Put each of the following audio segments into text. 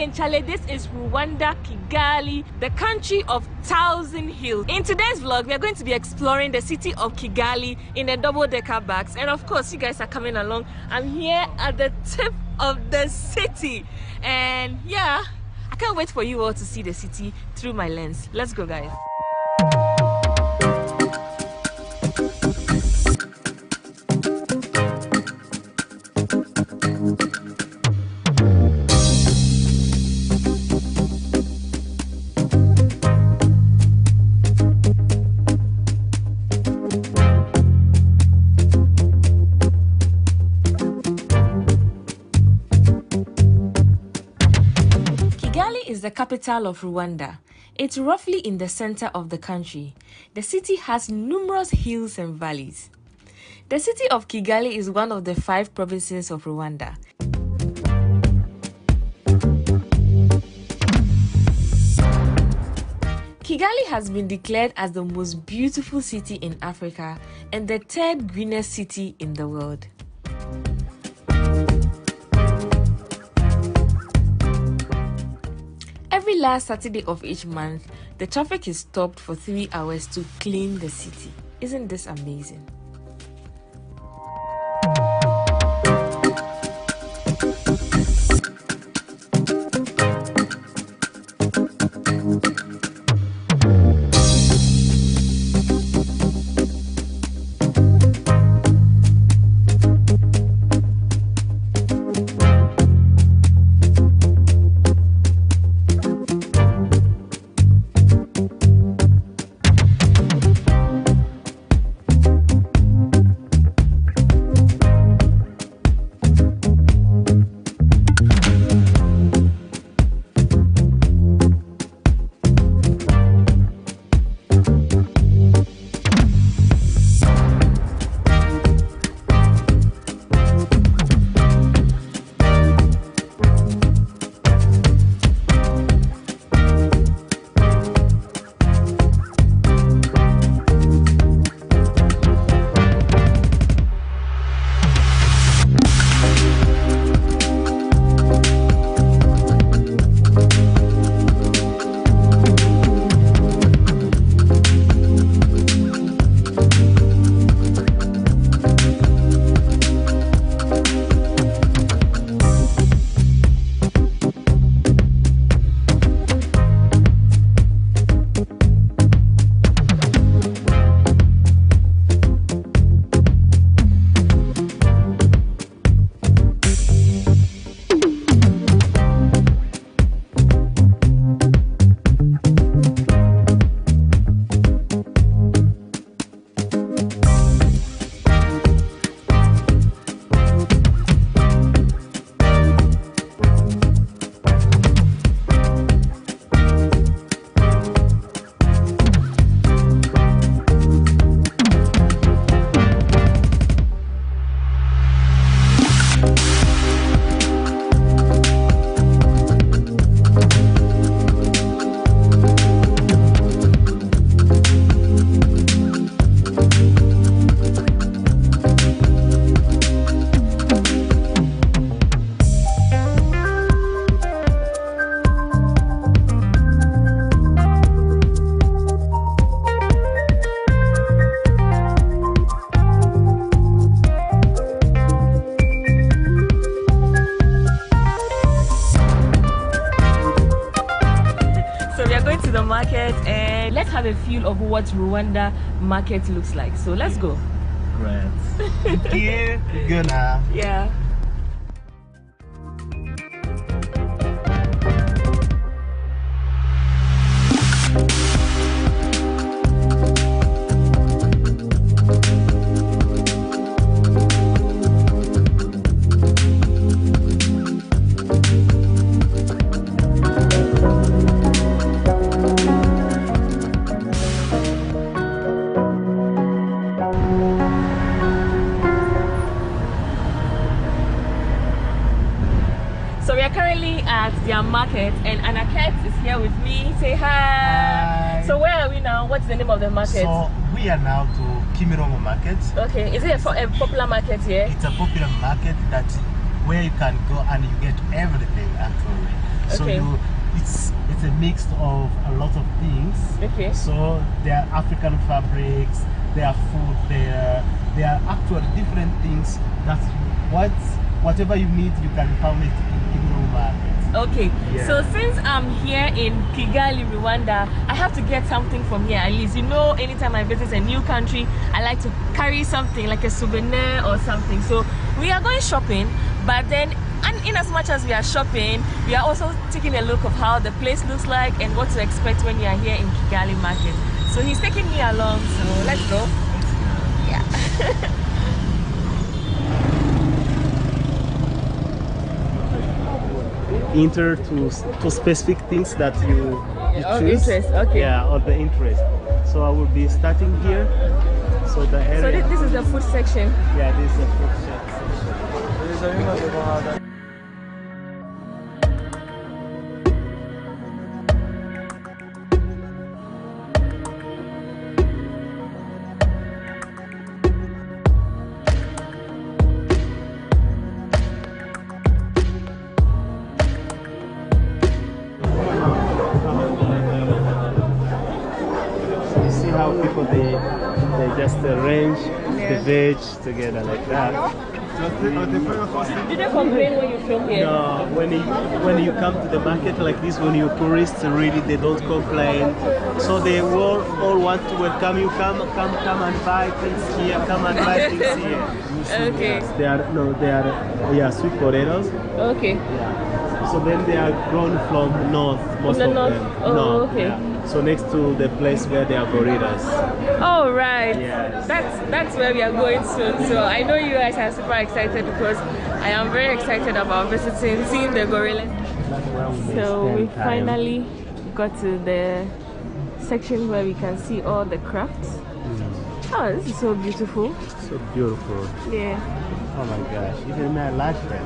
again, Charlie. This is Rwanda, Kigali, the country of 1,000 hills. In today's vlog, we are going to be exploring the city of Kigali in a double-decker bus. And of course, you guys are coming along. I'm here at the tip of the city. And yeah, I can't wait for you all to see the city through my lens. Let's go, guys. The capital of Rwanda. It's roughly in the center of the country. The city has numerous hills and valleys. The city of Kigali is one of the 5 provinces of Rwanda. Kigali has been declared as the most beautiful city in Africa and the 3rd greenest city in the world. Every last Saturday of each month, the traffic is stopped for 3 hours to clean the city. Isn't this amazing? And let's have a feel of what Rwanda market looks like. So let's go. Great. Thank you. Gonna. Yeah. So we are currently at their market, and Anaket is here with me. Say hi. Hi. So where are we now? What's the name of the market? So we are now to Kimirongo Market. Okay, is it a popular market here? It's a popular market that where you can go and you get everything actually. So it's a mix of a lot of things. Okay. So there are African fabrics, there are food, there are actually different things. That's whatever you need, you can find it in your market. Okay, Yeah. so since I'm here in Kigali, Rwanda, I have to get something from here. At least, you know, anytime I visit a new country, I like to carry something like a souvenir or something. So we are going shopping, but then, and in as much as we are shopping, we are also taking a look of how the place looks like and what to expect when you are here in Kigali market. So he's taking me along, so let's go. Yeah. Enter to specific things that you choose. Interest, okay. Yeah, or the interest. So I will be starting here. So the area. So this is the food section. Yeah, this is the food section. People they just arrange the veg together like that. Do they complain when you film here? No, when you come to the market like this, when you're tourists, really they don't complain. So they all want to welcome you. Come and buy things here. Come and buy things here. Okay. Yes, they are sweet potatoes. Okay. Yeah. So then they are grown from north, most of them. Oh, north, okay. Yeah. So next to the place where there are gorillas. Oh, right. Yes. That's where we are going soon. So I know you guys are super excited because I am very excited about visiting, seeing the gorillas. So we finally got to the section where we can see all the crafts. Oh, this is so beautiful. So beautiful. Yeah. Oh my gosh, even I like them.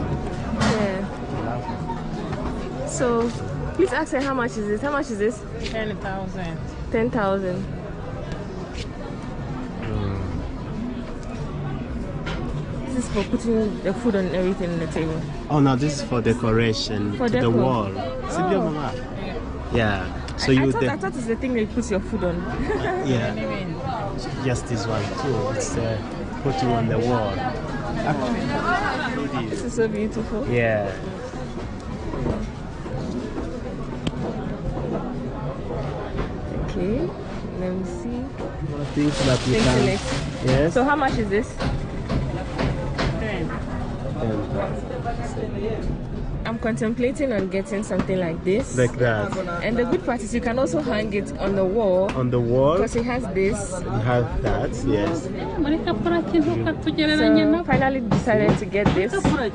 Yeah. So please ask her how much is this? How much is this? 10,000. 10,000. This is for putting the food and everything on the table. Oh no, this is for decoration For to the deco. wall. Oh. Yeah. So I thought it's the thing that you put your food on. yeah. Just this one too. It's putting on the wall. Actually, This is so beautiful. yeah. Okay, let me see. Things that you can. Select. Yes. So how much is this? 10. I'm contemplating on getting something like this. Like that. And the good part is you can also hang it on the wall. On the wall. Because it has this. You have that. Yes. So finally decided to get this for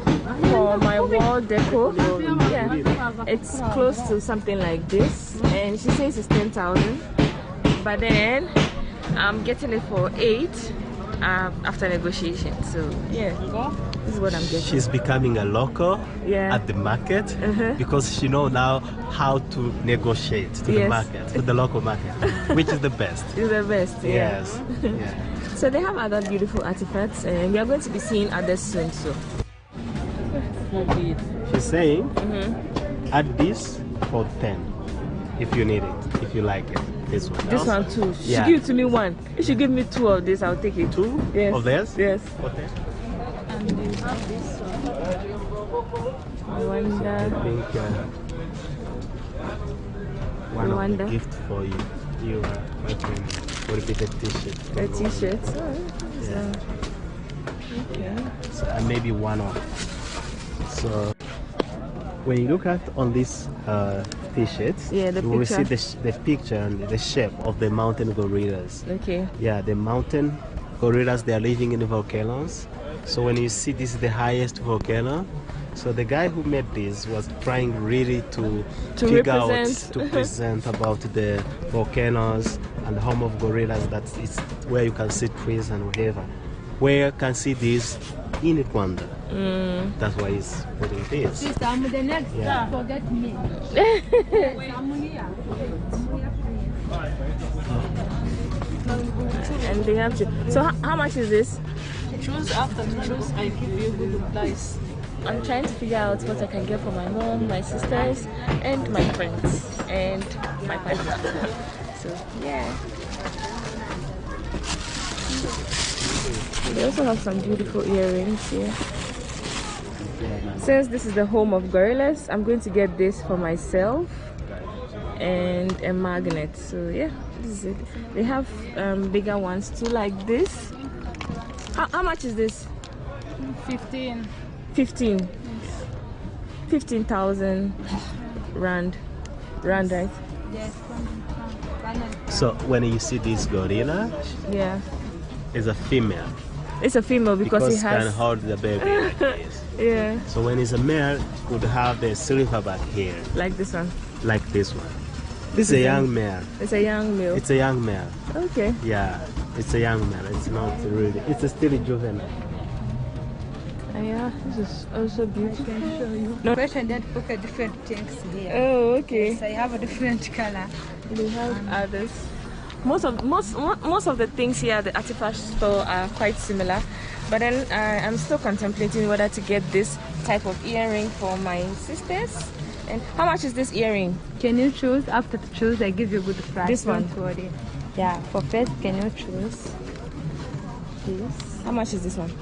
my wall deco. Yeah, it's close to something like this, and she says it's 10,000. But then I'm getting it for 8 after negotiation. So yeah, this is what I'm getting. She's becoming a local at the market because she knows now how to negotiate to the market, to the local market, which is the best. It's the best. Yeah. Yes. Yeah. So they have other beautiful artifacts, and we are going to be seeing others soon. So she's saying, add this for 10 if you need it, if you like it. This one. This one too. She give it to me one. If she give me 2 of this, I'll take it. 2 yes. of this? Yes. Okay. And they have this one. I wonder. I think one of the gift for you, my friend, will be the t-shirt. The t-shirt. Yeah. Okay. So, and maybe one off. So when you look at on this t-shirts, yeah, you will see the picture and the shape of the mountain gorillas. Okay. Yeah, the mountain gorillas, they are living in the volcanoes. So when you see this is the highest volcano, so the guy who made this was trying really to figure out, to present about the volcanoes and the home of gorillas, that it's where you can see trees and whatever. Where you can see this in Rwanda. That's why he's putting this. Sister, I'm the next Yeah. forget me. And they have to. So how much is this? Choose after choose, I give you good price. I'm trying to figure out what I can get for my mom, my sisters, and my friends, and my partner. So yeah. They also have some beautiful earrings here. Since this is the home of gorillas, I'm going to get this for myself and a magnet. So yeah, this is it. They have bigger ones too, like this. How much is this? 15. 15. 15,000 rand. Rand, right? Yes. So when you see this gorilla, Yeah. it's a female. It's a female because it it can has. hold the baby like this. Yeah. So when it's a male, it could have the silver back here, Like this one. like this one. This is a young male. It's a young male. It's a young male. Okay. Yeah, it's a young male. It's not really. It's still juvenile. Yeah, this is also beautiful. I can show you. No. But I did book a different things here. Oh, okay. Yes, I have a different color. They have others. Most of the things here at the artifact store are quite similar, but then I'm still contemplating whether to get this type of earring for my sisters. And how much is this earring? Can you choose? After to choose, I give you a good price. This one? Don't worry. Yeah, for first, can you choose this? How much is this one?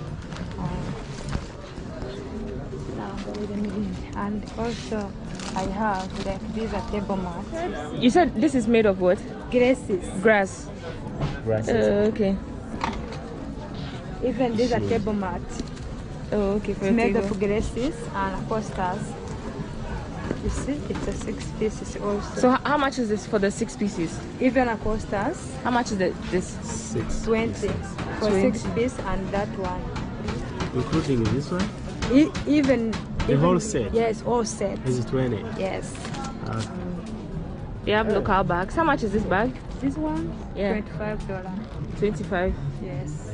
Now, wait a minute. And also, I have like these are table mats. You said this is made of what? Grasses. Grass. Okay. Even these are table mats. Oh, okay. For It's a made table. of grasses and posters. You see, it's a 6 pieces also. So how much is this for the 6 pieces? Even a posters, How much is this? 6. 20 for 20. 6 piece, and that one. Including this one, Even the whole set. Yes, all set. Is 20. Yes. They have local bags. How much is this bag? This one, Yeah. $25. 25. Yes.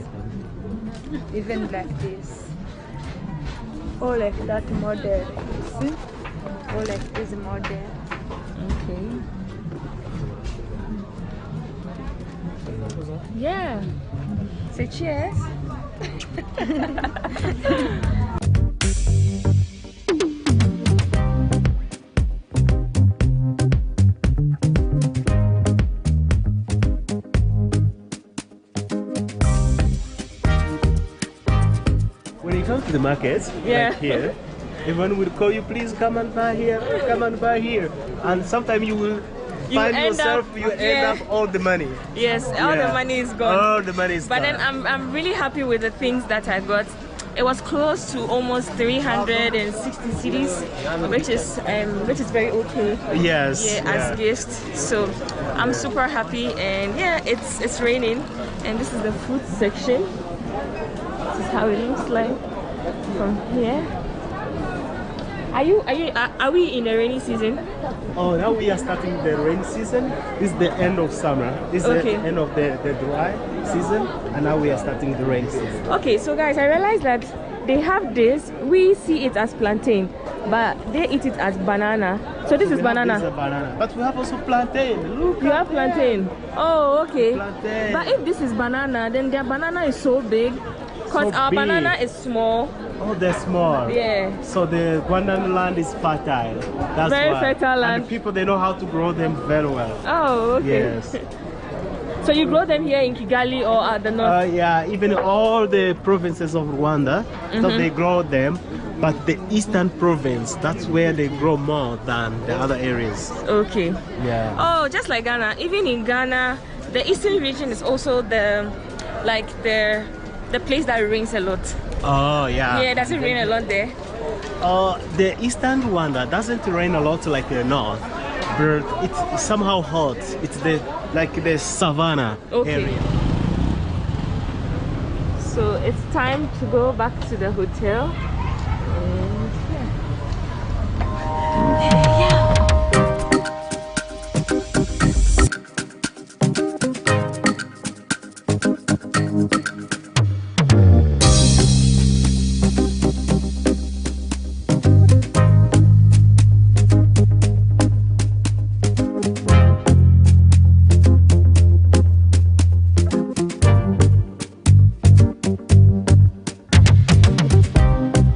Even like this. All like that model. You see? All like this model. Okay. Yeah. Say cheers. When you come to the market, Yeah. like here, everyone will call you, please come and buy here, come and buy here. And sometimes you will find end yourself, up- you end yeah. up all the money. Yes, all the Yeah. money is gone. All the money is But gone. then I'm really happy with the things that I got. It was close to almost 360 cedis, which is very okay. Yes. Yeah, as gifts. So I'm super happy, and yeah, it's raining, and this is the fruit section. This is how it looks like from here. Are we in the rainy season? Oh, now we are starting the rain season. This is the end of summer. This is Okay. the end of the dry season, and now we are starting the rain season. Okay, so guys, I realized that they have this. We see it as plantain, but they eat it as banana. So this is We have banana. this, banana. But we have also plantain. Look. You have plantain. Oh, okay. Plantain. But if this is banana, then their banana is so big, because So our big. banana is small. Oh, they're small. Yeah. So the Rwandan land is fertile. That's Very why. fertile land. And the people, they know how to grow them very well. Oh, okay. Yes. So you grow them here in Kigali or at the north? Yeah, even all the provinces of Rwanda, so they grow them. But the eastern province, that's where they grow more than the other areas. Okay. Yeah. Oh, just like Ghana. Even in Ghana, the eastern region is also the place that rains a lot. Oh, yeah. Yeah, does it rain a lot there? The eastern Rwanda doesn't rain a lot like the north, but it's somehow hot. It's the savannah Okay. area. So it's time to go back to the hotel. And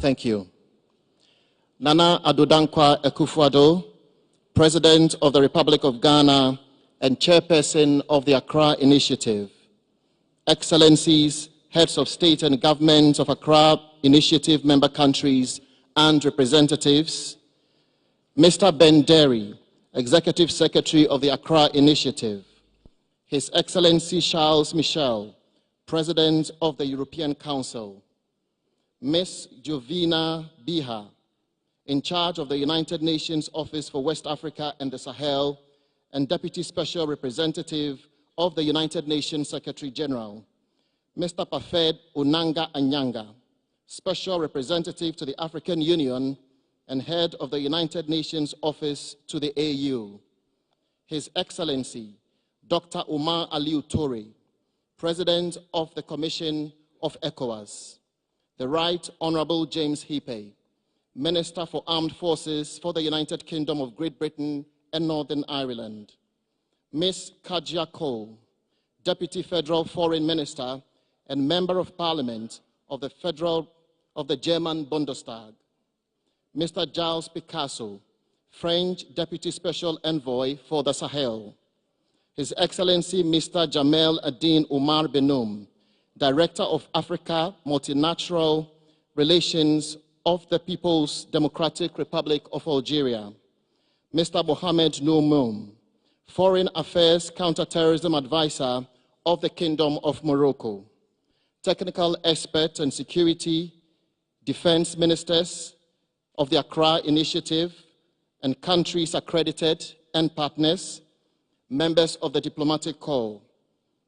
Thank you. Nana Addo Akufo-Addo, President of the Republic of Ghana and Chairperson of the Accra Initiative. Excellencies, Heads of State and Government of Accra Initiative member countries and representatives, Mr. Ben Derry, Executive Secretary of the Accra Initiative, His Excellency Charles Michel, President of the European Council, Ms. Jovina Biha, in charge of the United Nations Office for West Africa and the Sahel, and Deputy Special Representative of the United Nations Secretary General, Mr. Parfait Onanga Anyanga, Special Representative to the African Union and Head of the United Nations Office to the AU, His Excellency Dr. Omar Aliu Toure, President of the Commission of Ecowas, the Right Honorable James Hipe, Minister for Armed Forces for the United Kingdom of Great Britain and Northern Ireland, Ms. Kajia Cole, Deputy Federal Foreign Minister and Member of Parliament of the German Bundestag, Mr. Giles Picasso, French Deputy Special Envoy for the Sahel, His Excellency Mr. Jamel Adin Omar Benoum, Director of Africa Multilateral Relations of the People's Democratic Republic of Algeria, Mr. Mohamed Noumoum, Foreign Affairs Counter-Terrorism Advisor of the Kingdom of Morocco, technical experts and security, defense ministers of the Accra Initiative and countries accredited and partners, members of the diplomatic corps,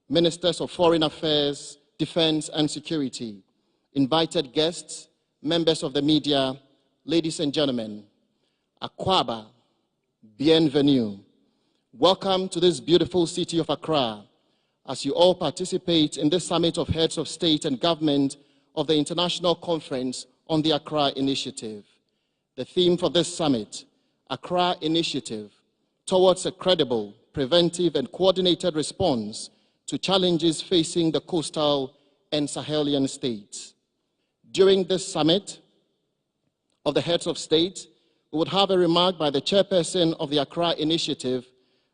ministers of foreign affairs, defense and security, invited guests, members of the media, ladies and gentlemen, Akwaba, bienvenue. Welcome to this beautiful city of Accra as you all participate in this summit of heads of state and government of the International Conference on the Accra Initiative. The theme for this summit, Accra Initiative, towards a credible, preventive and coordinated response to challenges facing the coastal and Sahelian states. During this summit of the heads of state, we would have a remark by the chairperson of the Accra Initiative,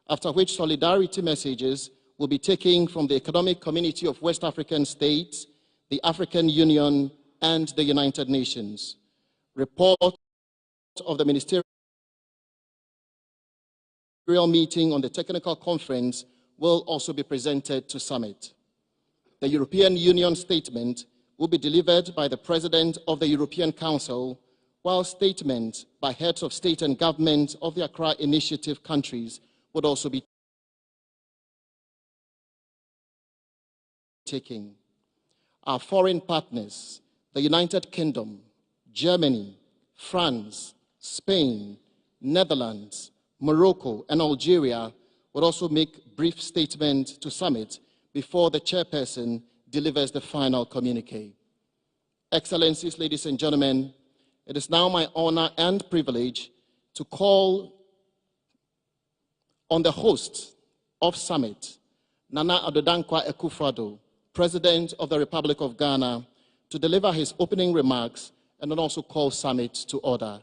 after which solidarity messages will be taken from the Economic Community of West African States, the African Union, and the United Nations. Report of the ministerial meeting on the technical conference will also be presented to summit. The European Union statement will be delivered by the President of the European Council, while statements by heads of state and government of the Accra Initiative countries would also be taken. Our foreign partners, the United Kingdom, Germany, France, Spain, Netherlands, Morocco, and Algeria would also make brief statements to summit before the chairperson delivers the final communique. Excellencies, ladies and gentlemen, it is now my honor and privilege to call on the host of summit, Nana Addo Akufo-Addo, President of the Republic of Ghana, to deliver his opening remarks and then also call summit to order.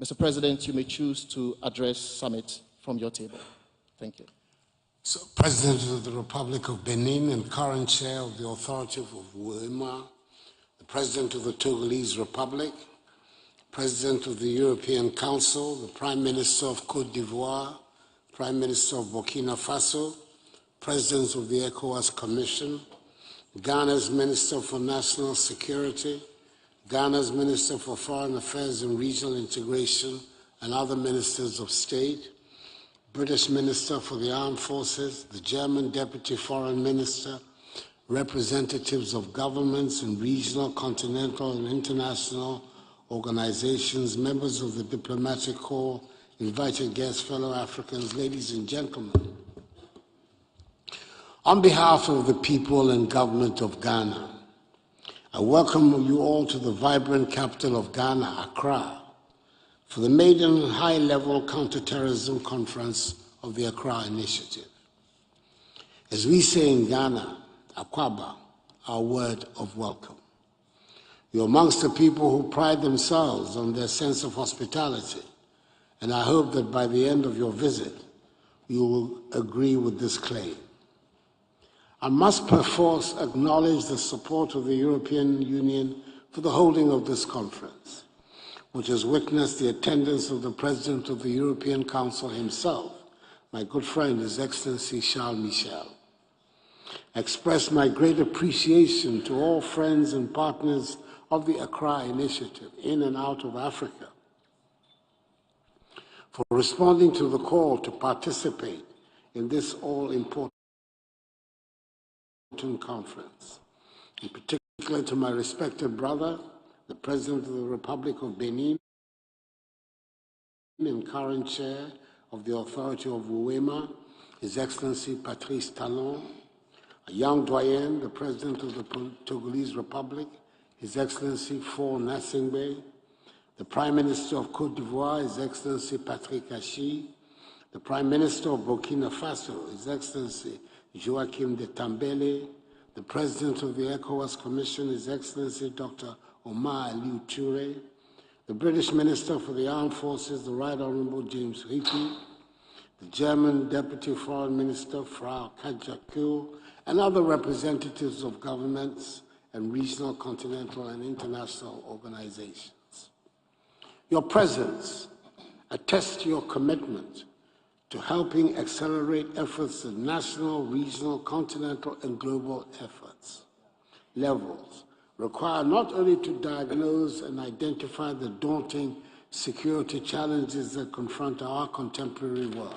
Mr. President, you may choose to address summit from your table. Thank you. So, President of the Republic of Benin and current chair of the Authority of Woema, the President of the Togolese Republic, President of the European Council, the Prime Minister of Côte d'Ivoire, Prime Minister of Burkina Faso, President of the Ecowas Commission, Ghana's Minister for National Security, Ghana's Minister for Foreign Affairs and Regional Integration, and other ministers of state, British Minister for the Armed Forces, the German Deputy Foreign Minister, representatives of governments and regional, continental, and international organizations, members of the diplomatic corps, invited guests, fellow Africans, ladies and gentlemen. On behalf of the people and government of Ghana, I welcome you all to the vibrant capital of Ghana, Accra, for the maiden high-level counter-terrorism conference of the Accra Initiative. As we say in Ghana, Akwaba, our word of welcome. You're amongst the people who pride themselves on their sense of hospitality, and I hope that by the end of your visit, you will agree with this claim. I must perforce acknowledge the support of the European Union for the holding of this conference, which has witnessed the attendance of the President of the European Council himself, my good friend, His Excellency Charles Michel. I express my great appreciation to all friends and partners of the Accra Initiative in and out of Africa for responding to the call to participate in this all-important conference. In particular, to my respected brother, the President of the Republic of Benin and current chair of the Authority of Uema, His Excellency Patrice Talon, a young doyen, the President of the Togolese Republic, His Excellency Faure Gnassingbé, the Prime Minister of Côte d'Ivoire, His Excellency Patrick Achi, the Prime Minister of Burkina Faso, His Excellency Joachim de Tambele, the President of the Ecowas Commission, His Excellency Dr. Omar Aliou Touré, the British Minister for the Armed Forces, the Right Honourable James Ricky, the German Deputy Foreign Minister, Frau Katja Kuhl, and other representatives of governments and regional, continental, and international organizations. Your presence attests to your commitment to helping accelerate efforts at national, regional, continental, and global levels require not only to diagnose and identify the daunting security challenges that confront our contemporary world,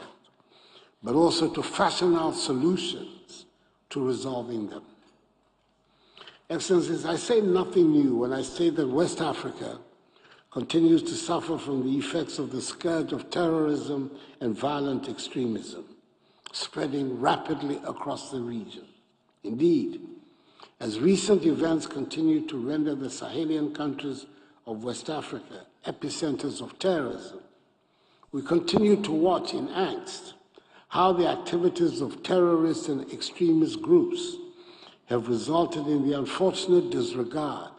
but also to fashion out solutions to resolving them. Excellencies, I say nothing new when I say that West Africa continues to suffer from the effects of the scourge of terrorism and violent extremism, spreading rapidly across the region. Indeed, as recent events continue to render the Sahelian countries of West Africa epicenters of terrorism, we continue to watch in angst how the activities of terrorist and extremist groups have resulted in the unfortunate disregard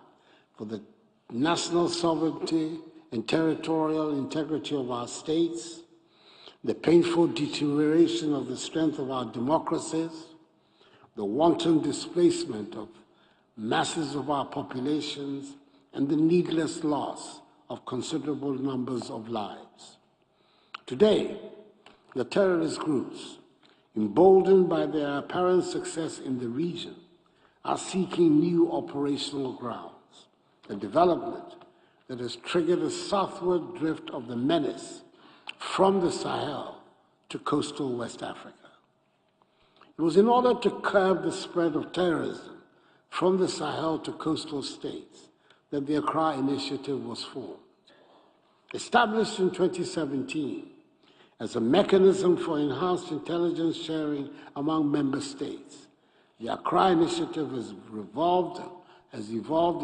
for the national sovereignty and territorial integrity of our states, the painful deterioration of the strength of our democracies, the wanton displacement of masses of our populations, and the needless loss of considerable numbers of lives. Today, the terrorist groups, emboldened by their apparent success in the region, are seeking new operational grounds, a development that has triggered a southward drift of the menace from the Sahel to coastal West Africa. It was in order to curb the spread of terrorism from the Sahel to coastal states that the Accra Initiative was formed. Established in 2017 as a mechanism for enhanced intelligence sharing among member states, the Accra Initiative has evolved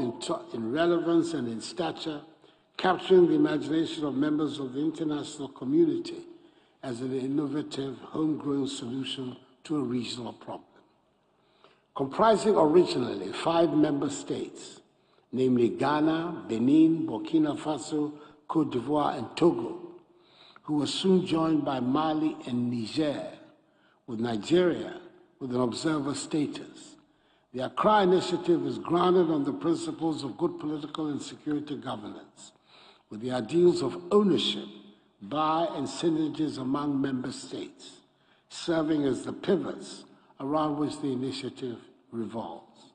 in relevance and in stature, capturing the imagination of members of the international community as an innovative, homegrown solution to a regional problem. Comprising originally 5 member states, namely Ghana, Benin, Burkina Faso, Côte d'Ivoire, and Togo, who were soon joined by Mali and Niger, with Nigeria with an observer status. The Accra Initiative is grounded on the principles of good political and security governance, with the ideals of ownership by and synergies among member states, serving as the pivots around which the initiative revolves.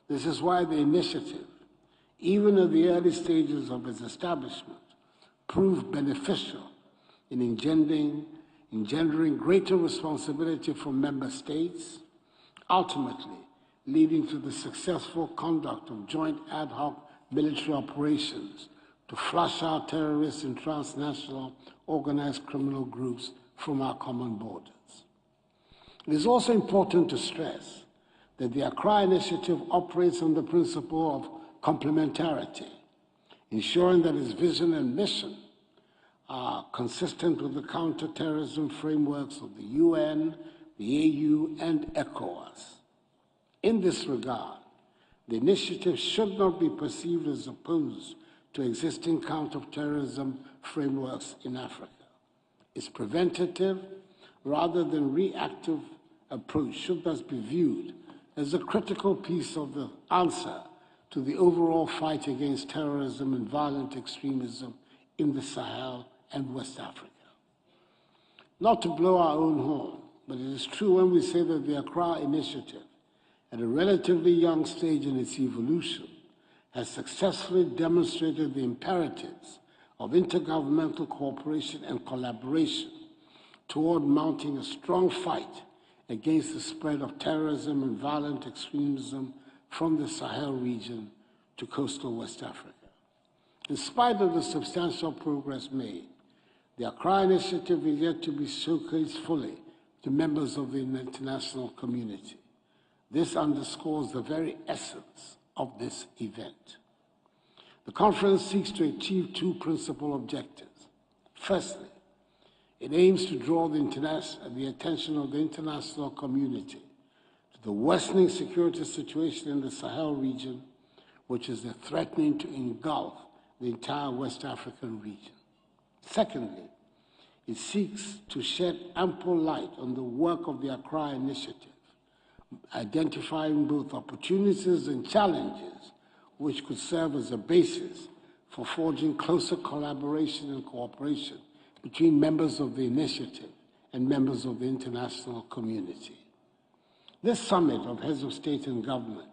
This is why the initiative, even in the early stages of its establishment, proved beneficial in engendering greater responsibility for member states, ultimately leading to the successful conduct of joint ad hoc military operations to flush out terrorists and transnational organized criminal groups from our common borders. It is also important to stress that the Accra Initiative operates on the principle of complementarity, ensuring that its vision and mission are consistent with the counter-terrorism frameworks of the UN, the AU, and Ecowas. In this regard, The initiative should not be perceived as opposed to existing counter-terrorism frameworks in Africa. Its preventative rather than reactive approach should thus be viewed as a critical piece of the answer to the overall fight against terrorism and violent extremism in the Sahel and West Africa. Not to blow our own horn, but it is true when we say that the Accra Initiative, at a relatively young stage in its evolution, has successfully demonstrated the imperatives of intergovernmental cooperation and collaboration toward mounting a strong fight against the spread of terrorism and violent extremism from the Sahel region to coastal West Africa. In spite of the substantial progress made, the Accra Initiative is yet to be showcased fully to members of the international community. This underscores the very essence of this event. The conference seeks to achieve two principal objectives. Firstly, it aims to draw the attention of the international community to the worsening security situation in the Sahel region, which is threatening to engulf the entire West African region. Secondly, it seeks to shed ample light on the work of the Accra Initiative, identifying both opportunities and challenges which could serve as a basis for forging closer collaboration and cooperation between members of the initiative and members of the international community. This summit of heads of state and government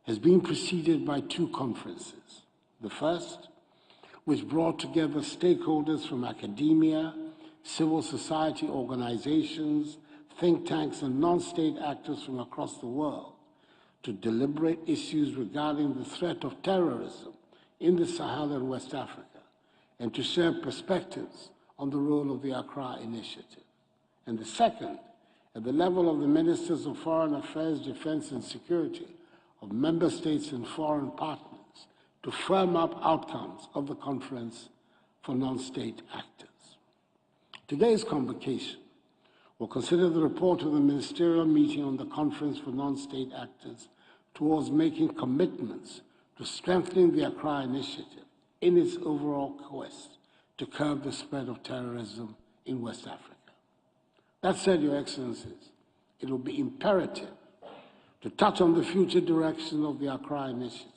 has been preceded by two conferences. The first, which brought together stakeholders from academia, civil society organizations, think tanks, and non-state actors from across the world to deliberate issues regarding the threat of terrorism in the Sahel and West Africa, and to share perspectives on the role of the Accra Initiative. And the second, at the level of the Ministers of Foreign Affairs, Defense, and Security of member states and foreign partners, to firm up outcomes of the conference for non-state actors. Today's convocation will consider the report of the ministerial meeting on the conference for non-state actors towards making commitments to strengthening the Accra Initiative in its overall quest to curb the spread of terrorism in West Africa. That said, Your Excellencies, it will be imperative to touch on the future direction of the Accra Initiative,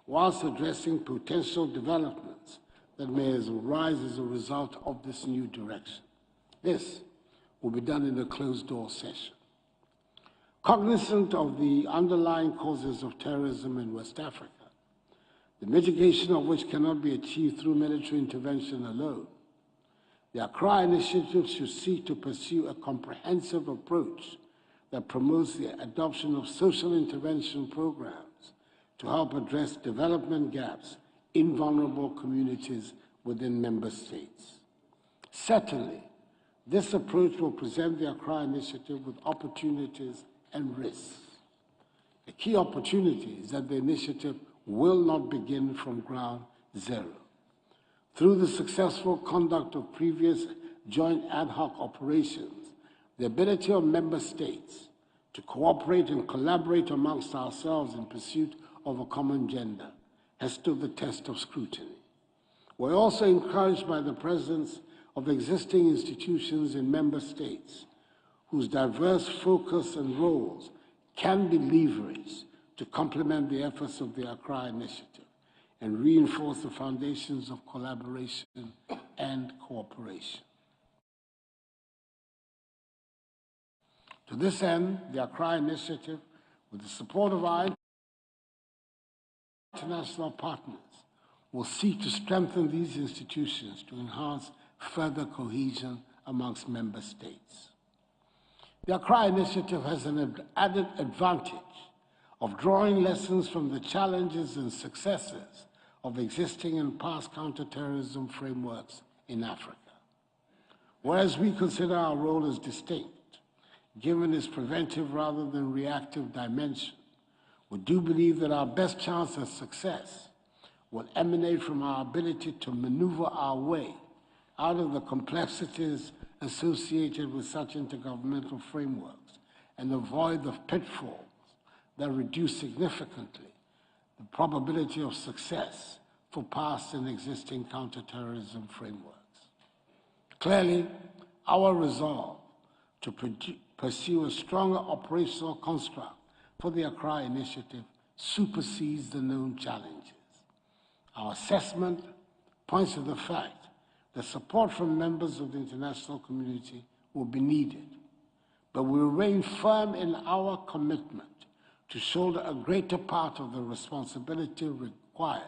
whilst addressing potential developments that may arise as a result of this new direction. This will be done in a closed-door session. Cognizant of the underlying causes of terrorism in West Africa, the mitigation of which cannot be achieved through military intervention alone, the Accra Initiative should seek to pursue a comprehensive approach that promotes the adoption of social intervention programs to help address development gaps in vulnerable communities within member states. Certainly, this approach will present the Accra Initiative with opportunities and risks. The key opportunity is that the initiative will not begin from ground zero. Through the successful conduct of previous joint ad hoc operations, the ability of member states to cooperate and collaborate amongst ourselves in pursuit of a common agenda has stood the test of scrutiny. We're also encouraged by the presence of existing institutions in member states whose diverse focus and roles can be leveraged to complement the efforts of the Accra Initiative and reinforce the foundations of collaboration and cooperation. To this end, the Accra Initiative, with the support of our international partners, will seek to strengthen these institutions to enhance further cohesion amongst member states. The Accra Initiative has an added advantage of drawing lessons from the challenges and successes of existing and past counterterrorism frameworks in Africa. Whereas we consider our role as distinct, given its preventive rather than reactive dimension, we do believe that our best chance of success will emanate from our ability to maneuver our way out of the complexities associated with such intergovernmental frameworks and avoid the pitfalls that reduce significantly the probability of success for past and existing counter-terrorism frameworks. Clearly, our resolve to pursue a stronger operational construct for the Accra Initiative supersedes the known challenges. Our assessment points to the fact that support from members of the international community will be needed, but we remain firm in our commitment to shoulder a greater part of the responsibility required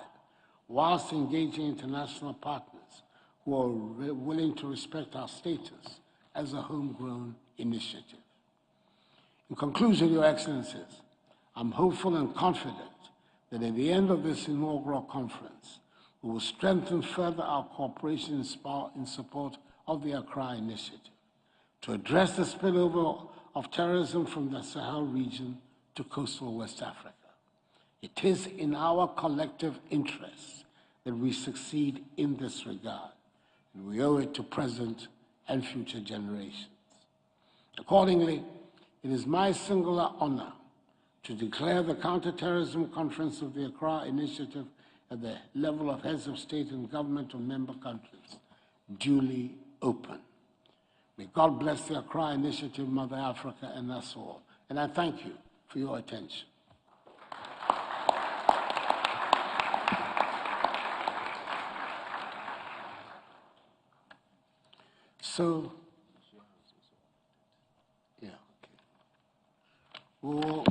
whilst engaging international partners who are willing to respect our status as a homegrown initiative. In conclusion, Your Excellencies, I'm hopeful and confident that at the end of this inaugural conference, we will strengthen further our cooperation in support of the Accra Initiative to address the spillover of terrorism from the Sahel region to coastal West Africa. It is in our collective interests that we succeed in this regard, and we owe it to present and future generations. Accordingly, it is my singular honor to declare the Counter-Terrorism Conference of the Accra Initiative at the level of heads of state and government of member countries duly open. May God bless the Accra Initiative, Mother Africa, and us all. And I thank you for your attention. So, yeah, okay. We'll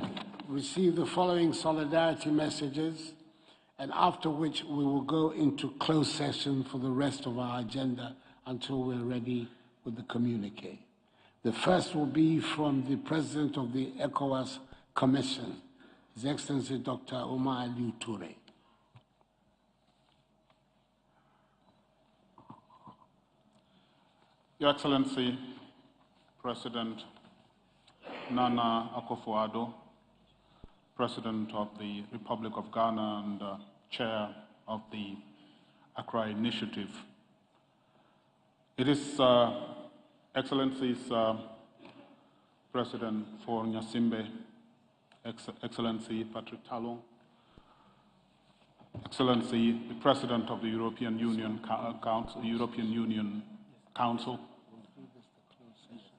receive the following solidarity messages, and after which we will go into closed session for the rest of our agenda until we're ready with the communique. The first will be from the President of the Ecowas Commission, His Excellency Dr. Omar Ali Toure. Your Excellency, President Nana Akufo-Addo, President of the Republic of Ghana and Chair of the Accra Initiative. It is Excellencies President for Nyasimbe, Excellency Patrick Talon, Excellency the President of the European Union Council,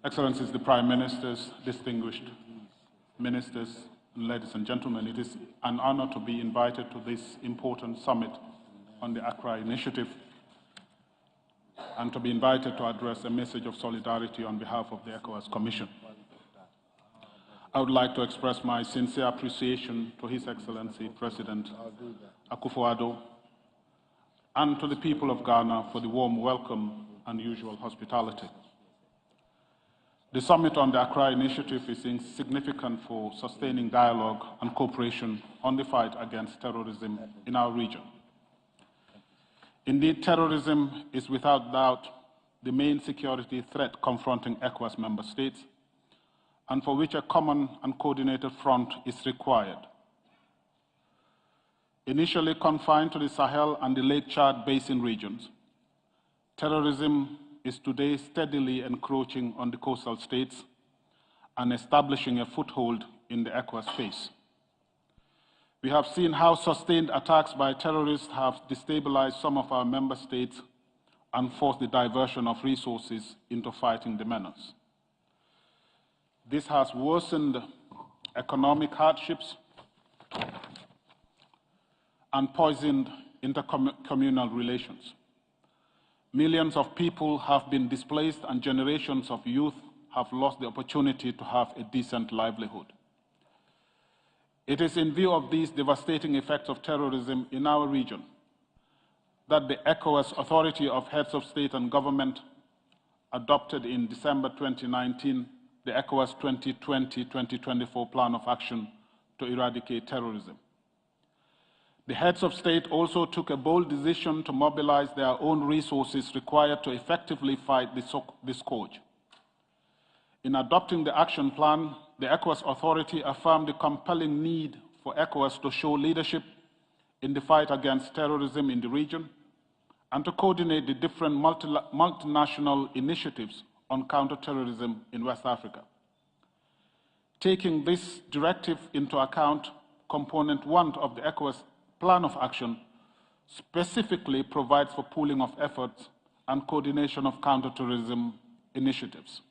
Excellencies the Prime Ministers, distinguished ministers, ladies and gentlemen, it is an honor to be invited to this important summit on the Accra Initiative and to be invited to address a message of solidarity on behalf of the Ecowas Commission. I would like to express my sincere appreciation to His Excellency President Akufo-Addo and to the people of Ghana for the warm welcome and usual hospitality. The summit on the Accra Initiative is significant for sustaining dialogue and cooperation on the fight against terrorism in our region. Indeed, terrorism is without doubt the main security threat confronting ECOWAS member states, and for which a common and coordinated front is required. Initially confined to the Sahel and the Lake Chad Basin regions, terrorism is today steadily encroaching on the coastal states and establishing a foothold in the ECOWAS space. We have seen how sustained attacks by terrorists have destabilized some of our member states and forced the diversion of resources into fighting the menace. This has worsened economic hardships and poisoned intercommunal relations. Millions of people have been displaced and generations of youth have lost the opportunity to have a decent livelihood. It is in view of these devastating effects of terrorism in our region that the ECOWAS Authority of Heads of State and Government adopted in December 2019 the ECOWAS 2020-2024 Plan of Action to eradicate terrorism. The heads of state also took a bold decision to mobilize their own resources required to effectively fight the scourge. In adopting the action plan, the ECOWAS Authority affirmed the compelling need for ECOWAS to show leadership in the fight against terrorism in the region and to coordinate the different multinational initiatives on counter-terrorism in West Africa. Taking this directive into account, Component 1 of the Ecowas Plan of Action specifically provides for pooling of efforts and coordination of counterterrorism initiatives.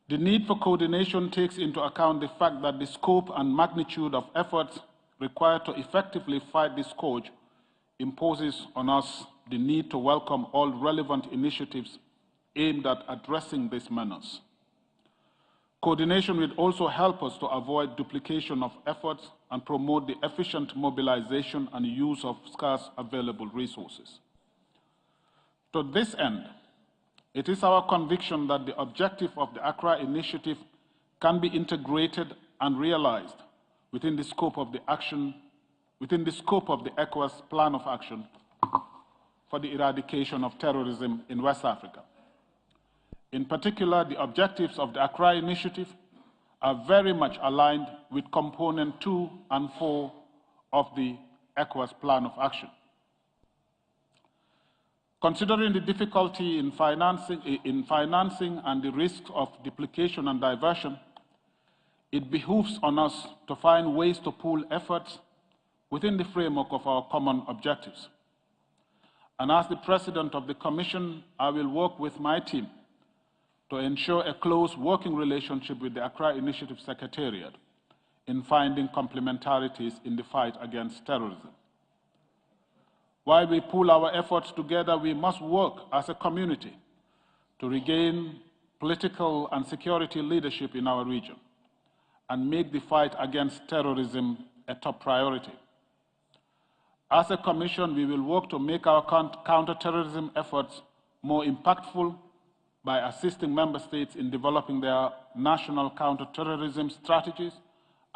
The need for coordination takes into account the fact that the scope and magnitude of efforts required to effectively fight this scourge imposes on us the need to welcome all relevant initiatives aimed at addressing this menace. Coordination will also help us to avoid duplication of efforts and promote the efficient mobilization and use of scarce available resources. To this end, it is our conviction that the objective of the Accra Initiative can be integrated and realized within the scope of the ECOWAS Plan of Action for the eradication of terrorism in West Africa. In particular, the objectives of the Accra Initiative are very much aligned with Component 2 and 4 of the ECOWAS Plan of Action. Considering the difficulty in financing and the risks of duplication and diversion, it behooves on us to find ways to pool efforts within the framework of our common objectives. And as the President of the Commission, I will work with my team to ensure a close working relationship with the Accra Initiative Secretariat in finding complementarities in the fight against terrorism. While we pool our efforts together, we must work as a community to regain political and security leadership in our region and make the fight against terrorism a top priority. As a Commission, we will work to make our counter-terrorism efforts more impactful by assisting Member States in developing their national counter-terrorism strategies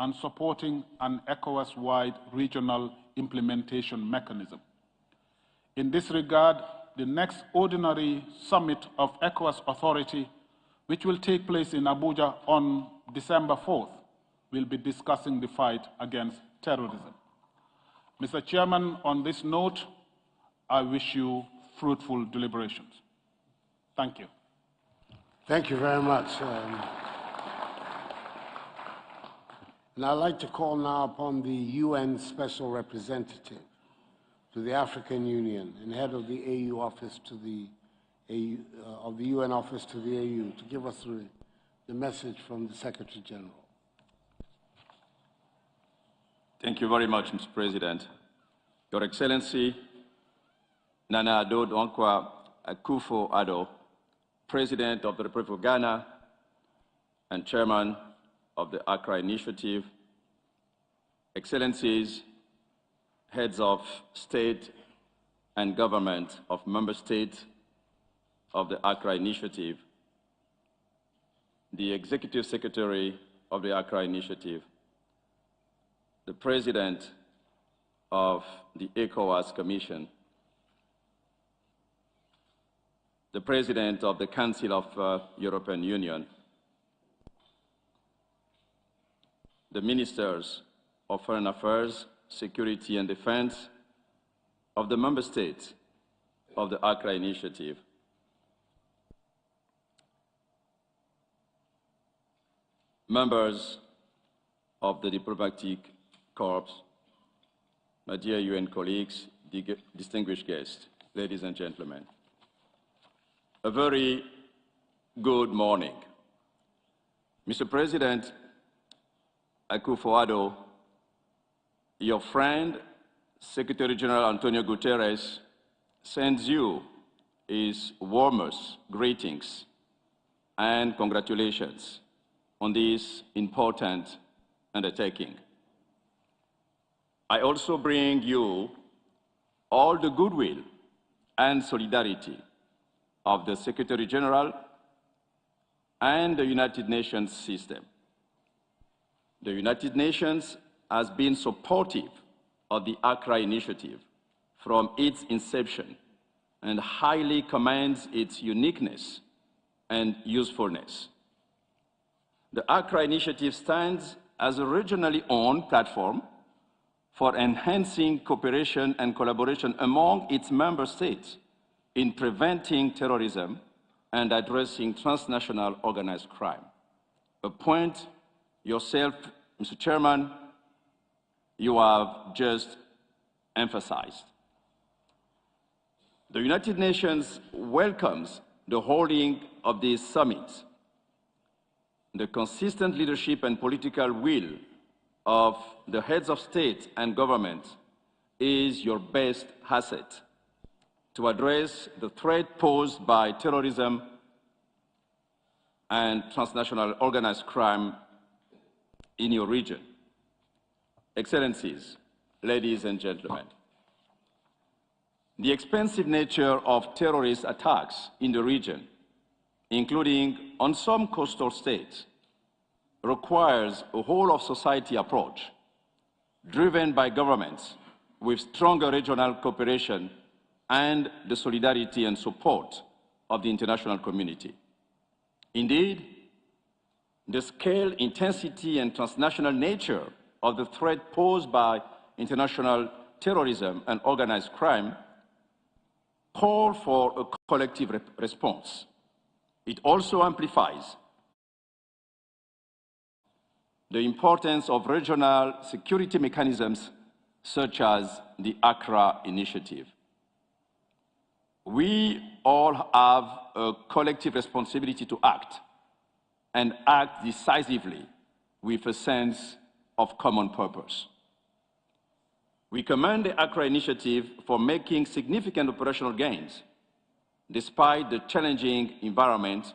and supporting an ECOWAS-wide regional implementation mechanism. In this regard, the next ordinary summit of ECOWAS Authority, which will take place in Abuja on December 4th, will be discussing the fight against terrorism. Mr. Chairman, on this note, I wish you fruitful deliberations. Thank you. Thank you very much. And I'd like to call now upon the UN Special Representative to the African Union and head of the AU office to the of the UN office to the AU to give us the message from the Secretary General. Thank you very much, Mr. President. Your Excellency, Nana Addo Dankwa Akufo-Addo, President of the Republic of Ghana and Chairman of the Accra Initiative, Excellencies, Heads of State and Government of Member States of the Accra Initiative, the Executive Secretary of the Accra Initiative, the President of the ECOWAS Commission, the President of the Council of European Union, the Ministers of Foreign Affairs, Security and Defense of the Member States of the Accra Initiative, members of the diplomatic corps, my dear UN colleagues, distinguished guests, ladies and gentlemen. A very good morning. Mr. President Akufo-Addo, your friend, Secretary General Antonio Guterres, sends you his warmest greetings and congratulations on this important undertaking. I also bring you all the goodwill and solidarity of the Secretary General and the United Nations system. The United Nations has been supportive of the Accra Initiative from its inception and highly commends its uniqueness and usefulness. The Accra Initiative stands as a regionally owned platform for enhancing cooperation and collaboration among its member states in preventing terrorism and addressing transnational organized crime. A point yourself, Mr. Chairman, you have just emphasized. The United Nations welcomes the holding of this summit. The consistent leadership and political will of the heads of state and government is your best asset to address the threat posed by terrorism and transnational organized crime in your region. Excellencies, ladies and gentlemen, the expansive nature of terrorist attacks in the region, including on some coastal states, requires a whole-of-society approach driven by governments with stronger regional cooperation and the solidarity and support of the international community. Indeed, the scale, intensity, and transnational nature of the threat posed by international terrorism and organized crime call for a collective response. It also amplifies the importance of regional security mechanisms such as the Accra Initiative. We all have a collective responsibility to act, and act decisively with a sense of common purpose. We commend the Accra Initiative for making significant operational gains despite the challenging environment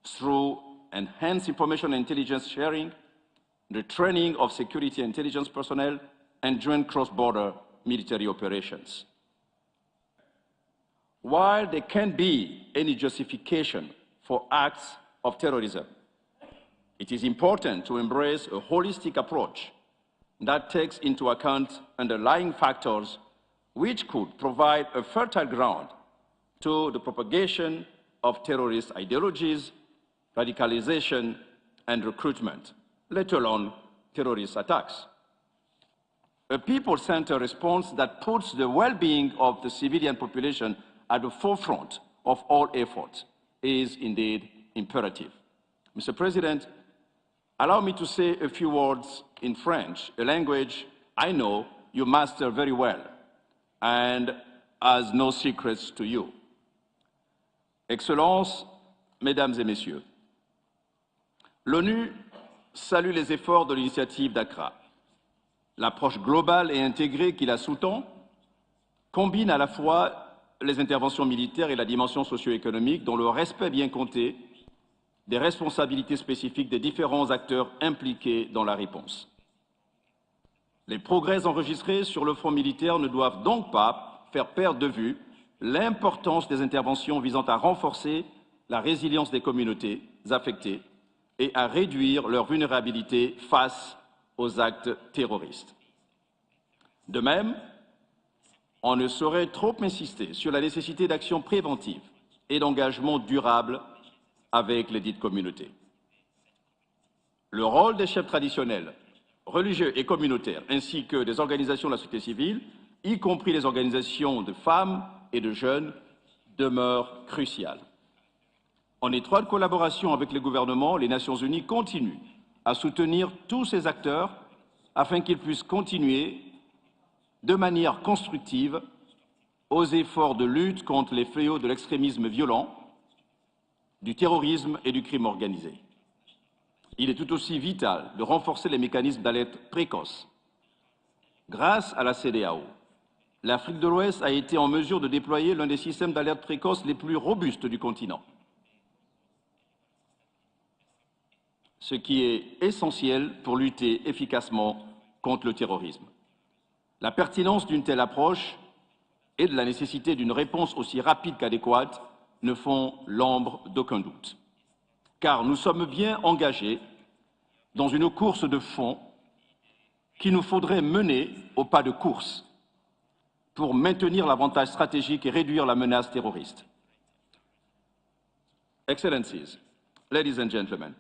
through enhanced information and intelligence sharing, the training of security and intelligence personnel, and joint cross-border military operations. While there can't be any justification for acts of terrorism, it is important to embrace a holistic approach that takes into account underlying factors which could provide a fertile ground to the propagation of terrorist ideologies, radicalization, and recruitment, let alone terrorist attacks. A people-centered response that puts the well-being of the civilian population at the forefront of all efforts is indeed imperative. Mr. President, allow me to say a few words in French, a language I know you master very well and has no secrets to you. Excellences, Mesdames et Messieurs, l'ONU salue les efforts de l'initiative d'Accra. L'approche globale et intégrée qui la sous-tend combine à la fois les interventions militaires et la dimension socio-économique dont le respect bien compté des responsabilités spécifiques des différents acteurs impliqués dans la réponse. Les progrès enregistrés sur le front militaire ne doivent donc pas faire perdre de vue l'importance des interventions visant à renforcer la résilience des communautés affectées et à réduire leur vulnérabilité face aux actes terroristes. De même, on ne saurait trop insister sur la nécessité d'actions préventives et d'engagement durable avec les dites communautés. Le rôle des chefs traditionnels, religieux et communautaires, ainsi que des organisations de la société civile, y compris les organisations de femmes et de jeunes, demeure crucial. En étroite collaboration avec les gouvernements, les Nations Unies continuent à soutenir tous ces acteurs afin qu'ils puissent continuer de manière constructive aux efforts de lutte contre les fléaux de l'extrémisme violent, du terrorisme et du crime organisé. Il est tout aussi vital de renforcer les mécanismes d'alerte précoce. Grâce à la CEDEAO, l'Afrique de l'Ouest a été en mesure de déployer l'un des systèmes d'alerte précoce les plus robustes du continent, ce qui est essentiel pour lutter efficacement contre le terrorisme. La pertinence d'une telle approche et de la nécessité d'une réponse aussi rapide qu'adéquate ne font l'ombre d'aucun doute. Car nous sommes bien engagés dans une course de fond qu'il nous faudrait mener au pas de course pour maintenir l'avantage stratégique et réduire la menace terroriste. Excellencies, ladies and gentlemen,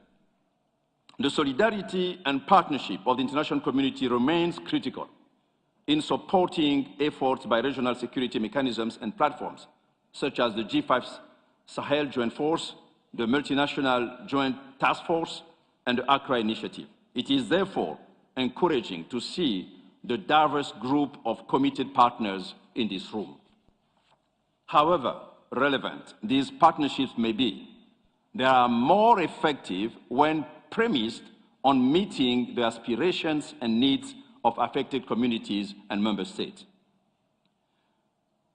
the solidarity and partnership of the international community remains critical in supporting efforts by regional security mechanisms and platforms, such as the G5 Sahel Joint Force, the Multinational Joint Task Force, and the Accra Initiative. It is therefore encouraging to see the diverse group of committed partners in this room. However relevant these partnerships may be, they are more effective when premised on meeting the aspirations and needs of affected communities and member states.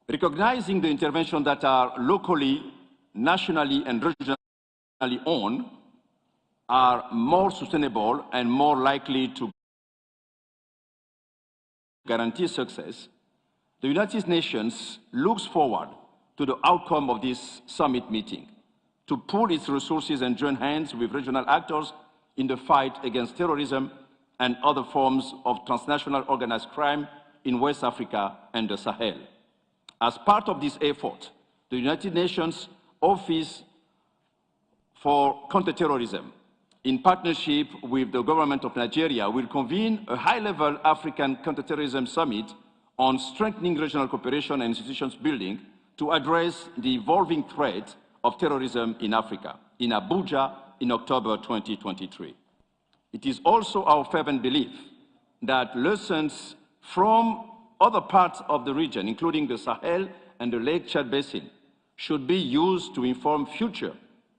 Recognizing the interventions that are locally, nationally, and regionally owned are more sustainable and more likely to guarantee success, the United Nations looks forward to the outcome of this summit meeting, to pool its resources and join hands with regional actors in the fight against terrorism and other forms of transnational organized crime in West Africa and the Sahel. As part of this effort, the United Nations Office for Counter-Terrorism, in partnership with the government of Nigeria, will convene a high-level African counter-terrorism summit on strengthening regional cooperation and institutions building to address the evolving threat of terrorism in Africa, in Abuja in October 2023. It is also our fervent belief that lessons from other parts of the region, including the Sahel and the Lake Chad Basin, should be used to inform future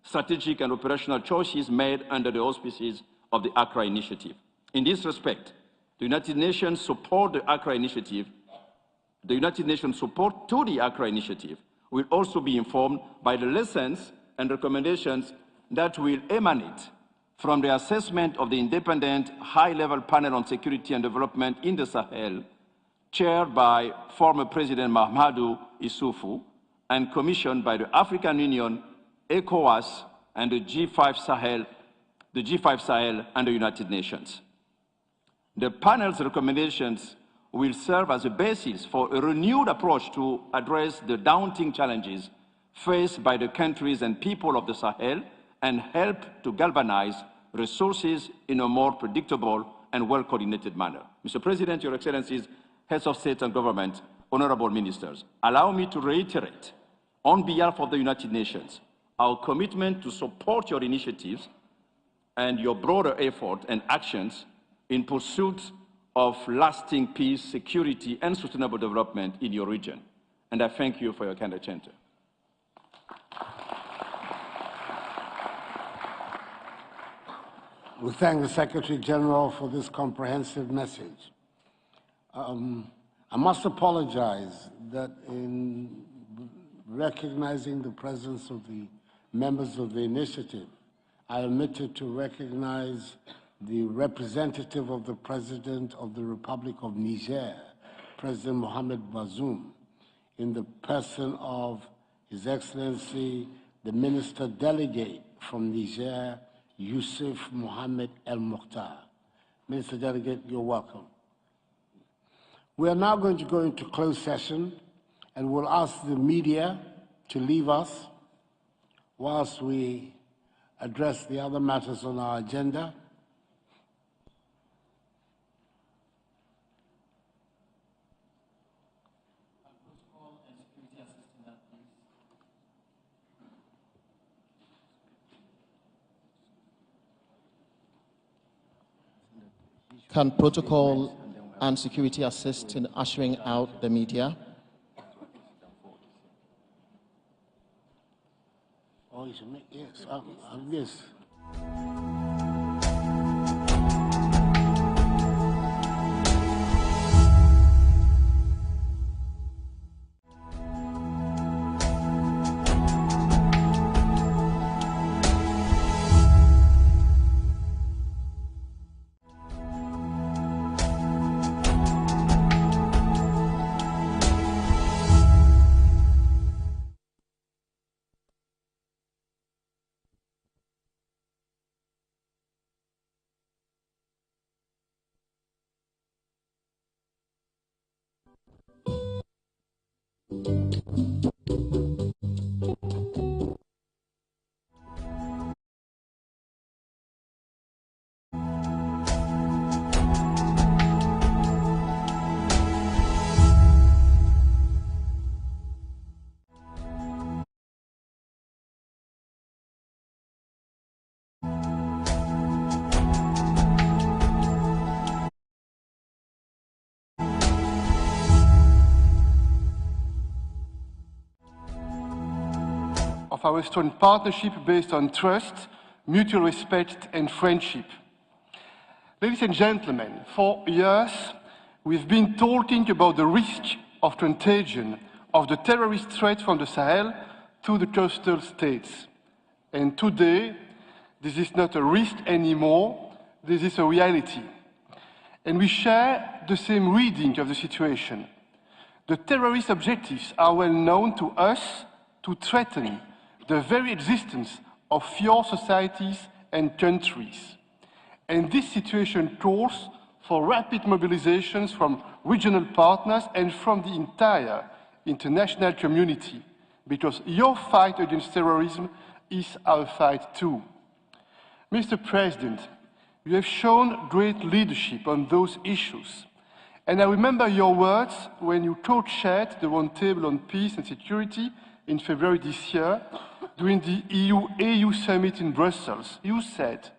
strategic and operational choices made under the auspices of the Accra Initiative. In this respect, the United Nations support the Accra Initiative. The United Nations support to the Accra Initiative will also be informed by the lessons and recommendations that will emanate from the assessment of the independent high-level panel on security and development in the Sahel, chaired by former President Mahamadou Issoufou and commissioned by the African Union, Ecowas, and the G5 Sahel and the United Nations. The panel's recommendations will serve as a basis for a renewed approach to address the daunting challenges faced by the countries and people of the Sahel and help to galvanize resources in a more predictable and well-coordinated manner. Mr. President, Your Excellencies, Heads of State and Government, honorable ministers, allow me to reiterate, on behalf of the United Nations, our commitment to support your initiatives and your broader effort and actions in pursuit of lasting peace, security, and sustainable development in your region. And I thank you for your kind attention. We thank the Secretary General for this comprehensive message. I must apologize that in recognizing the presence of the members of the initiative, I omitted to recognize the representative of the President of the Republic of Niger, President Mohamed Bazoum, in the person of His Excellency, the Minister Delegate from Niger, Yusuf Mohamed El Mokhtar. Minister Delegate, you're welcome. We are now going to go into closed session, and we'll ask the media to leave us whilst we address the other matters on our agenda. Can protocol and security assist in ushering out the media? Oh, yes, yes. of our strong partnership based on trust, mutual respect, and friendship. Ladies and gentlemen, for years, we've been talking about the risk of contagion of the terrorist threat from the Sahel to the coastal states. And today, this is not a risk anymore, this is a reality. And we share the same reading of the situation. The terrorist objectives are well known to us to threaten the very existence of your societies and countries. And this situation calls for rapid mobilizations from regional partners and from the entire international community, because your fight against terrorism is our fight too. Mr. President, you have shown great leadership on those issues. And I remember your words when you co-chaired the Roundtable on Peace and Security in February this year during the EU-AU summit in Brussels. You said,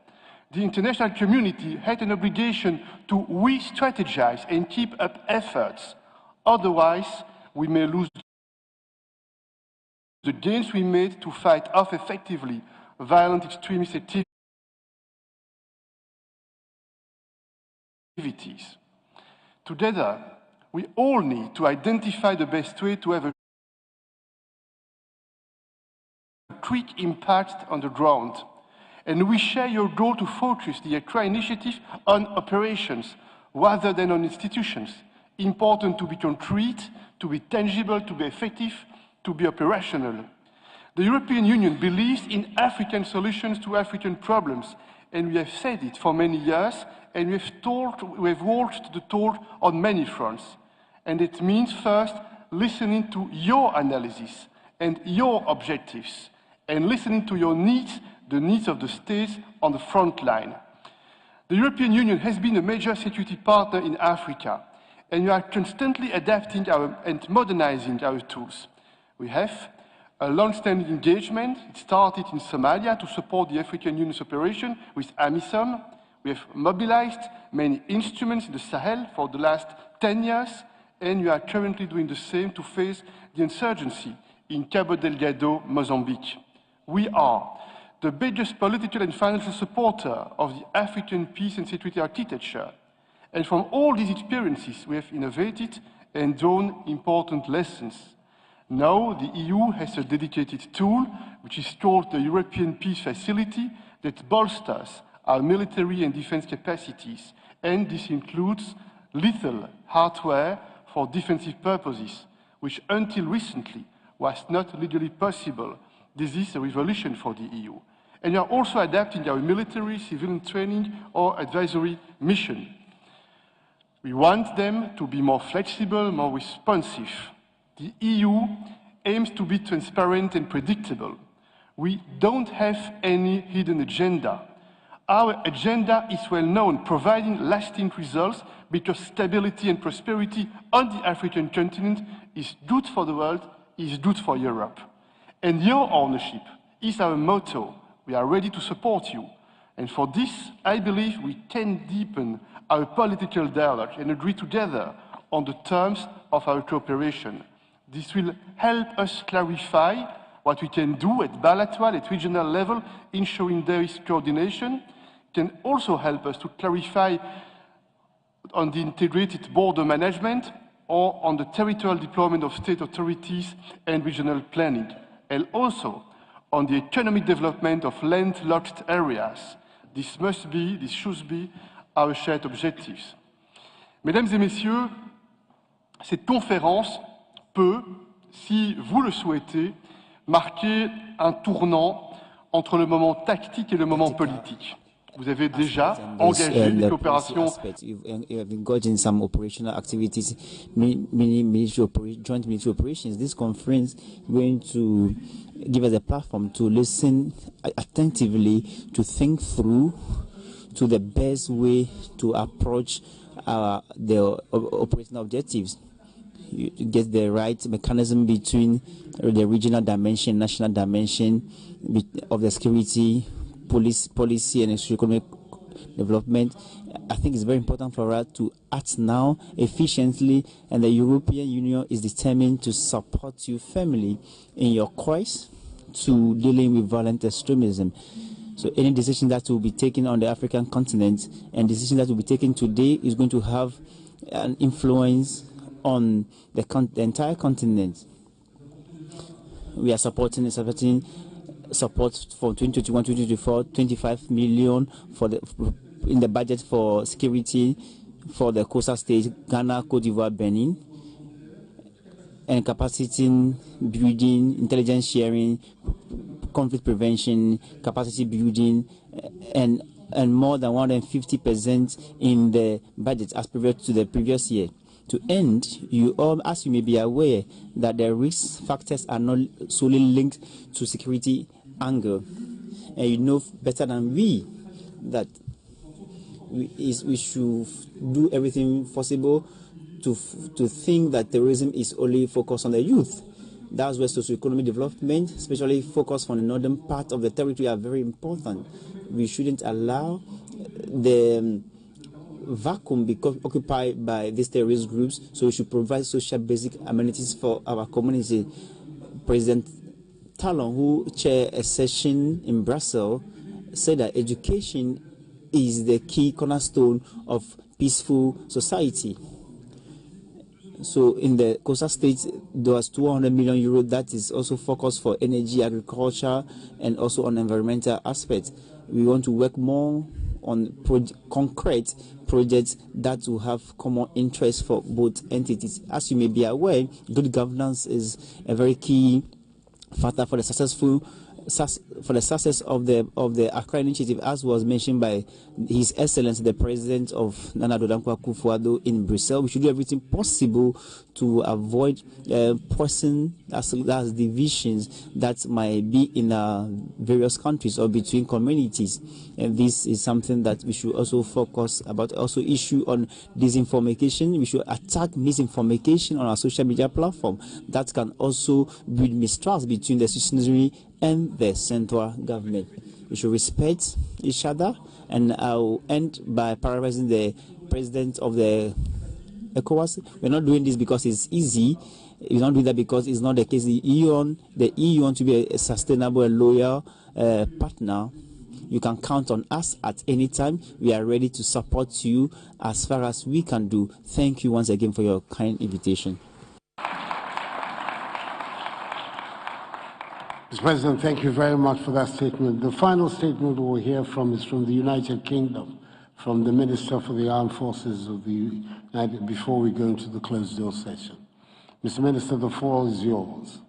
the international community had an obligation to re-strategize and keep up efforts. Otherwise, we may lose the gains we made to fight off effectively violent extremist activities. Together, we all need to identify the best way to have a quick impact on the ground. And we share your goal to focus the Accra Initiative on operations rather than on institutions. Important to be concrete, to be tangible, to be effective, to be operational. The European Union believes in African solutions to African problems, and we have said it for many years, and we have walked the talk on many fronts. And it means first listening to your analysis and your objectives, and listening to your needs, the needs of the states on the front line. The European Union has been a major security partner in Africa, and we are constantly adapting and modernizing our tools. We have a long-standing engagement. It started in Somalia to support the African Union's operation with AMISOM. We have mobilized many instruments in the Sahel for the last 10 years, and we are currently doing the same to face the insurgency in Cabo Delgado, Mozambique. We are the biggest political and financial supporter of the African peace and security architecture. And from all these experiences, we have innovated and drawn important lessons. Now, the EU has a dedicated tool, which is called the European Peace Facility, that bolsters our military and defense capacities. And this includes lethal hardware for defensive purposes, which until recently was not legally possible. This is a revolution for the EU. And we are also adapting our military, civilian training or advisory mission. We want them to be more flexible, more responsive. The EU aims to be transparent and predictable. We don't have any hidden agenda. Our agenda is well known, providing lasting results, because stability and prosperity on the African continent is good for the world, is good for Europe. And your ownership is our motto. We are ready to support you. And for this, I believe we can deepen our political dialogue and agree together on the terms of our cooperation. This will help us clarify what we can do at bilateral, at regional level, ensuring there is coordination. It can also help us to clarify on the integrated border management or on the territorial deployment of state authorities and regional planning, and also on the economic development of landlocked areas. This should be our shared objectives. Mesdames et messieurs, cette conférence peut, si vous le souhaitez, marquer un tournant entre le moment tactique et le moment politique. Vous avez déjà engagé des coopérations. You have engaged in some operational activities, joint military operations. This conference is going to give us a platform to listen attentively, to think through to the best way to approach the operational objectives. You get the right mechanism between the regional dimension, national dimension of the security, policy and economic development. I think it's very important for us to act now efficiently, and the European Union is determined to support you firmly in your quest to dealing with violent extremism. So any decision that will be taken on the African continent and decision that will be taken today is going to have an influence on the entire continent. We are supporting support for 2021-2024, 25 million in the budget for security for the coastal states, Ghana, Cote d'Ivoire, Benin, and capacity building, intelligence sharing, conflict prevention, capacity building, and more than 150% in the budget as compared to the previous year. To end, you all, as you may be aware, that the risk factors are not solely linked to security angle, and you know better than we that we should do everything possible to think that terrorism is only focused on the youth. That's where socio-economic development, especially focused on the northern part of the territory, are very important. We shouldn't allow the vacuum be occupied by these terrorist groups, so we should provide social basic amenities for our community. President Talon, who chaired a session in Brussels, said that education is the key cornerstone of peaceful society. So in the coastal states, there was 200 million euros that is also focused for energy, agriculture, and also on environmental aspects. We want to work more on concrete projects that will have common interest for both entities. As you may be aware, good governance is a very key factor for the success of the Accra Initiative, as was mentioned by His Excellency the President of Nana Addo Dankwa Akufo-Addo in Brussels. We should do everything possible to avoid person as divisions that might be in various countries or between communities. And this is something that we should also focus about. Also, issue on disinformation. We should attack misinformation on our social media platform. That can also build mistrust between the citizenry and the central government. We should respect each other, and I'll end by paraphrasing the president of the Ecowas. We're not doing this because it's easy. We're not doing that because it's not the case. The EU want to be a sustainable and loyal partner. You can count on us at any time. We are ready to support you as far as we can do. Thank you once again for your kind invitation. Mr. President, thank you very much for that statement. The final statement we'll hear from is from the United Kingdom, from the Minister for the Armed Forces of the United, before we go into the closed door session. Mr. Minister, the floor is yours.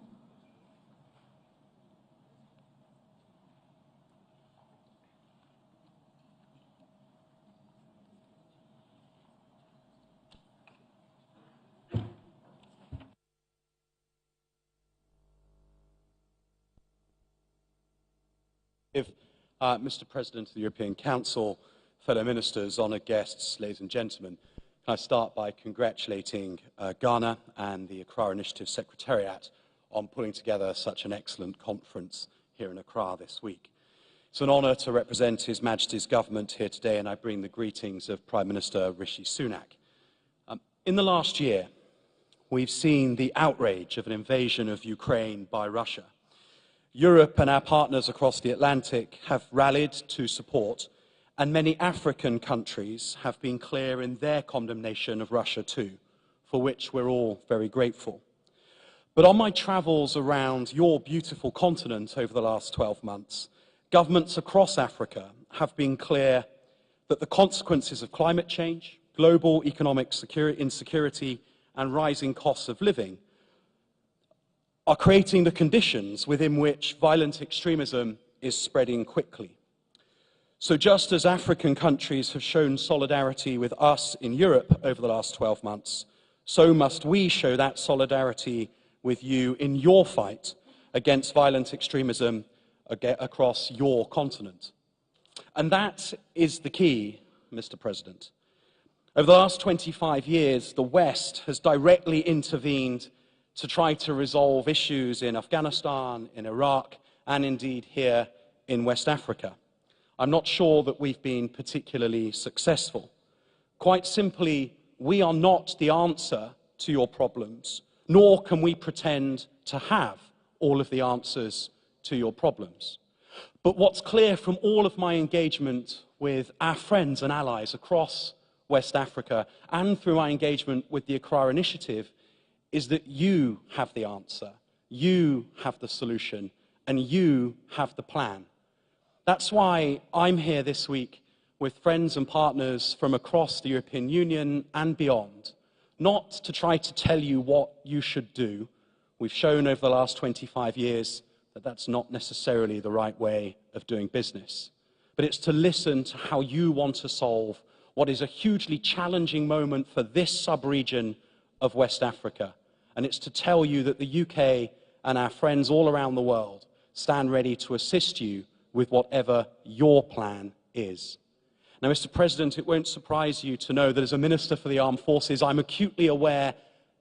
Mr. President of the European Council, fellow ministers, honoured guests, ladies and gentlemen, can I start by congratulating Ghana and the Accra Initiative Secretariat on putting together such an excellent conference here in Accra this week. It's an honour to represent His Majesty's government here today, and I bring the greetings of Prime Minister Rishi Sunak. In the last year, we've seen the outrage of an invasion of Ukraine by Russia. Europe and our partners across the Atlantic have rallied to support, and many African countries have been clear in their condemnation of Russia too, for which we're all very grateful. But on my travels around your beautiful continent over the last 12 months, governments across Africa have been clear that the consequences of climate change, global economic insecurity, and rising costs of living are creating the conditions within which violent extremism is spreading quickly. So just as African countries have shown solidarity with us in Europe over the last 12 months, so must we show that solidarity with you in your fight against violent extremism across your continent. And that is the key, Mr. President. Over the last 25 years, the West has directly intervened to try to resolve issues in Afghanistan, in Iraq, and indeed here in West Africa. I'm not sure that we've been particularly successful. Quite simply, we are not the answer to your problems, nor can we pretend to have all of the answers to your problems. But what's clear from all of my engagement with our friends and allies across West Africa and through my engagement with the Accra Initiative is that you have the answer, you have the solution, and you have the plan. That's why I'm here this week with friends and partners from across the European Union and beyond, not to try to tell you what you should do. We've shown over the last 25 years that that's not necessarily the right way of doing business. But it's to listen to how you want to solve what is a hugely challenging moment for this sub-region of West Africa. And it's to tell you that the UK and our friends all around the world stand ready to assist you with whatever your plan is. Now, Mr. President, it won't surprise you to know that as a Minister for the Armed Forces, I'm acutely aware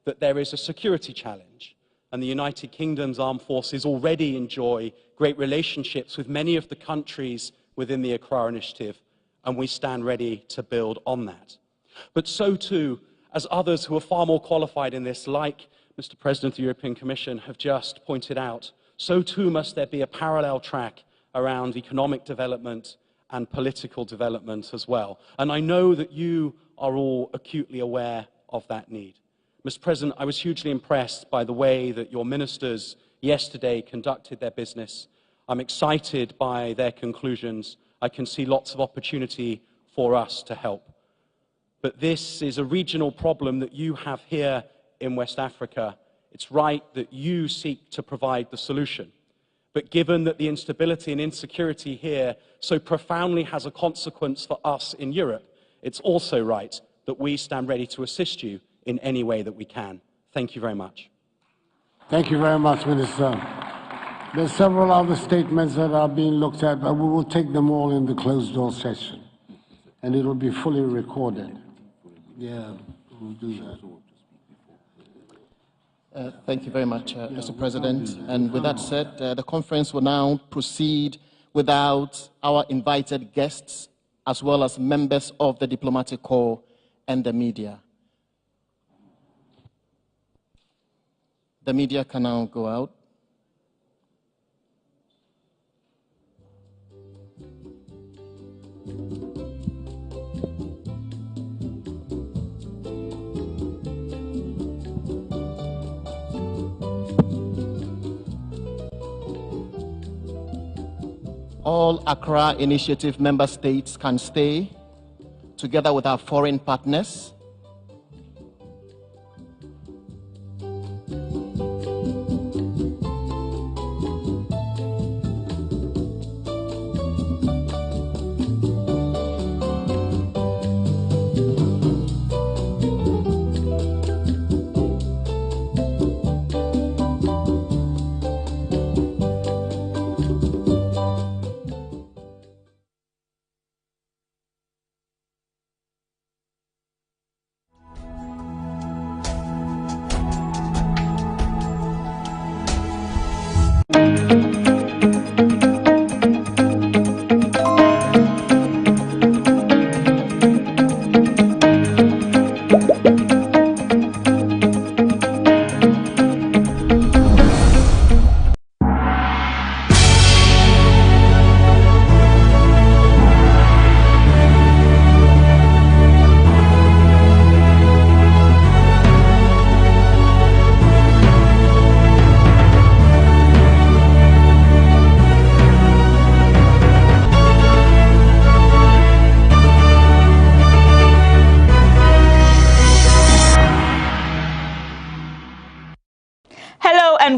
that there is a security challenge. And the United Kingdom's armed forces already enjoy great relationships with many of the countries within the Accra Initiative, and we stand ready to build on that. But so too, as others who are far more qualified in this, like Mr. President of the European Commission, have just pointed out, so too must there be a parallel track around economic development and political development as well. And I know that you are all acutely aware of that need. Mr. President, I was hugely impressed by the way that your ministers yesterday conducted their business. I'm excited by their conclusions. I can see lots of opportunity for us to help. But this is a regional problem that you have here in West Africa. It's right that you seek to provide the solution. But given that the instability and insecurity here so profoundly has a consequence for us in Europe, it's also right that we stand ready to assist you in any way that we can. Thank you very much. Thank you very much, Minister. There's several other statements that are being looked at, but we will take them all in the closed-door session, and it will be fully recorded. Yeah, we'll do that. Thank you very much, Mr. President. And with that said, the conference will now proceed without our invited guests, as well as members of the diplomatic corps and the media. The media can now go out. All Accra Initiative member states can stay together with our foreign partners.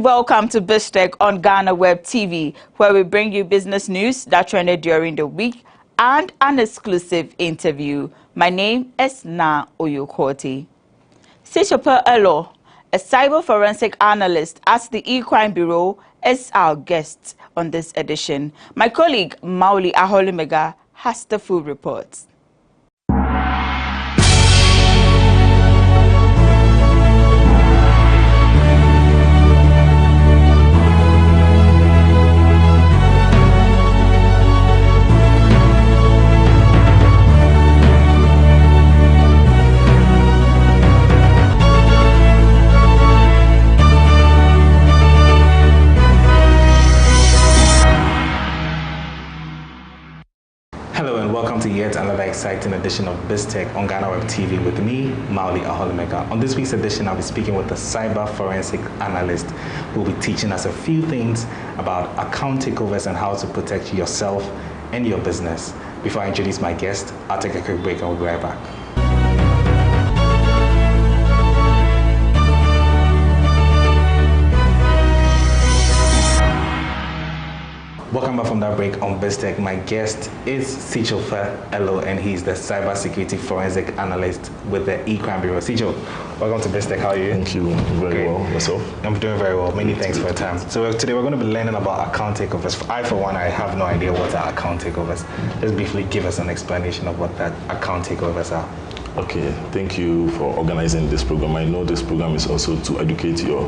Welcome to BizTech on GhanaWeb TV, where we bring you business news that trended during the week and an exclusive interview. My name is Na Oyokoti. Sishope Elo, a cyber forensic analyst at the E-Crime Bureau, is our guest on this edition. My colleague Mauli Aholimega has the full report. Hello and welcome to yet another exciting edition of BizTech on GhanaWeb TV with me, Mauli Aholimeka. On this week's edition, I'll be speaking with a cyber forensic analyst who will be teaching us a few things about account takeovers and how to protect yourself and your business. Before I introduce my guest, I'll take a quick break and we'll be right back. Welcome back from that break on BizTech. My guest is Akufo-Addo, and he's the Cybersecurity Forensic Analyst with the E-Crime Bureau. Sicho, welcome to BizTech. How are you? Thank you. Very well. Yourself? I'm doing very well. Many thanks for your time. So today we're going to be learning about account takeovers. For one, I have no idea what are account takeovers. Just briefly give us an explanation of what that account takeovers are. Okay. Thank you for organizing this program. I know this program is also to educate your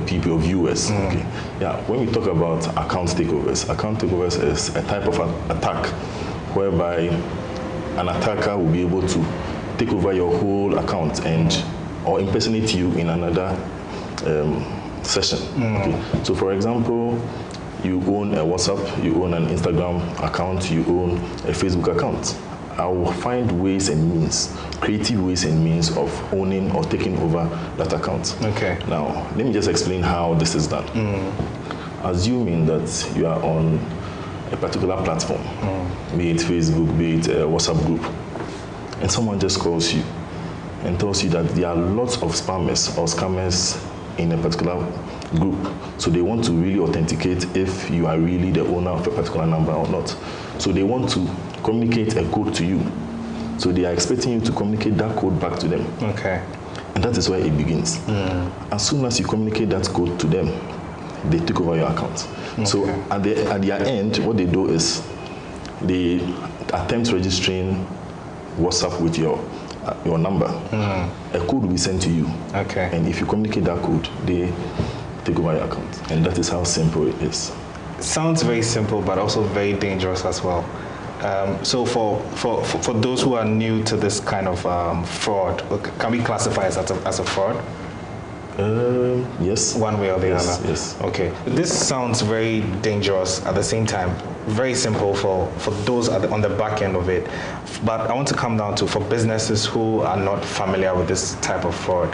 people, your viewers. Okay. Yeah, when we talk about account takeovers is a type of attack whereby an attacker will be able to take over your whole account or impersonate you in another session. Okay. So for example, you own a WhatsApp, you own an Instagram account, you own a Facebook account. I will find ways and means, creative ways and means of owning or taking over that account. Okay. Now, let me just explain how this is done. Assuming that you are on a particular platform, be it Facebook, be it a WhatsApp group, and someone just calls you and tells you that there are lots of spammers or scammers in a particular group. So they want to really authenticate if you are really the owner of a particular number or not. So they want to communicate a code to you. So they are expecting you to communicate that code back to them. Okay. And that is where it begins. As soon as you communicate that code to them, they take over your account. Okay. So at their end, what they do is they attempt registering WhatsApp with your number. A code will be sent to you. Okay. And if you communicate that code, they take over your account. And that is how simple it is. Sounds very simple, but also very dangerous as well. So for those who are new to this kind of fraud, can we classify it as a fraud? Yes. One way or the other? Yes. Okay. This sounds very dangerous at the same time. Very simple for those on the back end of it. But I want to come down to, for businesses who are not familiar with this type of fraud,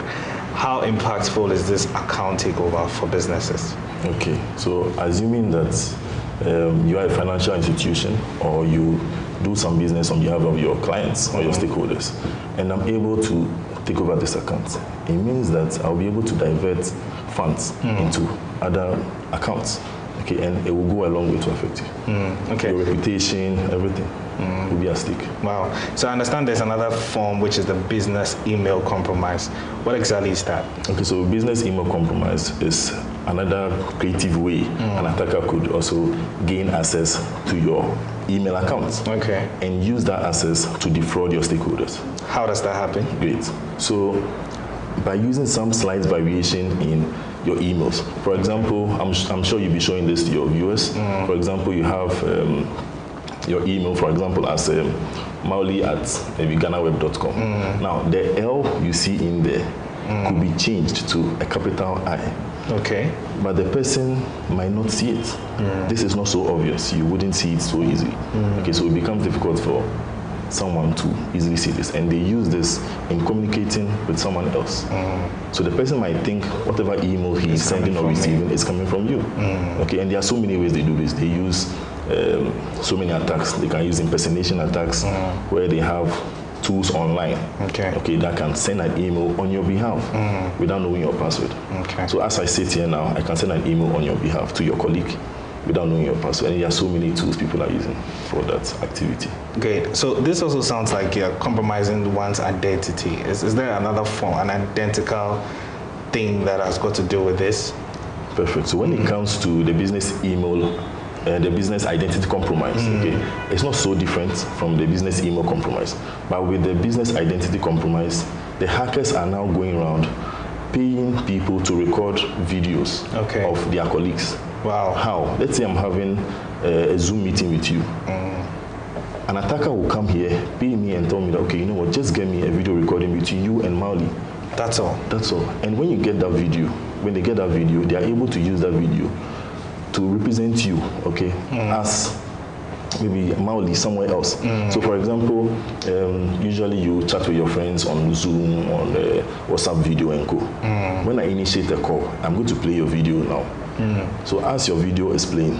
how impactful is this account takeover for businesses? Okay. So assuming that you are a financial institution or you do some business on behalf of your clients or your stakeholders, and I'm able to take over this account, it means that I'll be able to divert funds into other accounts. Okay, and it will go a long way to affect you. Okay. Your reputation, everything will be at stake. Wow. So I understand there's another form, which is the business email compromise. What exactly is that? Okay, so business email compromise is another creative way an attacker could also gain access to your email account. Okay. And use that access to defraud your stakeholders. How does that happen? Great. So by using some slight variation in your emails. For example, I'm sure you'll be showing this to your viewers. For example, you have your email, for example, as mauli@GhanaWeb.com. Now, the L you see in there could be changed to a capital I. Okay. But the person might not see it. This is not so obvious. You wouldn't see it so easily. Okay, so it becomes difficult for someone to easily see this, and they use this in communicating with someone else. So the person might think whatever email he is sending or receiving is coming from you. Okay, and there are so many ways they do this. They use so many attacks. They can use impersonation attacks where they have tools online that can send an email on your behalf without knowing your password. So as I sit here now, I can send an email on your behalf to your colleague without knowing your password. And there are so many tools people are using for that activity. Great. So this also sounds like you're compromising one's identity. Is there another form, an identical thing that has got to do with this? Perfect. So when it comes to the business email, the business identity compromise, it's not so different from the business email compromise. But with the business identity compromise, the hackers are now going around paying people to record videos of their colleagues. Wow. How? Let's say I'm having a Zoom meeting with you. An attacker will come here, pay me and tell me that, okay, you know what, just get me a video recording between you and Mauli. That's all. That's all. And when you get that video, when they get that video, they are able to use that video to represent you, as maybe Maoli somewhere else. So for example, usually you chat with your friends on Zoom, on WhatsApp video and go. When I initiate a call, I'm going to play your video now. So as your video is playing,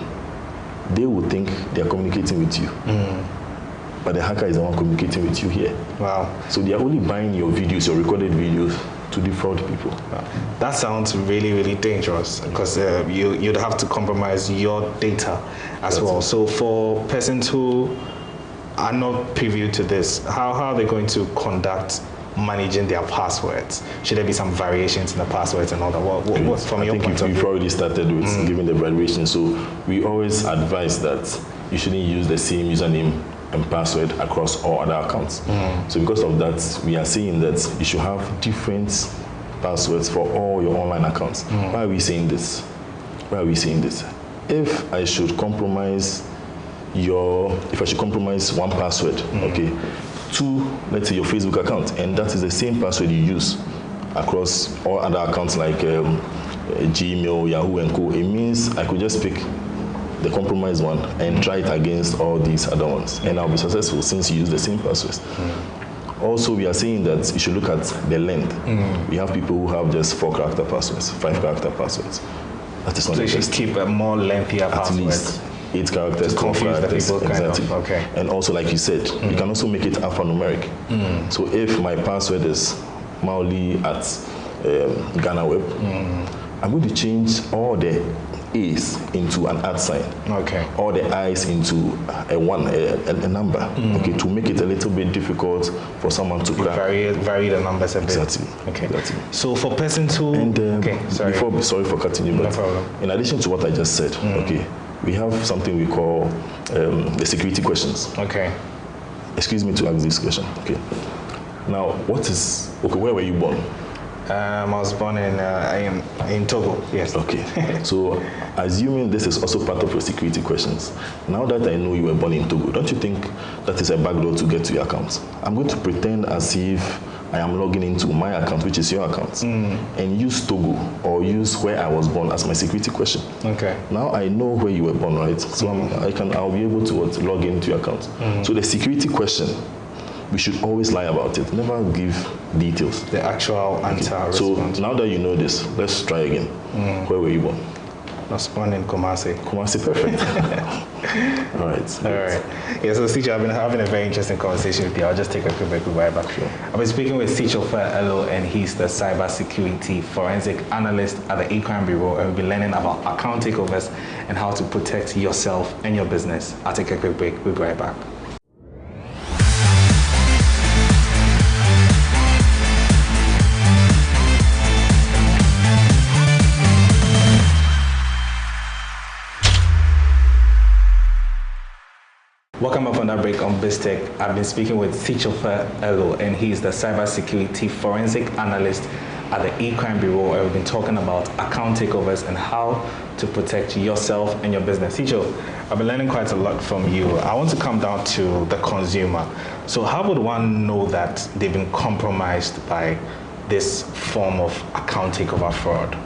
they will think they are communicating with you. But the hacker is the one communicating with you here. Wow. So they are only buying your videos, your recorded videos, to defraud people. That sounds really, really dangerous because you'd have to compromise your data as well. So for persons who are not privy to this, how are they going to conduct managing their passwords? Should there be some variations in the passwords and all that? What from your point of view? We've already started with giving the variations. So we always advise that you shouldn't use the same username and password across all other accounts. So because of that, we are saying that you should have different passwords for all your online accounts. Why are we saying this? Why are we saying this? If I should compromise one password, okay, to, let's say, your Facebook account, and that is the same password you use across all other accounts like Gmail, Yahoo, and co., it means I could just pick the compromised one and try it against all these other ones, and I'll be successful since you use the same passwords. Also, we are saying that you should look at the length. We have people who have just 4-character passwords, 5-character passwords. That is not so you should keep a more lengthier password. At least 8 characters, 12 characters. Exactly. Okay. And also, like you said, you can also make it alphanumeric. So if my password is Maoli at GhanaWeb, I'm going to change all the A's into an @ sign. Okay. All the I's into a number. Okay, to make it a little bit difficult for someone to crack. Vary the numbers a bit. Exactly. Okay. Exactly. So for persons who sorry for cutting you, but no problem. In addition to what I just said, okay, we have something we call the security questions. Okay. Excuse me to ask this question. Okay. Now, where were you born? I was born in Togo, yes. Okay. So, assuming this is also part of your security questions, now that I know you were born in Togo, don't you think that is a backdoor to get to your account? I'm going to pretend as if I am logging into my account, which is your account, and use Togo or use where I was born as my security question. Okay. Now I know where you were born, right? So I'll be able to log into your account. So the security question, we should always lie about it. Never give details. The actual answer. So now that you know this, let's try again. Where were you born? I was born in Kumasi. Kumasi, perfect. All right. All right. Yeah, so Sicho, I've been having a very interesting conversation with you. I'll just take a quick break. We'll be right back. Sure. I've been speaking with Akufo-Addo, and he's the cybersecurity forensic analyst at the Accra Bureau, and we'll be learning about account takeovers and how to protect yourself and your business. I'll take a quick break. We'll be right back. Welcome up on that break on BizTech. I've been speaking with Akufo-Addo, and he's the cybersecurity forensic analyst at the Accra Bureau, and we've been talking about account takeovers and how to protect yourself and your business. Sicho, I've been learning quite a lot from you. I want to come down to the consumer. So how would one know that they've been compromised by this form of account takeover fraud?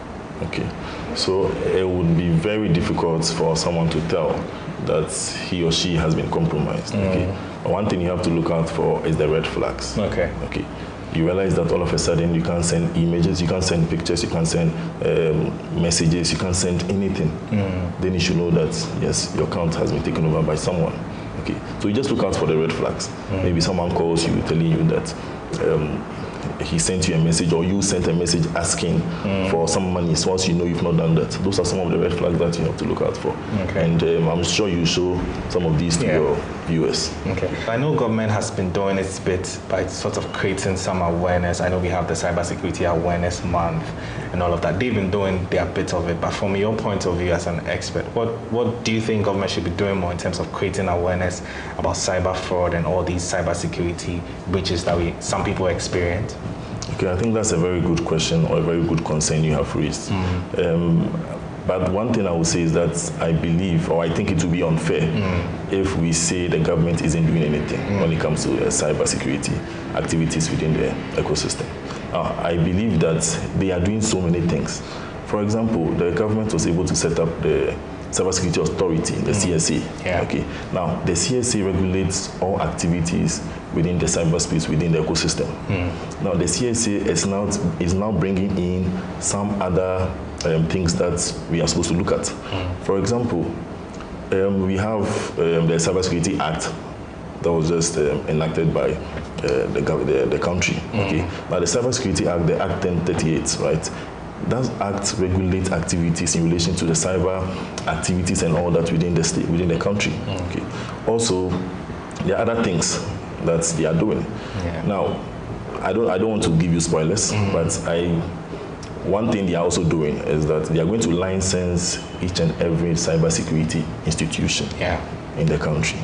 Okay, so it would be very difficult for someone to tell that he or she has been compromised. Okay, one thing you have to look out for is the red flags. Okay. Okay, you realize that all of a sudden you can't send images, you can't send pictures, you can't send messages, you can't send anything. Then you should know that yes, your account has been taken over by someone. Okay, so you just look out for the red flags. Maybe someone calls you telling you that he sent you a message, or you sent a message asking for some money. So once you know you've not done that, those are some of the red flags that you have to look out for. Okay. And I'm sure you show some of these to your viewers. Okay. I know government has been doing its bit by sort of creating some awareness. I know we have the Cybersecurity Awareness Month and all of that. They've been doing their bit of it. But from your point of view as an expert, what do you think government should be doing more in terms of creating awareness about cyber fraud and all these cybersecurity breaches that some people experience? Okay, I think that's a very good question, or a very good concern you have raised. But one thing I would say is that I believe, or I think it would be unfair if we say the government isn't doing anything when it comes to cybersecurity activities within the ecosystem. I believe that they are doing so many things. For example, the government was able to set up the Cybersecurity Authority, the CSA. Yeah. Okay. Now, the CSA regulates all activities within the cyberspace, within the ecosystem. Now, the CSA is now bringing in some other things that we are supposed to look at. For example, we have the Cybersecurity Act that was just enacted by the country. Okay. Now, the Cybersecurity Act, the Act 1038, right? That act regulates activities in relation to the cyber activities and all that within the state, within the country. Okay. Also, there are other things that they are doing. Now, I don't want to give you spoilers, but one thing they are also doing is that they are going to license each and every cybersecurity institution in the country.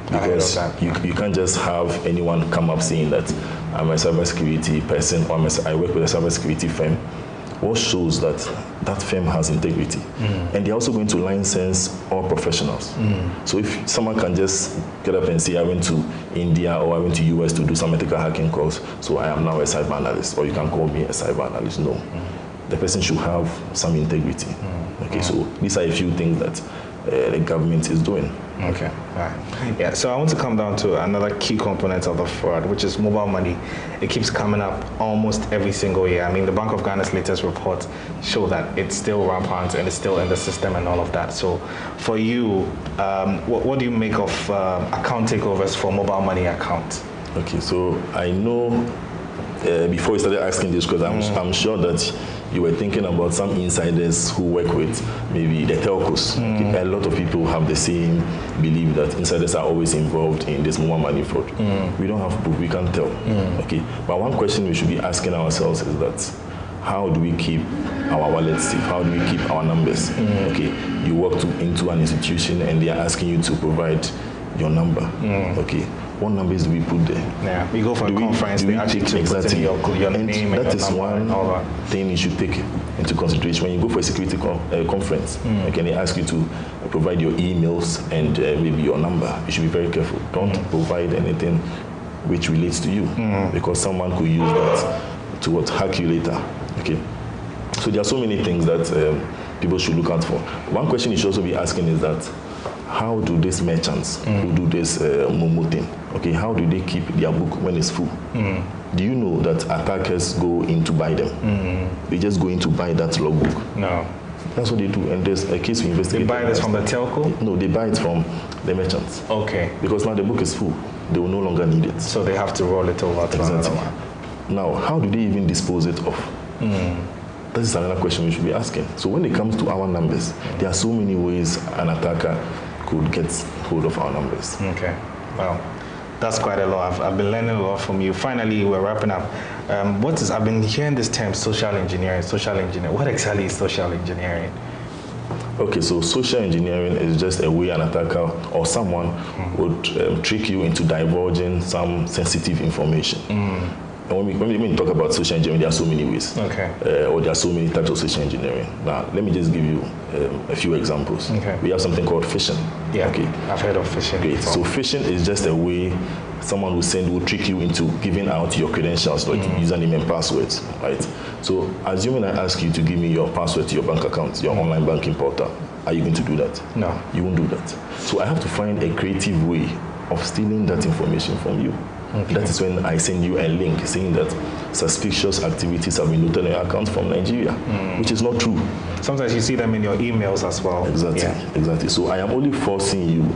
Because you can't just have anyone come up saying that I'm a cybersecurity person or I work with a cybersecurity firm. What shows that that firm has integrity. And they're also going to license all professionals. So if someone can just get up and say, I went to India or I went to US to do some ethical hacking course, so I am now a cyber analyst, or you can call me a cyber analyst. No. The person should have some integrity. Okay, so these are a few things that the government is doing. Okay, all right. Yeah, so I want to come down to another key component of the fraud, which is mobile money. It keeps coming up almost every single year. I mean, the Bank of Ghana's latest report show that it's still rampant and it's still in the system and all of that. So for you, what do you make of account takeovers for mobile money accounts? Okay, so I know before you started asking this, because I'm sure that you were thinking about some insiders who work with maybe the telcos. Okay, a lot of people have the same belief that insiders are always involved in this mobile money fraud. We don't have proof, we can't tell. Okay, but one question we should be asking ourselves is that how do we keep our wallets safe? How do we keep our numbers? Okay, you walk into an institution and they are asking you to provide your number. Okay, what numbers do we put there? Yeah, we go for a conference, they ask you to put in your name and that is one thing you should take into consideration. When you go for a security conference, okay, they ask you to provide your emails and maybe your number. You should be very careful. Don't provide anything which relates to you, because someone could use that to hack you later. Okay, so there are so many things that people should look out for. One question you should also be asking is that, how do these merchants who do this Momo thing, okay, how do they keep their book when it's full? Do you know that attackers go in to buy them? They just go in to buy that logbook. No. That's what they do, and there's a case we investigate. They buy this from the telco? No, they buy it from the merchants. Okay. Because now the book is full, they will no longer need it. So they have to roll it over to another one. Now, how do they even dispose it of? That is another question we should be asking. So when it comes to our numbers, there are so many ways an attacker could get hold of our numbers. Okay, well, that's quite a lot. I've been learning a lot from you. Finally, we're wrapping up. I've been hearing this term, social engineering. What exactly is social engineering? Okay, so social engineering is just a way an attacker or someone would trick you into divulging some sensitive information. And when we talk about social engineering, there are so many ways. Okay. Or there are so many types of social engineering. Now, let me just give you a few examples. Okay. We have something called phishing. Yeah, okay. I've heard of phishing. Okay. So phishing is just a way someone will trick you into giving out your credentials, like username and passwords, right? So assuming I ask you to give me your password to your bank account, your online banking portal, are you going to do that? No. You won't do that. So I have to find a creative way of stealing that information from you. Okay. That is when I send you a link saying that suspicious activities have been noted on your account from Nigeria, which is not true. Sometimes you see them in your emails as well. Exactly, exactly. So I am only forcing you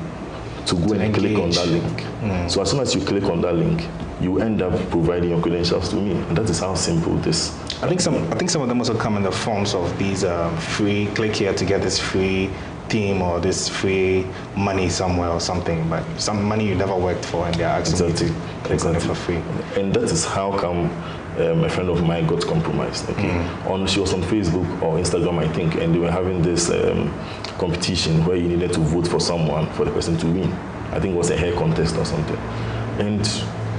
to go and click on that link. So as soon as you click on that link, you end up providing your credentials to me. And that is how simple it is. I think some of them also come in the forms of these free, click here to get this free theme or this free money somewhere or something, but some money you never worked for and they're asking you to click on it for free. And that is how come a friend of mine got compromised. Okay, she was on Facebook or Instagram, I think, and they were having this competition where you needed to vote for someone for the person to win. I think it was a hair contest or something. And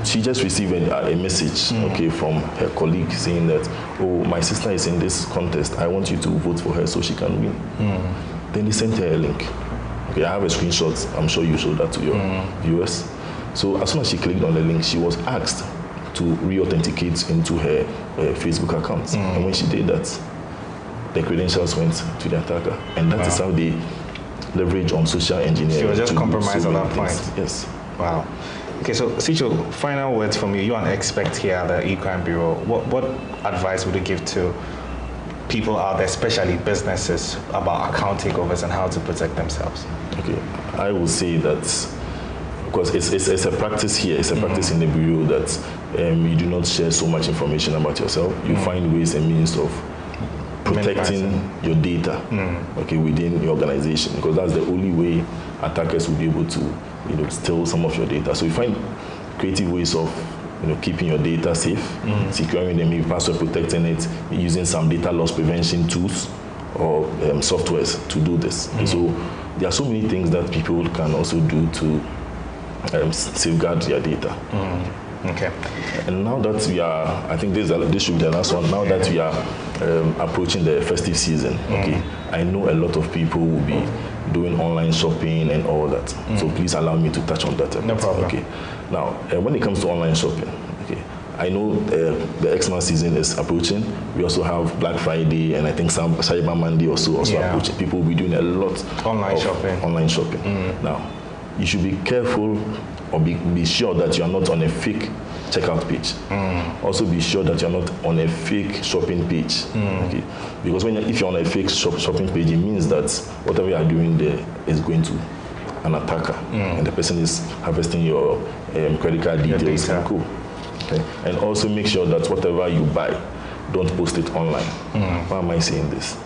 she just received a message, okay, from her colleague saying that, oh, my sister is in this contest. I want you to vote for her so she can win. Then they sent her a link. Okay, I have a screenshot. I'm sure you showed that to your viewers. So as soon as she clicked on the link, she was asked to re-authenticate into her Facebook account. And when she did that, the credentials went to the attacker. And that is how they leverage on social engineering. She was just compromised at that point. Yes. Wow. Okay, so Sicho, final words from you. You're an expert here at the E-Crime Bureau. What advice would you give to people out there, especially businesses, about account takeovers and how to protect themselves? Okay, I will say that, because it's a practice here, it's a practice in the Bureau that you do not share so much information about yourself. You find ways and means of protecting your data, okay, within your organization, because that's the only way attackers will be able to, steal some of your data. So you find creative ways of, keeping your data safe, securing them, maybe password protecting it, using some data loss prevention tools or softwares to do this. So there are so many things that people can also do to safeguard their data. Okay. And now that we are, I think this should be the last one. Now that we are approaching the festive season, okay, I know a lot of people will be doing online shopping and all that. So please allow me to touch on that. No problem. Okay. Now, when it comes to online shopping, okay, I know the Xmas season is approaching. We also have Black Friday, and I think some Cyber Monday also approaching. People will be doing a lot online shopping. Now, you should be careful or be sure that you are not on a fake checkout page. Also be sure that you're not on a fake shopping page. Okay? Because if you're on a fake shopping page, it means that whatever you are doing there is going to an attacker, and the person is harvesting your credit card details. Cool. Okay? And also make sure that whatever you buy, don't post it online. Why am I saying this?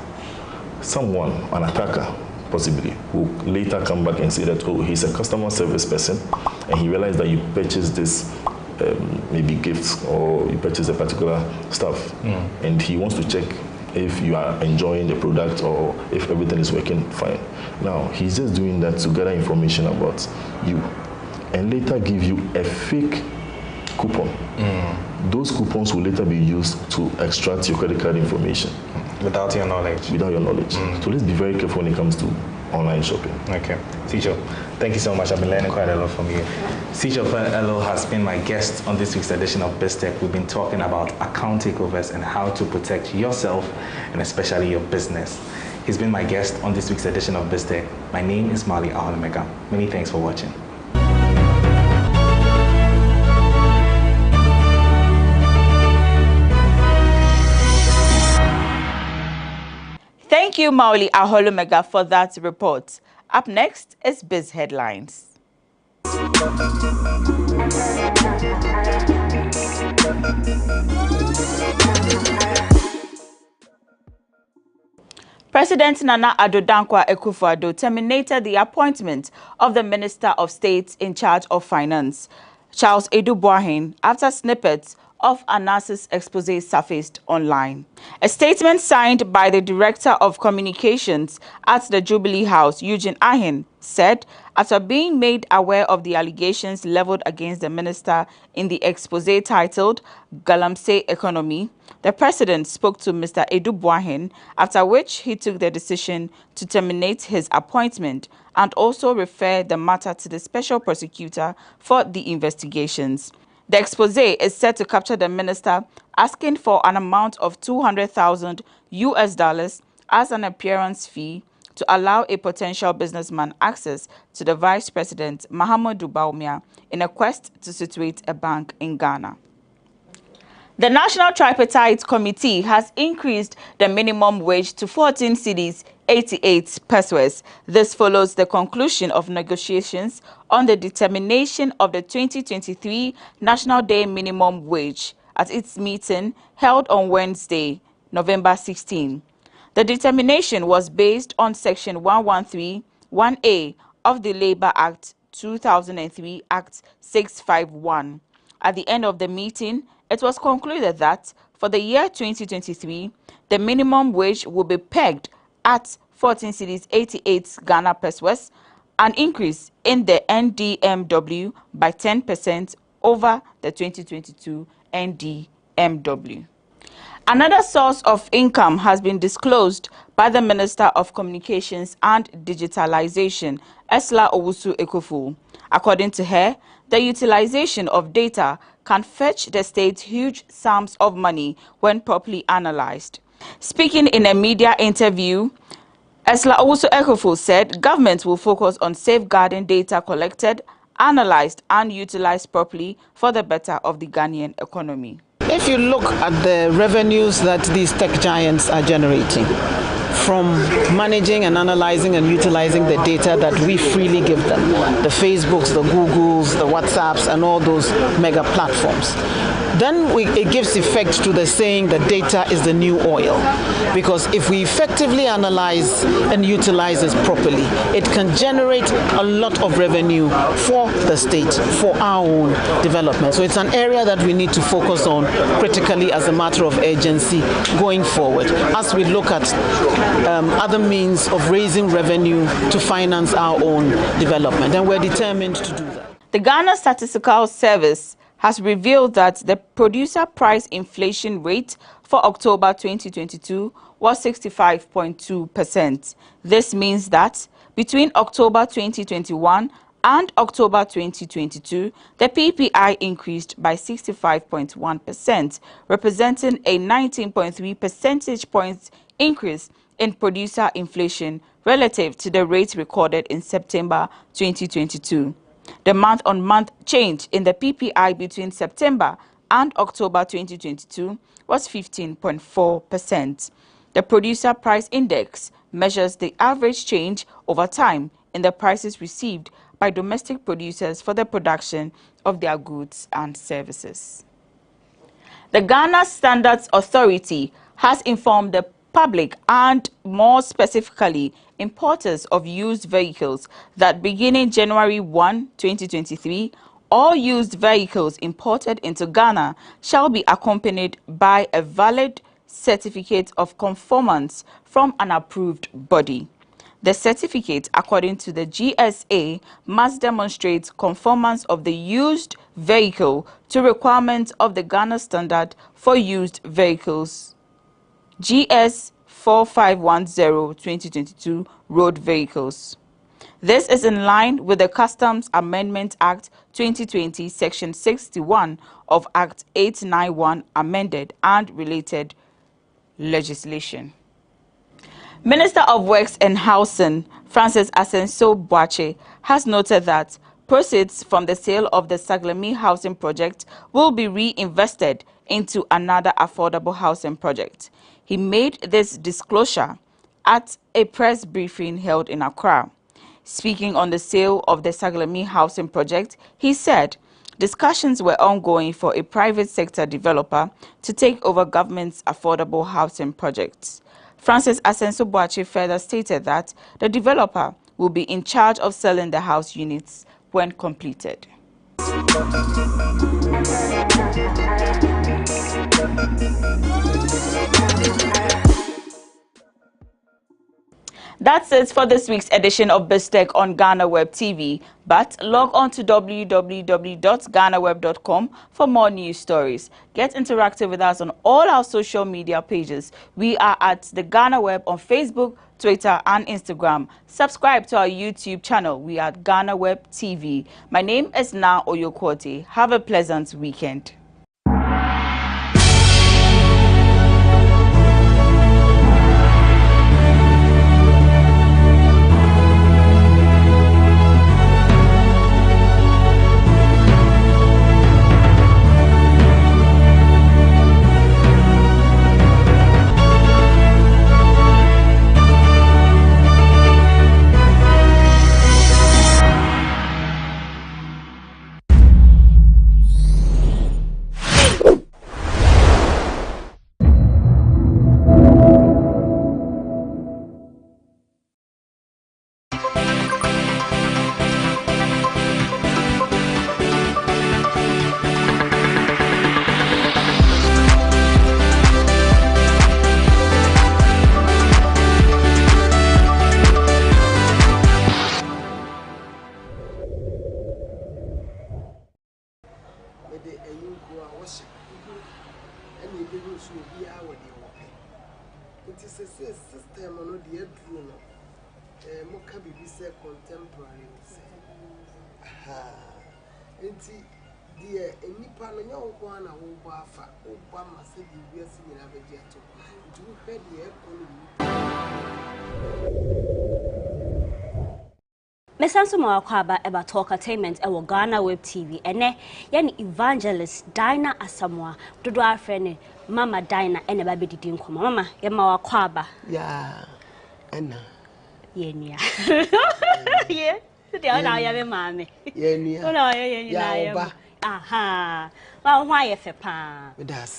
Someone, an attacker, possibly, will later come back and say that, oh, he's a customer service person, and he realized that you purchased this maybe gifts, or you purchase a particular stuff, and he wants to check if you are enjoying the product or if everything is working fine. Now, he's just doing that to gather information about you, and later give you a fake coupon. Those coupons will later be used to extract your credit card information. Without your knowledge. Without your knowledge. So let's be very careful when it comes to online shopping. Okay. Sicho, thank you so much. I've been learning quite a lot from you. Sicho Elo has been my guest on this week's edition of BizTech. We've been talking about account takeovers and how to protect yourself and especially your business. He's been my guest on this week's edition of BizTech. My name is Mali Aholemega. Many thanks for watching. Thank you, Mauli Aholumega, for that report. Up next is Biz Headlines. President Nana Addo Dankwa Akufo-Addo terminated the appointment of the Minister of State in charge of Finance, Charles Edu Boahen, after snippets of Anas's expose surfaced online. A statement signed by the Director of Communications at the Jubilee House, Eugene Ahin, said after being made aware of the allegations leveled against the minister in the expose titled Galamsey Economy, the president spoke to Mr. Edu Boahen, after which he took the decision to terminate his appointment and also refer the matter to the special prosecutor for the investigations. The expose is set to capture the minister asking for an amount of $200,000 as an appearance fee to allow a potential businessman access to the Vice President Mahamudu Bawumia in a quest to situate a bank in Ghana. The National Tripartite Committee has increased the minimum wage to 14 cedis 88 pesos. This follows the conclusion of negotiations on the determination of the 2023 National Day Minimum Wage at its meeting held on Wednesday, November 16. The determination was based on Section 113(1)A of the Labour Act 2003 Act 651. At the end of the meeting, it was concluded that for the year 2023, the minimum wage will be pegged at 14 cedis 88 Ghana pesos, an increase in the NDMW by 10% over the 2022 NDMW. Another source of income has been disclosed by the Minister of Communications and Digitalization, Esla Owusu Ekofu. According to her, the utilization of data can fetch the state huge sums of money when properly analyzed. Speaking in a media interview, Esla also Ekofo said government will focus on safeguarding data collected, analyzed and utilized properly for the better of the Ghanaian economy. If you look at the revenues that these tech giants are generating from managing and analyzing and utilizing the data that we freely give them, the Facebooks, the Googles, the WhatsApps and all those mega platforms, then it gives effect to the saying that data is the new oil. Because if we effectively analyze and utilize this properly, it can generate a lot of revenue for the state, for our own development. So it's an area that we need to focus on critically as a matter of urgency going forward, as we look at other means of raising revenue to finance our own development. And we're determined to do that. The Ghana Statistical Service has revealed that the producer price inflation rate for October 2022 was 65.2%. This means that between October 2021 and October 2022, the PPI increased by 65.1%, representing a 19.3 percentage points increase in producer inflation relative to the rate recorded in September 2022. The month-on-month change in the PPI between September and October 2022 was 15.4%. The Producer Price Index measures the average change over time in the prices received by domestic producers for the production of their goods and services. The Ghana Standards Authority has informed the public and more specifically importers of used vehicles that beginning January 1, 2023, all used vehicles imported into Ghana shall be accompanied by a valid certificate of conformance from an approved body. The certificate, according to the GSA, must demonstrate conformance of the used vehicle to requirements of the Ghana Standard for Used Vehicles, GS 4510-2022 road vehicles. This is in line with the Customs Amendment Act 2020, Section 61 of Act 891 amended and related legislation. Minister of Works and Housing, Francis Asensio-Boakye, has noted that proceeds from the sale of the Saglemi housing project will be reinvested into another affordable housing project. He made this disclosure at a press briefing held in Accra. Speaking on the sale of the Saglemi housing project, he said discussions were ongoing for a private sector developer to take over government's affordable housing projects. Francis Asensio-Boakye further stated that the developer will be in charge of selling the house units when completed. That's it for this week's edition of BizTech on GhanaWeb TV. But log on to www.ghanaweb.com for more news stories. Get interactive with us on all our social media pages. We are at the GhanaWeb on Facebook, Twitter and Instagram. Subscribe to our YouTube channel. We are at GhanaWeb TV. My name is Na Oyokote. Have a pleasant weekend. Contemporary. dear any panel one a Obafa, Obama said you are seeing a vegetable. Do you head the Mesanso Mawakwaba about talkatainment at GhanaWeb TV and yan evangelist Dinah Asamoah to do our friend Mama Dinah and a baby didn't come. Mama, Mawakwaba. Yeah, Anna. Yeah, yeah. Today I have a mammy. Yeah, aha. Well, why if a pa?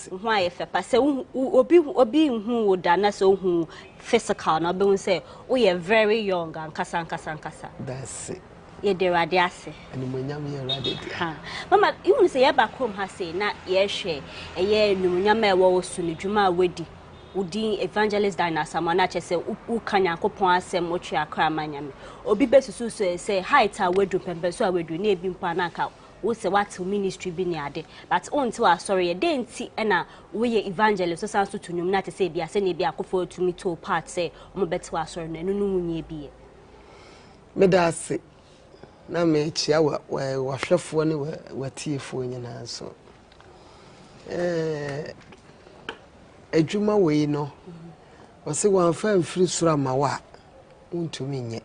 Why if a pa? So, obi who would done so who physical, no be say, we are very young and kasa. That's it. Ye de radiase. And when you're ready. Mama, you will say back home has say, not ye share, a year no yama was soon, Juma wedi. Udi evangelist Dinah Asamoah na chese ukanya kopon asem ochi Accra manyame obi besusu say height a wedu pembe so a wedu na ebi mpa na ka wo se what ministry bi ni ade but until sorry dey nti na we evangelist so sanso tunum na te say bia se na bia Akufo-Addo to me to part say omo betu asori na enu munye bi me da se na me chia wa hwefo ne wa tiefo nyina so Ejuma we no wase wan fa mfiri sura mawa untumi nye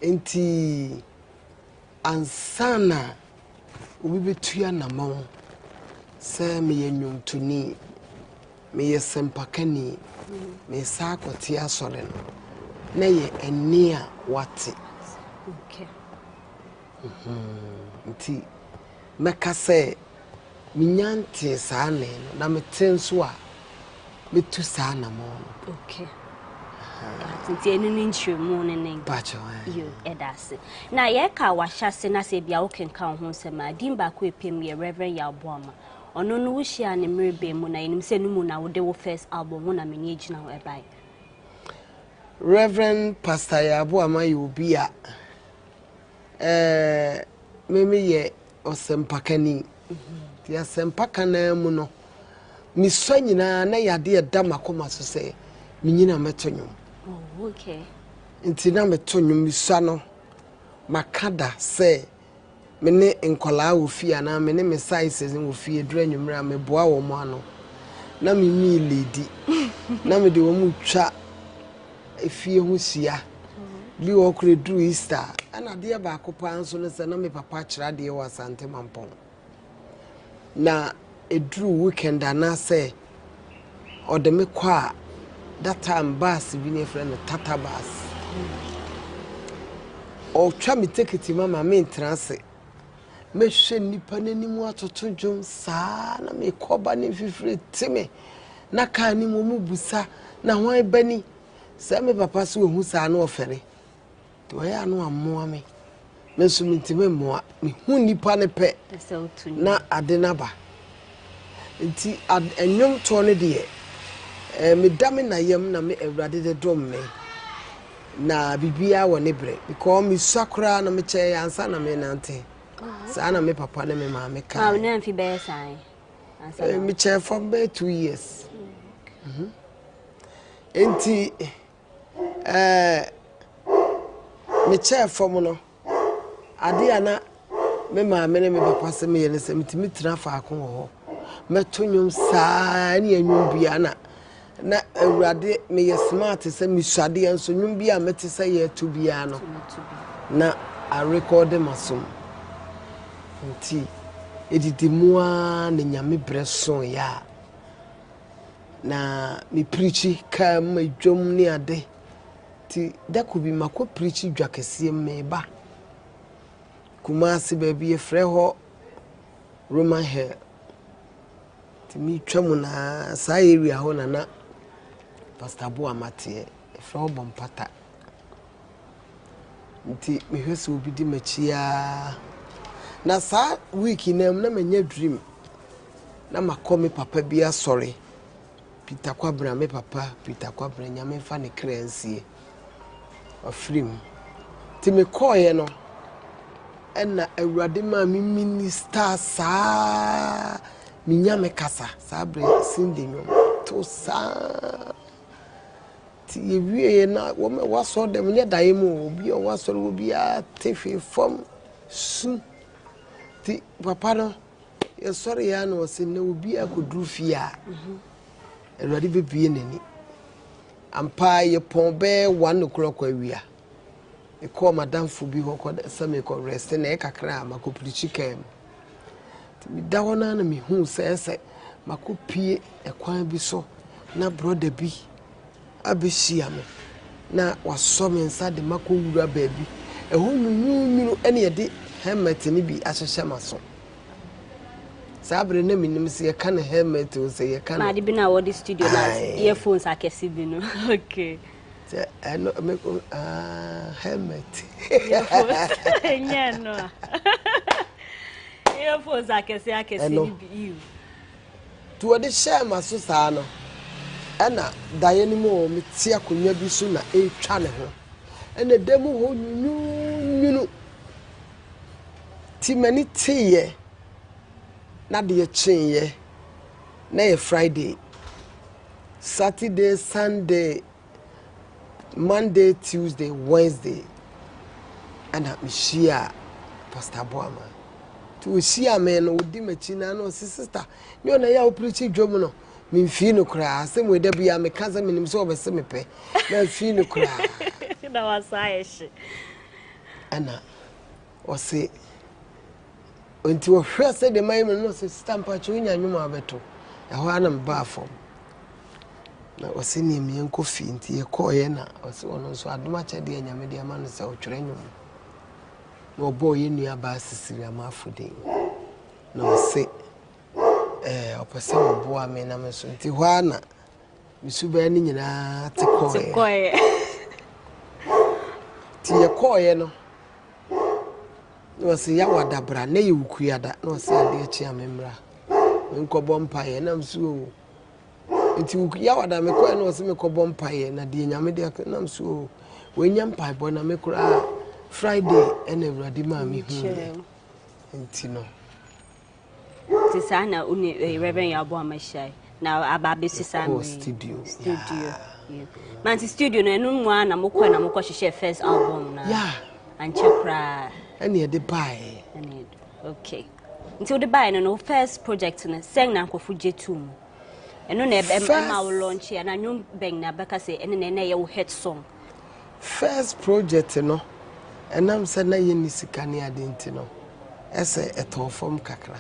enti ansana obi betua na mawo se me yenwuntuni me yesempakani me sa akwati asore no na ye eni a wate okay enti meka se minyante saane na metenso a metu saana mo okay tinti enu nchwe mu ne bacho you edase na ye ka wahase na se bia wokenka ho sema dimba ko epem ye Reverend Yaboama ono no wuhia ne mrebe mu na enim se numu na wode wo first album wo na menye gina ho ebai Reverend Pastor Yaboama yobi a meme ye osempakani ya sempaka na mu no miso nyina na yade eda makoma so se minyina metonyo okay nti na metonyo miso no makada se mene nkola ofia na mene me size wo fie dranwumra meboa wo mo ano na mimi lady na me de wo mu twa efie ho sia bi wo kure du Easter ana de ba akopa nso no se na me papa kira de wo asante mampon na edru weekend ana say odeme kwa that time bus bi ne friend tata bus o twa me ticket mama me trance me hwe nipa nanimu atoto dwom saa na me koba ne fifire teme na ka ni mo mu busa na hwan bani se me papa so hu saa na ofere to ya no amoa me mesu mintime moa me hu nipa ne pe na adenaba nti enwom to ne de me dame na yam na me awrade de dom me na bibia wo ne bre because me sakura na me che ansa na me nante sa na me papa na me ma me ka na mfi be sai ansa me che for be 2 years nti me che for mo no ade ana me ma me ne me papa se me ye ne se mitimi tira fa akon ho metonyum saa ne anwum bia na awrade me ye smart se me suade enso nwum bia mete se ye to bia no na a record masom nti edidi mua na nyame breso ya na me preachi ka ma dwom ne ade ti da ko bi mako preachi dwakese me ba Kumasi baby freho Roman hair ti mi twam na sa area ho na Pastor Boamate freho bompata nti me hwese obi di machia na sa week na manya dream na makomi papa bia sorry Peter Kwabra me papa Peter Kwabra nyame fa ne kransie afrim ti me koye no ena awrade ma mi minister sa minyame kasa sa bre sinde nyom to sa ti yewie na wo me waso dem nye dae mu obi o waso obi a tefe fom su Ti papa no ye sorry ya no se na obi akodru fie a Awurade bebie nani ampa ye pon be 1 o'clock awia e call madam fu bi ho ko me ko rest na e kakra makoprichi kem mi da wona na mi hu se makopie e kwan bi so na brother bi abehia me na waso me nsa de makowura baabi e ho nyunu ene ye de helmet ni bi ahyehye maso sabre na minim se ye kan helmet o se ye kan ma de bi na wo di studio na earphones akesi bi no okay no me helmet nya no earphones akesi bi you to de share maso saa no ana daye ni mo me tia konwa bi so na e twa ne ho ene demu ho nyunu ti mani tiye na de chenye na ye Friday Saturday Sunday Monday Tuesday Wednesday ana mishia Pastor Boama to shia me no odi machi na no sister me ona ya oprichi dwom no me mfi no kra asem we da bia me kaza me nim so obese me pe na mfi no kra na wasaishi ana ose onti wo hwe se de mai me no se stamp a chu nya nwuma abeto e ho ana mba fom na ose ni me enko fi nti e ko ye na ose ono so adoma cha de nya me de ama no se otwere nwum no boy ye nua ba sisiri ama afode na ose opese obo ame na me so nti ho ana misuba ni nyina te koye ti ye koye no no se ya wadabra na ye wukuada no se ade echi amemra nkobo mpaye na msuo nti ya wada me koye no se me kobo mpaye na de nyame de na msuo wenya mpaye bo na me kura Friday and Awurade ma mi hu nti no ti sana uni Reverend Yabo amashai na ababe sisa mi studio man studio no enu nwa na mokọ hyehyẹ first album na anche kra ene de buy okay until the buy no first project na sing na nkofo jetum enu na ma wo launch ya na nyum beng na beka say ene na ye wo hit song first project no enam se na ye nisikane adenti no ese etofom kakra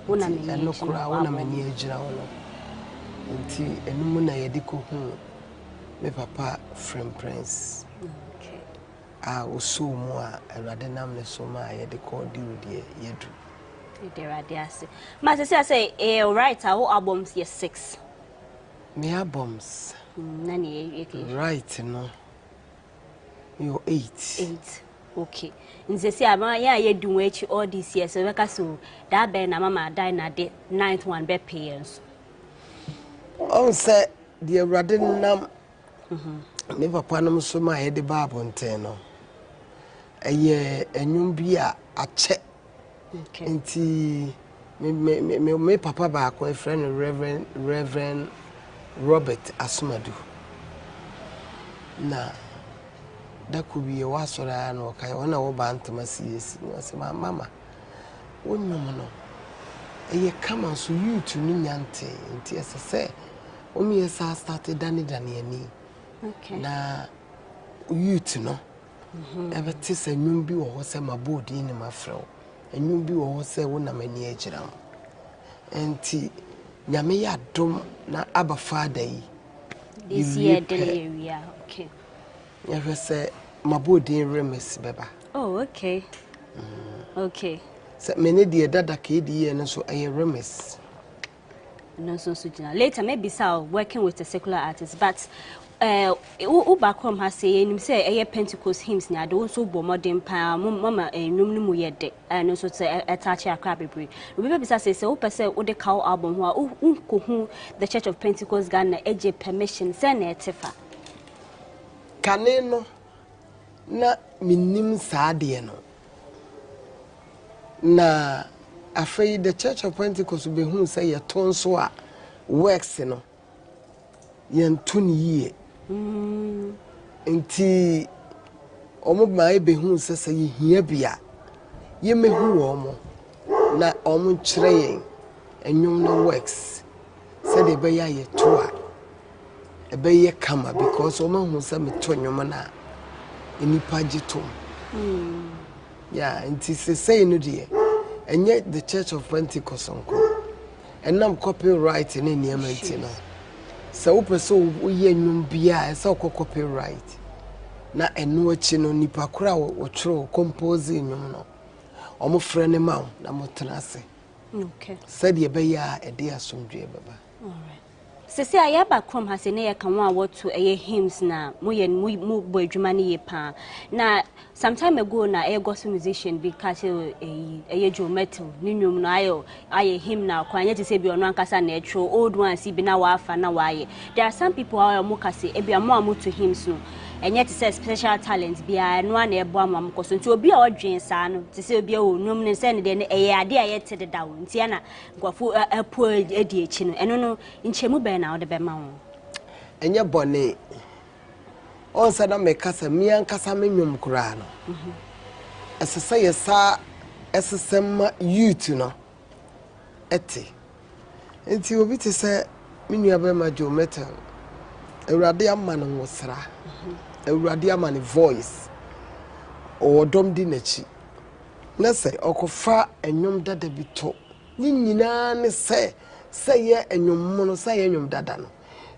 wona me eno kra wona mani agira wono nti enum na ye de ko hu me papa friend prince okay oso mu a Awurade nam ne so ma ye de ko di wudie yedu Derade ase ma say right our albums yes 6 me albums na ne right no you 8 okay nze si ama ya ye dunwe echi all this years so beka so that be na mama die na de 9th one be payers on say the Awurade nam me papa nam so ma ye de bible nten no eye enwum bi a ache nti me papa ba ko friend Reverend Robert Asumadu na da kubiye wasora no kai wona wo ba ntama siesi no se mama wonnum no eye kama so youth ni nyante nti esese o mi esa started dani ani na youth no ebe tise nyum bi wo se mabodi ni mafrew nyum bi wo se wona mani agira nti nyame ya dom na aba father yi this year area okay ya say mabodi remes beba okay okay so many de dada ka di no so aye remes no so later maybe so working with a secular artist but Ubacom has say him say a Pentecost hymns na do so bo modern pa mama enum no mu yede no so say attach Accra bebre we be say o pese o de cow album ho a unkohu the Church of Pentecost Ghana eje permission say na etefa kane no na minim saade no na afei the Church of Pentecost be hu say ye ton so a works no ye ntuni yie nti omo ma ebe hu sese ye hia bia ye mehu wo mo na omo kyerɛ enyum no works said e be ya ye to a e be ye kama because omo hu say me to enyum na enipa gitom yeah nti say no de enye the Church of Pentecost onko enam copyright ne niam nti no so wo pese wo ye enyum bia say copyright na eno achi no nipa kora wo tworo compose enyum no omo frɛ ne ma na mo tenase. Okay. Said ye be ya e de asomdwe baba. All right. Sese ayaba krom ha se ne ye kan wa to eye hymns na mo bo adwuma ne ye pa. Na some time ago na a gospel musician because eye Joe Metal ni nwom no aye hymn na kwanya te se bi ono ankasa na etro old one si bi na wa afa na wa aye. There are some people who mo ka se e bi amo to hymns no. And yet it says special talents be no one a bomb because to be our dream son to say be o no ne send then a idea yet to the down tiana go for a poor ADH and no in chemu be now the bema and your bonnet on said I make us a me and casaminium crano as I say as a some youth no eti and you will be to say minia my Joe Metal a radium man was ra. Ewurade amani voice o dom di nachi na say okofa enyom dada bi to ni nyina ne say ye enyom mo no say enyom dada no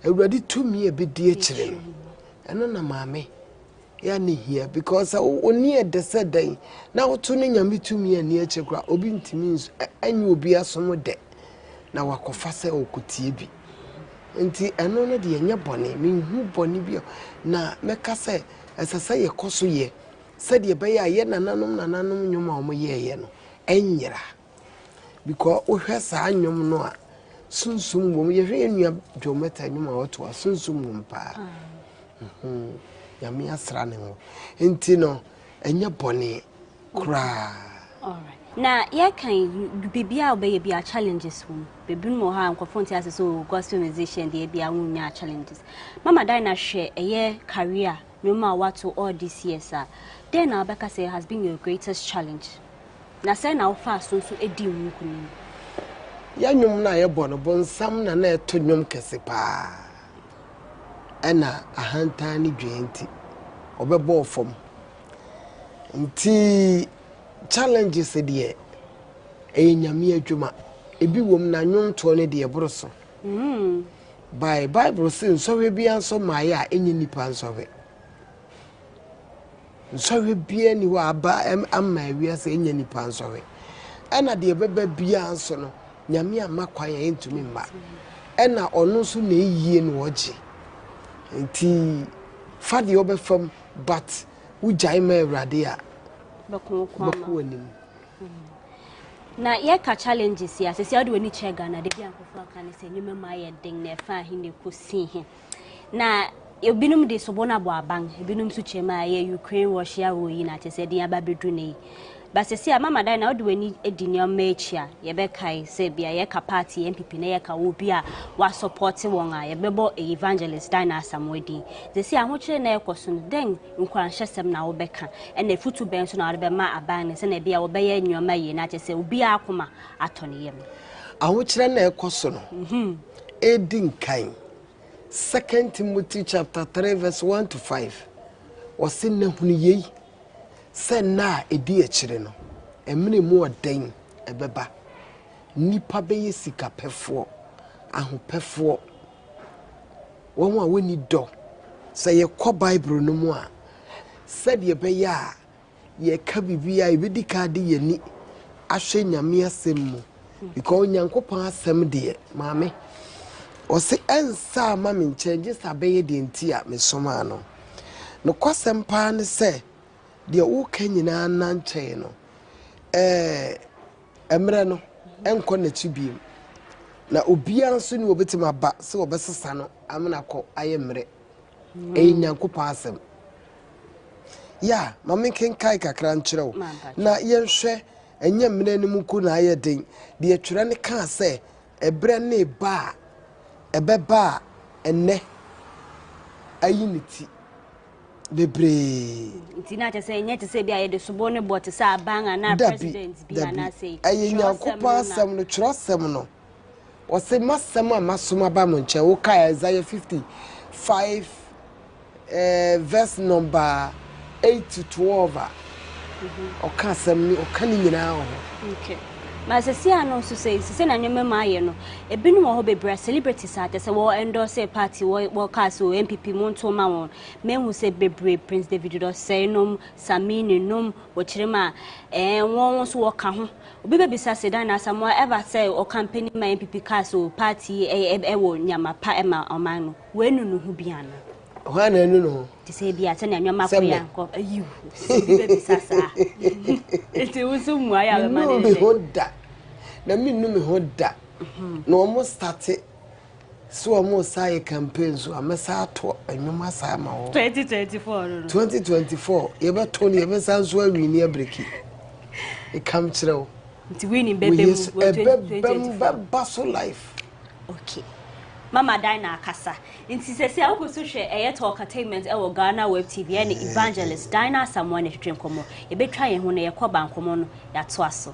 ewurade tumi e be di akire no eno na maame ya ne here because oni e de say dan na woto ne nyame tumi ani akire kra obi ntimi anyi obi asom de na wakofa say okotie bi nti eno no de enye bone me hu bone bi na meka say esese ye koso ye said ye be ya ye nananom nyom a omo ye no enyira because o hwe sa nyom no a sunsum wom ye hwe enua dwometa nyom a oto a sunsum wom pa ya me asra ne ho nti no enye bone kra. All right. Na ye kan bibia obey bia challenges wom bebi mo ha nkofo as so gospel musician dey bia wunya challenges mama dai na hwe eye career no ma what all this years then na beka say has been your greatest challenge na say na ofa so edi nkunu ya nyum na ye bono bonsam na eto nyum kese pa ena ahanta ni dwenti obebo fom nti challenges de nyame adwuma ebi wom na nwonto ne de eboroso by bible say so we bia so maye a enye nipa nsowe nsowe bia ni wa aba amma wi ase enye nipa nsowe ena de beba bia nso no nyame amakwan entumi mma ena ono so na eyie no oje nti fa de obefam but ujai ma awrade a bako na ye ka challenges ya se ade wani che Ghana de bia nkofo aka ne se nyuma ma ye den na fa hi ne kosi he na ebinum de sobona bo aban ebinum su che ma ye Ukraine Russia wo yi na che se den aba bedu ne ba se sia mama dai na ade wani edi ne ma echi a ye be kai se bia ye ka party MPP na ye ka wo bia wa support won a ye bebo evangelist dai na asamwedi se sia ho kire na ekoso den nkwanhyesem na wo beka e na futu ben so na ade be ma aban ne se na bia wo be ye nyoma yi na che se obi akoma atone yem aho kire na ekoso no edin kan 2 Timothy chapter 3 verse 1 to 5 was in na hunu yei se na edi akire no emene mu oden ebeba nipa be yesika pefo ahopefo won a woni do se ye kọ bible no mu a said ye be ya ye ka bibia e bedi ka de ye ni ahwe nyame asem mu because nyankopon asem de maame o se ensa ma me nkyɛnje sabe de ntia me soma no no kwasem pa ne se de wo kanyina na nkyɛn no emre no enko na chibiem na obia nso ni obetima ba se obesesa no amena kɔ ayemre nyankopon asem ya mame kenkai kakra nkyerɛw na yenhwɛ enye mre ne muku na ayeden de atwere ne ka se ebre ne ba ebeba enne ayiniti bebre ntina te say nyete say bia ye de subo ne bot say abanga na president bia na say ayenyankopa asem no chirosem no o say masem a masoma ba mo nche wo ka Isaiah 55 verse number 8 to 12 o ka asem ni o ka ni nyina ho okay ma se sia no so say se na nyema ma ye no ebinu ho bebra celebrities ate se wo endorse party wo cast o MPP monto ma won mehu se bebre Prince David do say nom Samini nom wo kirema won so wo ka ho obi be bisa se dan na samo ever say o campaign ma MPP cast o party wo nyama pa e ma oman no we nunu hu bia na hwa na enu no ti se bia se na nyama ko ya ko ayu be bisa sa eti wusu mu aya be ma ne na minnu me hoda no mo start so mo say campaign so amesa to anwuma sa ma wo 2024 ye be to ne ye be san so awini abreki e kam kirew nti winning bebe mu 2024 so life okay Mama Dina Kasa. Inti sese akoso hwe eye talk entertainment e wo GhanaWeb TV and evangelist Dina someone e twetwe nkomo. E betwa ye ho na ye koba nkomo no ya to aso.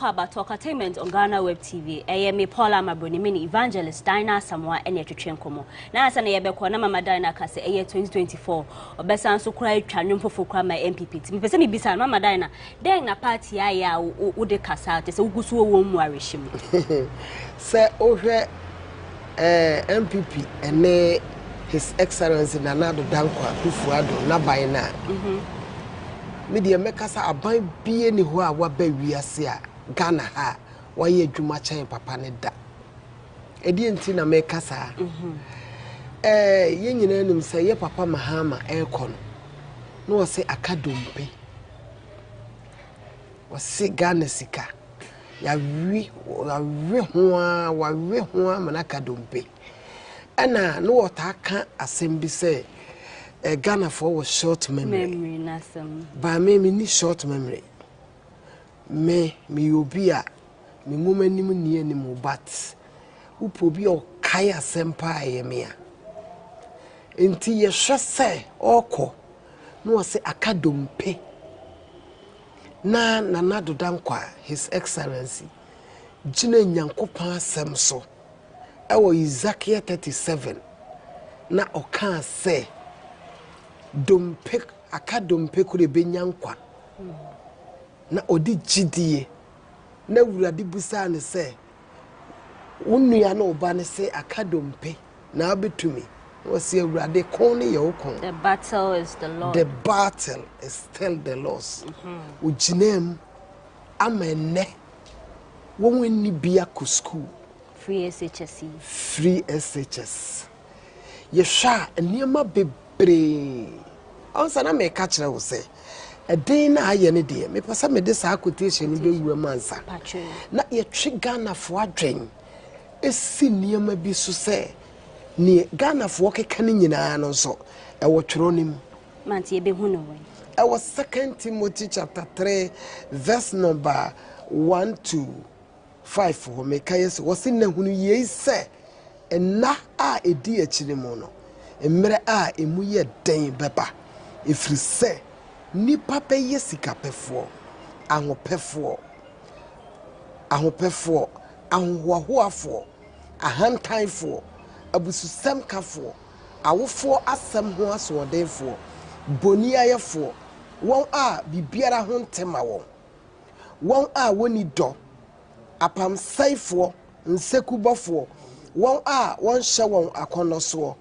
About talk entertainment on GhanaWeb TV. Me Paula Mabronimini evangelist Dina Samoa and Yetchen Komo. Na asa na yebekwa na Mama Dina kase 2024. Obesa nso kura twanwom fofo kura my MPP. Me pese me bisa Mama Dina. Den na party ya wo de kasa te se ugusu wo mu arehim. Se ohwe MPP ene His Excellency Nanado Dankwa Akufo-Addo na baina. Media mekasa aban bie ni ho a waba wiase a Ghana ha waye adwuma chen papa ne da edi enti na mekasa ye nyina num se ye papa Mahama ekon no wose akadompe wose Ghana sika ya wi ho mana akadompe ana no wota aka asem bi se Ghana for was short memory nasem ba me ni short memory me obia me momanim ni anim but upobi o kaya sempa ayemia enti ye hwese oko no wose akadompe na Nanado Dankwa His Excellency gina nyankopan asem so ewo Ezekiel 37 na oka se dompe akadompe kure benyankwa na odi gidie na wurade busa ne se wonnua na oba ne se akadompe na abetumi wose wurade kon ne ye okon. The battle is the Lord. The battle is still the Lord's. Ujinem amene wonweni bia ku school free SHS yesha eniema bebre onsa na me ka kire wo se edin na aye ne de me pasa me de sa quotation be wura mansa na ye twe Ghana fo adwen esi niema bi so se ni Ghana fo keka ne nyina no so e wo tworo nim manti e be hu no we e wo 2 Timothy chapter 3 verse number 1 to 5 ho me ka yes wo se na hunu ye se na a edi akire mu no emre a emu ye den beba efri se nipa pe ye sikapefo ahopefo ahohoahoafo ahantanfo abususem kafo awofo asem ho asodenfo boniayefo won a bibiara ho ntema won a woni do apam saifo nsekubofo won a won hye won akonoso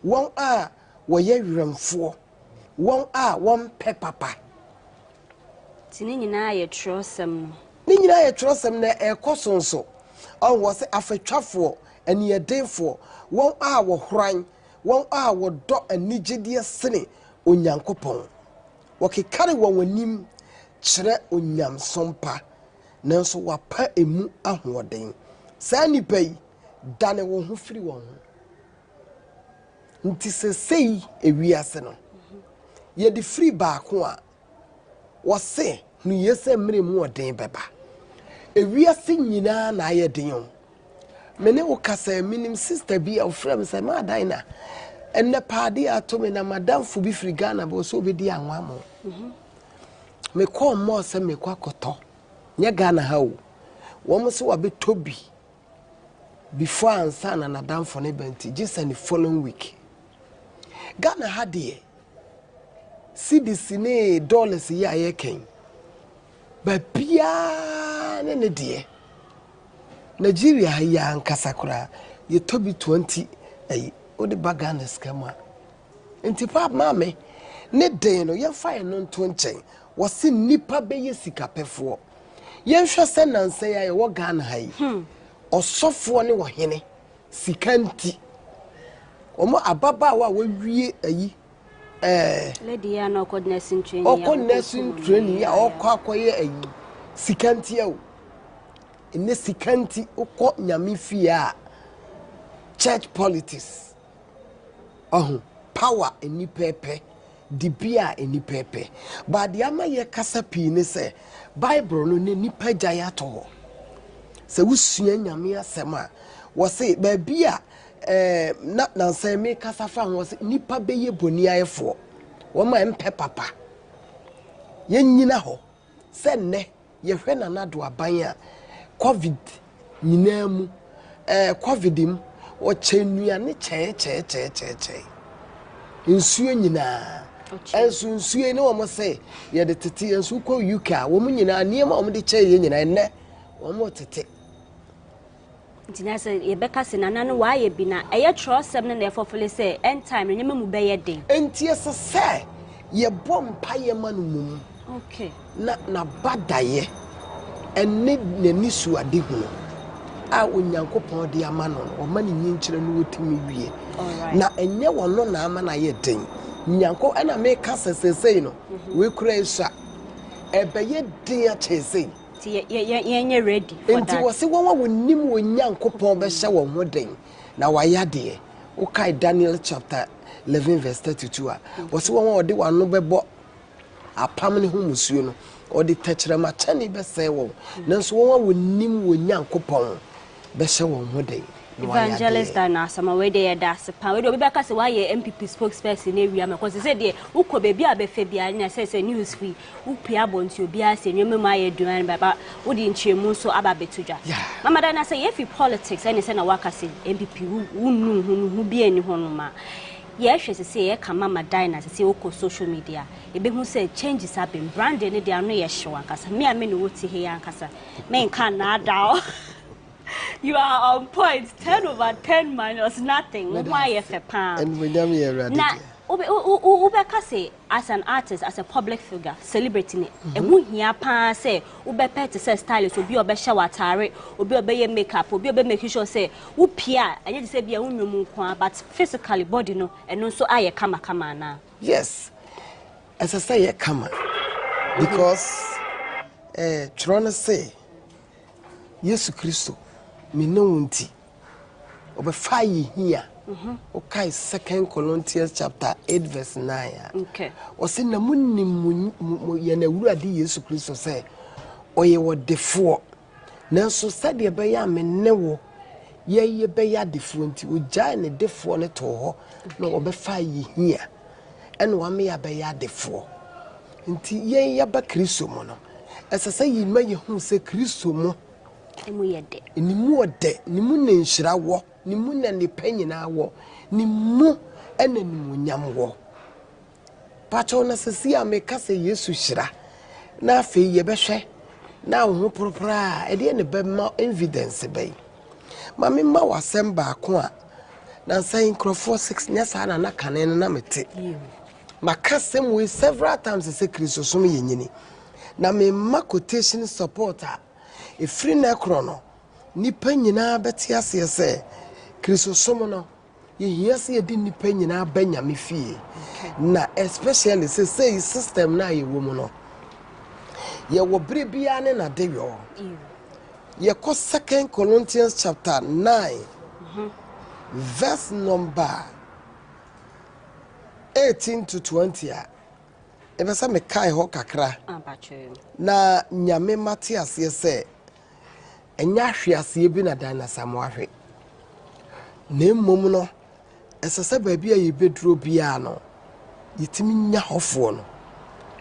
won a woye wremfo won a won pepapa tini nyina ye trosem ni nyina ye trosem na ekosonso on wo se afetwafo aniyedenfo won a wo hran won a wo do anigedie sene onyankopon wo kekare won wanim kire onyamsompa nanso wapa emu ahoɔden saa nipa yi dane wo ho firi wɔn ho nti sesei ewiase no yɛde firi baako a wɔse no yɛsɛ mmere mu ɔden bɛba ewiase nyinaa na ayɛ den o mene wo kasa minim sister bi a ofrɛ me sɛ ma dan na enne paade ato me na madam fu bi firi Ghana bo so obedi anwa mo me call mo sɛ me kwa kɔtɔ nya Ghana ha o wo mo so wabeto bi before ansa na madam for ne benti just the following week Ghana ha de CDC ne dollars ya yɛken ba bia ne de Nigeria ya ankasa kura ye tobi 20 odi bagana skema enti pap mame ne den no ye fa no nto nchen wo se nipa be ye sikapefo ye hwe se nanse ya ye wo Ghana ha yi osofo ne wo hene sikanti omo ababa wa wie ayi lady ya no coordination training ya akoye ayi sikanti ya o ene sikanti ukọ nyame fie a church politics power eni pepe dibia eni pepe but the ama ye kasa pi ne se bible no ne nipa gya to se wusua nyame asem a wo se ba bia na se me kasa fa ho se nipa beye boni ayefo wo ma empe papa ye nyina ho se ne ye hwe na nado aban a covid nyinamu covid im o chenua ne che nsuo nyina nsuo ne wo mo se ye de tete nsuo ko UK wo mo nyina niema wo mo de che ye nyina enne wo mo tete ntina se ye beka se nana no wa ye bi na eye trosem ne efofele se end time nyema mu be ye den entie se ye bompa ye manu mum okay na badaye enne nani suade hu a onyankopon de ama no o ma ne nyinkyere no wotimi wie na enye wono na ama na ye den nyanko ana me kasa sesei no we kura isa ebeye den a chesei ye ready for that enti wose won wonim onyankopon be hye won ho den na wayade o kai Daniel chapter 11 verse 32 a wose won ode wano bebo apam ne ho musuo no odi techere ma chani be se wo nanso won wonim onyankopon be hye won ho den evangelist na sama we dey da sepa we do be ka se why MPP spokesperson na wi am because say dey ukọ bebi abefa bia na say news free upia bonti obi ase nwem ma ye duan baba wo di nchemu so aba betudwa mama da na say if politics any say na waka say MPP wunu hu bia ni ho no ma ye hwe se ye kama madina se ukọ social media ebe hu say changes have been branded ne dia no ye hwe ankasa me a me no woti he ankasa me nka na ada you are on point 10 over 10 minus nothing why if a pound and we nyam ye ready na ubeka say as an artist as a public figure celebrating it ehu hia pa say ubepet say stylist obi obehye watare obi obeye makeup obi obe make sure say wo pia anye say bia wonwum nko but physically body no eno so aye kama na yes as I say ye kama because trying to say Yesu Kristo me no nti obefa ye here okay 2 Corinthians chapter 8 verse 9 okay o se na munnim ye na wurade Yesu Kristo say oye wodefo nanso sade be ya me ne wo ye be ya defo nti ogya ne defo ne to ho na obefa ye here ene wa me ya be ya defo nti ye ya ba Kristo mo no esese yi ma ye hu se Kristo mo emu yede ni mu ode ni mu ne nhira wo ni mu na ne panyina wo ni mu ena ni mu nyam wo pacho na sesi a me kase Yesu hira na afi ye behwe na wo propra e de ne be ma evidence be ma me ma wasem ba ko a na say nkrofo 6 nya sa na kane na mete makasem we several times say Kristo so me yenyini na me ma quotation supporter e free na krono nipa nyina beti ase se Kristo so mo no ye hiase ye di nipa nyina banyame fie na especially say system na ye wo mu no ye wo bere bia ne na de yo ye ko 2 Corinthians chapter 9 verse number 18 to 20 ebe sa me kai ho kakra na nyame mate ase se enya hwease bi na dan na samoahwe na mmom no esese ba bia ye beduro bia no yitimi nya hofo no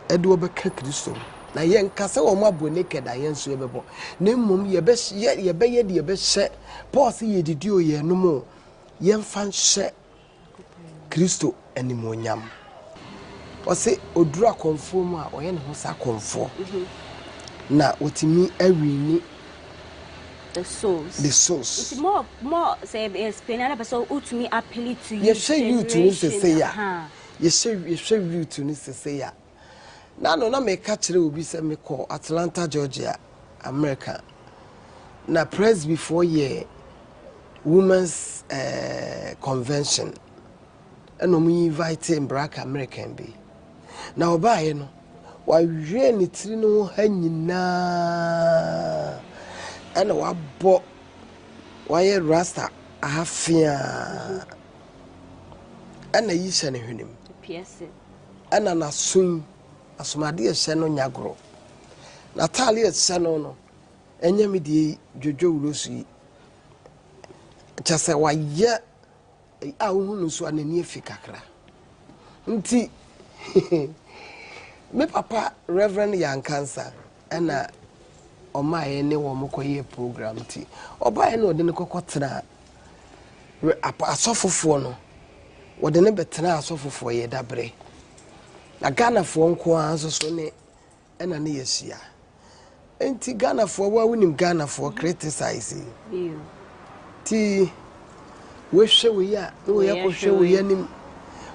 ede obeka Kristo na ye nkase wo ma bone keda ye nso ebebo na mmom ye be ye hye Paul se ye didi o ye no mo ye mfa hye Kristo animonyam o se odura konfo mu a oye ne ho sa konfo na otimi awini the souls it's more say explain na person utumi appeal to you you to say ya you to ni say ya na no na me ka kire obi se me call Atlanta Georgia America na press before year women's convention and we invite Black American be na obaye no wa hwe ni tiri no ha nyina ana wa bo wa ye rasta afia ana yi hye ne hwenim PS ana na sun asomade ye hye no nyagoro na tale ye hye no enya me die dwodwo wulosu yi chase wa ye a wohunu so anani afikakra nti me papa Reverend Yankansa ana omaye ne wo mokoye program ti obaye ne ode ne kokotena asofofo no wode ne betena asofofo ye dabre na Ghana fo nko anso so ne ena ne yesia enti Ghana fo wa wunim Ghana fo criticize ti we hwe we ya we ya ko hwe we yanim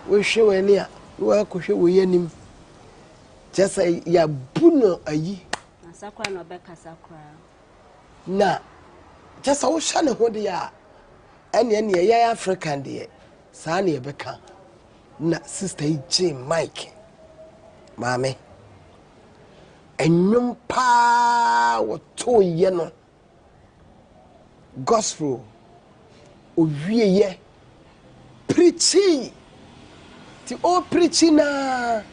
we hwe we ne a we ko hwe we yanim just ya buno ayi sakwa no beka sakwa na just wo hwa ne ho de ya ene ya African de sa na ye beka na sister J Mike mame enyum pa wo to ye no gospel owie ye preaching ti o preaching na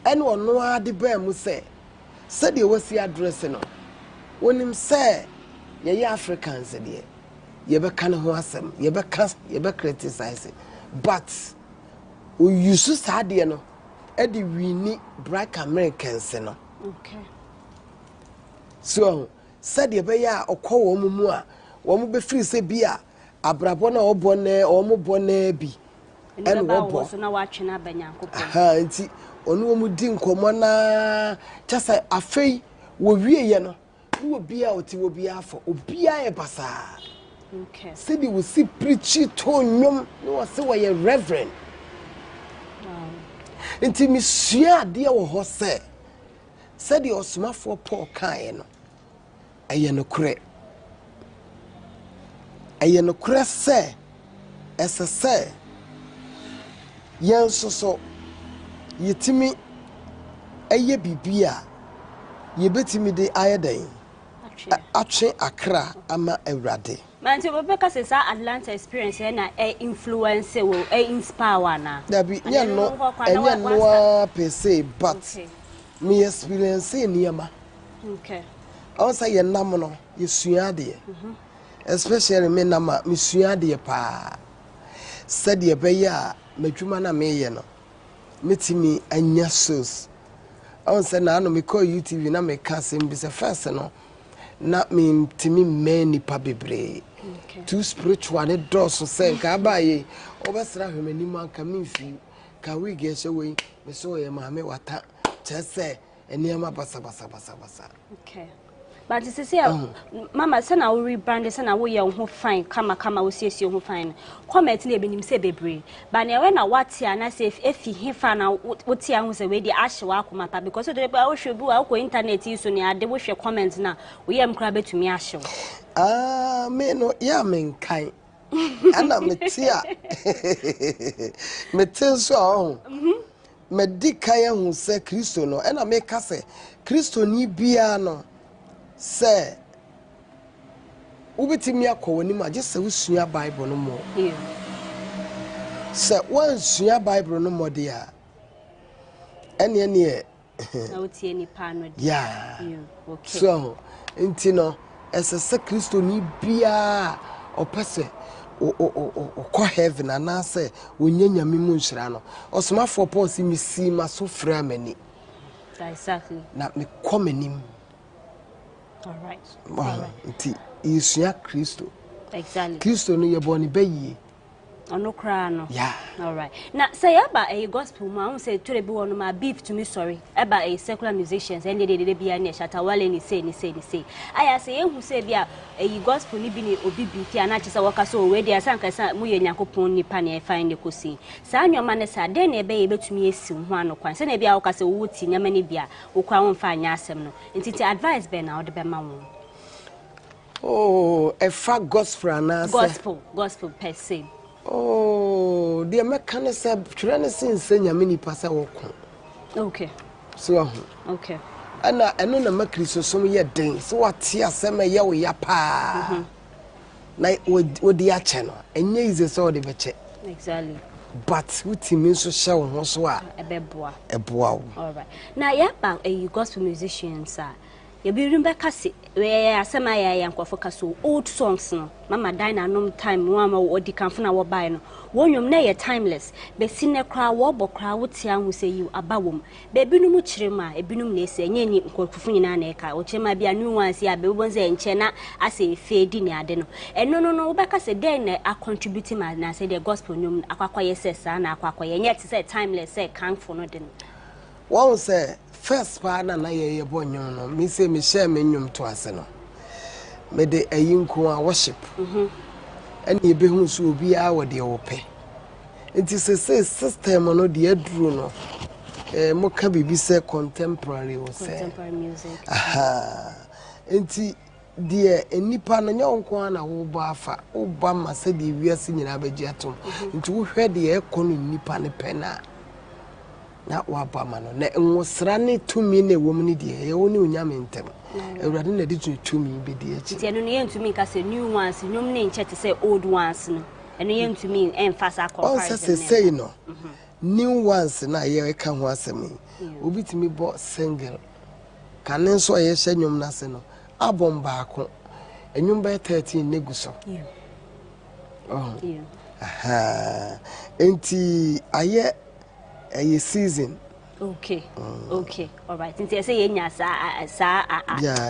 ene ono ade ba mu se de wasi address no wonim se ye Africans de ye be kan ho asem ye be criticize but o use sade no e de wini Black Americans no okay so said ye be ya okwo wo mu a wo mu be free se bi a abrabo na obone o mu bone bi ene wo bo so na wa twena banyankopon ha nti onu wo mu di nkomo na chasa afei wo wie ye no wo bia oti wo bia afo obia e basa okay said we see preach to nyom no se wo ye reverend nti misua de wo ho se said the osmafo Paul kan no aye no kure se esse yenso so yetimi aye bibia yebetimi de ayedan atwe Accra ama Awurade man se bobeka se sa Atlanta experience na influence wo inspire na dabi nya no per se but me experience niema okay on say ye nam no ye suade especially me nama me suade pa said ye be ya madwuma na me ye no metimi anya source on say na no me call YouTube na me ka sem bi se first no na me timi many pa bebre too spiritual ne doso say ka baye obesra hwemani man ka me fi ka we ge se we me so ye ma me wata chese eniama basa okay but this is mama say na we rebrand say na we ye ho fine kama we siesie ho fine comment na ebenim say bebre but na we na watia na say efi hefa na wotia ho say we di ahyewa akoma pa because they be wo hwe bi wo ko internet yi so ne ade wo hwe comment na we ye mkra betumi ahyew me no ya men kai ana metia metin so medika ya hu se Kristo no ena meka se Kristo ni bia no se ubetimi akọwani ma je se usua Bible no mo se wan sua Bible no mo de a ene na utie ni pano de yeah okay so enti no ese Kristo ni bia opese o heaven and say onyanya mimu nhira no osomafo Paul si misi maso fra mani exactly na me komanim all right nti isua Kristo exactly Kristo no ye boni bayi ono kra no yeah all right now say about a gospel ma say to be one my beef to me sorry about a secular musicians and they be an shatta wale ni say I say who say bia a gospel ni bi ni obi bi na chisa waka so we dey asanka sa mu ye Nyankopon ni pa na e find kosi sa anwoma ne sa den na be betumi esi ho ano kwan se na bia waka se wo ti nyama ni bia wo kwa won fa anya asem no ntiti advice be na wo de be ma won oh a fa gospel na gospel per se. Oh, the American said, Trinity send your mini passa walk. Okay. So, okay. And I know the Macri so some year day. So what here, summer ya we yapa. Night with the channel, and ye is all the beche. Exactly. But what he means to show was what a beboa. A boa. All right. Now, yeah, about a gospel musician, sir. You be remember kasi where asema ya yankofo kaso old songs no mama dine anom time one ma odi kanfo na wo buy no wonwom na ye timeless be sine kra wo bokra wo tia hu say you abawom be binum kirema ebinum na ese enye ni nkofo nyina na eka o kirema bia new ones ya be bonze enche na ase fedi ni ade no eno no wo beka se den na a contribute ma na say the gospel nyum akwakwa yesesa na akwakwa ye nyet say timeless say kanfo no den one say first partner na ye bonyo no me say me share me nyum to ase no me de ayinko a worship and ye be hu so obi a wo de wo pe it is a system no de aduru no mo ka bibi say contemporary wo say contemporary music aha enti de enipa no nyonko na wo ba afa wo ba ma se de wiase nyina bagi atom enti wo hwe de e kono nipa ne pena na wabama no na nwosra ne tumi ne wom ne de ye woni onyame ntem ewrade na de tumi be de achi ti eno ne yentumi ka se new ones nyom ne nche te se old ones no eno yentumi emphasize comparison say no new ones na ye ka ho asem obi timi bo single kanen so ye hye nyom na se no abom baako enyum ba 13 neguso aha enti aye a season. Okay. Okay. All right. Since you say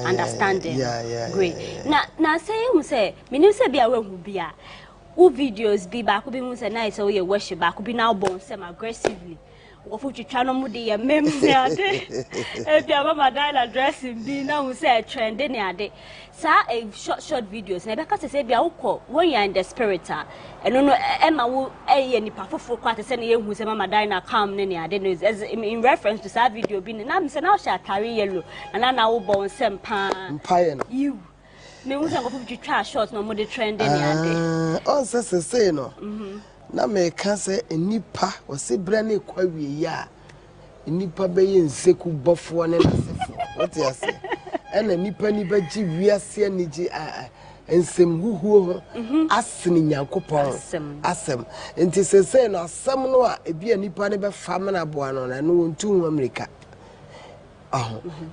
understanding. Yeah. Great. Now say you say, me say be aware who be a. Who videos be back be say nice so you worship back be now born some aggressively. What you try no mudi ya memory ade. If your mama dial addressing be now say trend any ade. Sa a short videos na because say be a when you are in the spirit and no Emma wo any pafofo kwate say na ye hu say mama dial na calm ne ade no in reference to that video be na me say now she carry yellow and na wo born sem pa you me hu say go for try short no mo the trend any ade. On say no. Na me ka se enipa o se bra na kwa wie ya enipa be ye nseku bofo ne nasefo what you say ena nipa ni ba ji wiase ani ji ensem huhuo ho asene Nyankopon asem enti se no asem no a ebi enipa ne be fam na boa no na no ntu America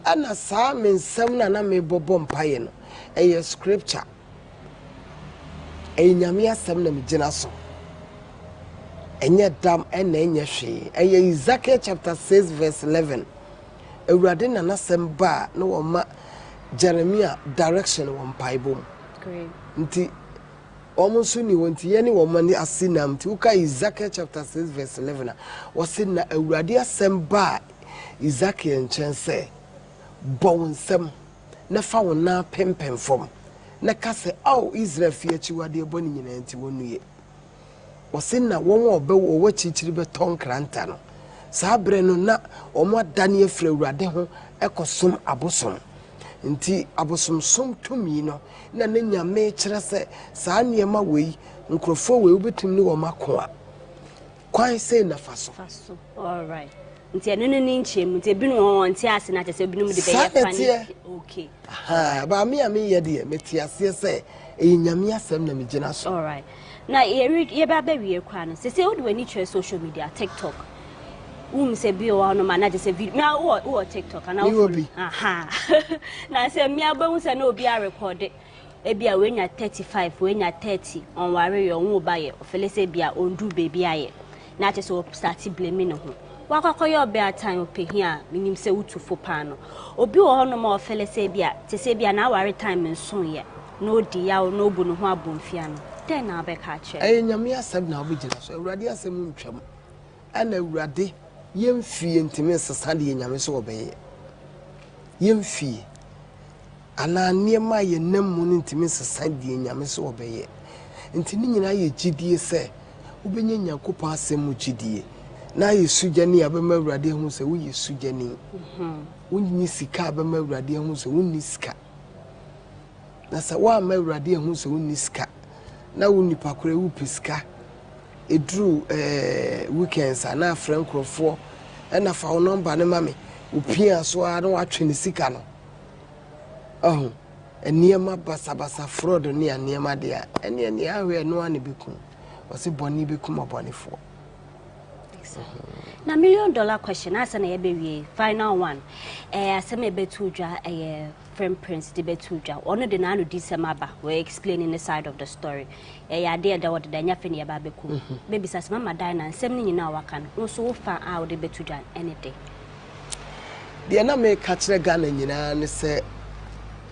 ana sa me nsem na me bobo mpaye no eye scripture enyame asem na me gina so enye dam ena enye hwe eye Ezekiel chapter 6 verse 11 ewurade na nasem ba na wo ma Jeremiah direction wo mpaibom great nti omonso ni wonti ye ni wo ma ni asinam ti uka Ezekiel chapter 6 verse 11 wo se na ewurade asem ba Ezekiel nchense bo nsem na fa wo na pempem fom na ka se au Israel fi achiwade bo ni nyina nti wonuye Osina won obe wo chichiri be ton kranta no sa bre no na omo dane afra urade ho ekosom abosom nti abosom som tumi no na nyame kire se sa niema wei nkrofo wei obetim ni wo makoa kwan sei na faso all right nti eno no ni nche mu nti ebi no nti ase na chese ebi no de be ye fani okay ba me ye de meti ase se enyame asem na me gina so all right na ye ba wie kwa no se wo de wani chere social media TikTok se bi o no ma na chese video me wo TikTok ana wo aha na se me abahu se na obi a record ebia we nya 35 we nya 30 on ware yo nwo ba ye ofele se bia ondu baby aye na chese o start blaming ho wakakoyo be atan opehia minim se wutufo pa no obi wo hono ma ofele se bia te se bia na ware time nso ye no di ya no bu no ho abomfia no den na be ka che nyame asem na obigina so awurade asem ntwam ana awurade yemfie ntime sesa de nyame so obeye yemfie ana niema ye nam mu ntime sesa de nyame so obeye ntini nyina ye gidie se ubenya nyankopɔ asem mu gidie na yesujani abema awurade hu se wo yesujani wonni sika abema awurade hu se wonni sika na sa wa ma awurade hu se wonni sika na wonni pakore wo piska edru weekends na frankrofo na fa wo number ne mame opia so a na watwe ne sika no eniema basabasa fraud ne eniema de a ene ahwe no ane beku wose boni beku mabonefo na $1 million question asa na yebewie final one aseme betudwa friend prince de betudwa ono de na no disemaba we explaining the side of the story ya de da wode da nyafe ne yaba beku baby sasa mama dai na nsem ni nyina waka no so wo fa a wode betudwa anything de na me ka kire Ghana nyina ne se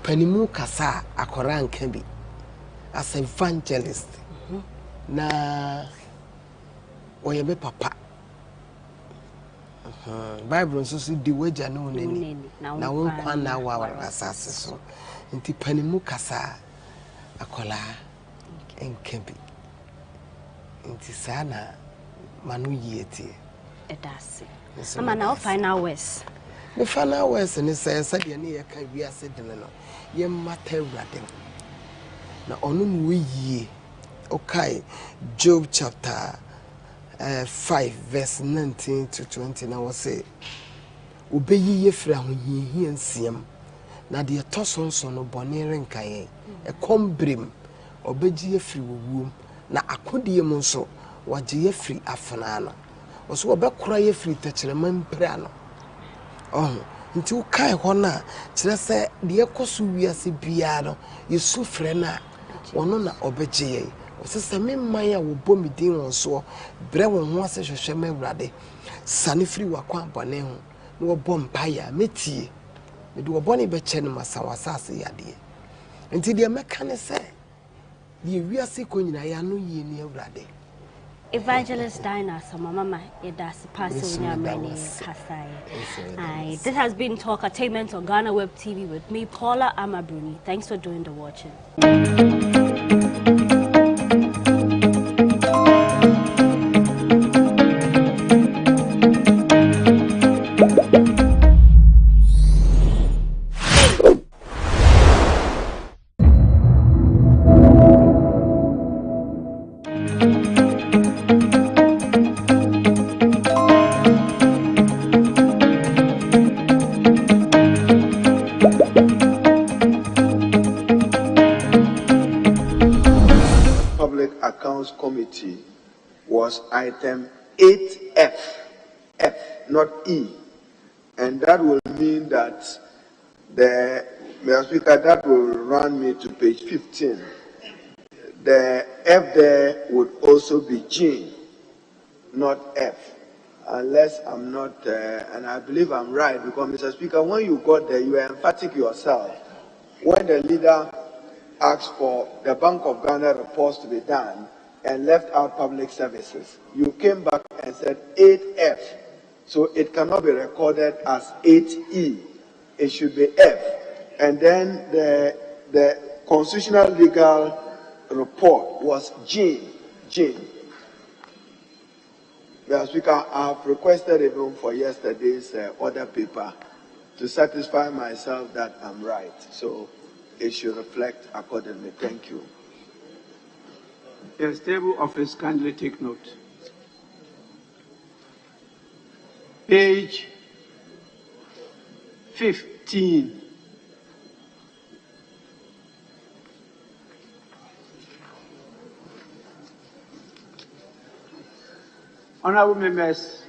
panimu kasa akora nka bi as evangelist na oyebe papa Bible nso so di waja no nani na won kwa na wa asase so nti panimu kasa akola enkebi nti sana manu yeti edase ama na final words the final words ni say de ne yeka wiase de no ye mata awurade na onu mu yie okay Job chapter 5 verse 19 to 20 na was say obeyi yefra ho hihia nsiam na de tosonso no bone renkan e kombrem obeji yefri wowum na akodie mu nso waje yefri afana no oso obekora yefri techirema mpra no nti ukai ho na kire se de ekoso wiase bia no yesu frɛ na ono na obeje ye osese memman ya wo bomidin won so bre won ho ase hwehwe ma awurade sane firi wakwan bone ho na wo bom paya metie me do bone be che no masawasa ase yade nti de meka ne se de wiase ko nyina ya no yie ni awurade Evangelist Dinah, so mama, that's passing Kasai. This has been Talkatainment on GhanaWeb TV with me, Paula Amabruni. Thanks for doing the watching. Committee was item 8F, F, not E. And that will mean that Mr. Speaker, that will run me to page 15. The F there would also be G, not F, unless I'm not, and I believe I'm right, because Mr. Speaker, when you got there, you were emphatic yourself. When the leader asked for the Bank of Ghana reports to be done, and left out public services, you came back and said 8F. So it cannot be recorded as 8E. It should be F. And then the constitutional legal report was G. Mr. Speaker, I have requested even for yesterday's order paper to satisfy myself that I'm right. So it should reflect accordingly. Thank you. Yes, table office, kindly take note. Page 15. Honorable members,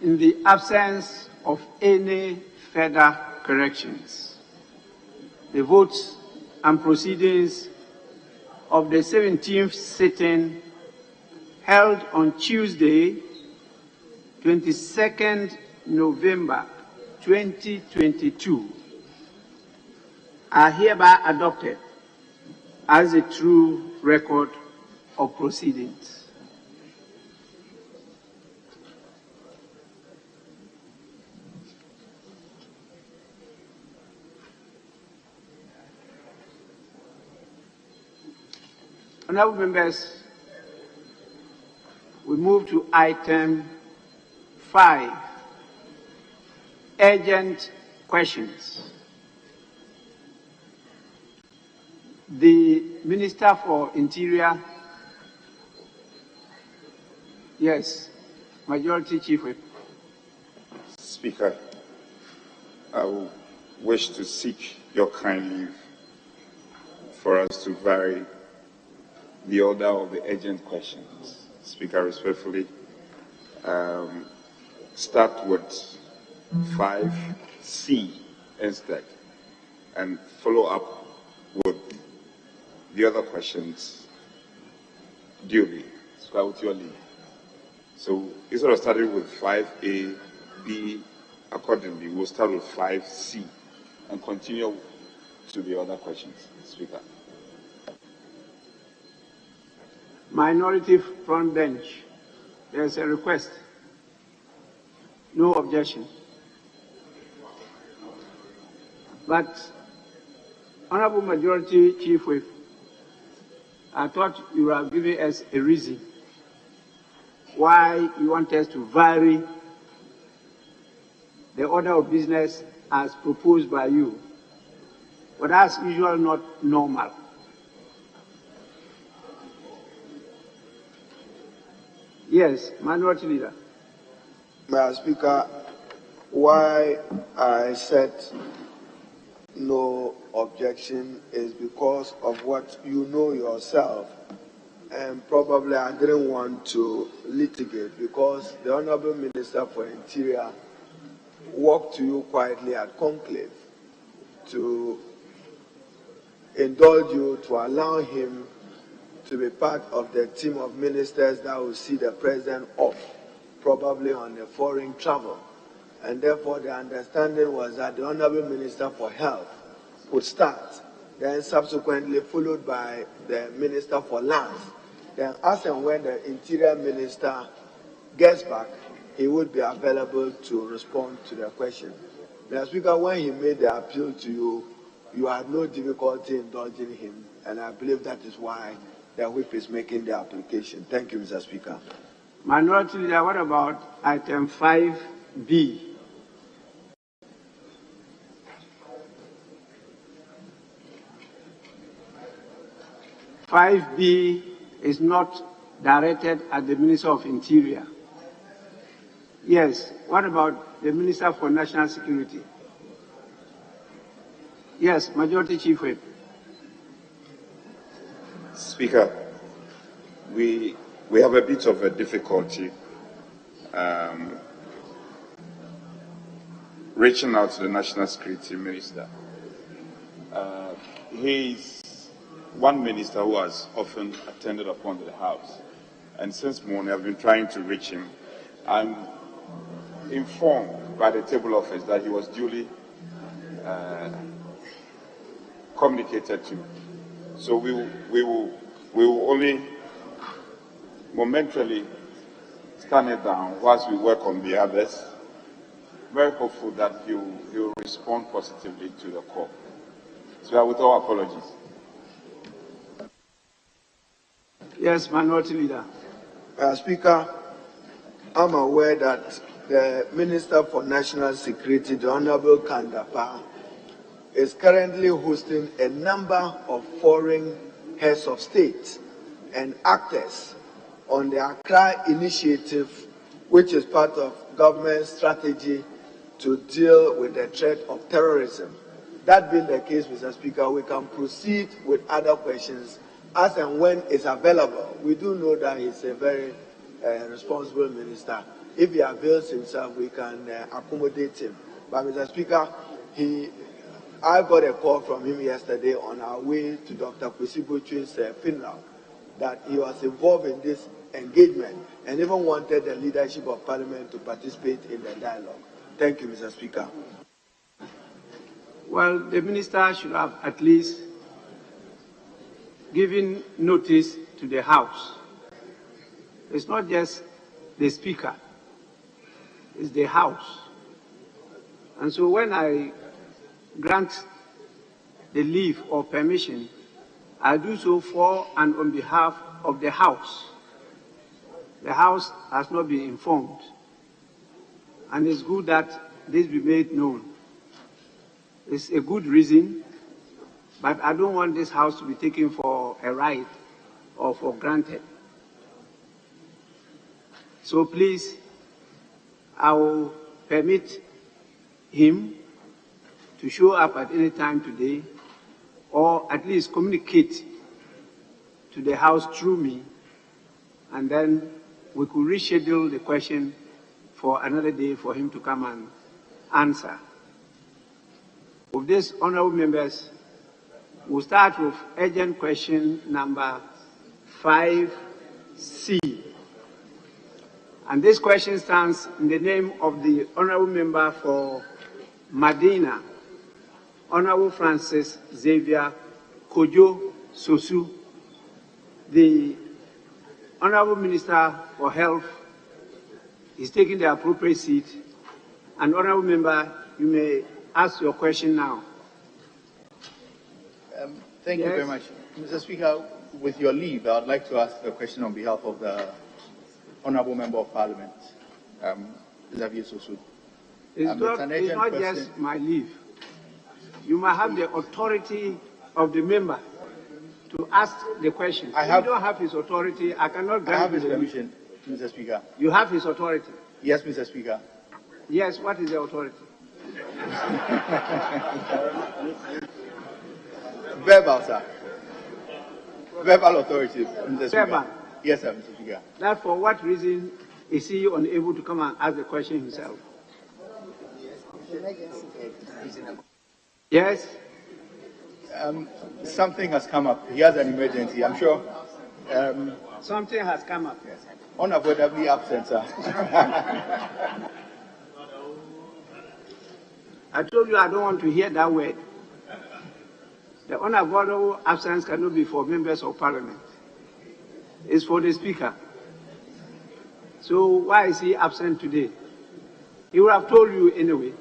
in the absence of any further corrections, the votes and proceedings of the 17th sitting held on Tuesday, 22nd November 2022 are hereby adopted as a true record of proceedings. Honorable members, we move to item 5, urgent questions. The Minister for Interior, yes, Majority Chief Whip. Speaker, I will wish to seek your kind leave for us to vary the order of the urgent questions. Speaker, respectfully, start with 5C instead and follow up with the other questions duly, with your leave. So instead of starting with 5A, B, accordingly, we'll start with 5C and continue to the other questions, Speaker. Minority front bench, there's a request. No objection. But, Honorable Majority Chief Whip, I thought you were giving us a reason why you want us to vary the order of business as proposed by you. But that's usually not normal. Yes, Minority Leader. Mr. Speaker, why I said no objection is because of what you know yourself, and probably I didn't want to litigate because the Honorable Minister for Interior walked to you quietly at conclave to indulge you, to allow him to be part of the team of ministers that will see the president off, probably on a foreign travel. And therefore, the understanding was that the Honorable Minister for Health would start, then subsequently followed by the Minister for Lands. Then as and when the Interior Minister gets back, he would be available to respond to the question. Mr. Speaker, when he made the appeal to you, you had no difficulty indulging him, and I believe that is why the whip is making the application. Thank you, Mr. Speaker. Minority Leader, what about item 5B? (5B) is not directed at the Minister of Interior. Yes, what about the Minister for National Security? Yes, Majority Chief Whip. Speaker, we have a bit of a difficulty reaching out to the National Security Minister. He is one minister who has often attended upon the House, and since morning I've been trying to reach him. I'm informed by the table office that he was duly communicated to. So we will only momentarily stand it down whilst we work on the others. Very hopeful that he will respond positively to the call. So with all apologies. Yes, Minority Leader. Speaker, I'm aware that the Minister for National Security, the Honorable Kandapa, is currently hosting a number of foreign heads of state and actors on the Accra Initiative which is part of government strategy to deal with the threat of terrorism. That being the case, Mr. Speaker, we can proceed with other questions as and when it's available. We do know that he's a very responsible minister. If he avails himself, we can accommodate him. But Mr. Speaker, I got a call from him yesterday on our way to Dr. Kwesi Botchwe's funeral that he was involved in this engagement and even wanted the leadership of Parliament to participate in the dialogue. Thank you, Mr. Speaker. Well, the minister should have at least given notice to the House. It's not just the Speaker, it's the House. And so when I grant the leave or permission, I do so for and on behalf of the House. The House has not been informed, and it's good that this be made known. It's a good reason, but I don't want this House to be taken for a ride or for granted. So please, I will permit him to show up at any time today, or at least communicate to the House through me, and then we could reschedule the question for another day for him to come and answer. With this, honorable members, we'll start with urgent question number 5C. And this question stands in the name of the honorable member for Madina, Honorable Francis Xavier Kojo Sosu. The Honorable Minister for Health is taking the appropriate seat. And Honorable Member, you may ask your question now. Thank you very much. Mr. Speaker, with your leave, I would like to ask a question on behalf of the Honorable Member of Parliament, Xavier Sosu. It's not just my leave. You must have the authority of the member to ask the question. If you don't have his authority, I cannot grant I have his permission, Mr. Speaker. You have his authority? Yes, Mr. Speaker. Yes, what is the authority? Verbal, sir. Verbal authority, Mr. Speaker. Verbal? Yes, sir, Mr. Speaker. That for what reason is he unable to come and ask the question himself? Yes? Something has come up. He has an emergency, I'm sure. Something has come up. Yes. Unavoidably absent, sir. I told you I don't want to hear that word. The unavoidable absence cannot be for members of Parliament. It's for the Speaker. So why is he absent today? He would have told you anyway.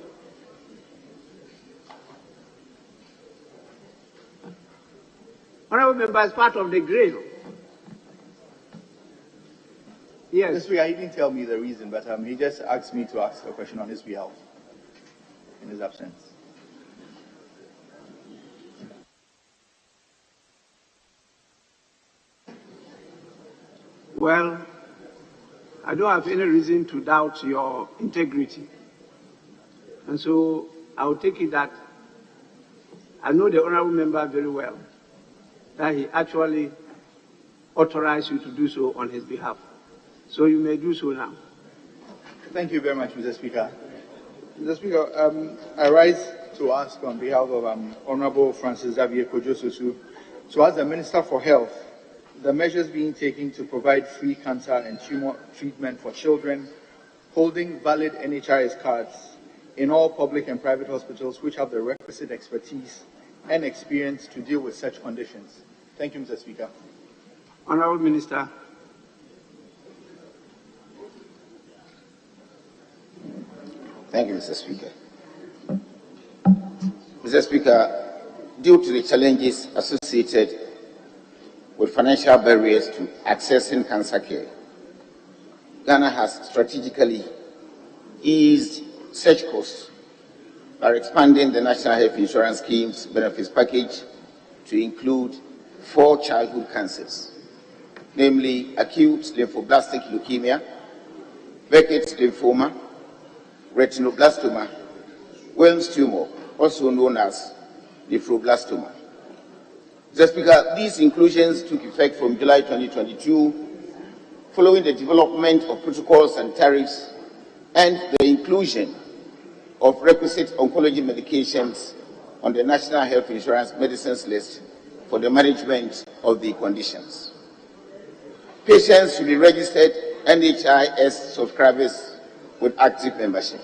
Honorable Member is part of the grade. Yes. This week, he didn't tell me the reason, but he just asked me to ask a question on his behalf in his absence. Well, I don't have any reason to doubt your integrity. And so I will take it that I know the honorable member very well, that he actually authorized you to do so on his behalf. So you may do so now. Thank you very much, Mr. Speaker. Mr. Speaker, I rise to ask on behalf of Honorable Francis Xavier Kojo Sosu to ask the Minister for Health the measures being taken to provide free cancer and tumor treatment for children holding valid NHIS cards in all public and private hospitals which have the requisite expertise and experience to deal with such conditions. Thank you, Mr. Speaker. Honorable Minister. Thank you, Mr. Speaker. Mr. Speaker, due to the challenges associated with financial barriers to accessing cancer care, Ghana has strategically eased such costs by expanding the National Health Insurance Scheme's benefits package to include 4 childhood cancers, namely acute lymphoblastic leukemia, Burkitt's lymphoma, retinoblastoma, Wilms tumor, also known as nephroblastoma. Mr. Speaker, these inclusions took effect from July 2022, following the development of protocols and tariffs and the inclusion of requisite oncology medications on the National Health Insurance Medicines List for the management of the conditions. Patients should be registered NHIS subscribers with active membership.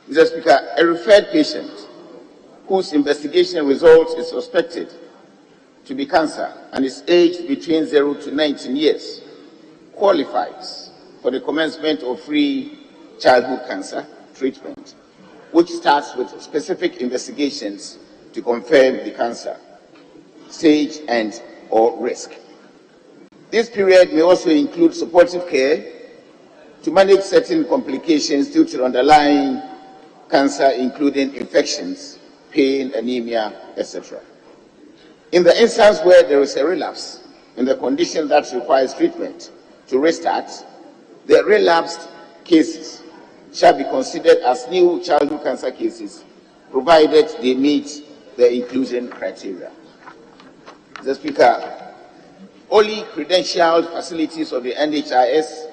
Mr. Speaker, a referred patient whose investigation results is suspected to be cancer and is aged between 0 to 19 years qualifies for the commencement of free childhood cancer treatment, which starts with specific investigations to confirm the cancer stage and or risk. This period may also include supportive care to manage certain complications due to underlying cancer, including infections, pain, anemia, etc. In the instance where there is a relapse in the condition that requires treatment to restart, the relapsed cases shall be considered as new childhood cancer cases, provided they meet the inclusion criteria. Mr. Speaker, only credentialed facilities of the NHIS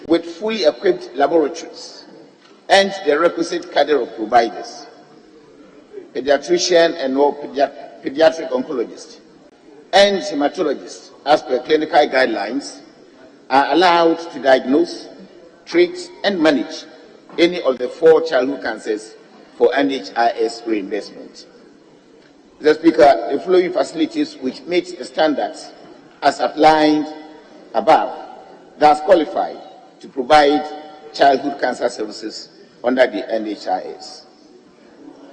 with fully equipped laboratories and the requisite cadre of providers, pediatrician and or pediatric oncologist, and hematologist, as per clinical guidelines, are allowed to diagnose, treat, and manage any of the 4 childhood cancers for NHIS reimbursement. Mr. Speaker, the following facilities which meet the standards as outlined above thus qualify to provide childhood cancer services under the NHIS.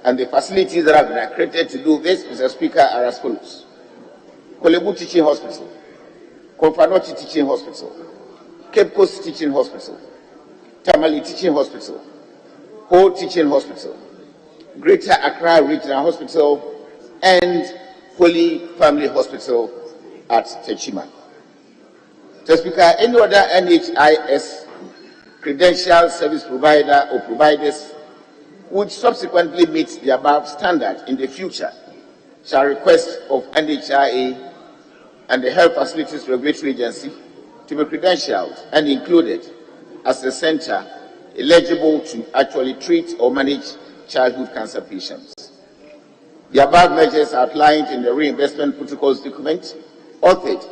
And the facilities that have been accredited to do this, Mr. Speaker, are as follows: Kolebu Teaching Hospital, Konfanochi Teaching Hospital, Cape Coast Teaching Hospital, Tamale Teaching Hospital, Ho Teaching Hospital, Greater Accra Regional Hospital, and Holy Family Hospital at Techima. Mr. Speaker, any other NHIS credential service provider or providers would subsequently meet the above standard in the future shall request of NHIA and the Health Facilities Regulatory Agency to be credentialed and included as a center eligible to actually treat or manage childhood cancer patients. The above measures are outlined in the reimbursement protocols document authored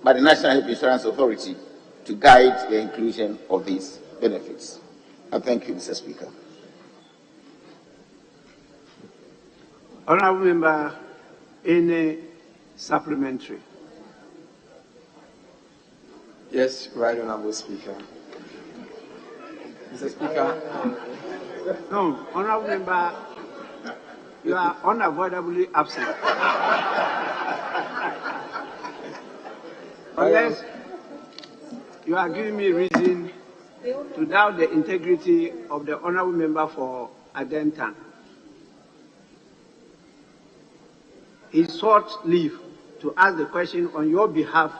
by the National Health Insurance Authority to guide the inclusion of these benefits. I thank you, Mr. Speaker. Honourable Member, any supplementary? Yes, right, Honourable Speaker. Mr. Speaker. No, Honourable Member, you are unavoidably absent. Unless you are giving me reason to doubt the integrity of the Honourable Member for Adentan. He sought leave to ask the question on your behalf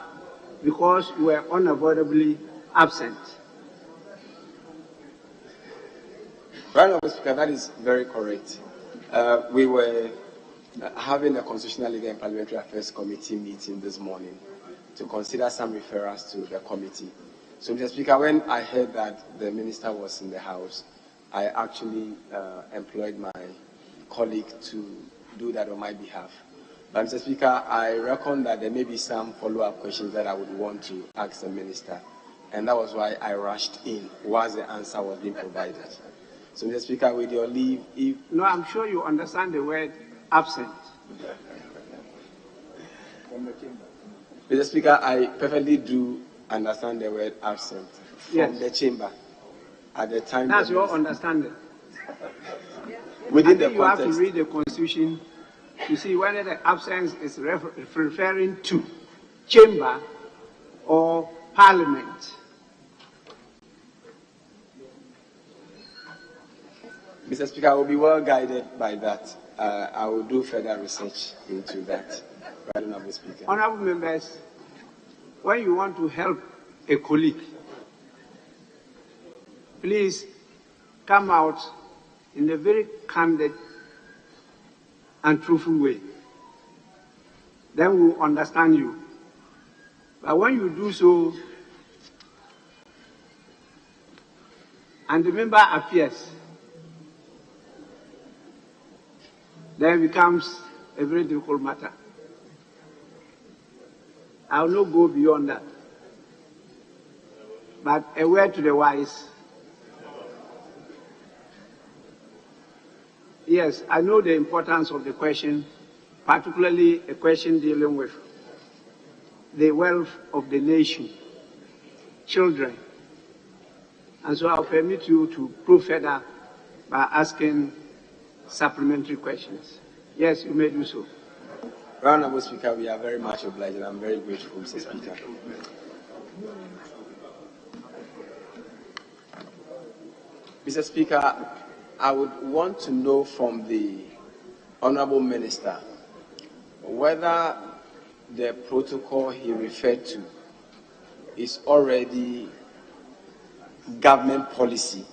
because you were unavoidably absent. Right, Honourable Speaker, that is very correct. We were having a Constitutional Legal and Parliamentary Affairs Committee meeting this morning to consider some referrals to the committee. So, Mr. Speaker, when I heard that the Minister was in the House, I actually employed my colleague to do that on my behalf. But, Mr. Speaker, I reckon that there may be some follow-up questions that I would want to ask the Minister, and that was why I rushed in whilst the answer was being provided. So, Mr. Speaker, with your leave, if... No, I'm sure you understand the word absent. Mr. Speaker, I perfectly do understand the word absent from the chamber at the time. That's your understanding. Within the context. You have to read the Constitution to see whether the absence is referring to chamber or Parliament. Mr. Speaker, I will be well guided by that. I will do further research into that. Right, Honourable Speaker. Honourable members, when you want to help a colleague, please come out in a very candid and truthful way. Then we'll understand you. But when you do so, and the member appears, then it becomes a very difficult matter. I will not go beyond that. But a word to the wise. Yes, I know the importance of the question, particularly a question dealing with the wealth of the nation, children. And so I'll permit you to probe further by asking supplementary questions. Yes, you may do so. Honorable Speaker, we are very much obliged and I'm very grateful, Mr. Speaker. Mr. Speaker, I would want to know from the Honorable Minister whether the protocol he referred to is already government policy.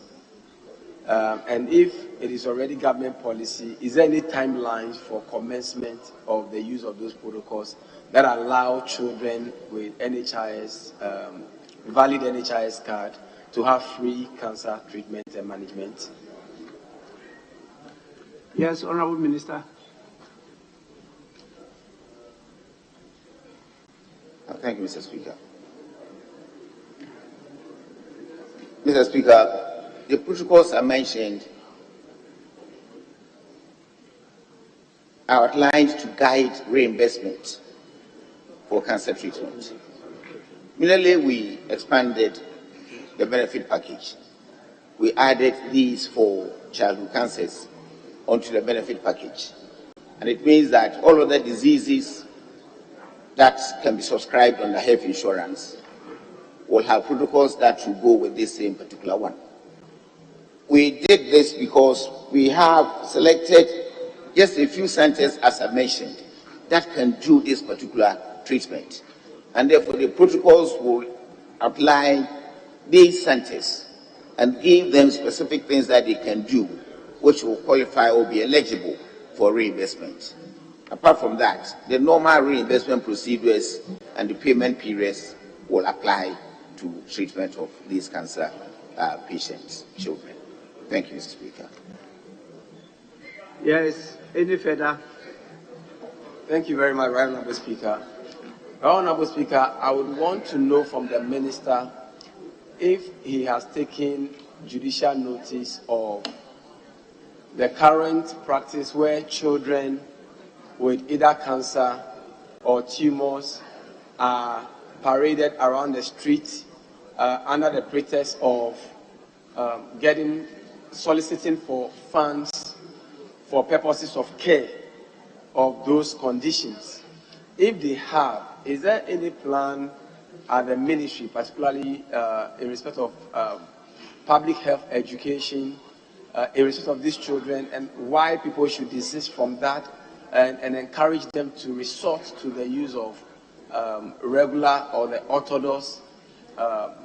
And if it is already government policy, is there any timelines for commencement of the use of those protocols that allow children with NHIS, valid NHIS card, to have free cancer treatment and management? Yes, Honorable Minister. Thank you, Mr. Speaker. Mr. Speaker, the protocols I mentioned are outlined to guide reimbursement for cancer treatment. Immediately, we expanded the benefit package. We added these for childhood cancers onto the benefit package. And it means that all other diseases that can be subscribed under health insurance will have protocols that will go with this same particular one. We did this because we have selected just a few centers, as I mentioned, that can do this particular treatment. And therefore, the protocols will outline these centers and give them specific things that they can do, which will qualify or be eligible for reimbursement. Apart from that, the normal reimbursement procedures and the payment periods will apply to treatment of these cancer patients, children. Thank you, Mr. Speaker. Yes, any further? Thank you very much, Right Honourable Speaker. Honourable Speaker, I would want to know from the Minister if he has taken judicial notice of the current practice where children with either cancer or tumors are paraded around the street under the pretext of soliciting for funds for purposes of care of those conditions. If they have, is there any plan at the ministry, particularly in respect of public health education, in respect of these children, and why people should desist from that and encourage them to resort to the use of regular or the orthodox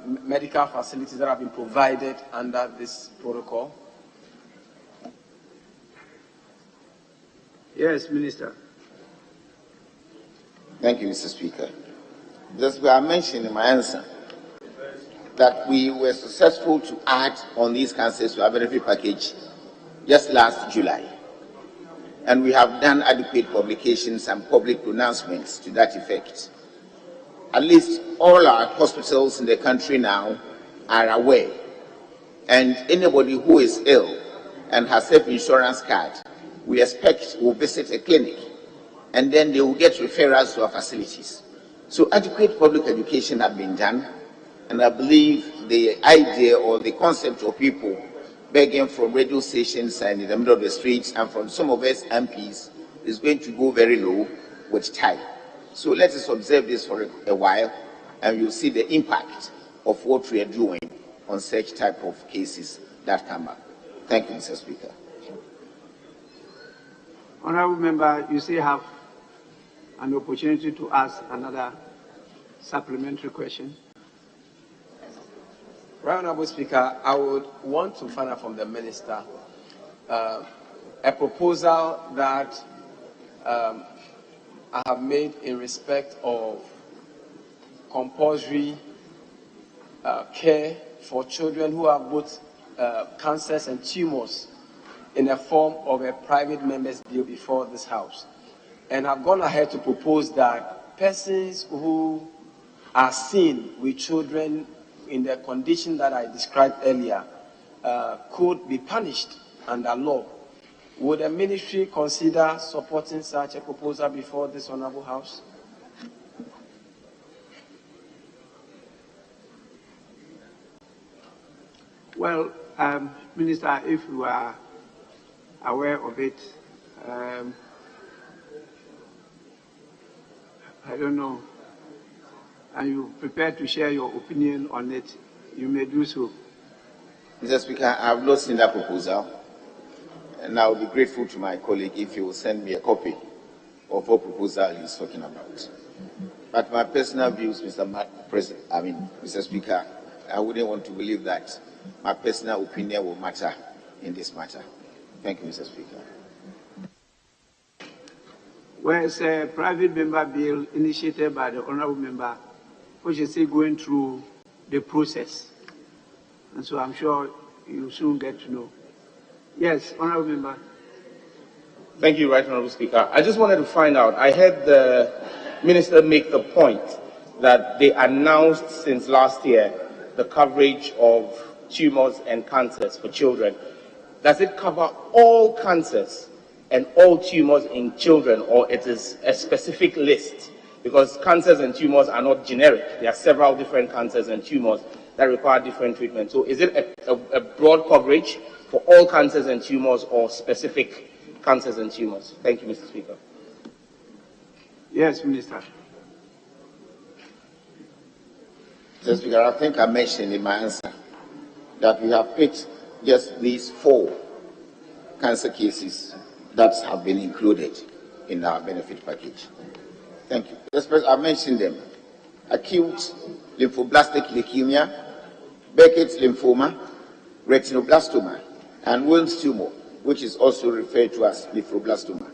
medical facilities that have been provided under this protocol? Yes, Minister. Thank you, Mr. Speaker. Just I mentioned in my answer that we were successful to add on these cancers to our benefit package just last July. And we have done adequate publications and public pronouncements to that effect. At least all our hospitals in the country now are aware. And anybody who is ill and has health insurance card, we expect will visit a clinic, and then they will get referrals to our facilities. So adequate public education has been done, and I believe the idea or the concept of people begging from radio stations and in the middle of the streets and from some of us MPs is going to go very low with time. So let us observe this for a while, and you'll see the impact of what we are doing on such type of cases that come up. Thank you, Mr. Speaker. Honourable Member, you still have an opportunity to ask another supplementary question. Right Honourable Speaker, I would want to find out from the Minister a proposal that I have made in respect of compulsory care for children who have both cancers and tumors in the form of a private member's bill before this House. And I've gone ahead to propose that persons who are seen with children in the condition that I described earlier could be punished under law. Would the ministry consider supporting such a proposal before this Honourable House? Well, Minister, if you are aware of it, I don't know, and you're prepared to share your opinion on it, you may do so. Mr. Speaker, I have not seen that proposal, and I will be grateful to my colleague if he will send me a copy of what proposal he's talking about. But my personal views, Mr. Speaker, I wouldn't want to believe that my personal opinion will matter in this matter. Thank you, Mr. Speaker. Where's a private member bill initiated by the honourable member, which is still going through the process. And so I'm sure you'll soon get to know. Yes, honourable member. Thank you, Right Honourable Speaker. I just wanted to find out, I heard the Minister make the point that they announced since last year the coverage of tumors and cancers for children. Does it cover all cancers and all tumors in children, or it is a specific list? Because cancers and tumors are not generic. There are several different cancers and tumors that require different treatment. So is it a broad coverage for all cancers and tumors or specific cancers and tumors? Thank you, Mr. Speaker. Yes, Minister. Mr. Speaker, I think I mentioned in my answer that we have picked just these 4 cancer cases that have been included in our benefit package. Thank you. I mentioned them: acute lymphoblastic leukemia, Burkitt's lymphoma, retinoblastoma, and Wilms tumor, which is also referred to as blepharoblastoma.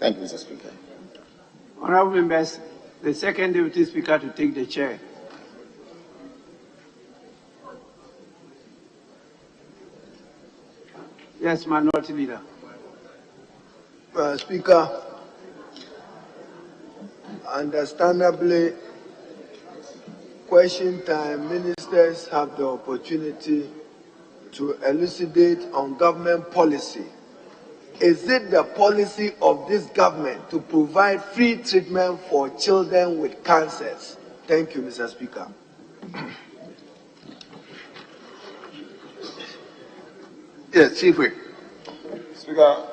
Thank you, Mr. Speaker. Honourable members, the second Deputy Speaker to take the chair. Yes, Minority Leader. Speaker, understandably, question time, ministers have the opportunity to elucidate on government policy. Is it the policy of this government to provide free treatment for children with cancers? Thank you, Mr. Speaker. Yes, Chief Whip. Speaker,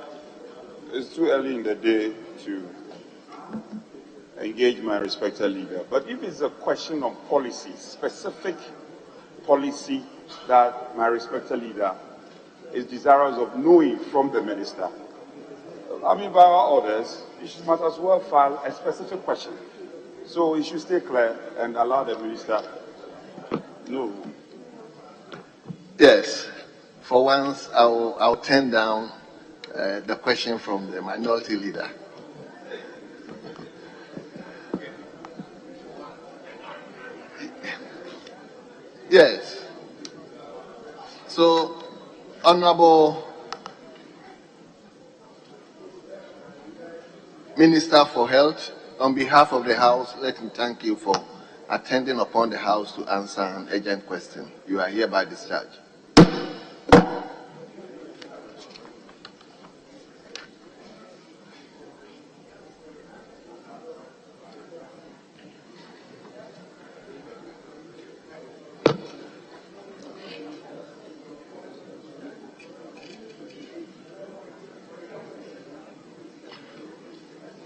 it's too early in the day to engage my respected leader. But if it's a question of policy, specific policy that my respected leader is desirous of knowing from the minister, I mean, by our orders, he might as well file a specific question. So he should stay clear and allow the minister know. Yes. For once, I'll turn down the question from the minority leader. Yes. So, Honorable Minister for Health, on behalf of the House, let me thank you for attending upon the House to answer an urgent question. You are hereby discharged.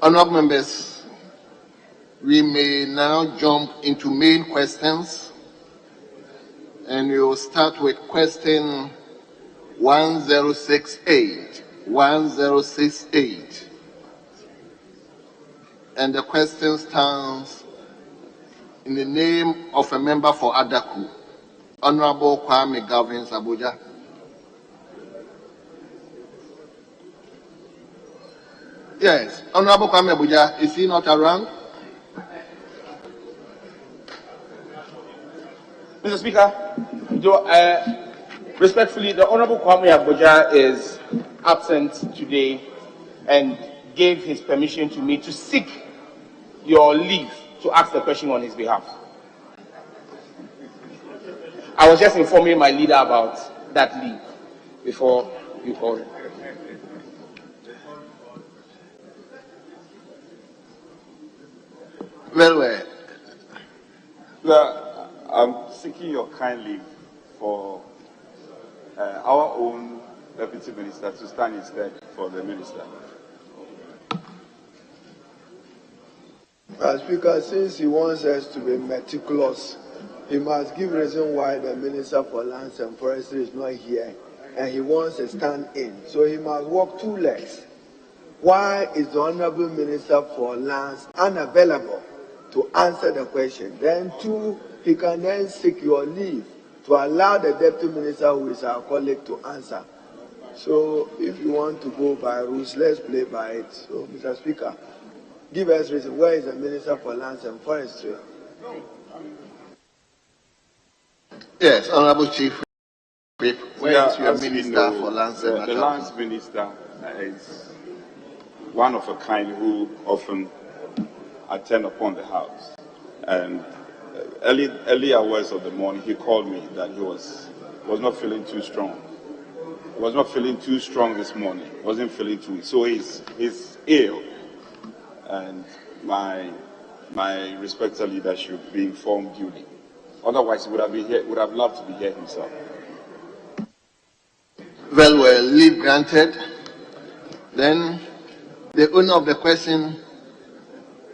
Honourable members, we may now jump into main questions, and we will start with question 1068. 1068. And the question stands in the name of a member for Adaku. Honorable Kwame Governs Abuja. Yes, Honorable Kwame Abuja, is he not around? Mr. Speaker, respectfully, the Honorable Kwame Abuja is absent today and gave his permission to me to seek your leave to ask the question on his behalf. I was just informing my leader about that leave before you called him. Well. I'm seeking your kind leave for our own Deputy Minister to stand instead for the Minister. Speaker, since he wants us to be meticulous, he must give reason why the Minister for Lands and Forestry is not here, and he wants a stand-in. So he must walk 2 legs. Why is the Honorable Minister for Lands unavailable to answer the question? Then 2, he can then seek your leave to allow the Deputy Minister, who is our colleague, to answer. So if you want to go by rules, let's play by it. So, Mr. Speaker, give us reason. Where is the Minister for Lands and Forestry? Yes, Honorable Chief Whip, where is your Minister for Lands and The Lands Minister is one of a kind who often attend upon the House. And early hours of the morning, he called me that he was not feeling too strong. He was not feeling too strong this morning. Wasn't feeling too. So he's ill, and my respected leader should be informed duly. Otherwise, he would have been here. Would have loved to be here himself. Well, leave granted. Then the owner of the question,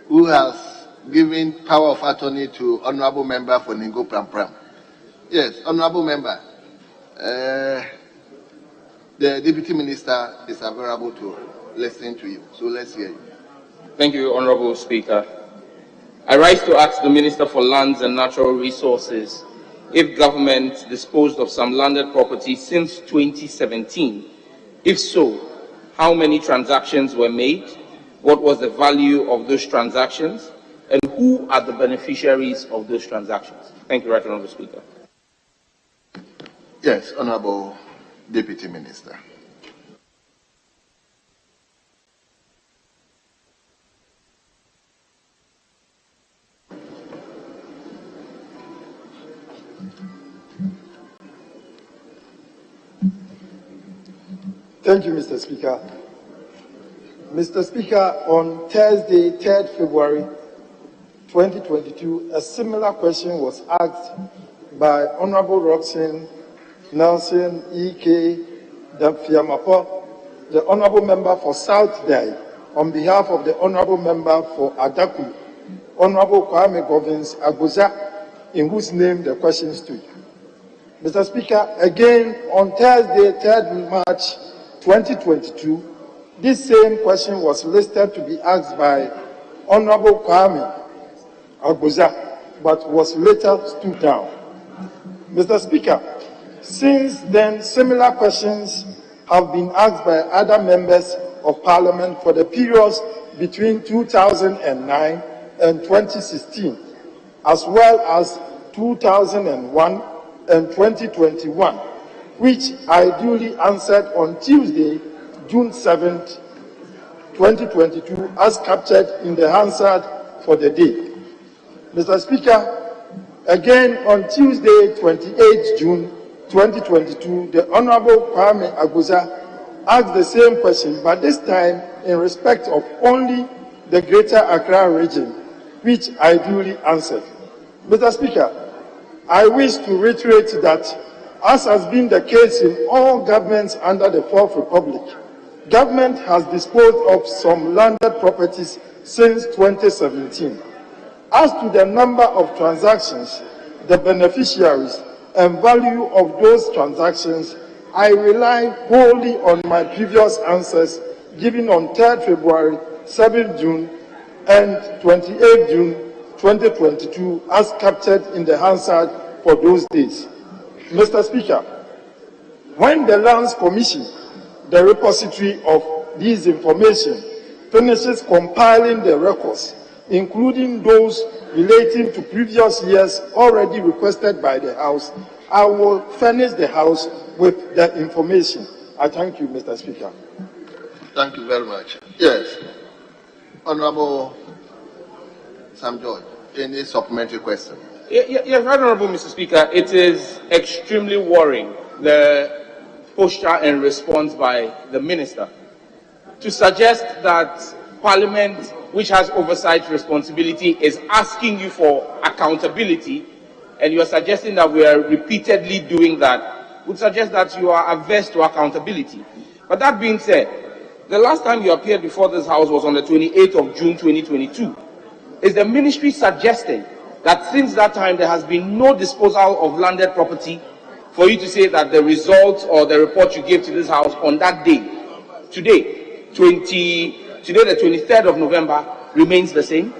who has given power of attorney to Honorable Member for Ningo Pram. Yes, Honorable Member, the Deputy Minister is available to listen to you. So let's hear you. Thank you, Honorable Speaker. I rise to ask the Minister for Lands and Natural Resources if government disposed of some landed property since 2017. If so, how many transactions were made? What was the value of those transactions? And who are the beneficiaries of those transactions? Thank you, Right Honorable Speaker. Yes, Honorable Deputy Minister. Thank you, Mr. Speaker. Mr. Speaker, on Thursday, 3rd February 2022, a similar question was asked by Honorable Roxanne Nelson E.K. Damfiamapo, the Honorable Member for South Dai, on behalf of the Honorable Member for Adaku, Honorable Kwame Governs Abuja, in whose name the question stood. Mr. Speaker, again on Thursday, 3rd March 2022, this same question was listed to be asked by Honorable Kwame Abuja, but was later stood down. Mr. Speaker, since then, similar questions have been asked by other members of Parliament for the periods between 2009 and 2016, as well as 2001 and 2021, which I duly answered on Tuesday, June 7th, 2022, as captured in the Hansard for the day. Mr. Speaker, again on Tuesday, 28 June 2022, the Honorable Kwame Abuja asked the same question, but this time in respect of only the Greater Accra region, which I duly answered. Mr. Speaker, I wish to reiterate that, as has been the case in all governments under the Fourth Republic, government has disposed of some landed properties since 2017. As to the number of transactions, the beneficiaries, and value of those transactions, I rely wholly on my previous answers given on 3rd February, 7th June, and 28th June 2022, as captured in the Hansard for those days. Mr. Speaker, when the Lands Commission, the repository of these information, finishes compiling the records, including those relating to previous years already requested by the House, I will furnish the House with the information. I thank you, Mr. Speaker. Thank you very much. Yes. Honorable Sam George, any supplementary question? Yes, Honorable Mr. Speaker, it is extremely worrying, the posture and response by the Minister to suggest that Parliament, which has oversight responsibility, is asking you for accountability, and you are suggesting that we are repeatedly doing that, would suggest that you are averse to accountability. But that being said, the last time you appeared before this House was on the 28th of June 2022. Is the Ministry suggesting that since that time there has been no disposal of landed property for you to say that the results or the report you gave to this House on that day, today, the 23rd of November, remains the same?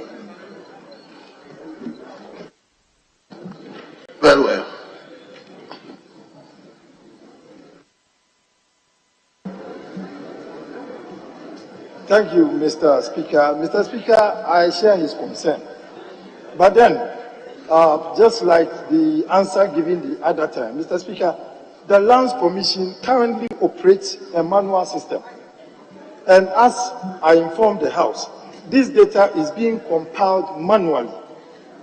Very well. Thank you, Mr. Speaker. Mr. Speaker, I share his concern. But then, just like the answer given the other time, Mr. Speaker, the Lands Commission currently operates a manual system. And as I informed the House, this data is being compiled manually.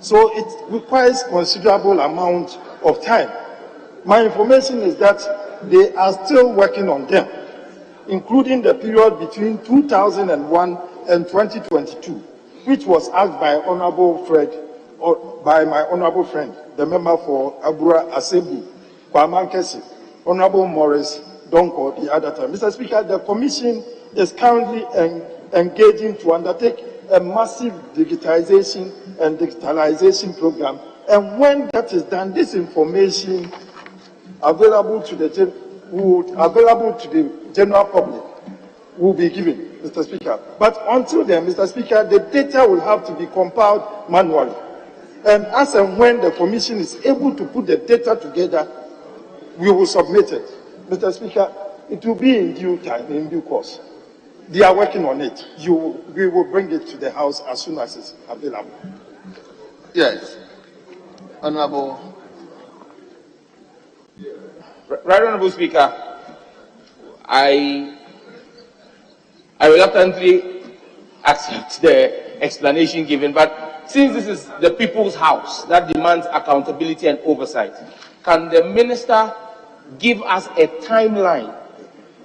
So it requires considerable amount of time. My information is that they are still working on them, including the period between 2001 and 2022, which was asked by Honorable Fred, or by my honorable friend, the member for Abura Asebu, Kwaman Kesi, Honorable Morris Donko, the other time. Mr. Speaker, the Commission is currently engaging to undertake a massive digitization and digitalization program. And when that is done, this information available to the general public will be given, Mr. Speaker. But until then, Mr. Speaker, the data will have to be compiled manually. And as and when the Commission is able to put the data together, we will submit it. Mr. Speaker, it will be in due time, in due course. They are working on it. We will bring it to the House as soon as it's available. Yes. Honorable. Right Honorable Speaker, I reluctantly accept the explanation given, but since this is the People's House that demands accountability and oversight, can the Minister give us a timeline?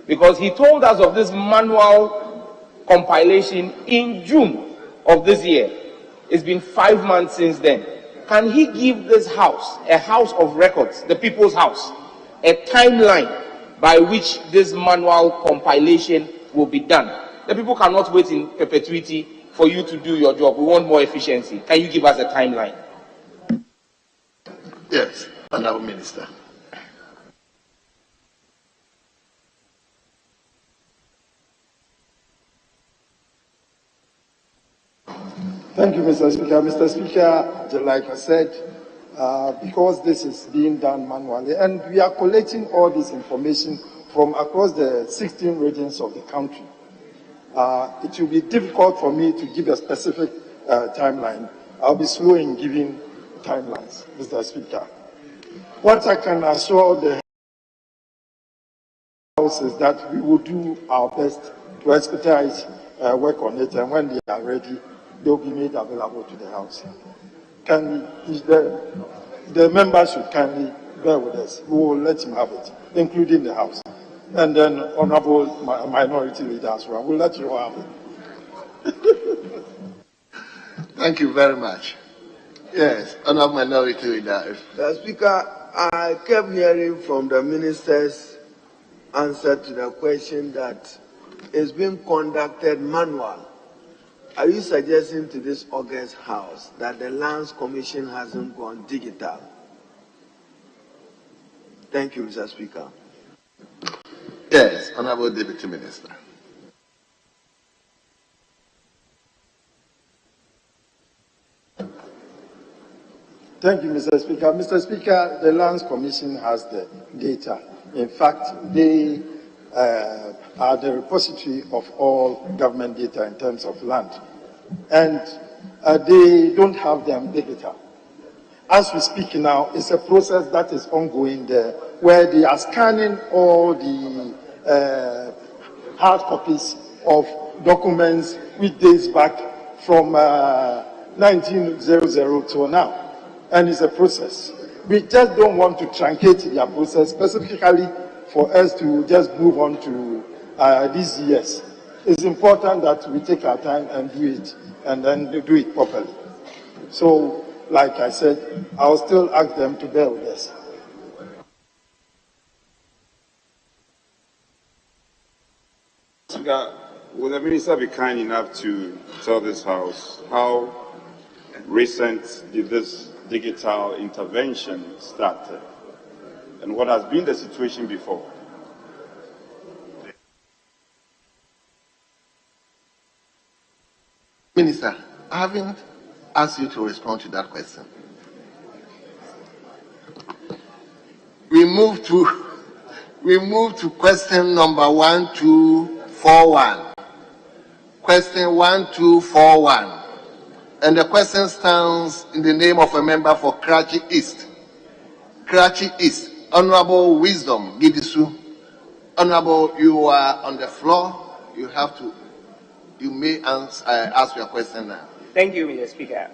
Because he told us of this manual compilation in June of this year. It's been 5 months since then. Can he give this House, a House of Records, the People's House, a timeline by which this manual compilation will be done? The people cannot wait in perpetuity for you to do your job. We want more efficiency. Can you give us a timeline? Yes, Honorable Minister. Thank you, Mr. Speaker. Mr. Speaker, like I said, because this is being done manually, and we are collecting all this information from across the 16 regions of the country, it will be difficult for me to give a specific timeline. I'll be slow in giving timelines, Mr. Speaker. What I can assure the House is that we will do our best to expedite work on it, and when they are ready, they will be made available to the House. The members should kindly bear with us. We will let him have it, including the House. And then Honorable Minority Leader as well. We'll let you all have it. Thank you very much. Yes, Honorable Minority Leader. Mr. Speaker, I kept hearing from the Minister's answer to the question that it's being conducted manual. Are you suggesting to this August House that the Lands Commission hasn't gone digital? Thank you, Mr. Speaker. Yes, Honorable Deputy Minister. Thank you, Mr. Speaker. Mr. Speaker, the Lands Commission has the data. In fact, they are the repository of all government data in terms of land. And they don't have them digital. As we speak now, it's a process that is ongoing there, where they are scanning all the hard copies of documents which dates back from 1900 till now. And it's a process. We just don't want to truncate their process, specifically for us to just move on to these years. It's important that we take our time and do it, and then do it properly. So, like I said, I'll still ask them to bear with us. Speaker, will the minister be kind enough to tell this House how recent did this digital intervention start and what has been the situation before? Minister, I haven't asked you to respond to that question. We move to question number 1241. Question 1241. And the question stands in the name of a member for Karachi East. Karachi East, Honorable Wisdom Gidisu. Honorable, you are on the floor. You may ask your question now. Thank you, Mr. Speaker,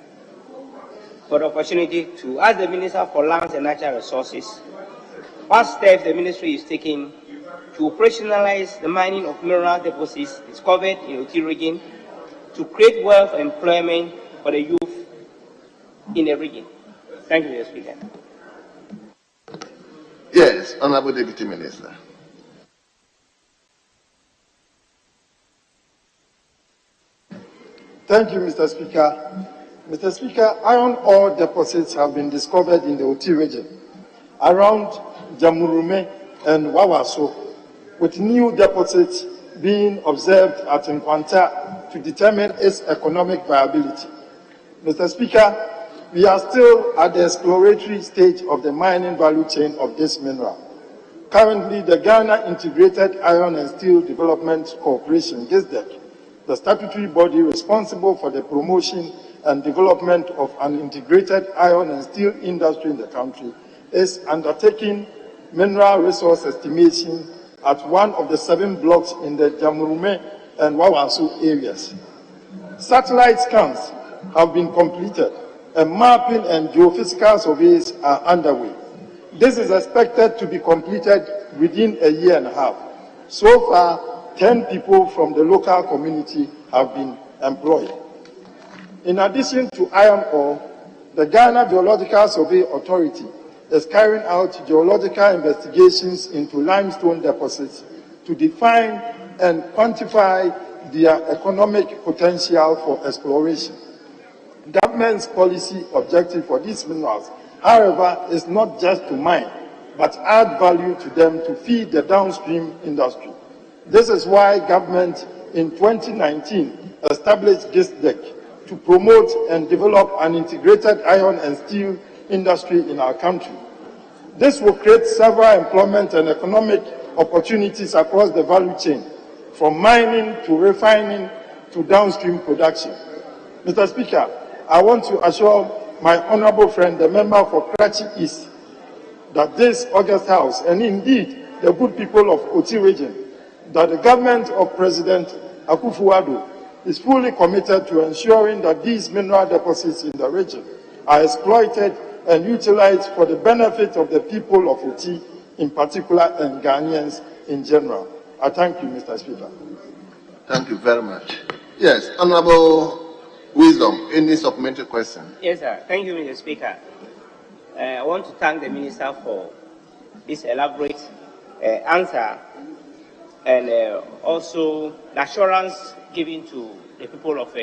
for the opportunity to ask the Minister for Lands and Natural Resources what steps the ministry is taking to operationalize the mining of mineral deposits discovered in Oti region to create wealth and employment for the youth in the region. Thank you, Mr. Speaker. Yes, Honorable Deputy Minister. Thank you, Mr. Speaker. Mr. Speaker, iron ore deposits have been discovered in the Oti region, around Jamurume and Wawaso, with new deposits being observed at Nkwanta to determine its economic viability. Mr. Speaker, we are still at the exploratory stage of the mining value chain of this mineral. Currently, the Ghana Integrated Iron and Steel Development Corporation, GHISDEC, the statutory body responsible for the promotion and development of an integrated iron and steel industry in the country, is undertaking mineral resource estimation at one of the 7 blocks in the Jamurume and Wawasu areas. Satellite scans have been completed, and mapping and geophysical surveys are underway. This is expected to be completed within a year and a half. So far, 10 people from the local community have been employed. In addition to iron ore, the Ghana Geological Survey Authority is carrying out geological investigations into limestone deposits to define and quantify their economic potential for exploration. Government's policy objective for these minerals, however, is not just to mine, but add value to them to feed the downstream industry. This is why government in 2019 established GHISDEC to promote and develop an integrated iron and steel industry in our country. This will create several employment and economic opportunities across the value chain, from mining to refining to downstream production. Mr. Speaker, I want to assure my honorable friend, the member for Karachi East, that this August House, and indeed the good people of Oti region, that the government of President Akufo-Addo is fully committed to ensuring that these mineral deposits in the region are exploited and utilized for the benefit of the people of Oti in particular and Ghanaians in general. I thank you, Mr. Speaker. Thank you very much. Yes, Honorable Wisdom, any supplementary question? Yes, sir. Thank you, Mr. Speaker. I want to thank the Minister for this elaborate answer and also the assurance given to the people of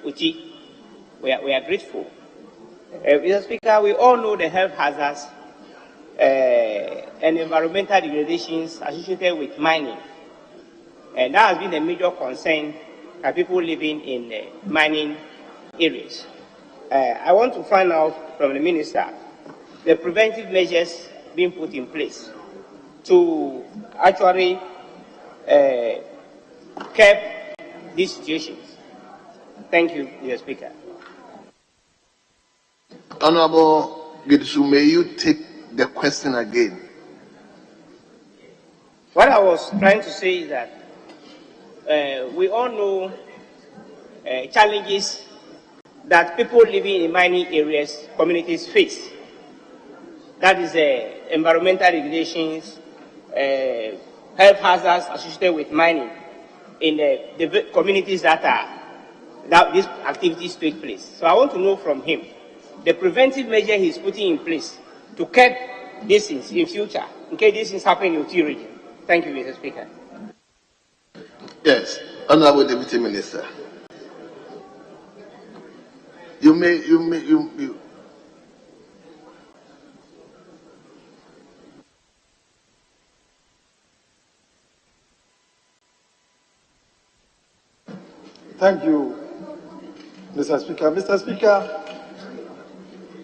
Oti. We are grateful. Mr. Speaker, we all know the health hazards and environmental degradations associated with mining. And that has been a major concern for people living in mining areas. I want to find out from the minister the preventive measures being put in place to actually curb these situations. Thank you, Mr. Speaker. Honorable Gidisu, may you take the question again? What I was trying to say is that we all know challenges that people living in mining areas, communities face. That is environmental regulations, health hazards associated with mining in the communities that these activities take place. So I want to know from him the preventive measure he's putting in place to curb these things in future, in case these things happen in the Uti region. Thank you, Mr. Speaker. Yes, Honorable Deputy Minister. You may. Thank you, Mr. Speaker. Mr. Speaker,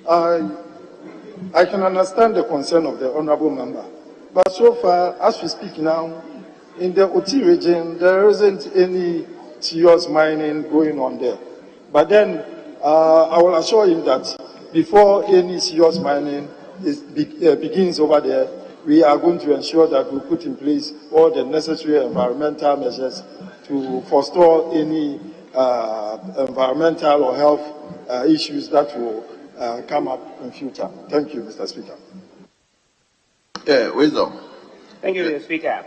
I can understand the concern of the honorable member, but so far, as we speak now, in the Uti region, there isn't any serious mining going on there. But then, I will assure him that before any serious mining begins over there, we are going to ensure that we put in place all the necessary environmental measures to forestall any environmental or health issues that will come up in future. Thank you, Mr. Speaker. Wisdom. Thank you, Mr. Speaker.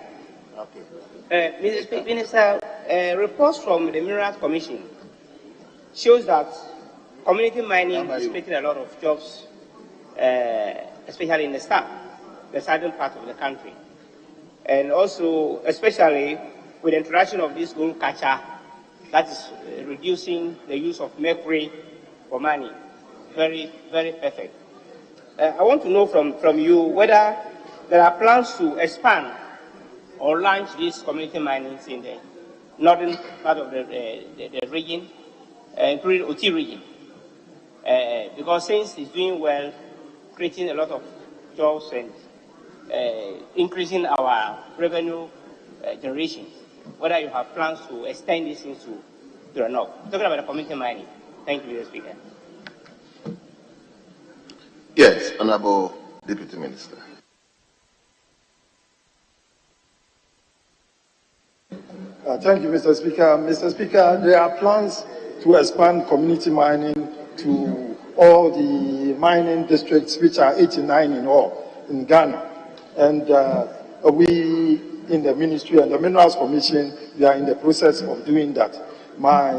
Mr. Minister, reports from the Minerals Commission shows that community mining is creating a lot of jobs, especially in the southern part of the country. And also, especially with the introduction of this gold catcher, that is reducing the use of mercury for mining. Very, very perfect. I want to know from you whether there are plans to expand or launch these community minings in the northern part of the region, including Uti region, because since it's doing well, creating a lot of jobs and increasing our revenue generation, whether you have plans to extend this into the north. Talking about the community mining. Thank you, Mr. Speaker. Yes, Honorable Deputy Minister. Thank you, Mr. Speaker. Mr. Speaker, there are plans to expand community mining to all the mining districts, which are 89 in all, in Ghana. And we, in the Ministry and the Minerals Commission, we are in the process of doing that. My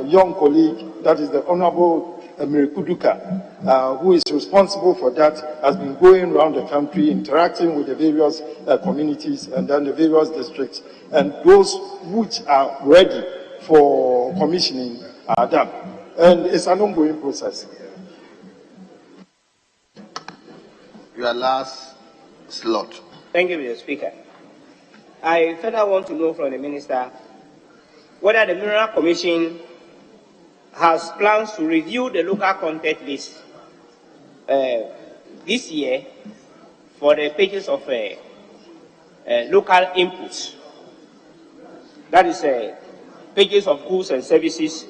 young colleague, that is the Honorable Kuduka, who is responsible for that, has been going around the country interacting with the various communities and then the various districts, and those which are ready for commissioning are done. And it's an ongoing process. Your last slot. Thank you, Mr. Speaker. I further want to know from the Minister whether the Mineral Commission has plans to review the local content list this year for the pages of local inputs. That is pages of goods and services.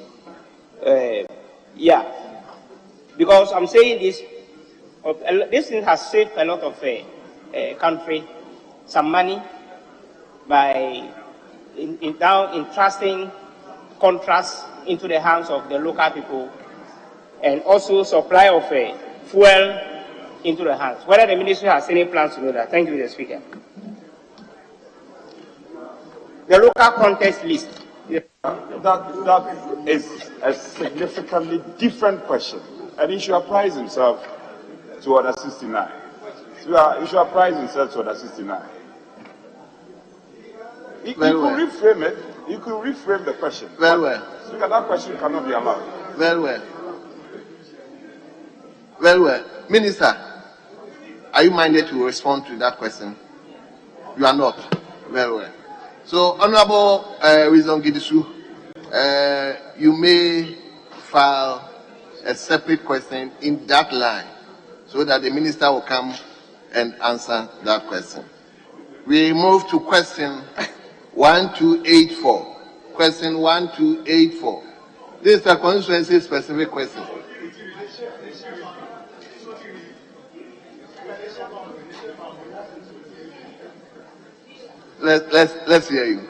Yeah, because I'm saying this thing has saved a lot of country some money by entrusting contracts into the hands of the local people, and also supply of fuel into the hands. Whether the ministry has any plans to do that. Thank you, Mr. Speaker. The local contest list. Yeah, that is a significantly different question, and he should apprise himself to Order 69. So he should apprise himself to Order 69. You could reframe it. You could reframe the question. Very well. Speaker, that question cannot be allowed. Very well. Very well. Minister, are you minded to respond to that question? You are not. Very well. So, Honorable Wisdom Gidisu, you may file a separate question in that line so that the minister will come and answer that question. We move to question 1284. Question 1284. This is a constituency specific question. Let's hear you.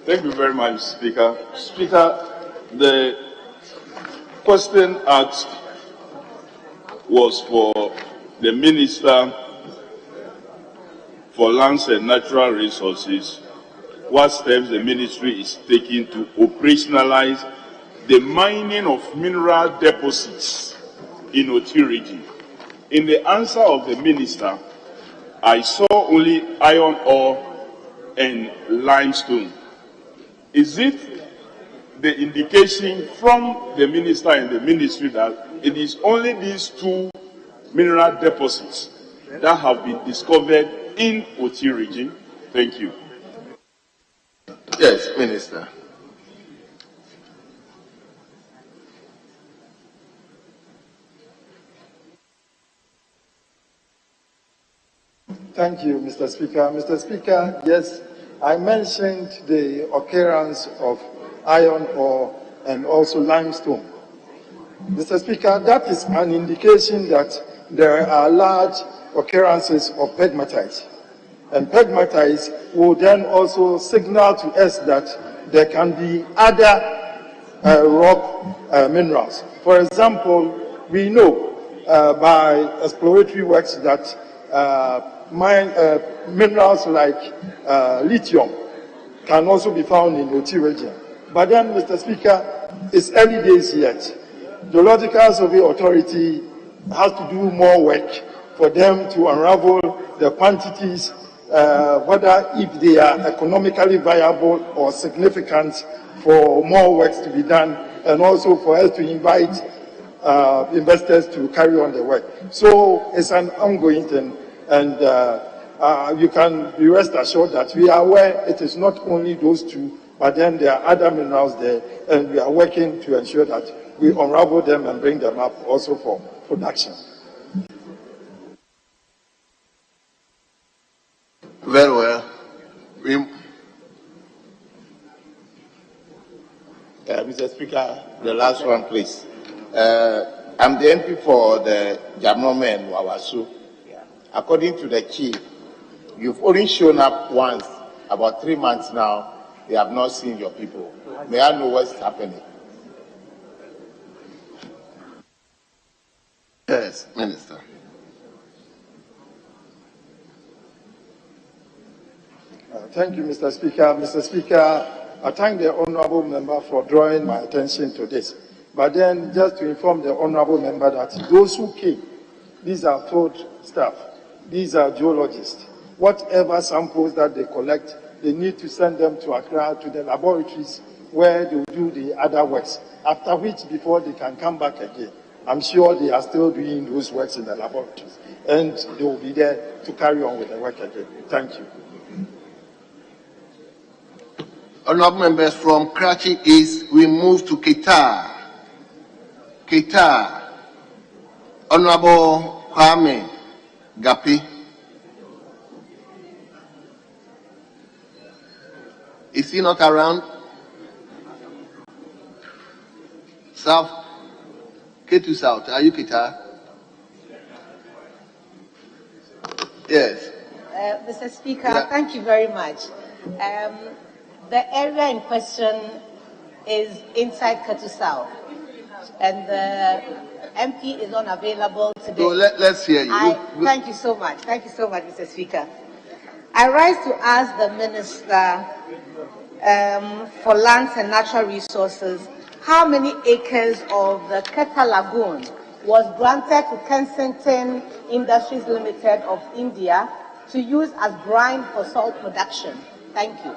Thank you very much, Speaker. Speaker, the question asked was for the Minister for Lands and Natural Resources, what steps the ministry is taking to operationalize the mining of mineral deposits in Oti region. In the answer of the minister, I saw only iron ore and limestone. Is it the indication from the minister and the ministry that it is only these two mineral deposits that have been discovered in Oti region? Thank you. Yes, Minister. Thank you, Mr. Speaker. Mr. Speaker, yes, I mentioned the occurrence of iron ore and also limestone. Mr. Speaker, that is an indication that there are large occurrences of pegmatites. And pegmatites will then also signal to us that there can be other rock minerals. For example, we know by exploratory works that minerals like lithium can also be found in Oti region. But then, Mr. Speaker, it's early days yet. Geological Survey Authority has to do more work for them to unravel the quantities, whether if they are economically viable or significant for more works to be done, and also for us to invite investors to carry on the work. So it's an ongoing thing, and you can be rest assured that we are aware it is not only those two, but then there are other minerals there, and we are working to ensure that we unravel them and bring them up also for production. Very well. Mr. Speaker, the last one, please. I'm the MP for the Jamrome and Wawasu. According to the chief, you've only shown up once, about 3 months now. They have not seen your people. May I know what's happening? Yes, Minister. Thank you, Mr. Speaker. Mr. Speaker, I thank the honourable member for drawing my attention to this. But then, just to inform the honourable member that those who came, these are field staff, these are geologists. Whatever samples that they collect, they need to send them to Accra, to the laboratories where they will do the other works, after which, before they can come back again. I'm sure they are still doing those works in the laboratories, and they will be there to carry on with the work again. Thank you. Honourable members, from Karachi East, we move to Qatar. Qatar. Honourable Kwame Gapi. Is he not around? South? K2 South. Are you Qatar? Yes. Mr. Speaker, thank you very much. The area in question is inside K2 South, and the MP is unavailable today. So let's hear you. Thank you so much. Thank you so much, Mr. Speaker. I rise to ask the Minister for Lands and Natural Resources how many acres of the Keta Lagoon was granted to Kensington Industries Limited of India to use as brine for salt production. Thank you.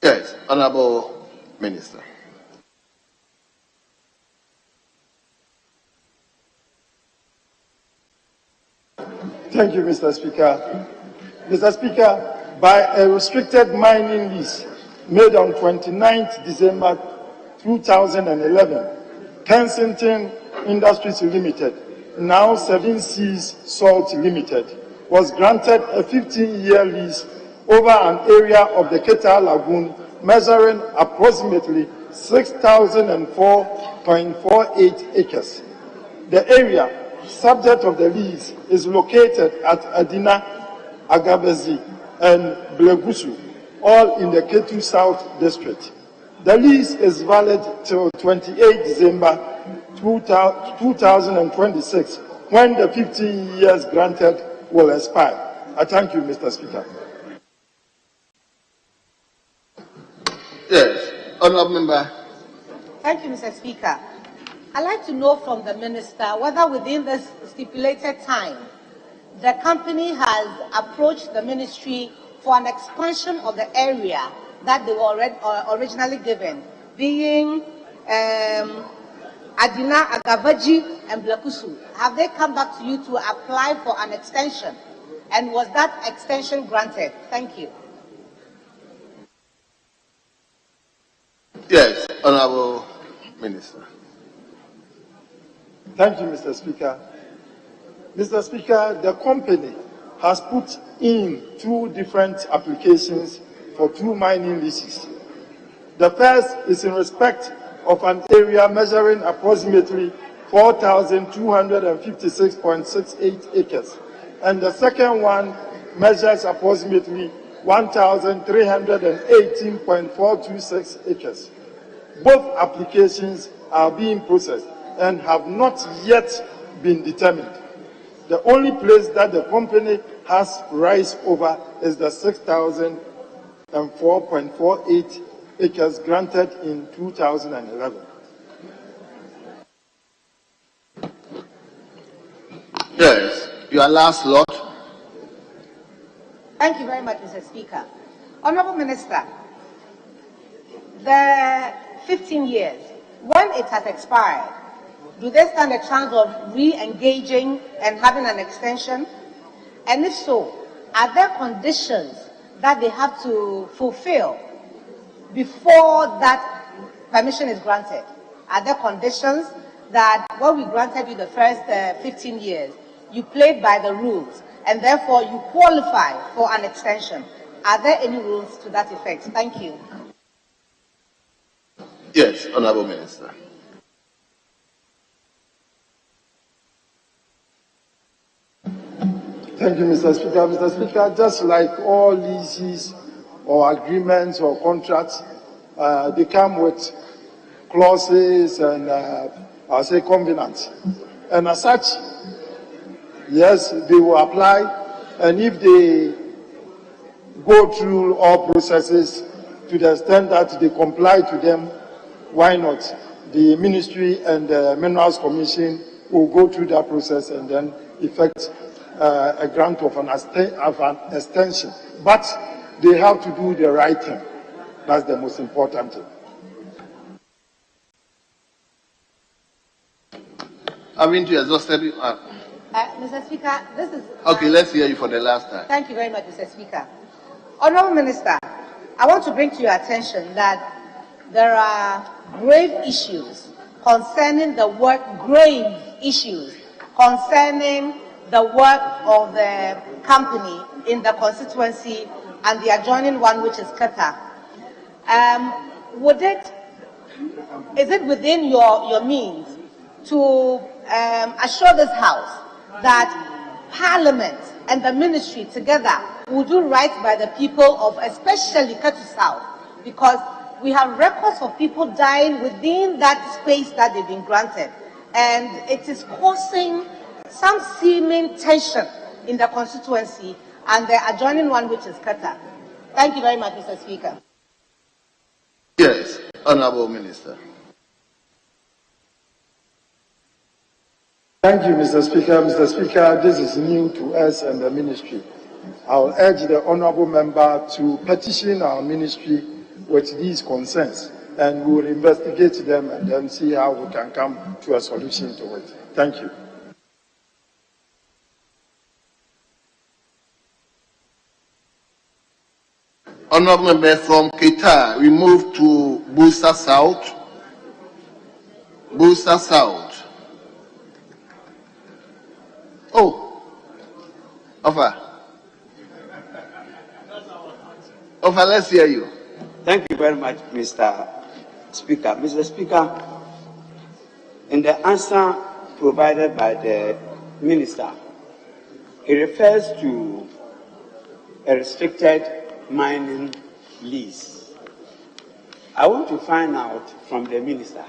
Yes, Honourable Minister. Thank you, Mr. Speaker. Mr. Speaker, by a restricted mining lease made on 29th December 2011, Kensington Industries Limited, now 7 Seas Salt Limited, was granted a 15-year lease over an area of the Keta Lagoon measuring approximately 6,004.48 acres. The area subject of the lease is located at Adina, Agabezi, and Blegusu, all in the Ketu South District. The lease is valid till 28 December 2026, when the 15 years granted will expire. I thank you, Mr. Speaker. Yes, Honourable Member. Thank you, Mr. Speaker. I'd like to know from the Minister whether within this stipulated time, the company has approached the Ministry for an expansion of the area that they were originally given, being Adina, Agavaji, and Blakusu. Have they come back to you to apply for an extension? And was that extension granted? Thank you. Yes, Honourable Minister. Thank you, Mr. Speaker. Mr. Speaker, the company has put in 2 different applications for 2 mining leases. The first is in respect of an area measuring approximately 4,256.68 acres, and the second one measures approximately 1,318.426 acres. Both applications are being processed and have not yet been determined. The only place that the company has rights over is the 6,004.48 acres granted in 2011. Yes, your last lot. Thank you very much, Mr. Speaker. Honourable Minister, the 15 years, when it has expired, do they stand a chance of re-engaging and having an extension? And if so, are there conditions that they have to fulfill before that permission is granted? Are there conditions that when we granted you the first 15 years, you played by the rules and therefore you qualify for an extension? Are there any rules to that effect? Thank you. Yes, Honourable Minister. Thank you, Mr. Speaker. Mr. Speaker, just like all leases or agreements or contracts, they come with clauses and I'll say covenants. And as such, yes, they will apply, and if they go through all processes to the extent that they comply to them, why not? The Ministry and the Minerals Commission will go through that process and then effect a grant of an extension. But they have to do the right thing. That's the most important thing. Haven't you exhausted it? Mr. Speaker, this is... Okay, let's hear you for the last time. Thank you very much, Mr. Speaker. Honourable Minister, I want to bring to your attention that there are grave issues concerning the work, concerning the work of the company in the constituency and the adjoining one, which is Qatar. Is it within your means to assure this House that Parliament and the Ministry together will do right by the people of especially Ketu South? Because we have records of people dying within that space that they've been granted, and it is causing some seeming tension in the constituency and the adjoining one, which is Qatar. Thank you very much, Mr. Speaker. Yes, Honourable Minister. Thank you, Mr. Speaker. Mr. Speaker, this is new to us and the Ministry. I will urge the Honourable Member to petition our Ministry with these concerns, and we will investigate them and then see how we can come to a solution to it. Thank you. Honourable Member from Qatar, we move to Busa South. Busa South. Oh, Offer. Offer, let's hear you. Thank you very much, Mr. Speaker. Mr. Speaker, in the answer provided by the Minister, he refers to a restricted mining lease. I want to find out from the Minister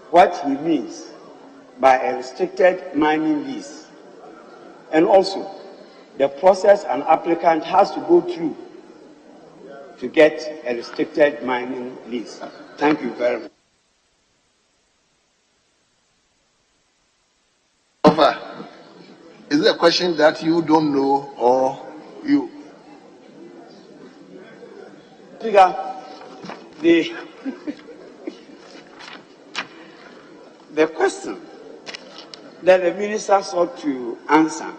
what he means by a restricted mining lease, and also the process an applicant has to go through to get a restricted mining lease. Thank you very much. Is it a question that you don't know or you? Speaker, the question that the Minister sought to answer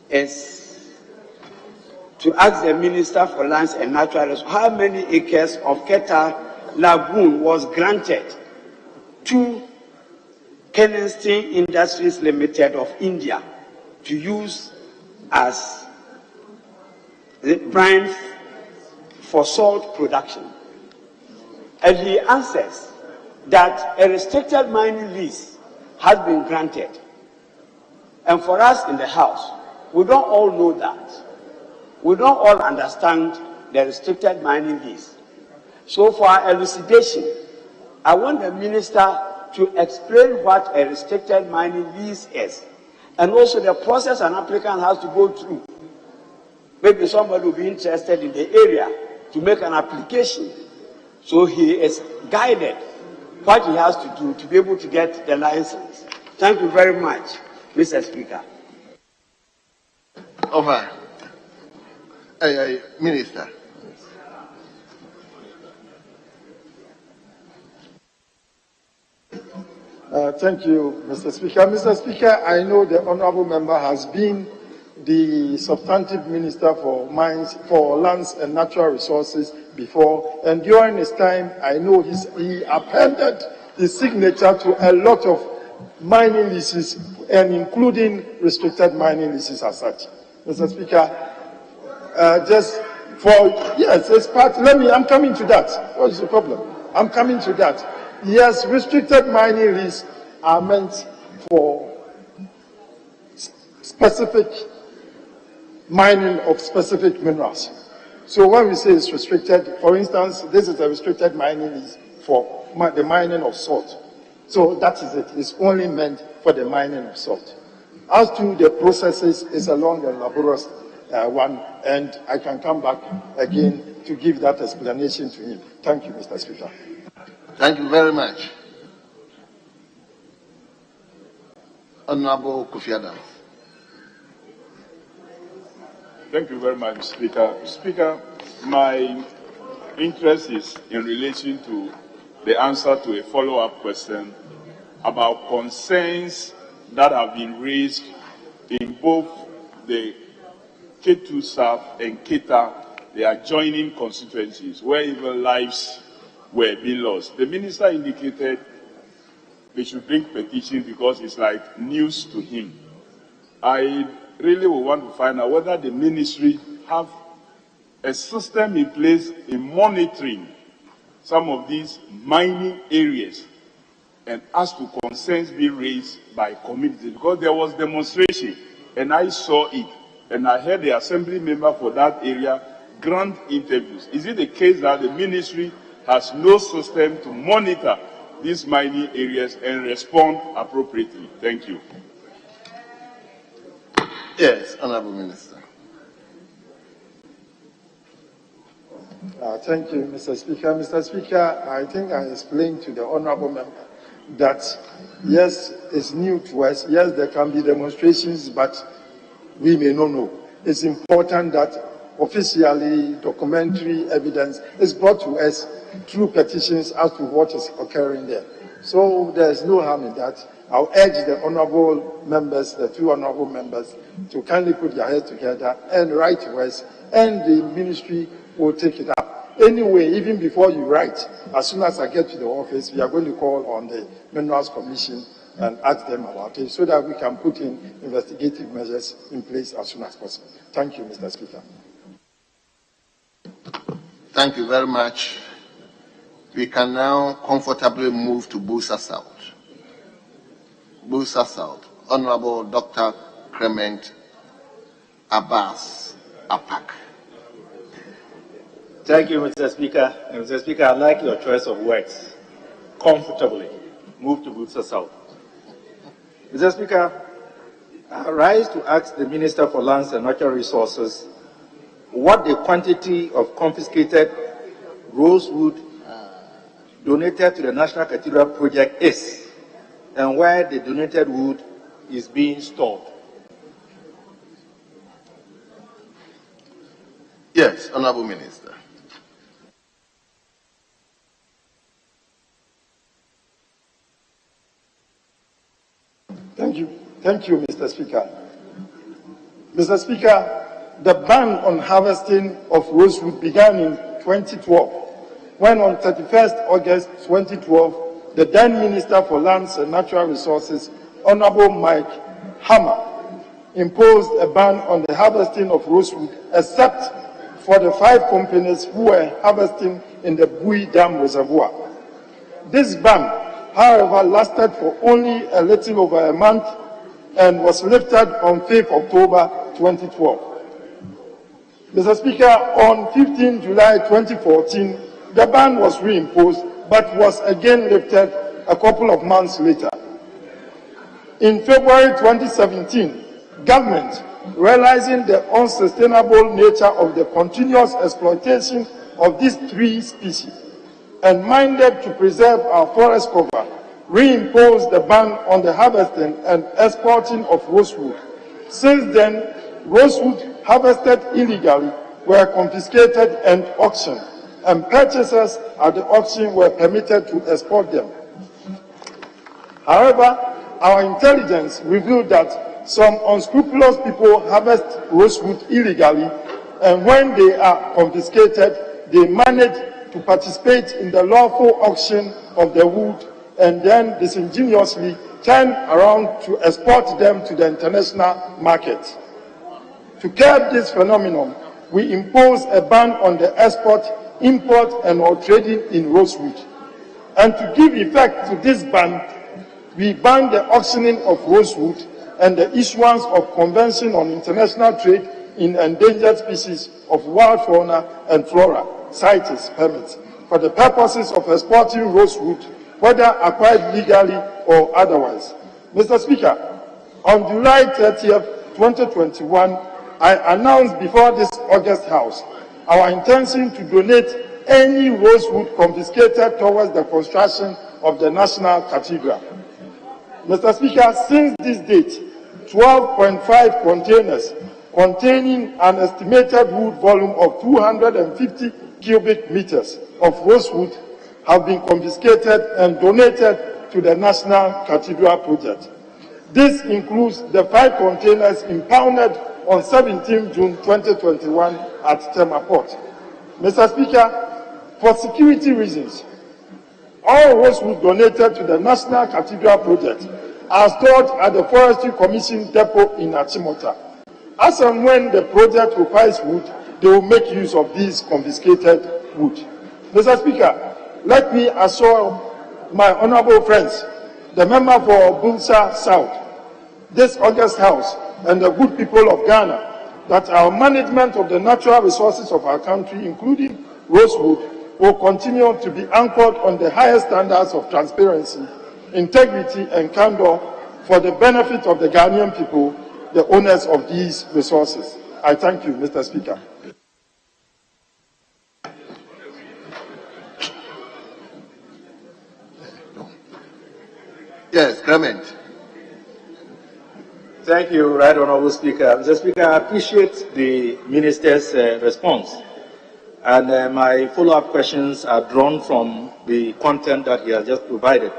is to ask the Minister for Lands and Natural Resources how many acres of Keta Lagoon was granted to Kennington Industries Limited of India to use as the brine for salt production. And he answers that a restricted mining lease has been granted. And for us in the House, we don't all know that. We don't all understand the restricted mining lease. So for our elucidation, I want the Minister to explain what a restricted mining lease is, and also the process an applicant has to go through. Maybe somebody will be interested in the area to make an application, so he is guided what he has to do to be able to get the license. Thank you very much, Mr. Speaker. Over. Minister. Thank you, Mr. Speaker. Mr. Speaker, I know the honourable member has been the substantive minister for mines, for lands and natural resources before, and during his time, I know he appended his signature to a lot of mining leases, and including restricted mining leases as such. Mr. Speaker, it's part. I'm coming to that. What is the problem? I'm coming to that. Yes, restricted mining leases are meant for specific mining of specific minerals. So when we say it's restricted, for instance, this is a restricted mining lease for the mining of salt. So that is it. It's only meant for the mining of salt. As to the processes, it's a long and laborious one, and I can come back again to give that explanation to him. Thank you, Mr. Speaker. Thank you very much. Honorable Akufo-Addo. Thank you very much, Speaker. Speaker, my interest is in relation to the answer to a follow-up question about concerns that have been raised in both the K2 South and Keta, the adjoining constituencies, where even lives were being lost. The minister indicated they should bring petition because it's like news to him. I really would want to find out whether the ministry have a system in place in monitoring some of these mining areas and as to concerns being raised by communities, because there was demonstration and I saw it and I heard the assembly member for that area grant interviews. Is it the case that the ministry has no system to monitor these mining areas and respond appropriately? Thank you. Yes, Honorable Minister. Thank you, Mr. Speaker. Mr. Speaker, I think I explained to the honourable member that, yes, it's new to us. Yes, there can be demonstrations, but we may not know. It's important that officially documentary evidence is brought to us through petitions as to what is occurring there. So there's no harm in that. I'll urge the honourable members, the two honourable members, to kindly put their heads together and write to us, and the ministry will take it up anyway, even before you write, as soon as I get to the office, we are going to call on the Minerals Commission and ask them about it so that we can put in investigative measures in place as soon as possible. Thank you, Mr. Speaker. Thank you very much. We can now comfortably move to Busa South. Busa South, Honorable Dr. Clement Abbas Apak. Thank you, Mr. Speaker. And Mr. Speaker, I like your choice of words. Comfortably move to Busa South. Mr. Speaker, I rise to ask the Minister for Lands and Natural Resources what the quantity of confiscated rosewood donated to the National Cathedral project is, and where the donated wood is being stored. Yes, Honorable Minister. Thank you, Mr. Speaker. Mr. Speaker, the ban on harvesting of rosewood began in 2012, when on 31st August 2012, the then Minister for Lands and Natural Resources, Honorable Mike Hammer, imposed a ban on the harvesting of rosewood, except for the 5 companies who were harvesting in the Bui Dam Reservoir. This ban, however, lasted for only a little over a month and was lifted on 5th October 2012. Mr. Speaker, on 15 July 2014, the ban was reimposed, but was again lifted a couple of months later. In February 2017, government, realizing the unsustainable nature of the continuous exploitation of these 3 species and minded to preserve our forest cover, reimposed the ban on the harvesting and exporting of rosewood. Since then, rosewood harvested illegally were confiscated and auctioned, and purchasers at the auction were permitted to export them. However, our intelligence revealed that some unscrupulous people harvest rosewood illegally, and when they are confiscated, they manage to participate in the lawful auction of the wood and then disingenuously turn around to export them to the international market. To curb this phenomenon, we impose a ban on the export, import, and or trading in rosewood. And to give effect to this ban, we ban the auctioning of rosewood and the issuance of Convention on International Trade in Endangered Species of Wild Fauna and Flora, CITES permits, for the purposes of exporting rosewood, whether acquired legally or otherwise. Mr. Speaker, on July 30th, 2021, I announced before this August House our intention to donate any rosewood confiscated towards the construction of the National Cathedral. Mr. Speaker, since this date, 12.5 containers containing an estimated wood volume of 250 cubic meters of rosewood have been confiscated and donated to the National Cathedral project. This includes the 5 containers impounded on 17 June 2021 at Tema Port. Mr. Speaker, for security reasons, all rosewood donated to the National Cathedral project are stored at the Forestry Commission depot in Achimota. As and when the project requires wood, they will make use of these confiscated wood. Mr. Speaker, let me assure my honorable friends, the member for Busa South, this August House, and the good people of Ghana, that our management of the natural resources of our country, including rosewood, will continue to be anchored on the highest standards of transparency, integrity, and candor for the benefit of the Ghanaian people, the owners of these resources. I thank you, Mr. Speaker. Yes, Clement. Thank you, Right Honorable Speaker. Mr. Speaker, I appreciate the Minister's response. And my follow-up questions are drawn from the content that he has just provided.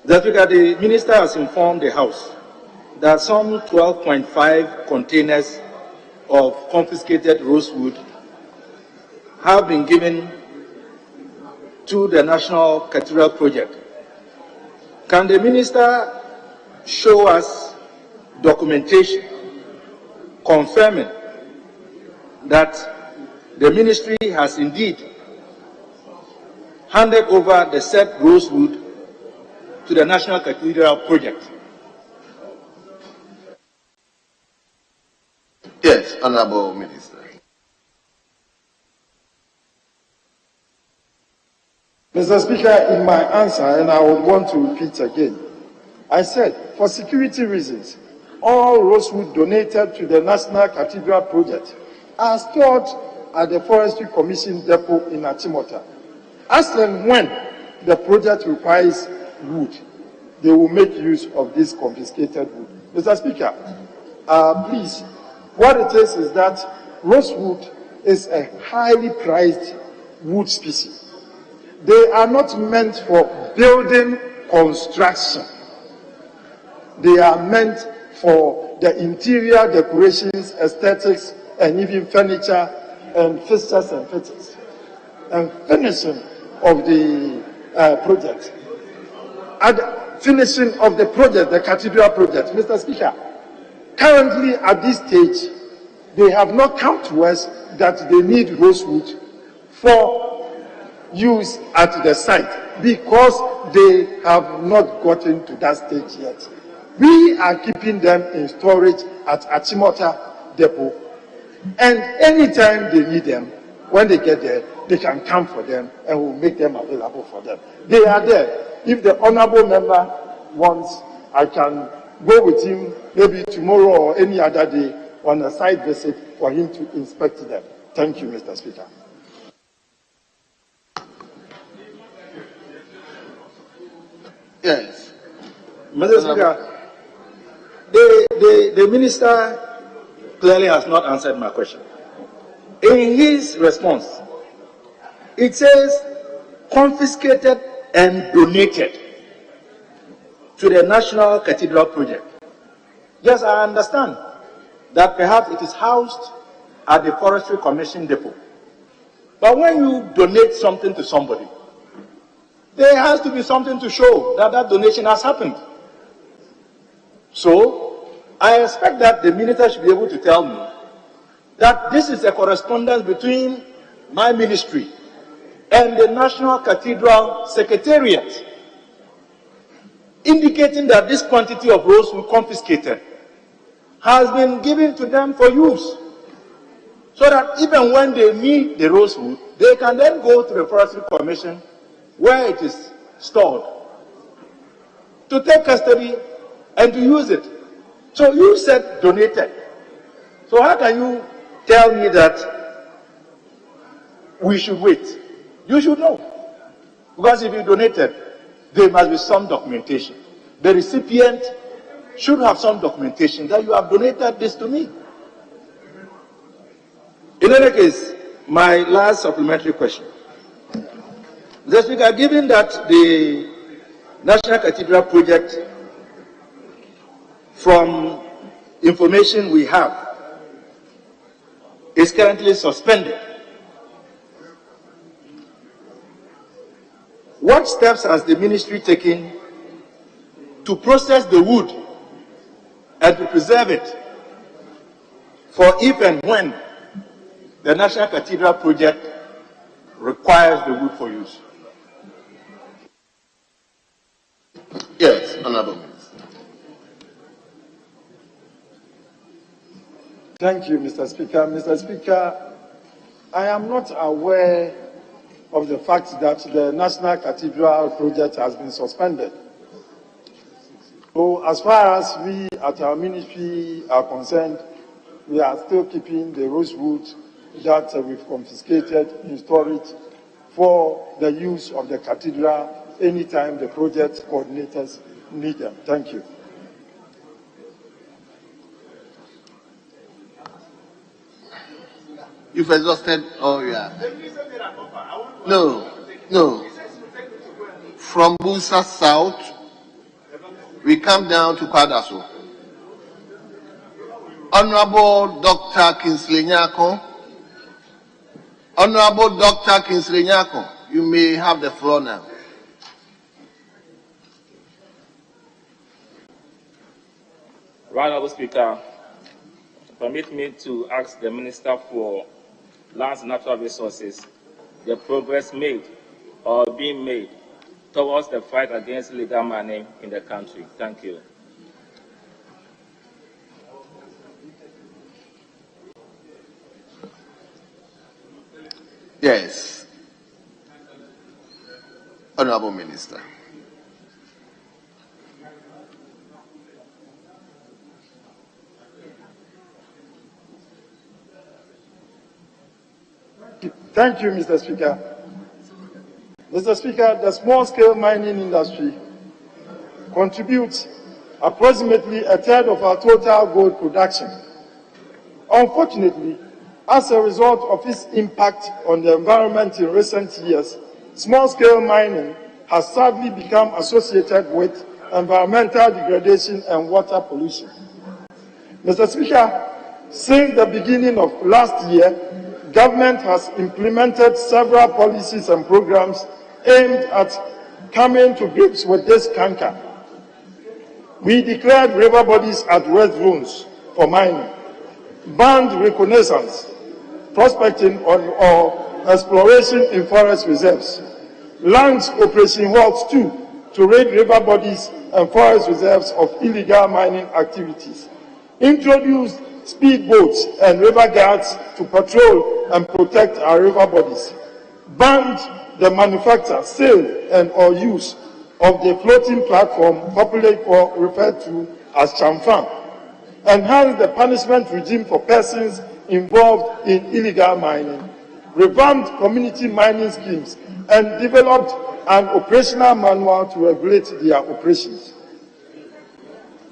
Mr. Speaker, the Minister has informed the House that some 12.5 containers of confiscated rosewood have been given to the National Cathedral Project. Can the minister show us documentation confirming that the ministry has indeed handed over the said Rosewood to the National Cathedral Project? Yes, Honorable Minister. Mr. Speaker, in my answer, and I would want to repeat again, I said, for security reasons, all Rosewood donated to the National Cathedral Project are stored at the Forestry Commission depot in Achimota. As and when the project requires wood, they will make use of this confiscated wood. Mr. Speaker, please, what it is that rosewood is a highly prized wood species. They are not meant for building construction. They are meant for the interior decorations, aesthetics, and even furniture and fixtures and fittings, and finishing of the project. At the finishing of the project, the cathedral project, Mr. Speaker, currently at this stage, they have not come to us that they need rosewood for use at the site because they have not gotten to that stage yet. We are keeping them in storage at Achimota depot, and anytime they need them, when they get there, they can come for them and we'll make them available for them. They are there. If the honorable member wants, I can go with him maybe tomorrow or any other day on a site visit for him to inspect them. Thank you, Mr. Speaker. Yes. Mr. Speaker, the minister clearly has not answered my question. In his response, it says confiscated and donated to the National Cathedral Project. Yes, I understand that perhaps it is housed at the Forestry Commission depot. But when you donate something to somebody, there has to be something to show that that donation has happened. So, I expect that the minister should be able to tell me that this is a correspondence between my ministry and the National Cathedral Secretariat, indicating that this quantity of rosewood confiscated has been given to them for use, so that even when they need the rosewood, they can then go to the Forestry Commission where it is stored to take custody and to use it. So you said donated. So how can you tell me that we should wait? You should know. Because if you donated, there must be some documentation. The recipient should have some documentation that you have donated this to me. In any case, my last supplementary question. Mr. Speaker, given that the National Cathedral Project, from information we have, is currently suspended, what steps has the ministry taken to process the wood and to preserve it for if and when the National Cathedral Project requires the wood for use? Yes, Honorable Minister. Thank you, Mr. Speaker. Mr. Speaker, I am not aware of the fact that the National Cathedral Project has been suspended. So as far as we at our ministry are concerned, we are still keeping the rosewood that we've confiscated in storage for the use of the cathedral anytime the project coordinators need them. Thank you. You've exhausted all your... No. From Busa South, we come down to Kwadaso. Honorable Dr. Kingsley Nyako, Honorable Dr. Kingsley Nyako, you may have the floor now. Right, Honorable Speaker, permit me to ask the Minister for Lands and Natural Resources the progress made or being made towards the fight against illegal mining in the country. Thank you. Yes. Honorable Minister. Thank you, Mr. Speaker. Mr. Speaker, the small-scale mining industry contributes approximately a third of our total gold production. Unfortunately, as a result of its impact on the environment in recent years, small-scale mining has sadly become associated with environmental degradation and water pollution. Mr. Speaker, since the beginning of last year, government has implemented several policies and programs aimed at coming to grips with this canker. We declared river bodies at red zones for mining, banned reconnaissance, prospecting or exploration in forest reserves, launched Operation Waltz 2 to raid river bodies and forest reserves of illegal mining activities, introduced speedboats and river guards to patrol and protect our river bodies, banned the manufacture, sale, and or use of the floating platform popularly referred to as chamfan, enhanced the punishment regime for persons involved in illegal mining, revamped community mining schemes, and developed an operational manual to regulate their operations.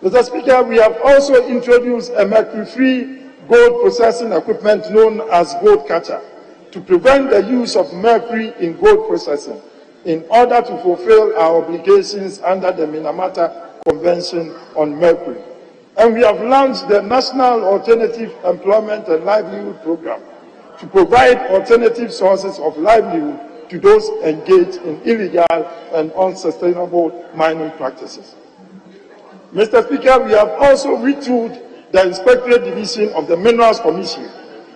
Mr. Speaker, we have also introduced a mercury-free gold processing equipment known as gold catcher to prevent the use of mercury in gold processing in order to fulfill our obligations under the Minamata Convention on Mercury. And we have launched the National Alternative Employment and Livelihood Program to provide alternative sources of livelihood to those engaged in illegal and unsustainable mining practices. Mr. Speaker, we have also retooled the Inspectorate Division of the Minerals Commission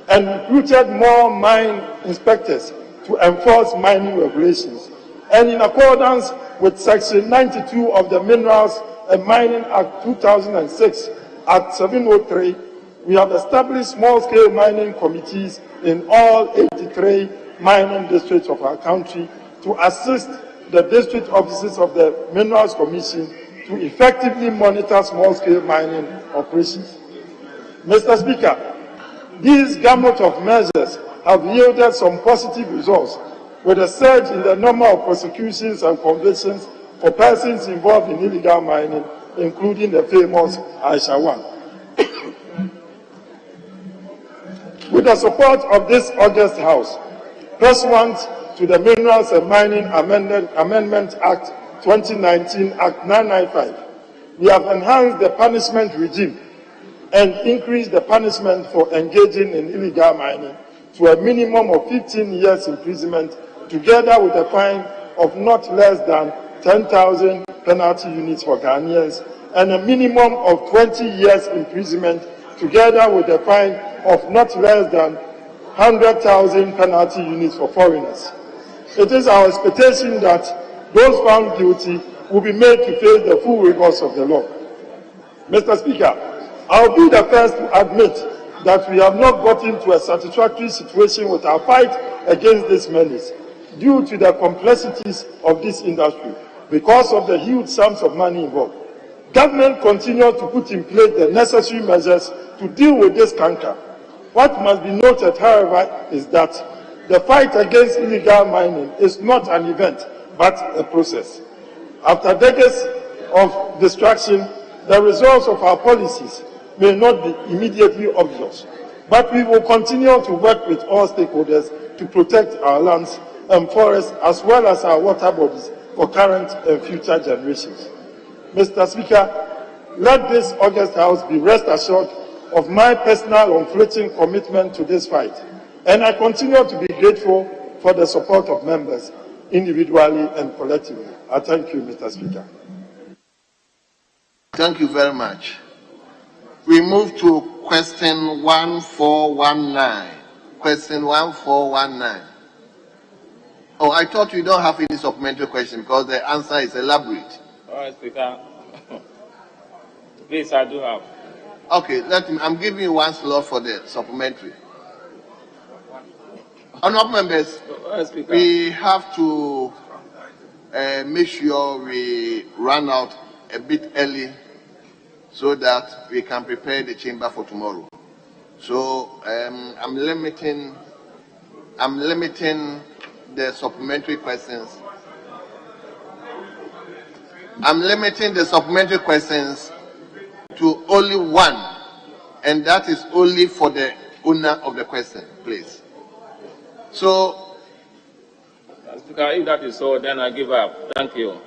and recruited more mine inspectors to enforce mining regulations. And in accordance with Section 92 of the Minerals and Mining Act 2006, Act 703, we have established small-scale mining committees in all 83 mining districts of our country to assist the district offices of the Minerals Commission to effectively monitor small-scale mining operations. Mr. Speaker, these gamut of measures have yielded some positive results, with a surge in the number of prosecutions and convictions for persons involved in illegal mining, including the famous Aisha One. With the support of this August House, pursuant to the Minerals and Mining Amendment Act 2019, Act 995, we have enhanced the punishment regime and increased the punishment for engaging in illegal mining to a minimum of 15 years imprisonment, together with a fine of not less than 10,000 penalty units for Ghanaians and a minimum of 20 years imprisonment, together with a fine of not less than 100,000 penalty units for foreigners. It is our expectation that those found guilty will be made to face the full rigors of the law. Mr. Speaker, I'll be the first to admit that we have not gotten to a satisfactory situation with our fight against this menace due to the complexities of this industry because of the huge sums of money involved. Government continues to put in place the necessary measures to deal with this canker. What must be noted, however, is that the fight against illegal mining is not an event, but a process. After decades of distraction, the results of our policies may not be immediately obvious, but we will continue to work with all stakeholders to protect our lands and forests as well as our water bodies for current and future generations. Mr. Speaker, let this August House be rest assured of my personal unflinching commitment to this fight And I continue to be grateful for the support of members, individually and collectively. I thank you, Mr. Speaker. Thank you very much. We move to question 1419. Question 1419. Oh, I thought you don't have any supplementary question because the answer is elaborate. All right, Speaker. Please, I do have. Okay, I'm giving you one slot for the supplementary. Honourable members, we have to make sure we run out a bit early so that we can prepare the chamber for tomorrow. So I'm limiting the supplementary questions. I'm limiting the supplementary questions to only one, and that is only for the owner of the question, please. So, Speaker, if that is so, then I give up. Thank you.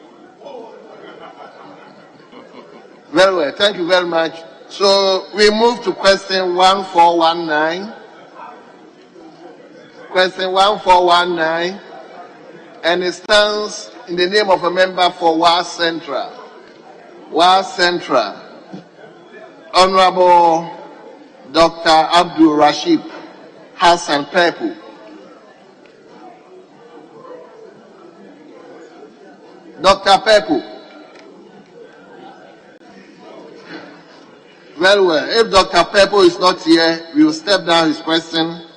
Very well, thank you very much. So we move to question 1419. Question 1419, and it stands in the name of a member for Wa Central. Wa Central, Honorable Dr. Abdul Rashid Hassan Pepu. Dr. Pepu. Very well. If Dr. Pepu is not here, we will step down his question.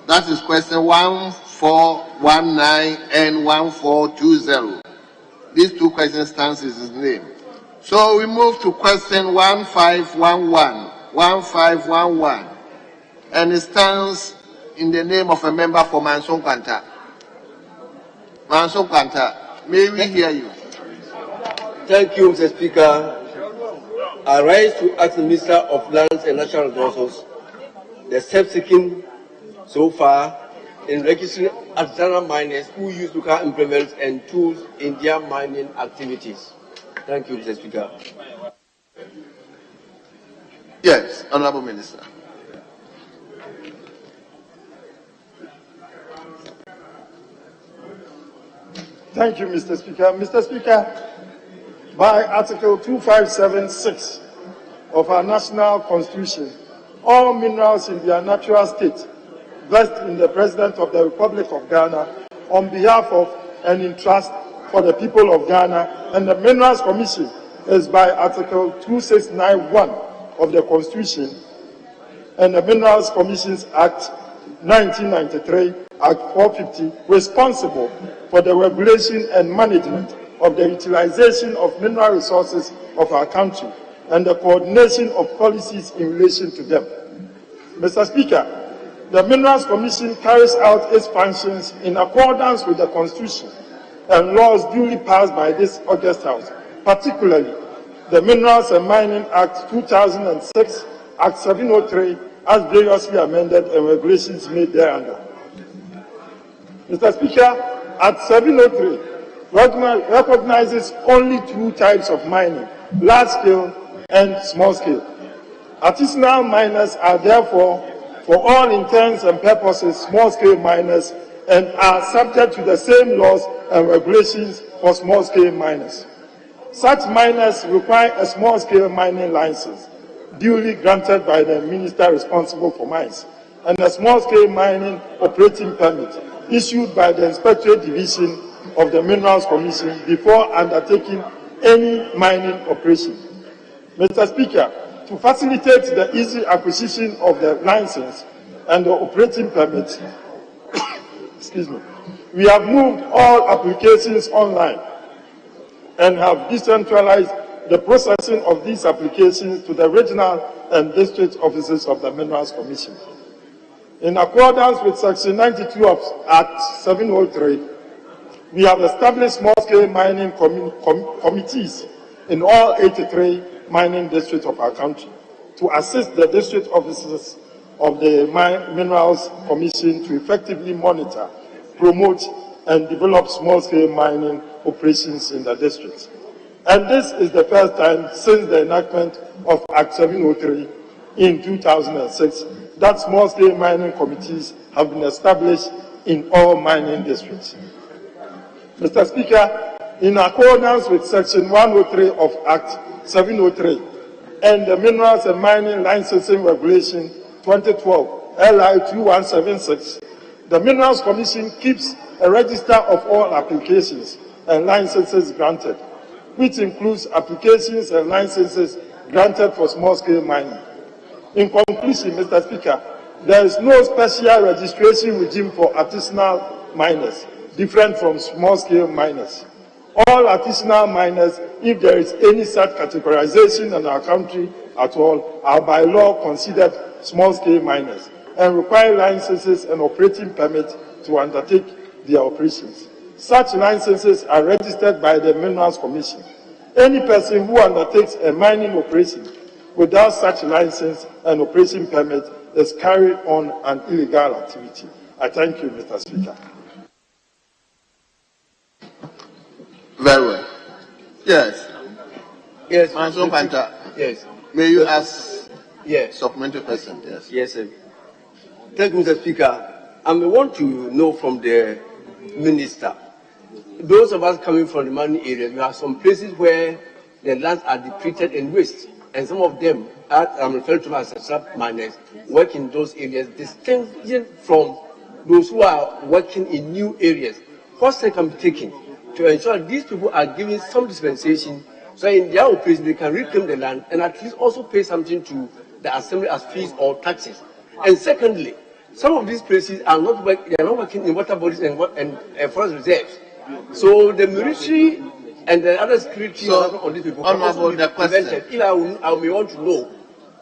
That is question 1419 and 1420. These two questions stands in his name. So we move to question 1511. 1511. And it stands in the name of a member for Manson Kwanta. Manson Kwanta, may we hear you? Thank you, Mr. Speaker. I rise to ask the Minister of Lands and Natural Resources the steps taken so far in registering artisanal miners who use local implements and tools in their mining activities. Thank you, Mr. Speaker. Yes, Honorable Minister. Thank you, Mr. Speaker. Mr. Speaker, by Article 2576 of our national constitution, all minerals in their natural state vest in the President of the Republic of Ghana on behalf of and in trust for the people of Ghana, and the Minerals Commission is by Article 2691 of the Constitution and the Minerals Commissions Act 1993, Act 450, responsible for the regulation and management of the utilization of mineral resources of our country and the coordination of policies in relation to them. Mr. Speaker, the Minerals Commission carries out its functions in accordance with the Constitution and laws duly passed by this August House, particularly the Minerals and Mining Act 2006, Act 703, as variously amended, and regulations made thereunder. Mr. Speaker, Act 703 recognizes only two types of mining, large-scale and small-scale. Artisanal miners are therefore, for all intents and purposes, small-scale miners and are subject to the same laws and regulations for small-scale miners. Such miners require a small-scale mining license, duly granted by the minister responsible for mines, and a small-scale mining operating permit issued by the Inspectorate Division of the Minerals Commission before undertaking any mining operation. Mr. Speaker, to facilitate the easy acquisition of the license and the operating permit, excuse me, we have moved all applications online and have decentralized the processing of these applications to the regional and district offices of the Minerals Commission. In accordance with Section 92 of Act 703, we have established small-scale mining committees in all 83 mining districts of our country to assist the district offices of the Minerals Commission to effectively monitor, promote, and develop small-scale mining operations in the districts. And this is the first time since the enactment of Act 703 in 2006 that small-scale mining committees have been established in all mining districts. Mr. Speaker, in accordance with Section 103 of Act 703 and the Minerals and Mining Licensing Regulation 2012, LI 2176, the Minerals Commission keeps a register of all applications and licenses granted, which includes applications and licenses granted for small-scale mining. In conclusion, Mr. Speaker, there is no special registration regime for artisanal miners, different from small-scale miners. All artisanal miners, if there is any such categorization in our country at all, are by law considered small-scale miners and require licenses and operating permits to undertake their operations. Such licenses are registered by the Minerals Commission. Any person who undertakes a mining operation without such license and operation permit is carrying on an illegal activity. I thank you, Mr. Speaker. Very well. Yes. Yes. Yes. May you ask yes. supplementary question? Yes. Yes, sir. Thank you, Mr. Speaker. I want to know from the minister, those of us coming from the mining area, we have some places where the lands are depleted and waste, and some of them, I'm referring to as sub-miners, work in those areas, distinction from those who are working in new areas. What step can be taken to ensure these people are given some dispensation so in their operation they can reclaim the land and at least also pay something to the assembly as fees or taxes? And secondly, some of these places are not working in water bodies and forest reserves. So the military and the other security on these people can also be prevented. If I may want to know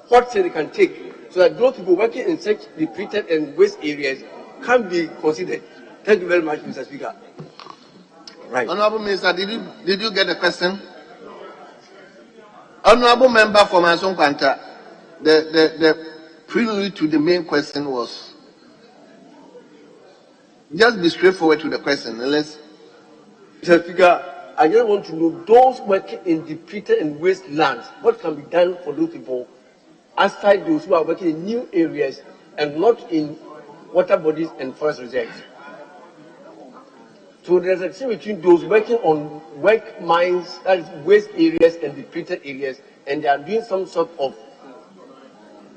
what they can take so that those people working in such depleted and waste areas can be considered. Thank you very much, Mr. Speaker. Right. Honorable Minister, did you get the question? Honorable Member for Manson Kwanta, the prelude to the main question was just be straightforward to the question, unless. Mr. Speaker, I just want to know those working in depleted and waste lands, what can be done for those people outside those who are working in new areas and not in water bodies and forest reserves? So there's a difference between those working on work mines, that is waste areas and depleted areas, and they are doing some sort of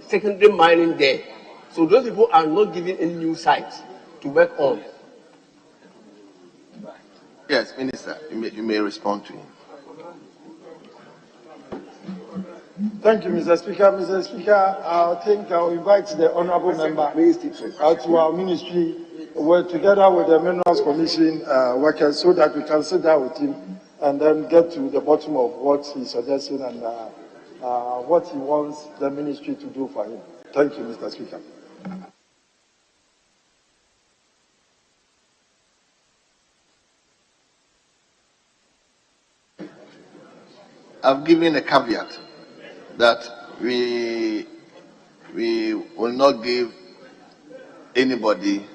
secondary mining there. So those people are not given any new sites to work on. Yes, Minister, you may respond to him. Thank you, Mr. Speaker. Mr. Speaker, I think I'll invite the Honourable Member to our ministry, work together with the Minerals Commission workers so that we can sit down with him and then get to the bottom of what he's suggesting and what he wants the ministry to do for him. Thank you, Mr. Speaker. I've given a caveat that we will not give anybody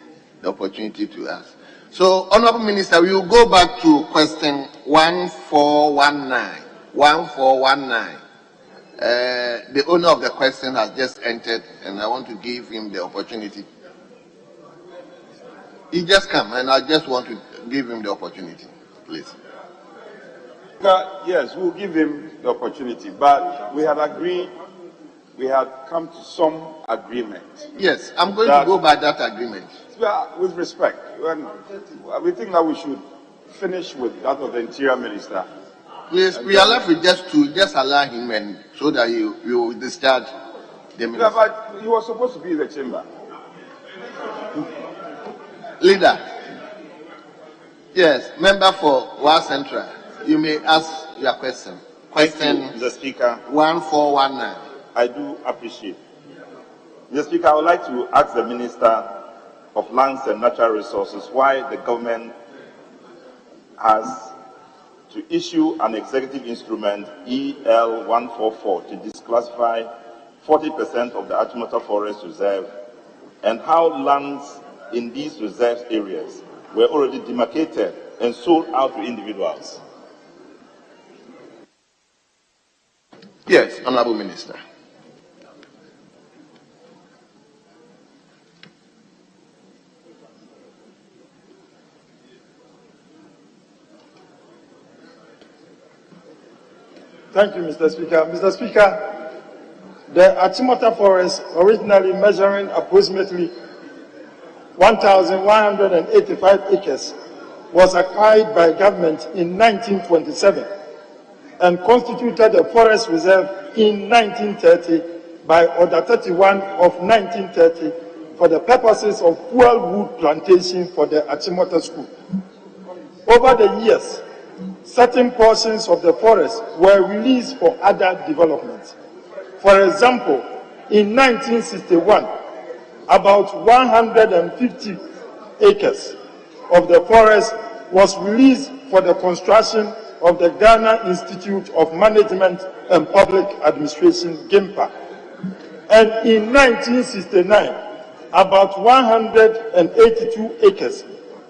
the opportunity to ask. So, Honorable Minister, we will go back to question 1419. 1419. The owner of the question has just entered, and I want to give him the opportunity. He just come, and I just want to give him the opportunity, please. Yes, we'll give him the opportunity, but we had agreed, we had come to some agreement. Yes, I'm going to go by that agreement. With respect, we think that we should finish with that of the Interior Minister. Please, we are left with just allow him, and so that you will discharge the minister. Yeah, but he was supposed to be in the chamber. Leader. Yes, member for Wa Central. You may ask your question. Question, Mr. Speaker. 1419. I do appreciate. Mr. Speaker, I would like to ask the Minister of Lands and Natural Resources why the government has to issue an executive instrument EL 144 to disclassify 40% of the Achimota Forest Reserve, and how lands in these reserve areas were already demarcated and sold out to individuals. Yes, Honorable Minister. Thank you, Mr. Speaker. Mr. Speaker, the Achimota forest, originally measuring approximately 1,185 acres, was acquired by government in 1927 and constituted a forest reserve in 1930 by Order 31 of 1930 for the purposes of fuel wood plantation for the Achimota School. Over the years, certain portions of the forest were released for other developments. For example, in 1961, about 150 acres of the forest was released for the construction of the Ghana Institute of Management and Public Administration, GIMPA. And in 1969, about 182 acres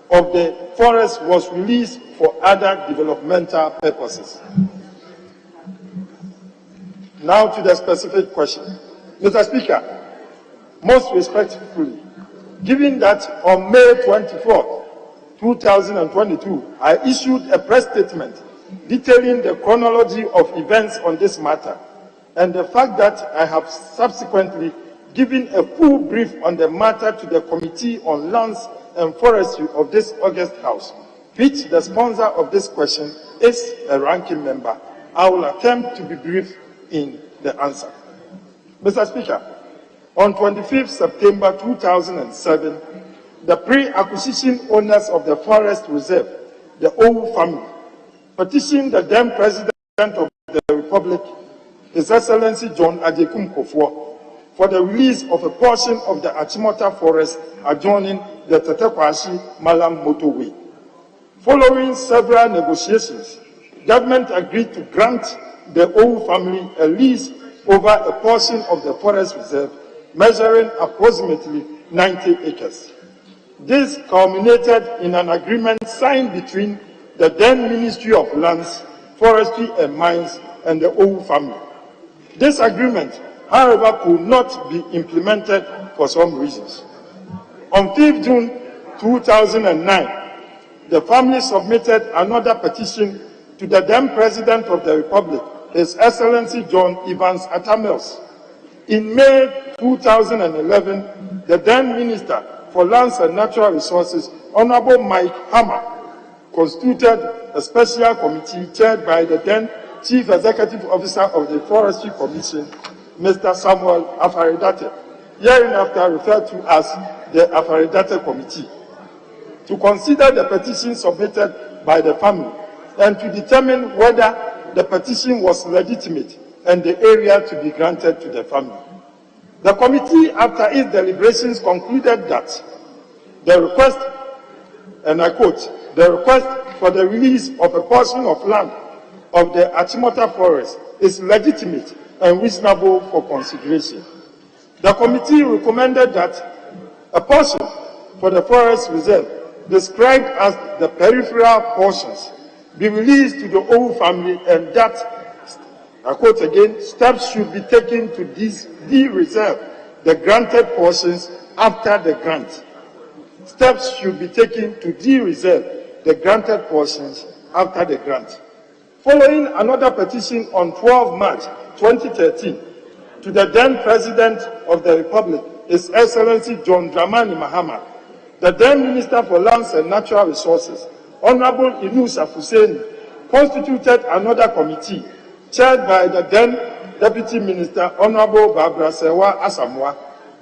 of the forest was released for other developmental purposes. Now to the specific question. Mr. Speaker, most respectfully, given that on May 24, 2022, I issued a press statement detailing the chronology of events on this matter, and the fact that I have subsequently given a full brief on the matter to the Committee on Lands and Forestry of this August House, which the sponsor of this question is a ranking member, I will attempt to be brief in the answer. Mr. Speaker, on 25 September 2007, the pre-acquisition owners of the forest reserve, the Owu family, petitioned the then President of the Republic, His Excellency John Ajekum Kofoɔ, for the release of a portion of the Achimota forest adjoining the Tetekwashi Malam motorway. Following several negotiations, government agreed to grant the Owu family a lease over a portion of the forest reserve measuring approximately 90 acres. This culminated in an agreement signed between the then Ministry of Lands, Forestry and Mines and the Owu family. This agreement, however, could not be implemented for some reasons. On 5 June 2009, the family submitted another petition to the then President of the Republic, His Excellency John Evans Atta Mills. In May 2011, the then Minister for Lands and Natural Resources, Honorable Mike Hammer, constituted a special committee chaired by the then Chief Executive Officer of the Forestry Commission, Mr. Samuel Afaridate, hereinafter referred to as the Afaridate Committee, to consider the petition submitted by the family and to determine whether the petition was legitimate and the area to be granted to the family. The committee, after its deliberations, concluded that the request, and I quote, the request for the release of a portion of land of the Achimota forest is legitimate and reasonable for consideration. The committee recommended that a portion for the forest reserve, described as the peripheral portions, be released to the Owu family, and that, I quote again, steps should be taken to de-reserve the granted portions after the grant. Steps should be taken to de-reserve the granted portions after the grant. Following another petition on 12 March 2013 to the then President of the Republic, His Excellency John Dramani Mahama, the then Minister for Lands and Natural Resources, Honorable Inusa Fuseni, constituted another committee chaired by the then Deputy Minister, Honorable Barbara Sewa Asamoah,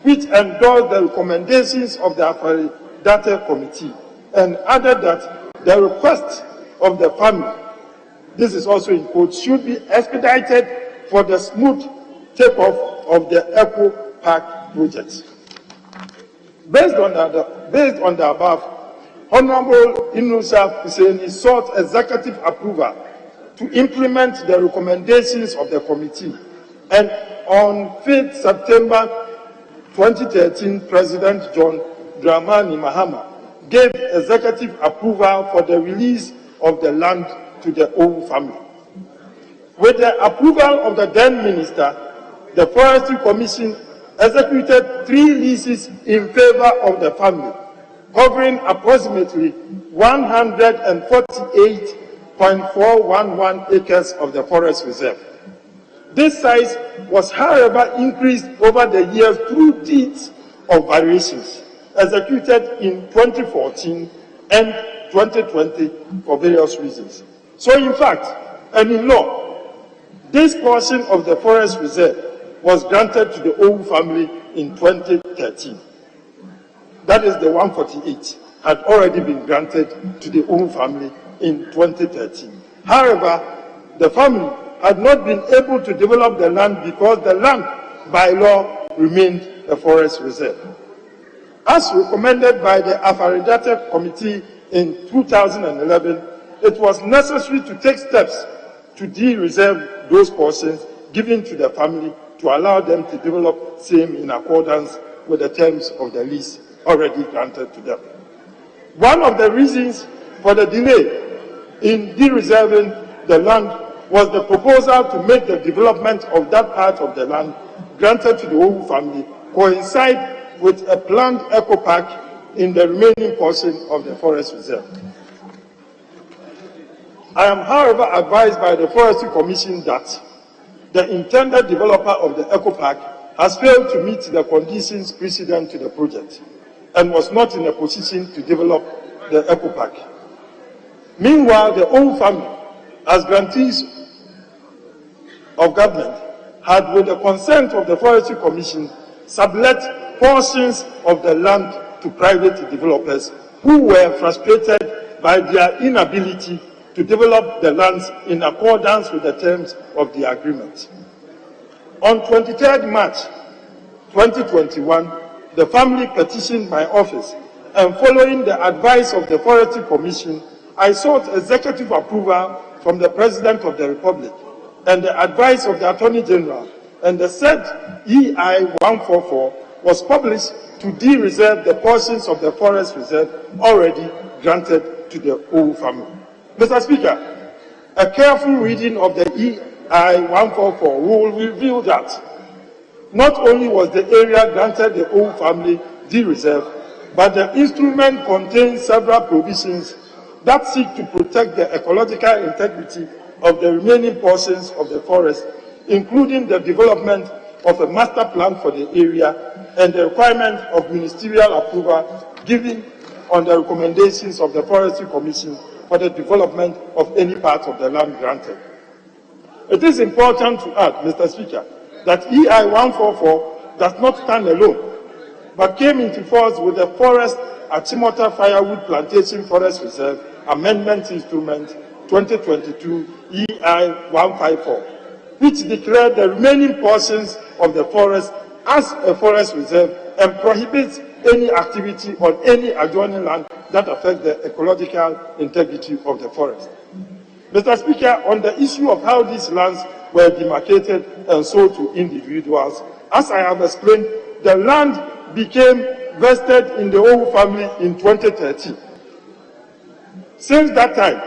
which endorsed the recommendations of the Afaridate Committee and added that the request of the family, this is also in quotes, should be expedited for the smooth takeoff of the Eco Park project. Based on the above, Honorable Inusa Fuseni sought executive approval to implement the recommendations of the committee, and on 5 September 2013, President John Dramani Mahama gave executive approval for the release of the land to the Owu family. With the approval of the then minister, the Forestry Commission executed 3 leases in favor of the family, covering approximately 148.411 acres of the forest reserve. This size was, however, increased over the years through deeds of variations executed in 2014 and 2020 for various reasons. So in fact, and in law, this portion of the forest reserve was granted to the Owu family in 2013. That is, the 148 had already been granted to the Owu family in 2013. However, the family had not been able to develop the land because the land, by law, remained a forest reserve. As recommended by the Afaridate Committee in 2011, it was necessary to take steps to de-reserve those portions given to the family to allow them to develop same in accordance with the terms of the lease already granted to them. One of the reasons for the delay in de-reserving the land was the proposal to make the development of that part of the land granted to the Owu family coincide with a planned eco park in the remaining portion of the forest reserve. I am, however, advised by the Forestry Commission that the intended developer of the eco park has failed to meet the conditions precedent to the project and was not in a position to develop the eco park. Meanwhile, the Owu family, as grantees of government, had, with the consent of the Forestry Commission, sublet portions of the land to private developers who were frustrated by their inability to develop the lands in accordance with the terms of the agreement. On 23rd March 2021, the family petitioned my office, and following the advice of the Forestry Commission, I sought executive approval from the President of the Republic and the advice of the Attorney General, and the said EI 144 was published to de-reserve the portions of the forest reserve already granted to the Owu family. Mr. Speaker, a careful reading of the EI 144 will reveal that not only was the area granted the Owu family de-reserve, but the instrument contains several provisions that seek to protect the ecological integrity of the remaining portions of the forest, including the development of a master plan for the area and the requirement of ministerial approval given on the recommendations of the Forestry Commission for the development of any part of the land granted. It is important to add, Mr. Speaker, that EI 144 does not stand alone, but came into force with the Forest Achimota Firewood Plantation Forest Reserve Amendment Instrument 2022 EI 154, which declared the remaining portions of the forest as a forest reserve and prohibits any activity on any adjoining land that affects the ecological integrity of the forest. Mr. Speaker, on the issue of how these lands were demarcated and sold to individuals, as I have explained, the land became vested in the Owu family in 2013. Since that time,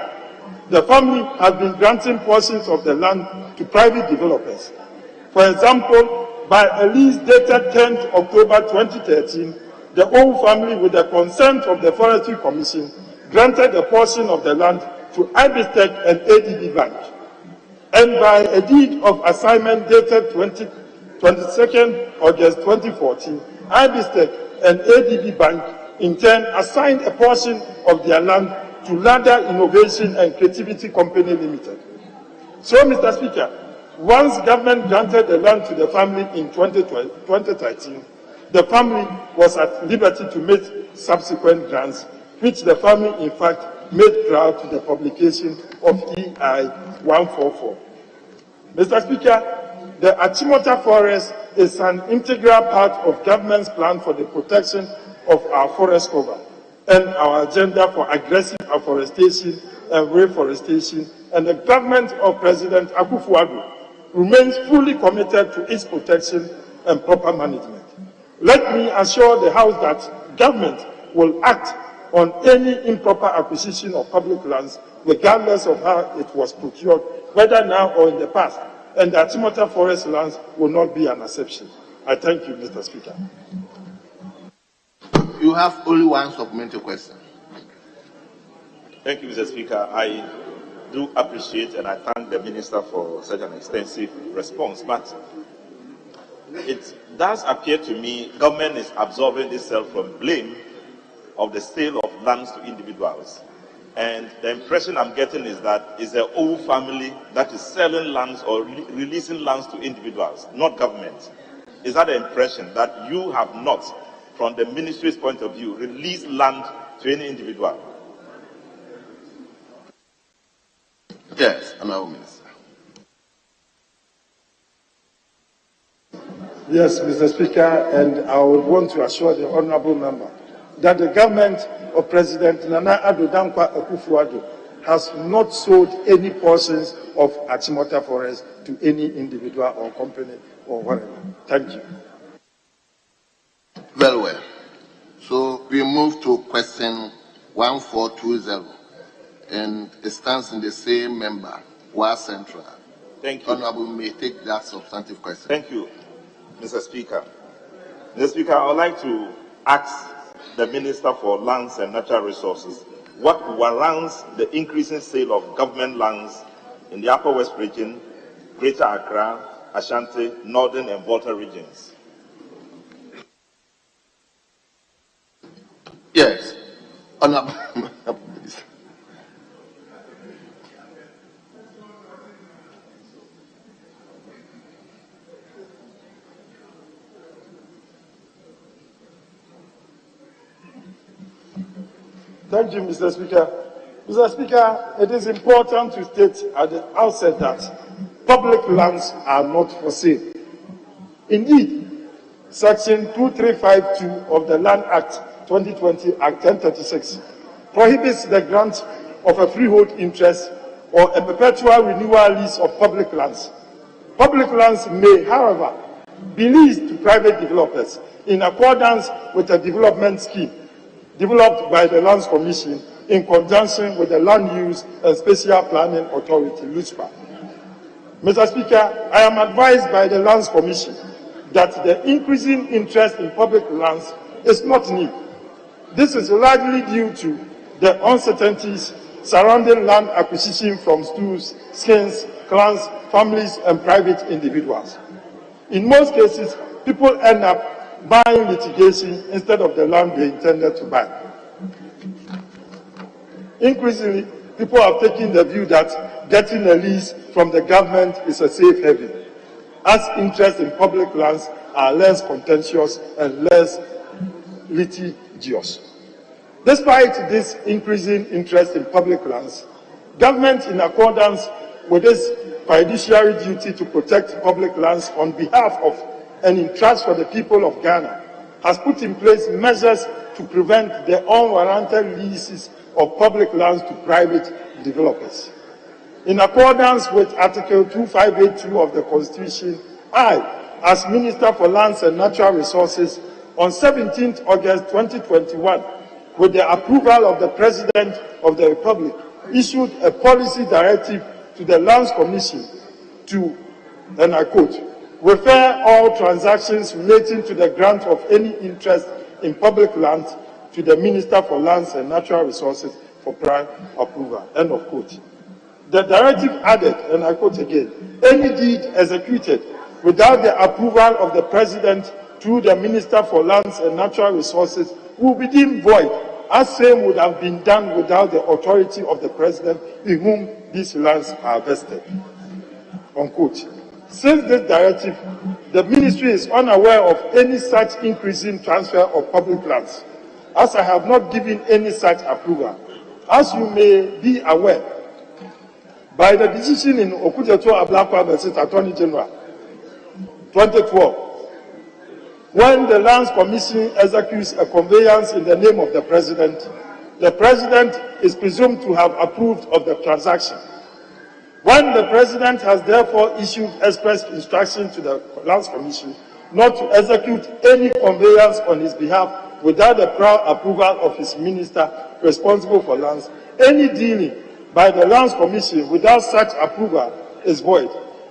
the family has been granting portions of the land to private developers. For example, by a lease dated 10th October 2013, the Owu family, with the consent of the Forestry Commission, granted a portion of the land to IBISTEC and ADB Bank. And by a deed of assignment dated 22nd August 2014, IBISTEC and ADB Bank in turn assigned a portion of their land to Ladder Innovation and Creativity Company Limited. So, Mr. Speaker, once government granted the land to the family in 2013, the family was at liberty to make subsequent grants, which the family, in fact, made prior to the publication of EI 144. Mr. Speaker, the Achimota Forest is an integral part of government's plan for the protection of our forest cover and our agenda for aggressive afforestation and reforestation, and the government of President Akufo-Addo remains fully committed to its protection and proper management. Let me assure the House that government will act on any improper acquisition of public lands, regardless of how it was procured, whether now or in the past, and the Achimota forest lands will not be an exception. I thank you, Mr. Speaker. You have only one supplementary question. Thank you, Mr. Speaker. I do appreciate and I thank the Minister for such an extensive response, but it does appear to me government is absolving itself from blame of the sale of lands to individuals. And the impression I'm getting is that it's the old family that is selling lands or releasing lands to individuals, not government. Is that the impression that you have not, from the ministry's point of view, released land to any individual? Yes, Honourable Minister. Yes, Mr. Speaker, and I would want to assure the honourable member that the government of President Nana Addo Dankwa Akufo-Addo has not sold any portions of Achimota Forest to any individual or company or whatever. Thank you. Very well. So we move to question 1420, and it stands in the same member, Wa Central. Thank you. Honourable may take that substantive question. Thank you, Mr. Speaker. Mr. Speaker, I would like to ask the Minister for Lands and Natural Resources what warrants the increasing sale of government lands in the Upper West region, Greater Accra, Ashanti, Northern and Volta regions. Yes, Honourable. Thank you, Mr. Speaker. Mr. Speaker, it is important to state at the outset that public lands are not for sale. Indeed, Section 2352 of the Land Act 2020, Act 1036, prohibits the grant of a freehold interest or a perpetual renewal lease of public lands. Public lands may, however, be leased to private developers in accordance with a development scheme developed by the Lands Commission in conjunction with the Land Use and Spatial Planning Authority, LUSPA. Mr. Speaker, I am advised by the Lands Commission that the increasing interest in public lands is not new. This is largely due to the uncertainties surrounding land acquisition from stools, skins, clans, families, and private individuals. In most cases, people end up buying litigation instead of the land they intended to buy. Increasingly, people are taking the view that getting a lease from the government is a safe haven, as interest in public lands are less contentious and less litigious. Despite this increasing interest in public lands, government, in accordance with its fiduciary duty to protect public lands on behalf of and in trust for the people of Ghana, has put in place measures to prevent the unwarranted leases of public lands to private developers. In accordance with Article 2582 of the Constitution, I, as Minister for Lands and Natural Resources, on 17th August 2021, with the approval of the President of the Republic, issued a policy directive to the Lands Commission to, and I quote, refer all transactions relating to the grant of any interest in public lands to the Minister for Lands and Natural Resources for prior approval. End of quote. The directive added, and I quote again, any deed executed without the approval of the President through the Minister for Lands and Natural Resources will be deemed void, as same would have been done without the authority of the President in whom these lands are vested. Unquote. Since this directive, the Ministry is unaware of any such increasing transfer of public lands, as I have not given any such approval. As you may be aware, by the decision in Okujeto-Ablakwa versus Attorney General, 2012, when the Lands Commission executes a conveyance in the name of the President is presumed to have approved of the transaction. When the President has therefore issued express instruction to the Lands Commission not to execute any conveyance on his behalf without the prior approval of his minister responsible for lands, any dealing by the Lands Commission without such approval is void,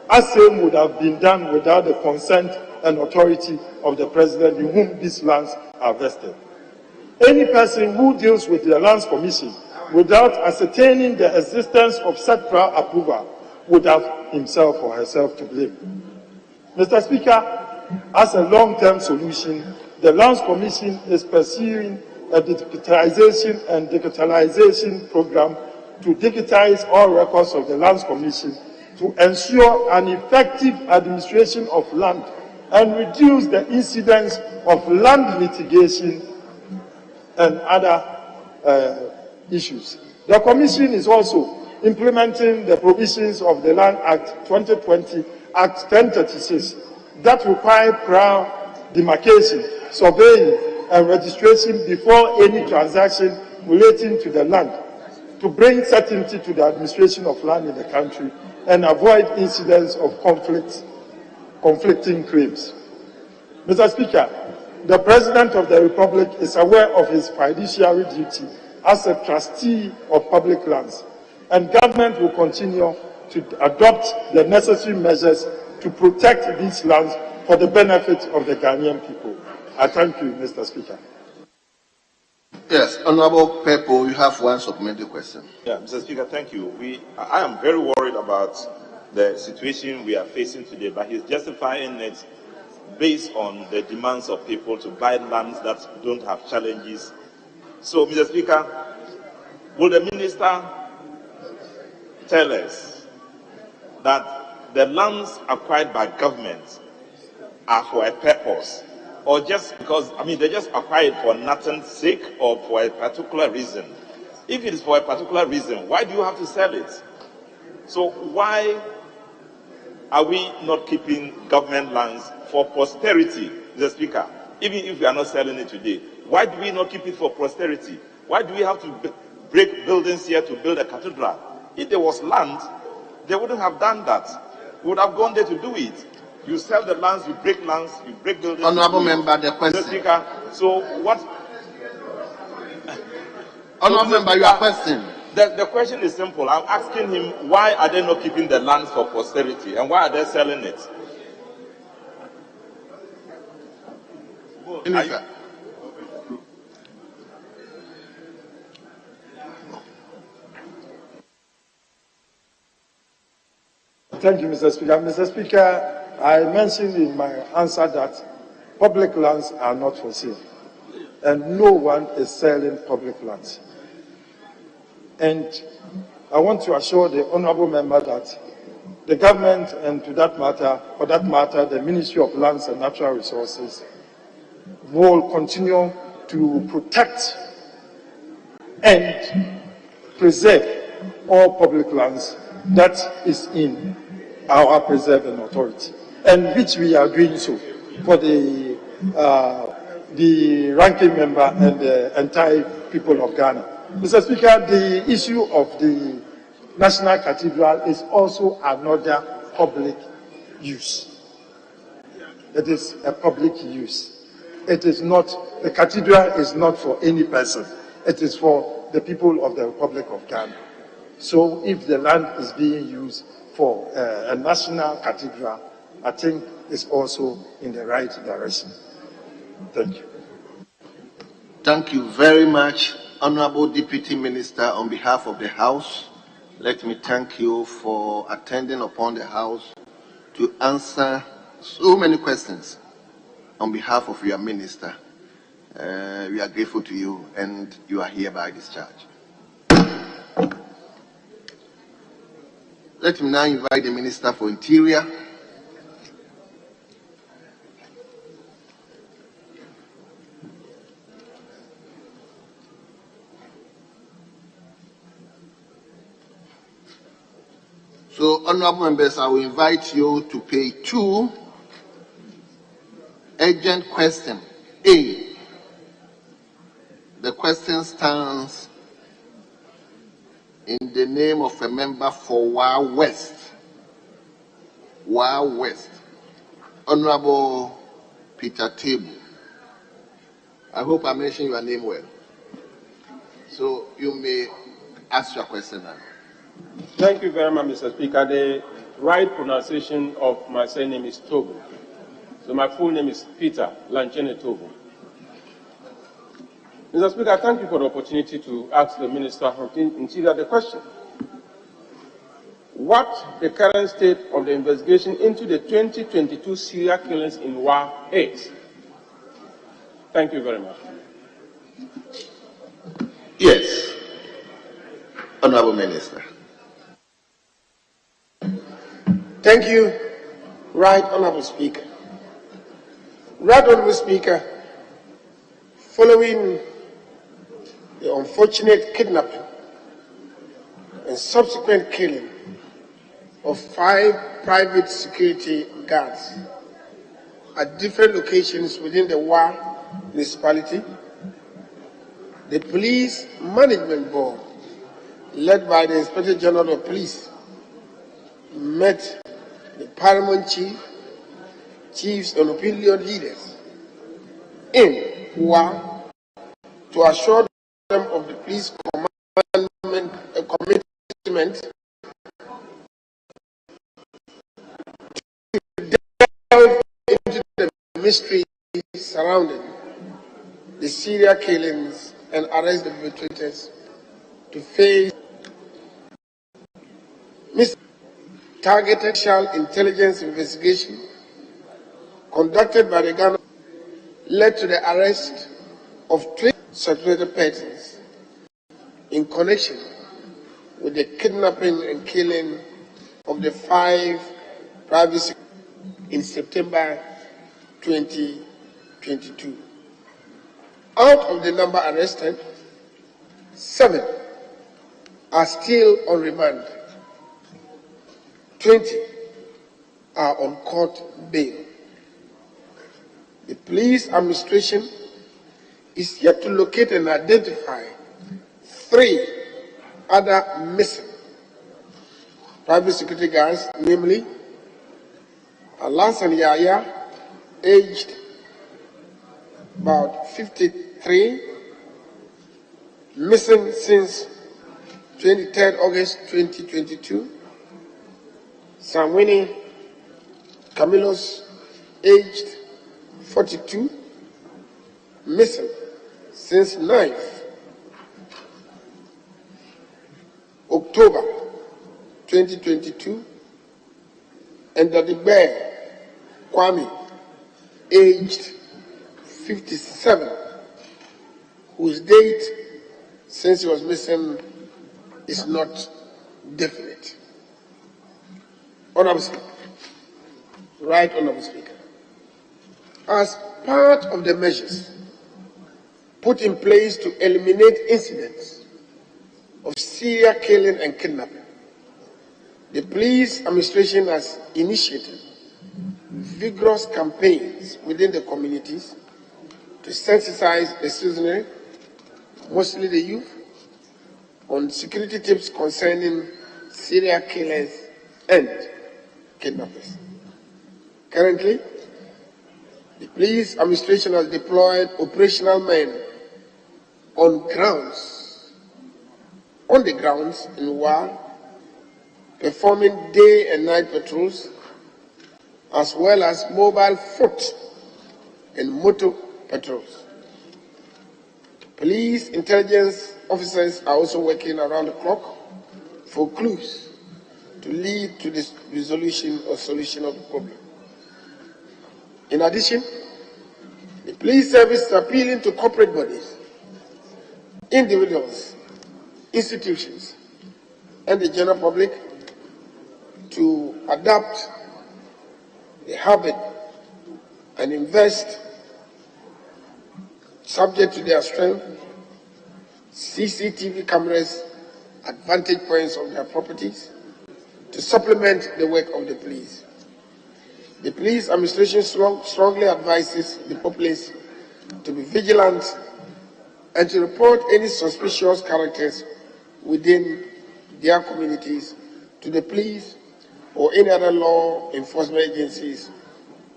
as same would have been done without the consent and authority of the President in whom these lands are vested. Any person who deals with the Lands Commission without ascertaining the existence of such prior approval would have himself or herself to blame. Mr. Speaker, as a long-term solution, the Lands Commission is pursuing a digitization and digitalization program to digitize all records of the Lands Commission to ensure an effective administration of land and reduce the incidence of land litigation and other issues. The Commission is also implementing the provisions of the Land Act 2020, Act 1036, that require prior demarcation, surveying, and registration before any transaction relating to the land, to bring certainty to the administration of land in the country and avoid incidents of conflicting claims. Mr. Speaker, the President of the Republic is aware of his fiduciary duty as a trustee of public lands, and government will continue to adopt the necessary measures to protect these lands for the benefit of the Ghanaian people. I thank you, Mr. Speaker. Yes, Honorable Pepo, you have one supplementary question. Yeah, Mr. Speaker, thank you. I am very worried about the situation we are facing today, but he's justifying it based on the demands of people to buy lands that don't have challenges. So, Mr. Speaker, will the minister tell us that the lands acquired by government are for a purpose, or just because, they just acquire it for nothing's sake or for a particular reason? If it is for a particular reason, why do you have to sell it? So why are we not keeping government lands for posterity, Mr. Speaker? Even if we are not selling it today, why do we not keep it for posterity? Why do we have to break buildings here to build a cathedral? If there was land, they wouldn't have done that. We would have gone there to do it. You sell the lands, you break buildings. Honorable member, the question. Mr. Speaker, so what? Honorable member, your question. The question is simple. I'm asking him, why are they not keeping the lands for posterity, and why are they selling it? Thank you, Mr. Speaker. Mr. Speaker, I mentioned in my answer that public lands are not for sale, and no one is selling public lands. And I want to assure the honourable member that the government, and for that matter, the Ministry of Lands and Natural Resources, will continue to protect and preserve all public lands that is in our preserving authority, and which we are doing so for the ranking member and the entire people of Ghana. Mr. Speaker, the issue of the National Cathedral is also another public use. It is a public use. It is not, the cathedral is not for any person. It is for the people of the Republic of Ghana. So if the land is being used for a national cathedral, I think it's also in the right direction. Thank you. Thank you very much, Honorable Deputy Minister. On behalf of the House, let me thank you for attending upon the House to answer so many questions on behalf of your minister. We are grateful to you, and you are hereby discharged. Let me now invite the Minister for Interior. So, honorable members, I will invite you to page 2, urgent question A. The question stands in the name of a member for Wa West. Wa West. Honorable Peter Table. I hope I mentioned your name well. So you may ask your question now. Thank you very much, Mr. Speaker. The right pronunciation of my surname is Togo. So my full name is Peter Lanchene Togo. Mr. Speaker, thank you for the opportunity to ask the Minister of Interior the question. What the current state of the investigation into the 2022 serial killings in Wa is? Thank you very much. Yes, Honorable Minister. Thank you, Right Honorable Speaker. Right Honorable Speaker, following the unfortunate kidnapping and subsequent killing of 5 private security guards at different locations within the Wa municipality, the Police Management Board, led by the Inspector General of Police, met the Paramount chiefs and opinion leaders in Wa to assure them of the police commitment to delve into the mystery surrounding the serial killings and arrest the perpetrators to face targeted special intelligence investigation conducted by the Ghana led to the arrest of 3 suspected persons in connection with the kidnapping and killing of the 5 private in September 2022. Out of the number arrested, 7 are still on remand. 20 are on court bail. The police administration is yet to locate and identify 3 other missing private security guards, namely Alas and Yaya, aged about 53, missing since 23rd August 2022. Samwini Camilos, aged 42, missing since 9th October 2022, and Dadigbe Kwame, aged 57, whose date since he was missing is not definite. Honorable Speaker, Right Honorable Speaker, as part of the measures put in place to eliminate incidents of serial killing and kidnapping, the police administration has initiated vigorous campaigns within the communities to sensitize the citizenry, mostly the youth, on security tips concerning serial killers and kidnappers. Currently, the police administration has deployed operational men on the grounds in Wa, performing day and night patrols, as well as mobile foot and motor patrols. Police intelligence officers are also working around the clock for clues to lead to the resolution or solution of the problem. In addition, the police service is appealing to corporate bodies, individuals, institutions, and the general public to adopt the habit and invest, subject to their strength, CCTV cameras at vantage points of their properties to supplement the work of the police. The police administration strongly advises the populace to be vigilant and to report any suspicious characters within their communities to the police or any other law enforcement agencies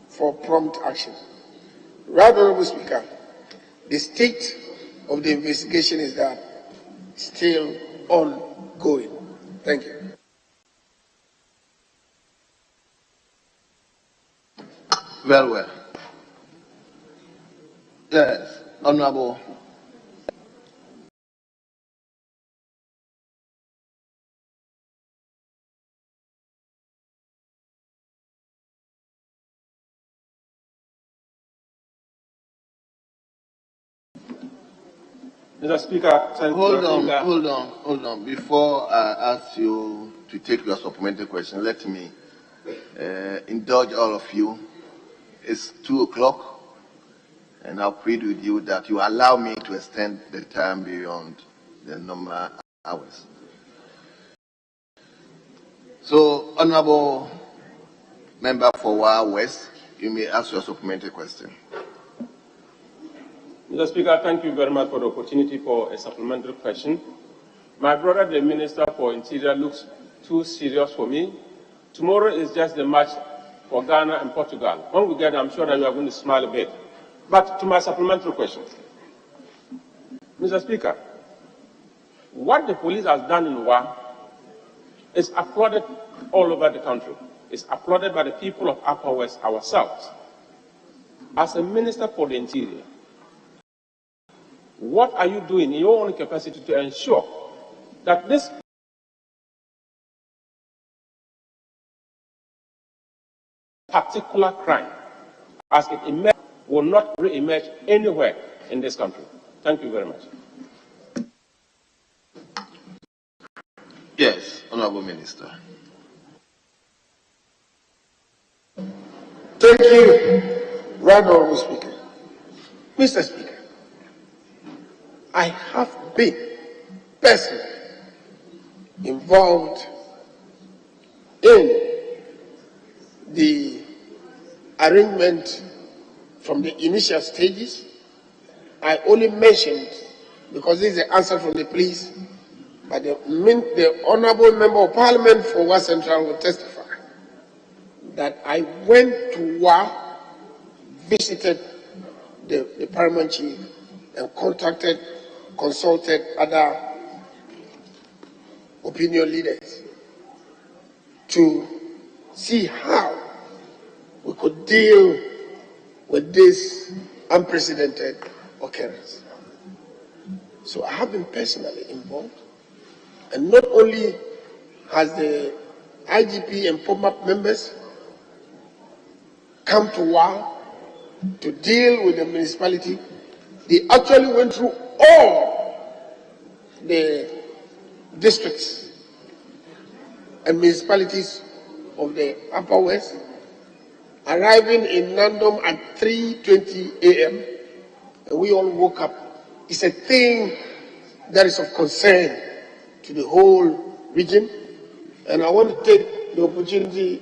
for prompt action. Right Honorable Speaker, the state of the investigation is that still ongoing. Thank you. Very well. Yes, Honorable Mr. Speaker, thank you. Hold on. Before I ask you to take your supplementary question, let me indulge all of you. It's 2 o'clock, and I'll plead with you that you allow me to extend the time beyond the normal hours. So, Honorable Member for Wa West, you may ask your supplementary question. Mr. Speaker, thank you very much for the opportunity for a supplementary question. My brother, the Minister for Interior, looks too serious for me. Tomorrow is just the match for Ghana and Portugal. When we get there, I'm sure that you are going to smile a bit. But to my supplementary question, Mr. Speaker, what the police has done in Wa is applauded all over the country. It's applauded by the people of Upper West ourselves. As a Minister for the Interior, what are you doing in your own capacity to ensure that this particular crime, as it emerged, will not re-emerge anywhere in this country? Thank you very much. Yes, Honorable Minister. Thank you, Right Honorable Speaker. Mr. Speaker, I have been personally involved in the arrangement from the initial stages. I only mentioned, because this is the answer from the police, but the Honorable Member of Parliament for Wa Central will testify that I went to Wa, visited the Paramount Chief, and consulted other opinion leaders to see how we could deal with this unprecedented occurrence. So I have been personally involved, and not only has the IGP and POMAP members come to Wa to deal with the municipality, they actually went through all the districts and municipalities of the Upper West, arriving in Nandom at 3:20 a.m. and we all woke up. It's a thing that is of concern to the whole region, and I want to take the opportunity,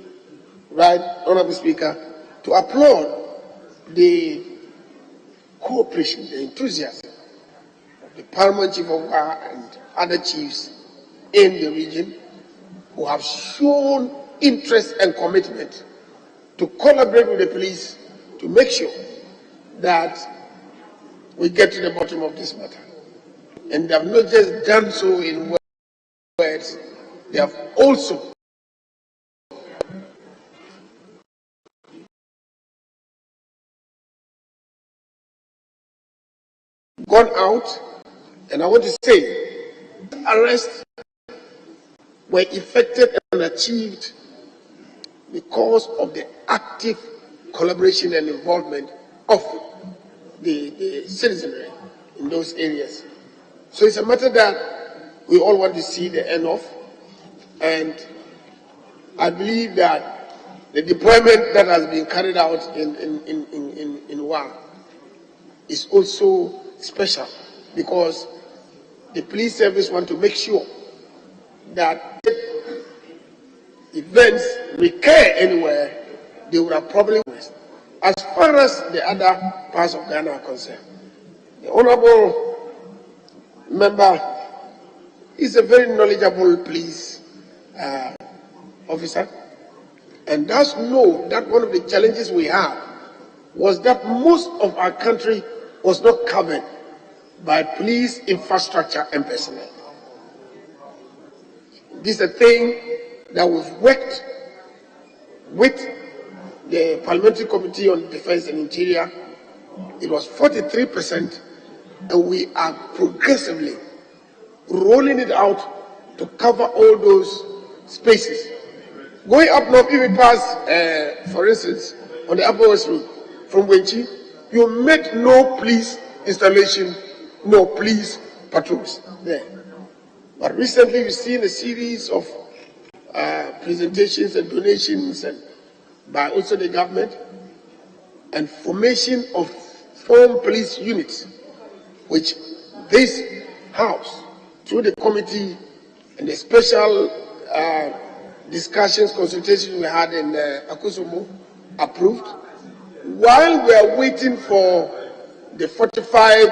Right Honorable Speaker, to applaud the cooperation, the enthusiasm of the Paramount Chief of Wa and other chiefs in the region who have shown interest and commitment to collaborate with the police to make sure that we get to the bottom of this matter. And they have not just done so in words, they have also gone out, and I want to say, arrests were effected and achieved because of the active collaboration and involvement of the citizenry in those areas. So it's a matter that we all want to see the end of, and I believe that the deployment that has been carried out in Wa is also special, because the police service want to make sure that events recur anywhere, they would have probably missed. As far as the other parts of Ghana are concerned, the Honorable Member is a very knowledgeable police officer, and does know that one of the challenges we have was that most of our country was not covered by police infrastructure and personnel. This is a thing that we've worked with the Parliamentary Committee on Defense and Interior. It was 43%, and we are progressively rolling it out to cover all those spaces. Going up north, if we pass, for instance, on the Upper West Road from Wenchi, you met no police installation, no police patrols there. But recently we've seen a series of presentations and donations and by also the government and formation of 4 police units, which this House, through the committee and the special discussions, consultations we had in Akufo-Addo, approved. While we are waiting for the fortified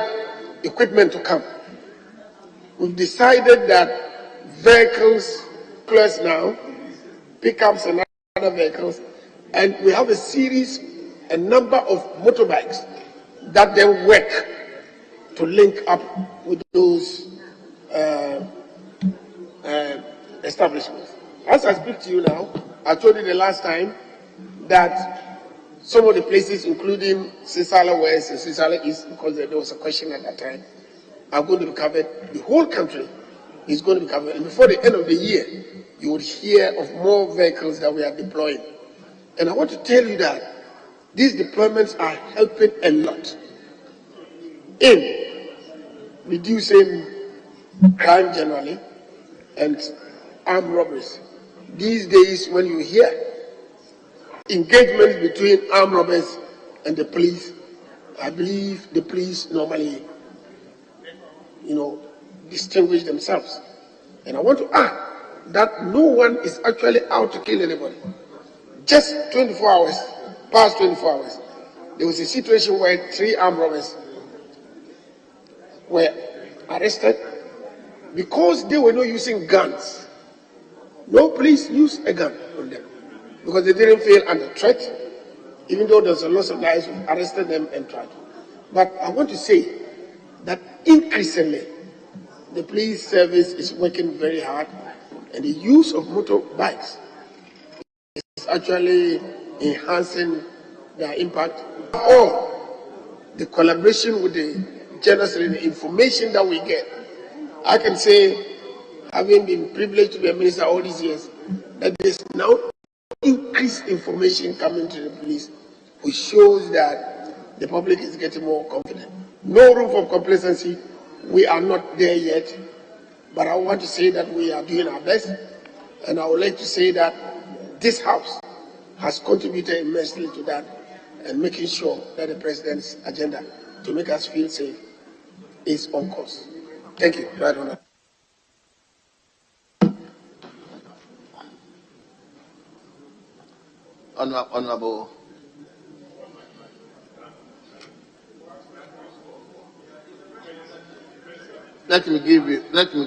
equipment to come, we've decided that vehicles plus now, pickups and other vehicles, and we have a number of motorbikes that then work to link up with those establishments. As I speak to you now, I told you the last time that some of the places, including Sisala West and Sisala East, because there was a question at that time, are going to be covered. The whole country is going to be covered. And before the end of the year, you would hear of more vehicles that we are deploying. And I want to tell you that these deployments are helping a lot in reducing crime generally and armed robberies. These days, when you hear engagements between armed robbers and the police, I believe the police normally, distinguish themselves. And I want to add that no one is actually out to kill anybody. Just 24 hours, past 24 hours, there was a situation where 3 armed robbers were arrested because they were not using guns. No police used a gun on them because they didn't feel under threat, even though there's a loss of lives. We arrested them and tried. But I want to say that increasingly, the police service is working very hard, and the use of motorbikes is actually enhancing their impact. Or the collaboration with the journalists and the information that we get. I can say, having been privileged to be a minister all these years, that there's now increased information coming to the police, which shows that the public is getting more confident. No room for complacency. We are not there yet, but I want to say that we are doing our best, and I would like to say that this House has contributed immensely to that and making sure that the President's agenda to make us feel safe is on course. Thank you. Right on. Honorable. Let me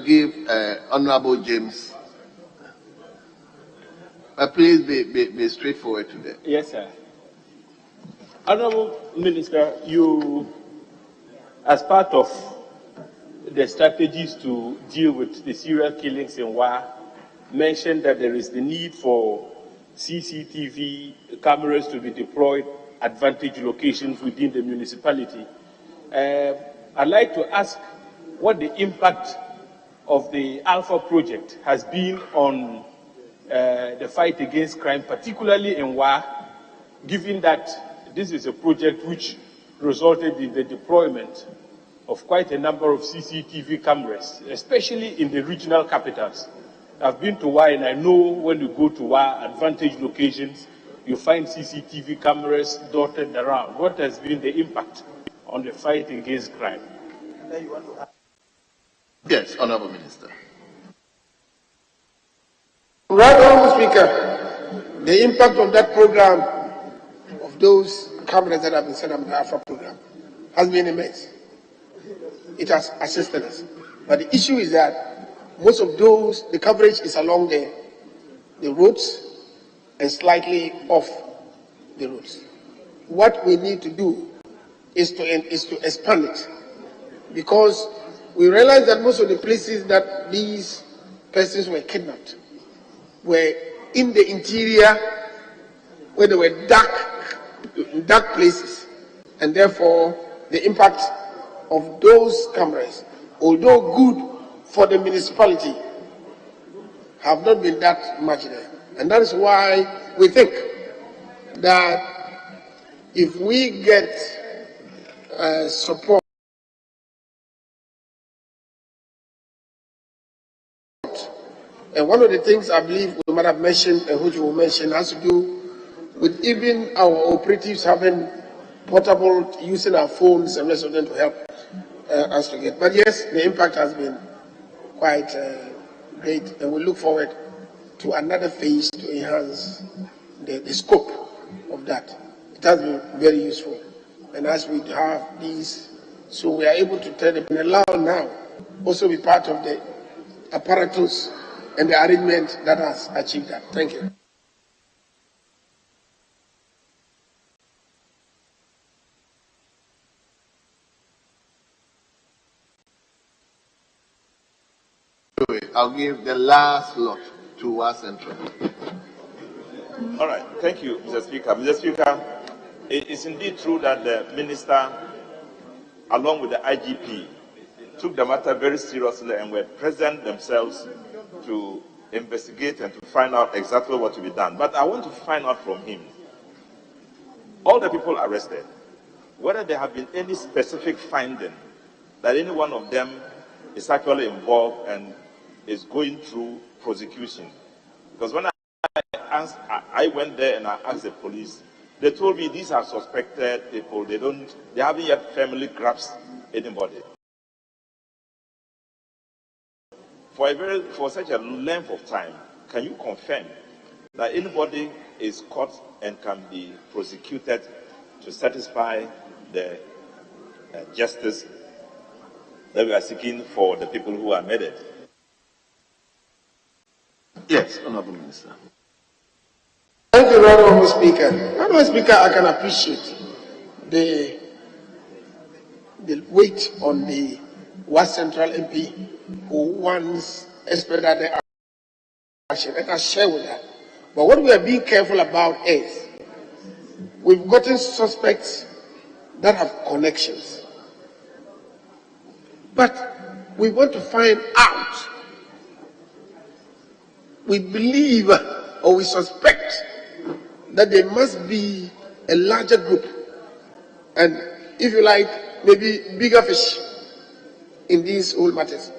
give Honorable James. But please be straightforward today. Yes, sir. Honorable Minister, you, as part of the strategies to deal with the serial killings in Wa, mentioned that there is the need for CCTV cameras to be deployed at vantage locations within the municipality. I'd like to ask what the impact of the Alpha project has been on the fight against crime, particularly in Wa, given that this is a project which resulted in the deployment of quite a number of CCTV cameras, especially in the regional capitals. I've been to Wa, and I know when you go to Wa, at vantage locations, you find CCTV cameras dotted around. What has been the impact on the fight against crime? Yes, Honorable Minister. Right, Honorable Speaker, the impact of that program, of those cameras that have been set up in the Alpha program, has been immense. It has assisted us. But the issue is that most of those, the coverage is along the roads and slightly off the roads. What we need to do is to expand it, because we realize that most of the places that these persons were kidnapped were in the interior, where there were dark places, and therefore the impact of those cameras, although good for the municipality, have not been that much there. And that is why we think that if we get support And one of the things I believe we might have mentioned and which we will mention has to do with even our operatives having portable, using our phones and rest of them to help us to get. But yes, the impact has been quite great, and we look forward to another phase to enhance the scope of that. It has been very useful. And as we have these, so we are able to tell them and allow now also be part of the apparatus and the arrangement that has achieved that. Thank you. I'll give the last lot to our central. All right. Thank you, Mr. Speaker. Mr. Speaker, it is indeed true that the minister, along with the IGP, took the matter very seriously and were present themselves to investigate and to find out exactly what to be done. But I want to find out from him, all the people arrested, whether there have been any specific finding that any one of them is actually involved and is going through prosecution. Because when I went there and I asked the police, they told me these are suspected people. They haven't yet firmly grasped anybody. For such a length of time, can you confirm that anybody is caught and can be prosecuted to satisfy the justice that we are seeking for the people who are murdered? Yes, Honorable Minister. Thank you, Honorable Speaker. Honorable Speaker, I can appreciate the weight on the West Central MP who once expedited the action. Let us share with that. But what we are being careful about is we've gotten suspects that have connections. But we want to find out. We believe or we suspect that there must be a larger group and, if you like, maybe bigger fish in these whole matters.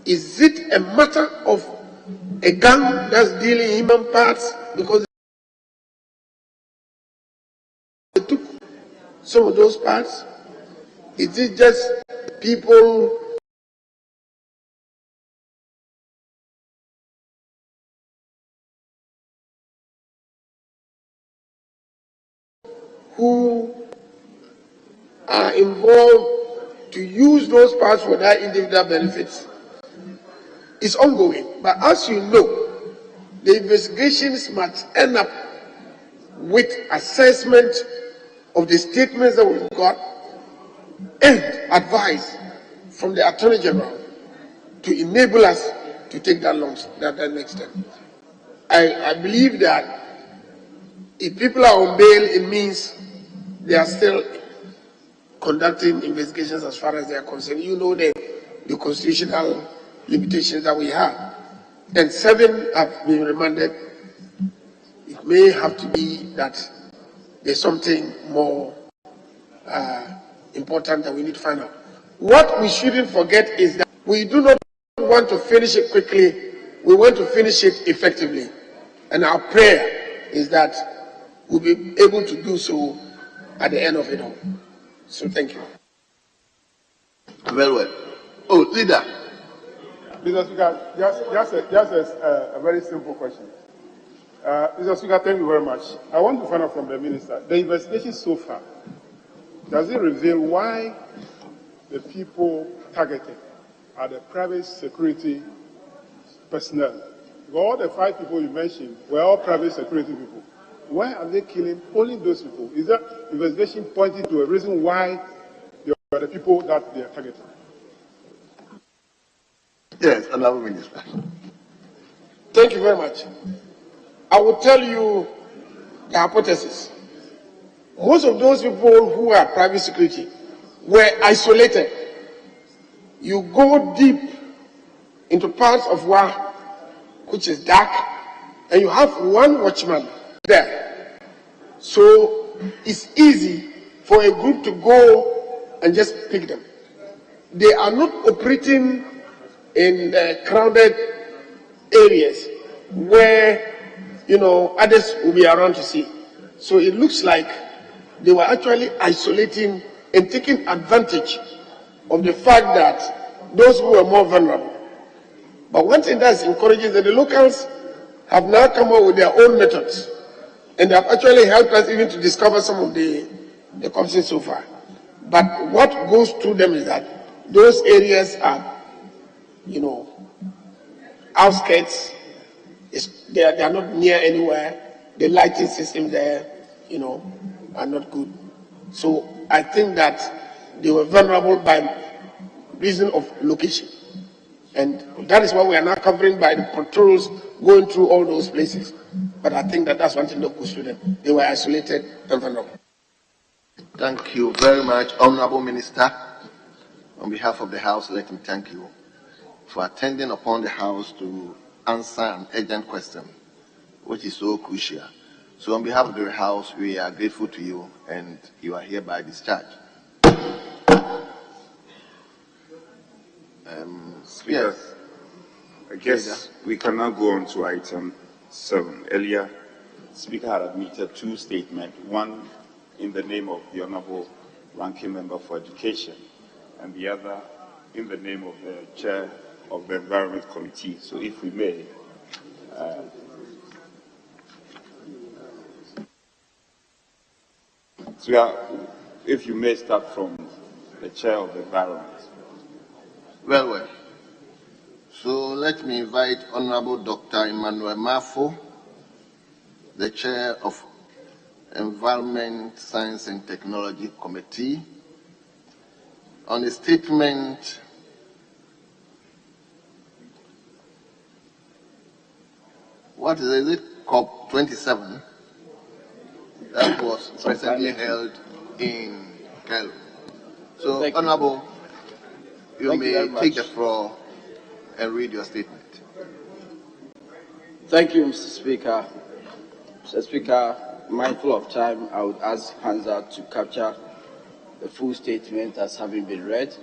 Is it a matter of a gang that's dealing in human parts because they took some of those parts? Is it just people who are involved to use those parts for their individual benefits? It's ongoing. But as you know, the investigations must end up with assessment of the statements that we've got and advice from the Attorney General to enable us to take that next step. I believe that if people are on bail, it means they are still conducting investigations as far as they are concerned. You know the constitutional limitations that we have. And 7 have been remanded. It may have to be that there's something more important that we need to find out. What we shouldn't forget is that we do not want to finish it quickly. We want to finish it effectively. And our prayer is that we'll be able to do so at the end of it all. So thank you. Very well. Oh, leader. Mr. Speaker, just a very simple question. Mr. Speaker, thank you very much. I want to find out from the minister, the investigation so far, does it reveal why the people targeted are the private security personnel? All the 5 people you mentioned were all private security people. Why are they killing only those people? Is that investigation pointing to a reason why they are the people that they are targeting? Yes, Honorable Minister. Thank you very much. I will tell you the hypothesis. Most of those people who are private security were isolated. You go deep into parts of Wa, which is dark, and you have one watchman there. So it's easy for a group to go and just pick them. They are not operating in crowded areas where, others will be around to see. So it looks like they were actually isolating and taking advantage of the fact that those who were more vulnerable. But one thing that's encouraging is that the locals have now come up with their own methods, and they have actually helped us even to discover some of the corruption so far. But what goes through them is that those areas are, outskirts. They are not near anywhere. The lighting system there, are not good. So I think that they were vulnerable by reason of location. And that is what we are now covering by the patrols going through all those places. But I think that that's one thing that goes through them. They were isolated and vulnerable. Thank you very much, Honorable Minister. On behalf of the House, let me thank you for attending upon the House to answer an urgent question, which is so crucial. So on behalf of the House, we are grateful to you, and you are hereby discharged. Speaker, I guess we can now go on to item 7. Earlier, the Speaker had admitted 2 statements, one in the name of the Honorable Ranking Member for Education, and the other in the name of the Chair of the Environment Committee. So if we may, if you may start from the Chair of the Environment. Well. So let me invite Honorable Dr. Emmanuel Mafo, the Chair of Environment, Science and Technology Committee, on a statement what is it, COP 27, that was recently held in Kigali. So, Honorable, you may take the floor and read your statement. Thank you, Mr. Speaker. Mr. Speaker, mindful of time, I would ask Hamza to capture the full statement as having been read.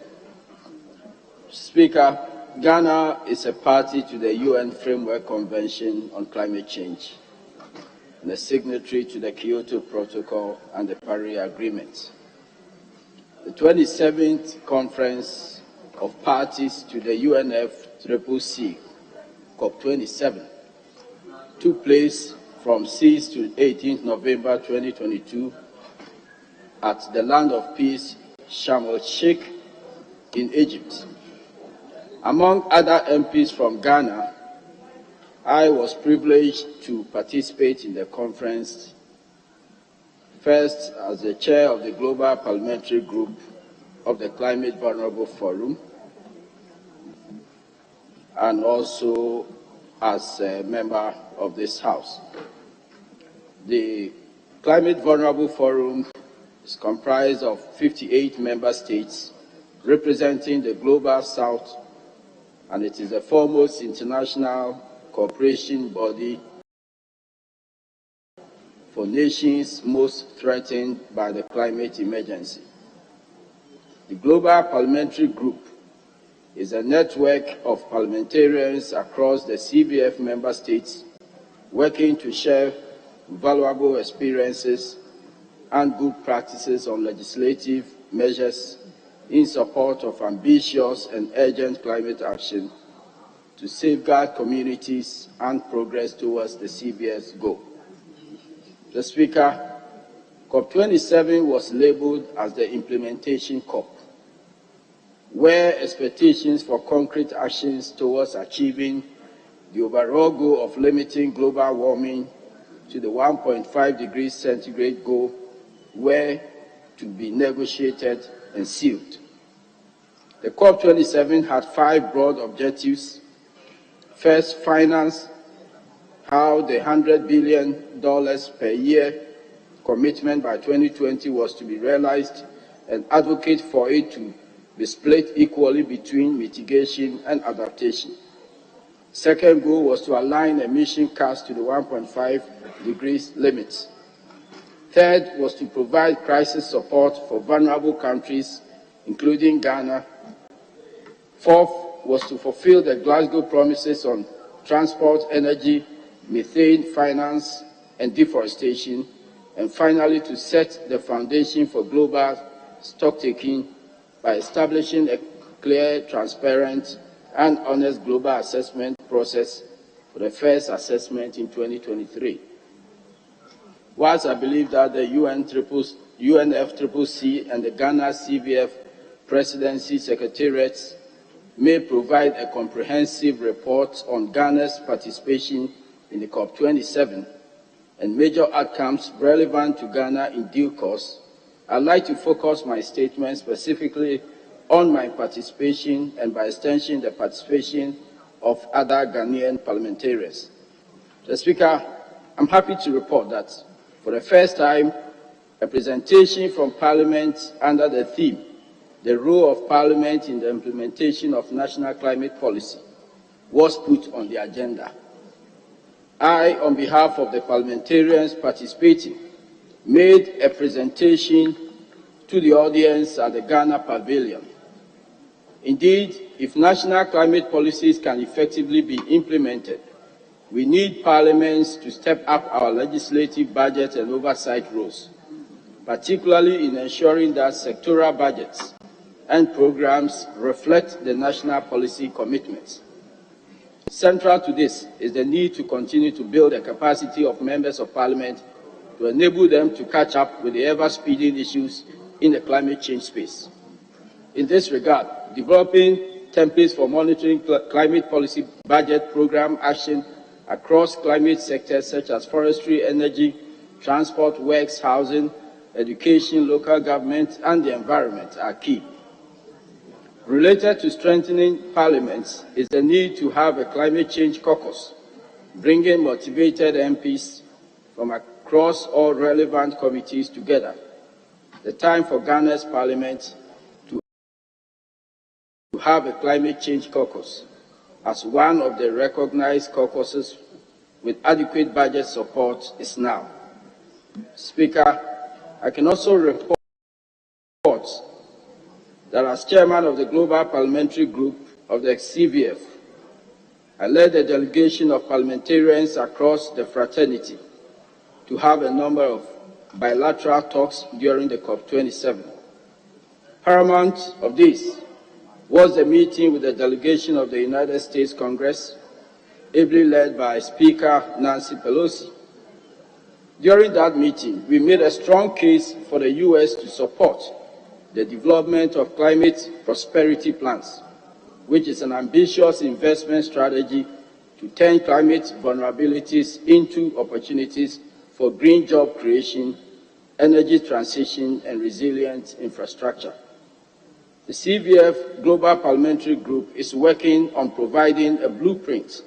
Speaker, Ghana is a party to the UN Framework Convention on Climate Change and a signatory to the Kyoto Protocol and the Paris Agreement. The 27th Conference of Parties to the UNFCCC, COP27, took place from 6th to 18th November 2022 at the Land of Peace, Sharm el-Sheikh in Egypt. Among other MPs from Ghana, I was privileged to participate in the conference, first as the chair of the Global Parliamentary Group of the Climate Vulnerable Forum, and also as a member of this House. The Climate Vulnerable Forum is comprised of 58 member states representing the Global South, and it is the foremost international cooperation body for nations most threatened by the climate emergency. The Global Parliamentary Group is a network of parliamentarians across the CBF member states working to share valuable experiences and good practices on legislative measures in support of ambitious and urgent climate action to safeguard communities and progress towards the CBS goal. The Speaker, COP27 was labeled as the implementation COP, where expectations for concrete actions towards achieving the overall goal of limiting global warming to the 1.5 degrees centigrade goal were to be negotiated and sealed. The COP27 had 5 broad objectives. First, finance how the $100 billion per year commitment by 2020 was to be realized and advocate for it to be split equally between mitigation and adaptation. Second goal was to align emission cuts to the 1.5 degrees limits. Third was to provide crisis support for vulnerable countries, including Ghana. Fourth was to fulfill the Glasgow promises on transport, energy, methane, finance, and deforestation, and finally to set the foundation for global stocktaking by establishing a clear, transparent, and honest global assessment process for the first assessment in 2023. Whilst I believe that the UNFCCC and the Ghana CVF Presidency Secretariats may provide a comprehensive report on Ghana's participation in the COP27 and major outcomes relevant to Ghana in due course, I'd like to focus my statement specifically on my participation and, by extension, the participation of other Ghanaian parliamentarians. Mr. Speaker, I'm happy to report that for the first time, a presentation from Parliament under the theme, "The Role of Parliament in the Implementation of National Climate Policy," was put on the agenda. I, on behalf of the parliamentarians participating, made a presentation to the audience at the Ghana Pavilion. Indeed, if national climate policies can effectively be implemented, we need parliaments to step up our legislative budget and oversight roles, particularly in ensuring that sectoral budgets and programs reflect the national policy commitments. Central to this is the need to continue to build the capacity of members of parliament to enable them to catch up with the ever-speeding issues in the climate change space. In this regard, developing templates for monitoring climate policy budget program action across climate sectors such as forestry, energy, transport, works, housing, education, local government, and the environment are key. Related to strengthening parliaments is the need to have a climate change caucus, bringing motivated MPs from across all relevant committees together. The time for Ghana's parliament to have a climate change caucus as one of the recognized caucuses with adequate budget support is now. Speaker, I can also report that as chairman of the Global Parliamentary Group of the CVF, I led a delegation of parliamentarians across the fraternity to have a number of bilateral talks during the COP27. Paramount of this was the meeting with the delegation of the United States Congress, ably led by Speaker Nancy Pelosi. During that meeting, we made a strong case for the U.S. to support the development of climate prosperity plans, which is an ambitious investment strategy to turn climate vulnerabilities into opportunities for green job creation, energy transition, and resilient infrastructure. The CVF Global Parliamentary Group is working on providing a blueprint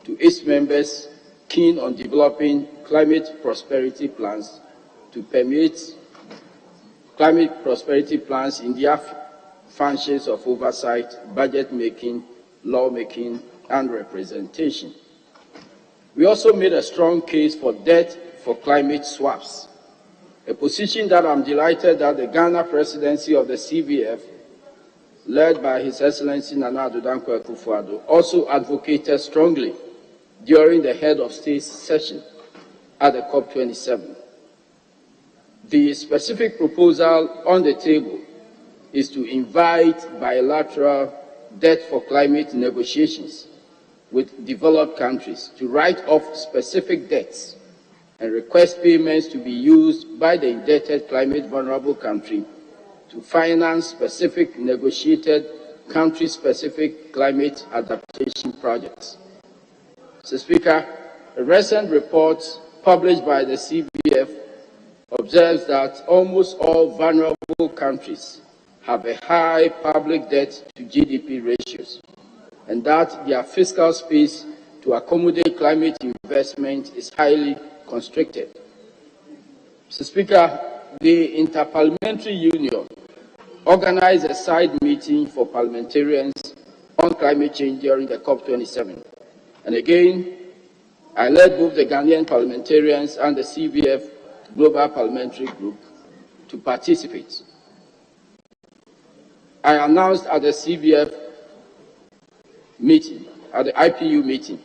to its members keen on developing climate prosperity plans to permeate climate prosperity plans in their functions of oversight, budget making, lawmaking, and representation. We also made a strong case for debt for climate swaps, a position that I'm delighted that the Ghana presidency of the CVF, led by His Excellency Nana Addo Dankwa Akufo-Addo, also advocated strongly during the head of state session at the COP27. The specific proposal on the table is to invite bilateral debt for climate negotiations with developed countries to write off specific debts and request payments to be used by the indebted climate vulnerable country to finance specific negotiated country-specific climate adaptation projects. Mr. Speaker, a recent report published by the CVF observes that almost all vulnerable countries have a high public debt to GDP ratios, and that their fiscal space to accommodate climate investment is highly constricted. Mr. Speaker, the Interparliamentary Union organized a side meeting for parliamentarians on climate change during the COP27. And again, I led both the Ghanaian parliamentarians and the CVF Global Parliamentary Group to participate. I announced at the CVF meeting, at the IPU meeting,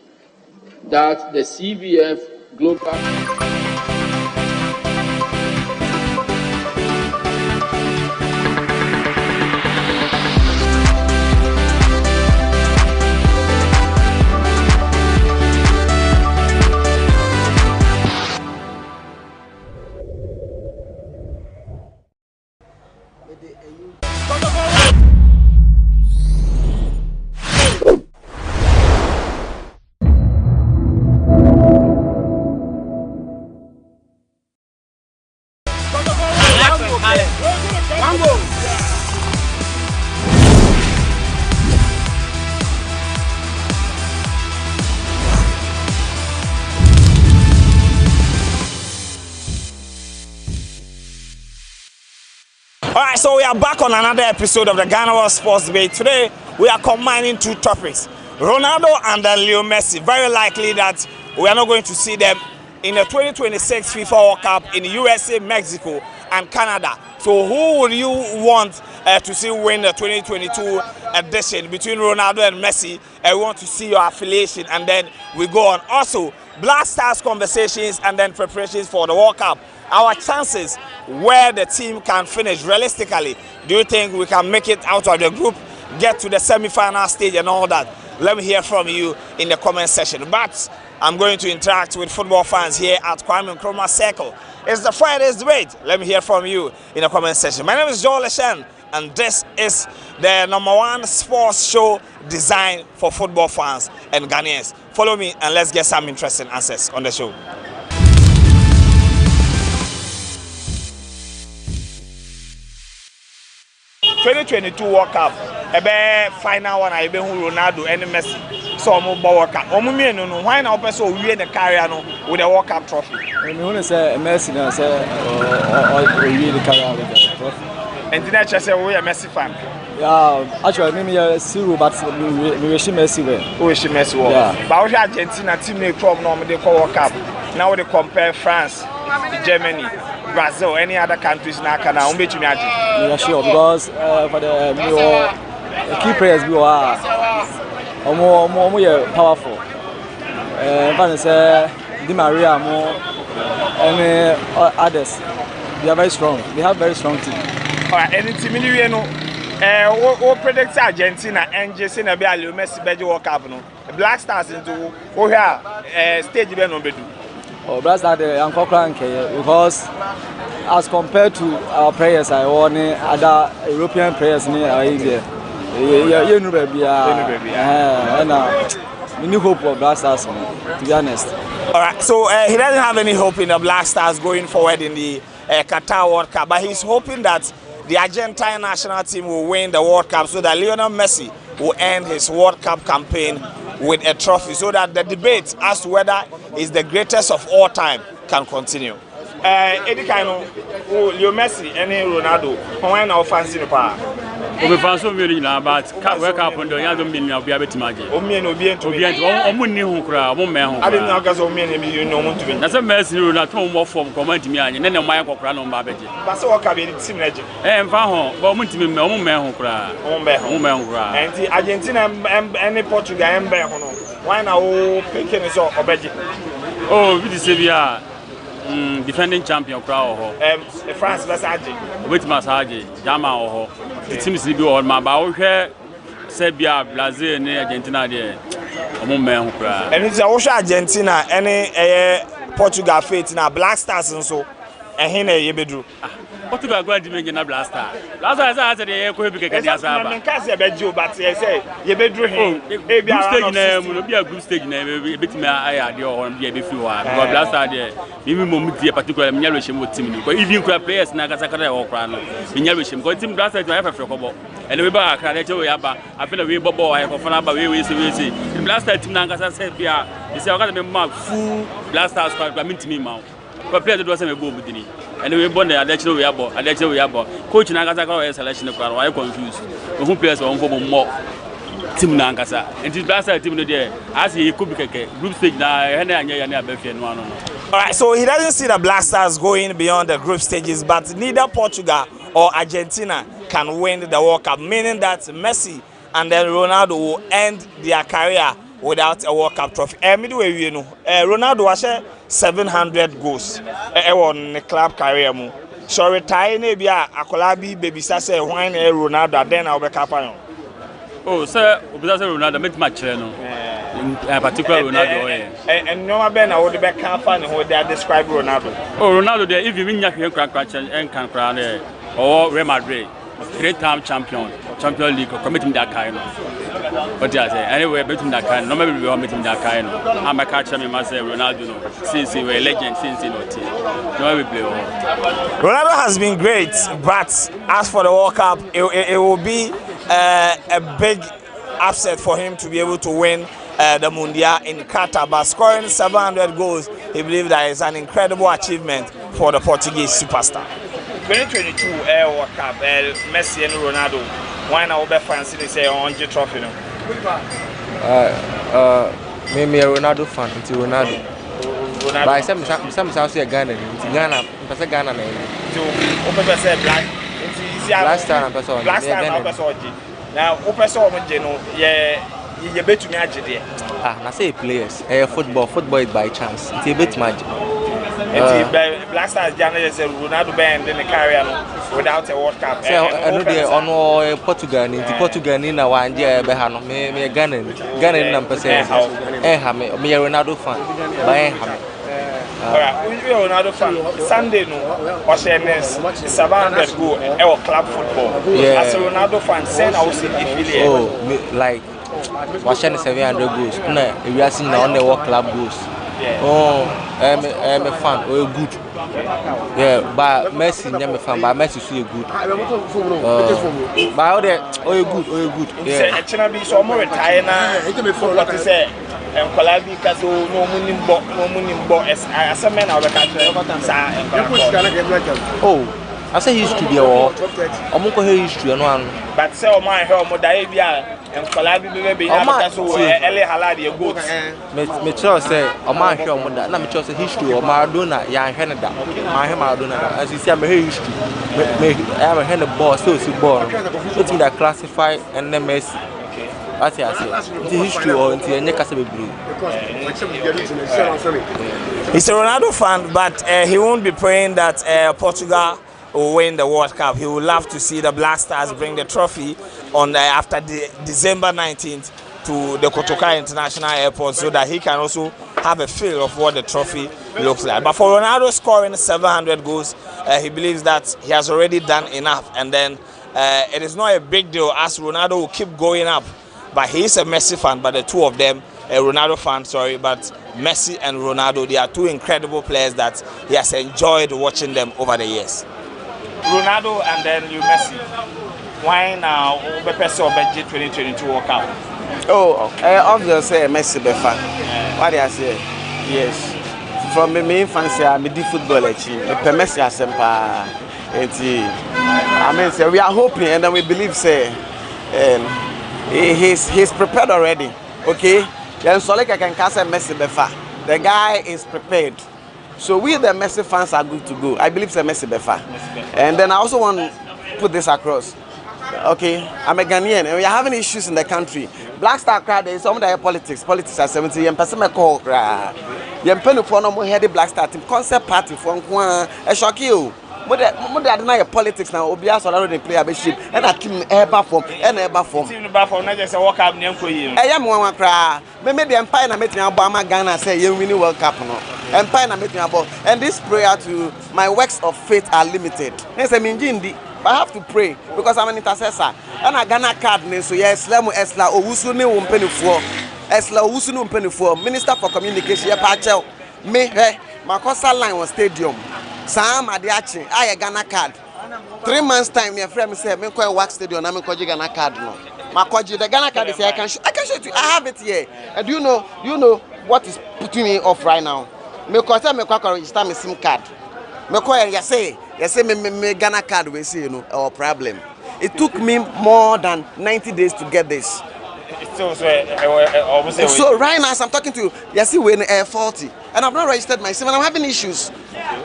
that the CBF Global Alright, so we are back on another episode of the GhanaWeb Sports Debate. Today, we are combining two topics. Ronaldo and Leo Messi. Very likely that we are not going to see them in the 2026 FIFA World Cup in USA, Mexico, and Canada. So who would you want to see win the 2022 edition between Ronaldo and Messi? We want to see your affiliation, and then we go on. Also, Black Stars conversations and then preparations for the World Cup. Our chances where the team can finish realistically. Do you think we can make it out of the group, get to the semi-final stage and all that? Let me hear from you in the comment section. But I'm going to interact with football fans here at Kwame Nkrumah Circle. It's the Friday's debate. Let me hear from you in the comment section. My name is Joel Leshen, and this is the #1 sports show designed for football fans and Ghanaians. Follow me and let's get some interesting answers on the show. '22 World Cup, final one I Ronaldo and Messi. So I'm World Cup. Why now person we the career with the World Cup trophy? I want say Messi now say we the career with the trophy. And did I just say we are Messi fan? Yeah, actually me zero, but we wish Messi well. We wish Messi well. Yeah. But we Argentina team they club now they call World Cup. Now they compare France, Germany, Brazil, any other countries now can now be to me. Yeah, sure, because for the key players we are more powerful. But say Di Maria more and others. They are very strong. They have very strong team. Alright, any team you know, what predicts Argentina and just in a bit of Messi Belgium World Cup no. Black Stars into stage be no bedu. Oh, Black Stars because as compared to our players, I want other European players in India. You know, baby. We need hope for Black Stars, to be honest. All right, so he doesn't have any hope in the Black Stars going forward in the Qatar World Cup, but he's hoping that the Argentine national team will win the World Cup so that Lionel Messi will end his World Cup campaign with a trophy, so that the debate as to whether he's the greatest of all time can continue. Any kind of Leo Messi, any Ronaldo, when our fans in the power. We found so very now, but World Cup on the young men will be able to imagine. I didn't know because you know to be. That's a mess you not more from comment me and then my crown on Babbage. But so what can be the team legend? And Faho, but went to me, man who cry. And the Argentina and Portugal and Behono. Why now picking is all Obeji? Oh, we Sevilla. Defending champion crowd France Versace with Massage, Jama or the team is be on my bow here, Serbia, Brazil, and Argentina there. Man who cry. And it's also Argentina, any Portugal fate in Black Stars and so, and here you bedroom. Portugal going to make a blaster. Last I said, I could be a Cassia, but say, you bedroom. Maybe a group stage name, a bit more idea on the before. Blaster there, even moment, a particular Minerishim with Timmy, but even crap players, Nagasaka or Crown, Minerishim, got Tim Blaster to have a football. And we back, I tell you, I feel a wee bubble, I have a fun about we see. Blaster Tim Nagasa said, yeah, it's a kind of mark full Blaster squad coming to me, mouth. But players wasn't a boom with me. And we born the election we are coach Nagasaka selection of I confused. Who players on more Tim Nangasa. And this last team there, as he could be group stage now, alright, so he doesn't see the Black Stars going beyond the group stages, but neither Portugal or Argentina can win the World Cup, meaning that Messi and then Ronaldo will end their career without a World Cup trophy. Midway, you know, Ronaldo was 700 goals on the club career. So retire maybe a Akolabi baby say wine Ronaldo, then I'll be capable. Oh, sir, Ronaldo met my channel. In particular, Ronaldo. And no one I would be capable who they describe Ronaldo. Oh, Ronaldo, there, if you win your crack and can crown or Real Madrid, 3-time champion, Champions League, committing that kind of. But yeah, anyway, between that kind, no, maybe we are meeting that kind of. I'm a catcher, me must say Ronaldo, since he was a legend, since he was no, we play. Ronaldo has been great, but as for the World Cup, it will be a big upset for him to be able to win the Mundial in Qatar. But scoring 700 goals, he believes that is an incredible achievement for the Portuguese superstar. 2022 World Cup, Messi and Ronaldo. Why now be fancy to say on the trophy now? Me a Ronaldo fan, it's Ronaldo. But I say some South Ghana, it's Ghana, Pasa Ghana. So, Open say black. Black Star and Person. Black Star and Person. Now, Open so much, you bet to me. I say players. Football is by chance. It's a bit magic. Black Stars Ghana said Ronaldo banned in the career without a World Cup. I know they on Portugal. In Portugal, in a 1 year, Behano, me Ghana number say, me Ronaldo fan, but Ronaldo fan. Sunday no, or 700 goal our club football. As a Ronaldo fan, send out in affiliate. Oh, like watching 700 goals. No, we are seeing on the World Club goals. Oh, I'm a fan. Oh, good. Yeah, but Messi, I'm a fan. But Messi is good. But good. Yeah. Actually, be so more retired now. What to say? Kolabi kaso no money as a man of the country. Oh, I say history there. I'm going to history no. But say my home Daibia and Kolabi baby so Ele Haladi good. Me trust say o man hwe o da na me trust history o Maradona ya hwe ne da. Ma hwe Maradona as you see am history. Me am hwe the ball so ball. Wetin that classify and then Messi. I say the history or the nyekasa bebre. He's a Ronaldo fan, but he won't be praying that Portugal will win the World Cup. He would love to see the Black Stars bring the trophy on after December 19th to the Kotoka International Airport so that he can also have a feel of what the trophy looks like. But for Ronaldo scoring 700 goals, he believes that he has already done enough, and then it is not a big deal as Ronaldo will keep going up. But he is a Messi fan, but the two of them, a Ronaldo fan, sorry, but Messi and Ronaldo, they are two incredible players that he has enjoyed watching them over the years. Ronaldo and then you Messi. Why now? G 2022 World Cup. Oh, obviously Messi be fan. What do I say? Yes. From my infancy, I did football. Messi as I mean, say we are hoping and then we believe say he's prepared already. Okay. Then so like I can cast a Messi be fan. The guy is prepared. So we the Messi fans are good to go. I believe it's a Messi Befa. And then I also want to put this across. Okay, I'm a Ghanaian and we are having issues in the country. Black Star crowd, there is some that politics are 70 years. Person call crowd. You pen for no more heady Black Star team concept party for a shock you. But they deny politics now. Obias already play a ship and a team ever form and ever form. Team form not just a World Cup name for you. I am one cry. Maybe the Empire na meeting Obama Ghana say you winning World Cup no. Empire na meeting about and this prayer to my works of faith are limited. Yes, I mean Jindi. But I have to pray because I'm an intercessor. And I Ghana card name so yes, Lemu Esla Owusu ne umpeni for Esla Owusu ne umpeni for Minister for Communication Pachel. Me my coastal line was stadium. Sam Adiachi, I Ghana card. 3 months time, your friend said, "Me call wax stadium, I'm going Ghana card no." My koji the Ghana card is here. I can show it to you. I have it here. And you know what is putting me off right now. Me call register my SIM card. Me call you say me Ghana card we say our problem. It took me more than 90 days to get this. So right now, as I'm talking to you, you see we're in 40, and I've not registered myself, and I'm having issues.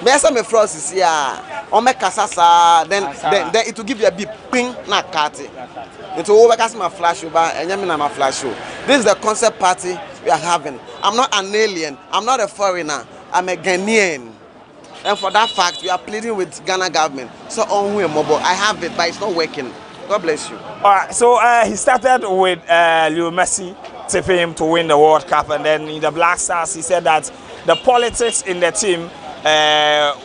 There's some frost is here. On my casasa, then it will give you a beep, ping, na kati. Into over flash over and Yamina flash show. This is the concept party we are having. I'm not an alien, I'm not a foreigner, I'm a Ghanaian. And for that fact, we are pleading with Ghana government. So on we mobile. I have it, but it's not working. God bless you. All right, so he started with Leo Messi tipping him to win the World Cup, and then in the Black Stars, he said that the politics in the team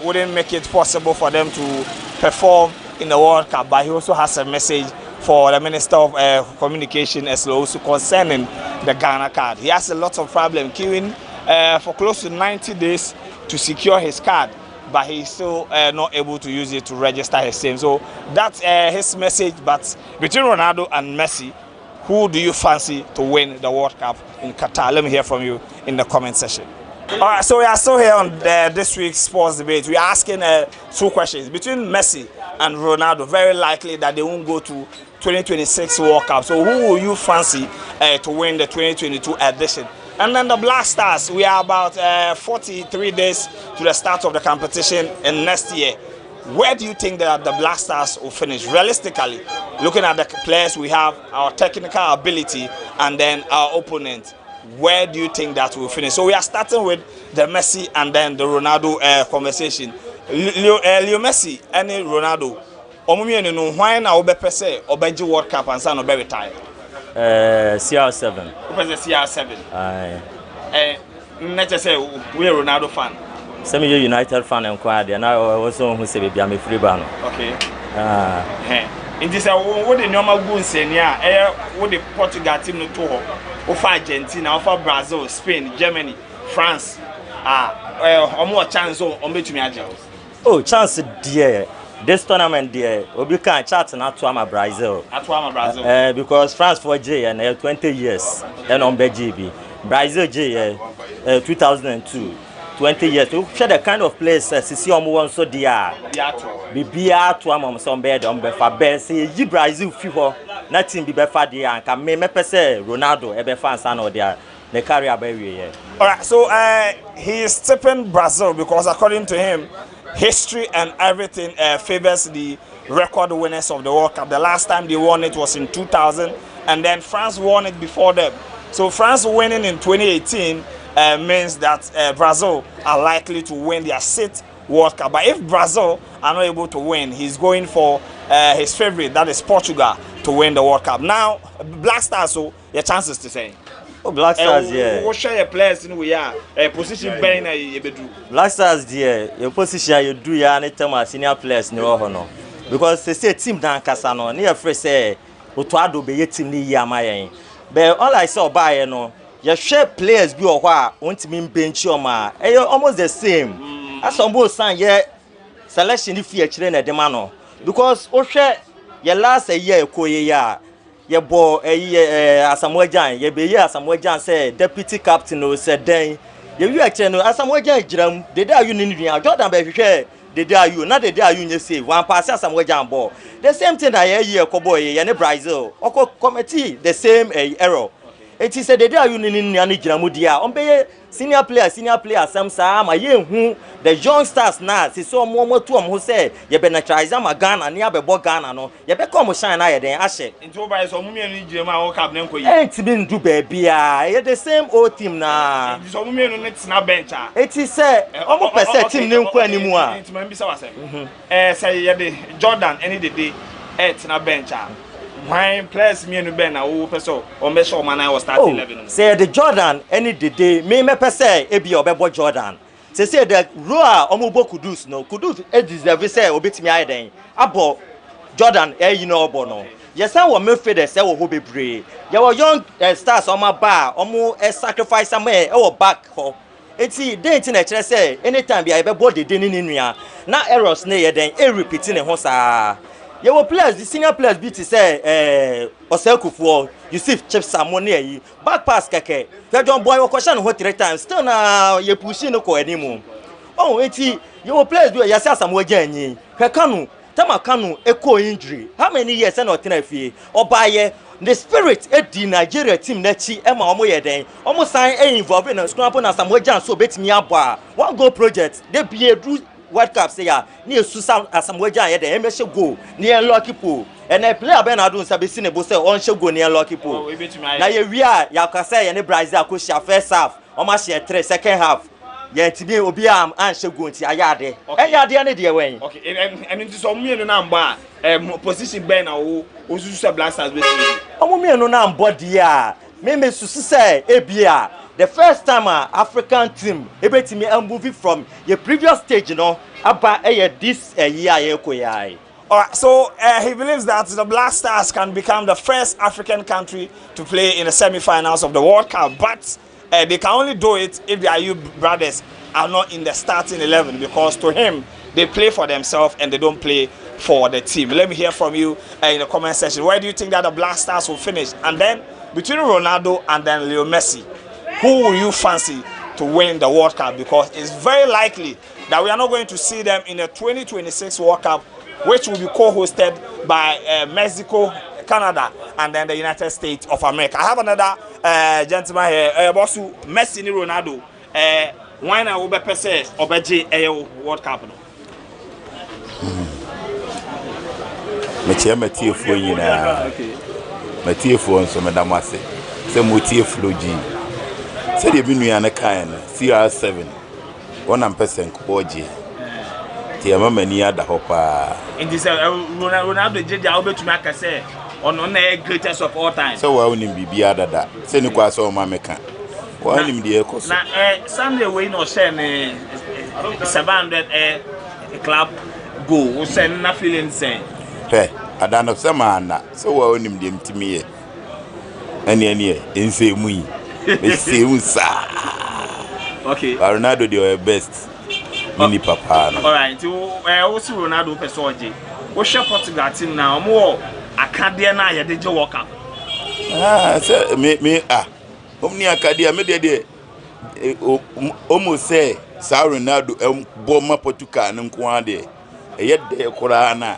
wouldn't make it possible for them to perform in the World Cup. But he also has a message for the Minister of Communication as well, also concerning the Ghana card. He has a lot of problem queuing for close to 90 days to secure his card, but he's still not able to use it to register his name. So that's his message. But between Ronaldo and Messi, who do you fancy to win the World Cup in Qatar? Let me hear from you in the comment section. All right, so we are still here on this week's sports debate. We are asking 2 questions. Between Messi and Ronaldo, very likely that they won't go to 2026 World Cup. So who will you fancy to win the 2022 edition? And then the Black Stars, we are about 43 days to the start of the competition in next year. Where do you think that the Black Stars will finish? Realistically, looking at the players we have, our technical ability, and then our opponent, where do you think that will finish? So we are starting with the Messi and then the Ronaldo conversation. Leo Messi and Ronaldo, why now Obeji World Cup and San Obe retire? CR7. Who is the CR7? Let's say we are Ronaldo fan. Some United fan inquired, and I also who say baby I'm a free ban. Okay. In this, what the normal goons say, yeah, what the Portugal team no to offer Argentina, offer Brazil, Spain, Germany, France. More chance on between me. Oh, chance dear. This tournament there, we can chat not to Brazil. Brazil. Because France for J and 20 years, and on BGB. Brazil J 2002. 20 years. To share the kind of place see on so dear. Be beer to am some bed on Befa say ye Brazil fever, nothing be befa dear and can me say Ronaldo ebe fans and or there. The carrier baby. All right, so he is tipping Brazil because according to him, history and everything favors the record winners of the World Cup. The last time they won it was in 2000, and then France won it before them. So France winning in 2018 means that Brazil are likely to win their 6th World Cup. But if Brazil are not able to win, he's going for his favorite, that is Portugal, to win the World Cup. Now, Black Stars, so your chances to say. Oh, Black Stars, yeah. What share your players in we are position better you do. Black Stars, dear, your position you do ya anytime as senior players no honor. Because they say team dan kasano, near fresh say Otuado be team ni yamayen. But all I saw by you know, your share players be or what want me bench your ma. Almost the same. As some both sign yeah selection if you train at the mano. Because Oshe your last a year koye ye bo Asamoah Gyan ye be Asamoah Gyan say deputy captain no said then you actually know Asamoah Gyan jiram the day you need Jordan be hwehwe the day you not the day you say one pass Asamoah Gyan ball the same thing that year Koboy ye Brazil oko committee the same error it is said the day you need jiram dia on be senior player some ma ye hu the young stars na se so mo to am ho say ye be naturalize am Ghana ne abebo Ghana no ye be come shine na ye den ahye into by so mumie no jire ma World Cup ne nkoyi enti ndu ba bia ye the same old team na so mumie no net na bench a it is say omo percent team ne nko animu a enti man bi say wasem say ye the Jordan any the day et na bench a why players me no ben na wo person o me show man I was start 11 say the Jordan any the day me say e bi obebo Jordan say the roa omobo Kudus no Kudus e deserve say obetimi aye den abo Jordan you know obo no yes I want midfielder say wo ho bebre ye were young stars on my bar omo sacrifice am e wo back ho enti dey tin e kire say anytime bi aye be body dey ni nua na errors na ye den e repeat ne ho saa ye were players the senior players be to say Akufo-Addo Yusuf Chief Samone yi back pass keke John boy wo question ho 3 times still na ye push no ko animu oh enti ye were players do ya say Asamoah Gyan Kanu Tamakanu echo injury how many years na otena fie obaye the spirit di Nigeria team na chi e ma omo ye den omo sign involve na scrap na Asamoah Gyan so betimi abo a one goal project they be World Cup say ya ni Asamoah Gyan ye den e me she go ni lucky po and a player Ben Adun Sabisine Bose on Shogonian Lucky Pool. Now we are Yakasa and Brazil Kusha first half, almost 3 second half. Yet to be Obiam and Shogunti Ayade. Ayade any dear way. Okay, and it is on me and number position Ben or Ususa Blasters with me. Oh, no number body. Maybe to say Abia. The first time African team able to me moving from the previous stage, you know, about this year. Alright, so he believes that the Black Stars can become the first African country to play in the semi-finals of the World Cup, but they can only do it if the Ayub brothers are not in the starting 11, because to him, they play for themselves and they don't play for the team. Let me hear from you in the comment section. Where do you think that the Black Stars will finish? And then, between Ronaldo and then Leo Messi, who will you fancy to win the World Cup? Because it's very likely that we are not going to see them in the 2026 World Cup, which will be co-hosted by Mexico, Canada, and then the United States of America. I have another gentleman here, Bosu Messi and Ronaldo. Why now we be say obeje World Cup no? Metie fo nyina. Metie fo nso medamase. Se motie floji. Se de bi nua ne kan no CR7. 1% kuboje. Tie mama ni ada ho pa. In this Ronaldo je dia obetumi aka say ono na greatest of all time. So wa onim bibia dada. Se ni kwa so ma meka. Wa onim de ekoso. Na Sunday we no share ne 700 club go. We send na feeling say. Hey, adana sama na. So wa onim de mtimi ye. Ene ense mu yi. Ese usa. Okay. Ronaldo the best. Mini papa no. All right. We see Ronaldo personally. We share Portugal team now. Mo akade na ye de World Cup. So me omni akade me de omo say sa Ronaldo bo ma Portugal nko ade. Eye de kora na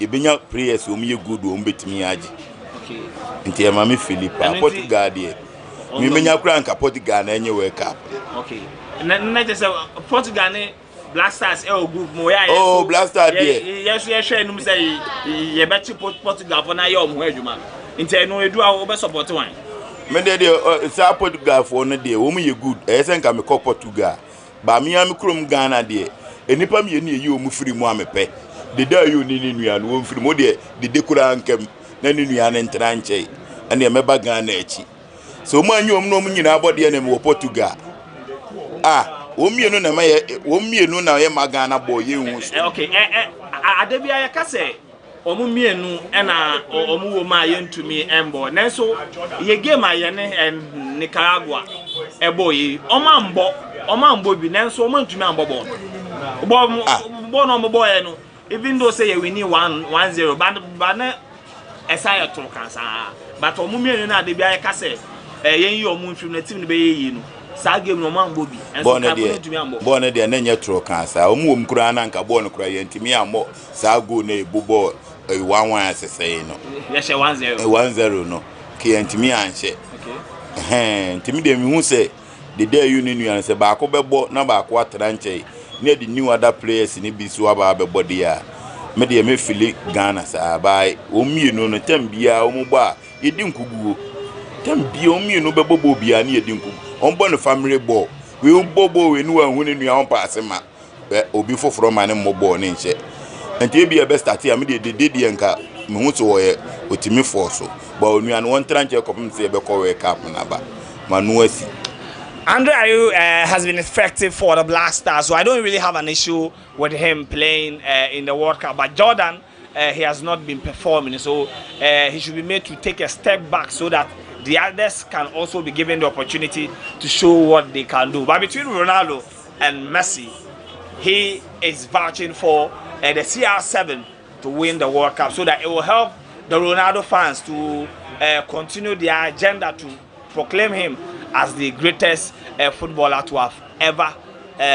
ebenya players o me good o mbetimi age. Okay. Nti ma me Philippa Portugal de. Me menya kura nka Portugal na enye World Cup. Okay. Na just Portugal ne Black Stars group mo ya. Oh, Black Stars there. Yes, enum say ye bet Portugal for na ye omo adwuma. Nti no edu a wo be support wan. Me de say Portugal for no there, wo me good. E say nka me call Portugal. Ba me am krom Ghana there. Enipa me ne ye omu firi mu amepe. De da yo ni nua no wo firi mo de dekura nkam na ni nua ne ntranche. Ene me ba Ghana echi. So man you no nyina abode na me Portugal. Wo mienu na maye wo mienu na ye magana boy hu. Okay, adebia ya kase omu mienu na omu wo ma ye ntumi embo. Nanso ye game aye ne Nicaragua boy. Omambo bi nanso omu ntumi ambo ball. Bo no mo boy no. Even though say we need 1-0 but na esaya to kansa. But omu mienu na adebia ya kase yen yi omu ntumi na team ne be yi no. Sa game no man bobi enso ka ntumi ambo born there na nya tro kansa omu kura na nka born kura ye ntimi ambo sa go na ebubo 1-1 asese no ye she 1-0 1-0 no ke ntimi anhye ntimi de mi hu se the day you ninu se ba ko bebo na ba ko atra nche na the new other players ni bi so aba bebo dia me de me fili Ghana sa bai omienu no tambia omu ba yedi nkuguo tambia omienu bebo bobia na yedi nkuguo on no family ball we bobo we nu ahunu nua on pass ma obi foforo ma ne mobile ne nche enti e bia be start ya me de nka me hu so wo otimi force ba onua no won tranche kopum se be ko we cap na ba manu asi. Andre Ayew has been effective for the Black Stars, so I don't really have an issue with him playing in the World Cup. But Jordan, he has not been performing, so he should be made to take a step back so that the others can also be given the opportunity to show what they can do. But between Ronaldo and Messi, he is vouching for the CR7 to win the World Cup so that it will help the Ronaldo fans to continue their agenda to proclaim him as the greatest footballer to have ever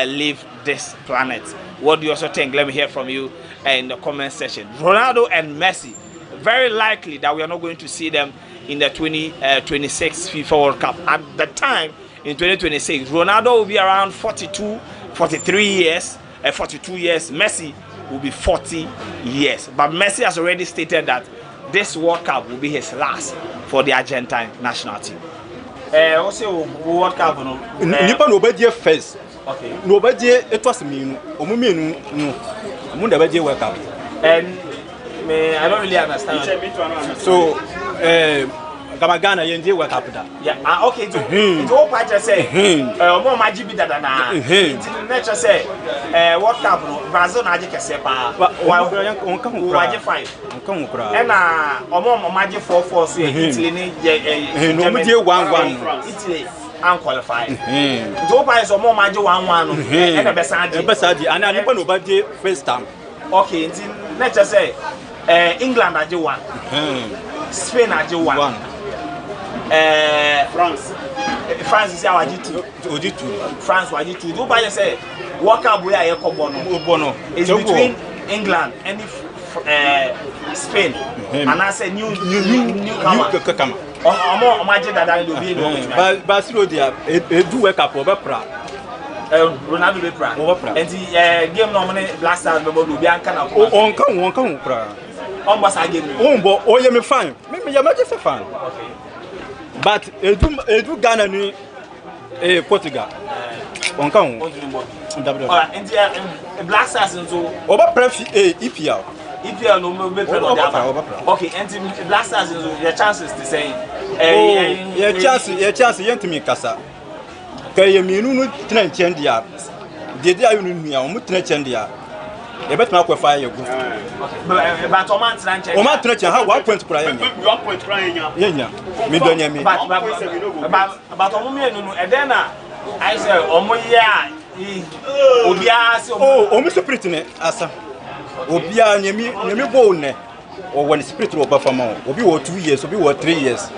lived this planet. What do you also think? Let me hear from you in the comment section. Ronaldo and Messi, very likely that we are not going to see them in the 2026 FIFA World Cup. At the time, in 2026, Ronaldo will be around 42 years. Messi will be 40 years. But Messi has already stated that this World Cup will be his last for the Argentine national team. Also World Cup no. Nipa no obedie first. Okay. No obedie etwas minu. Omu minu no. Omu na obedie World Cup. And I don't really understand. So Ghana yende World Cup da. Yeah. Okay. So all part just say omo maji bi dada na. Nature say World Cup no Brazil na aje kese pa. Waje 5. Onka kura. E na omo maji 4-4 so Italy ni no omo die 1-1 Italy unqualified. So part is omo maji 1-1 no. E na Besadi ana nipa no obedie first time. Okay, nature say England aje 1. Spain aje 1. France is our G2. France was G2. Do buy say World Cup we are Bono. It's between England and Spain. And I say newcomer. Imagine that I do be no. Barcelona they do World Cup over pra. Ronaldo be pra. And the game normally last time we be anka on pra. Almost again. Oh yeah, me fine. Me ya just a fan. Okay. But edu Ghana ni Portugal. On kan. Alright, and the Black Stars so oba pref EPL. EPL no be pre no dey. Okay, and the Black Stars so your chances to say your chance yentimi kasa. Kay minu no trenchen dia. Dede ayu no nua, omu trenchen dia. E betima ko fa ye go. But Oman trenchen. Oman trenchen ha 1 point kura yenya. 1 point kura yenya. Yenya. Me donya me. But omu me no e den na I say omu ya obia se omu spirit ne asa. Obia nyemi go ne. O when spirit ro ba fama. Obi wo 2 years, obi wo 3 years.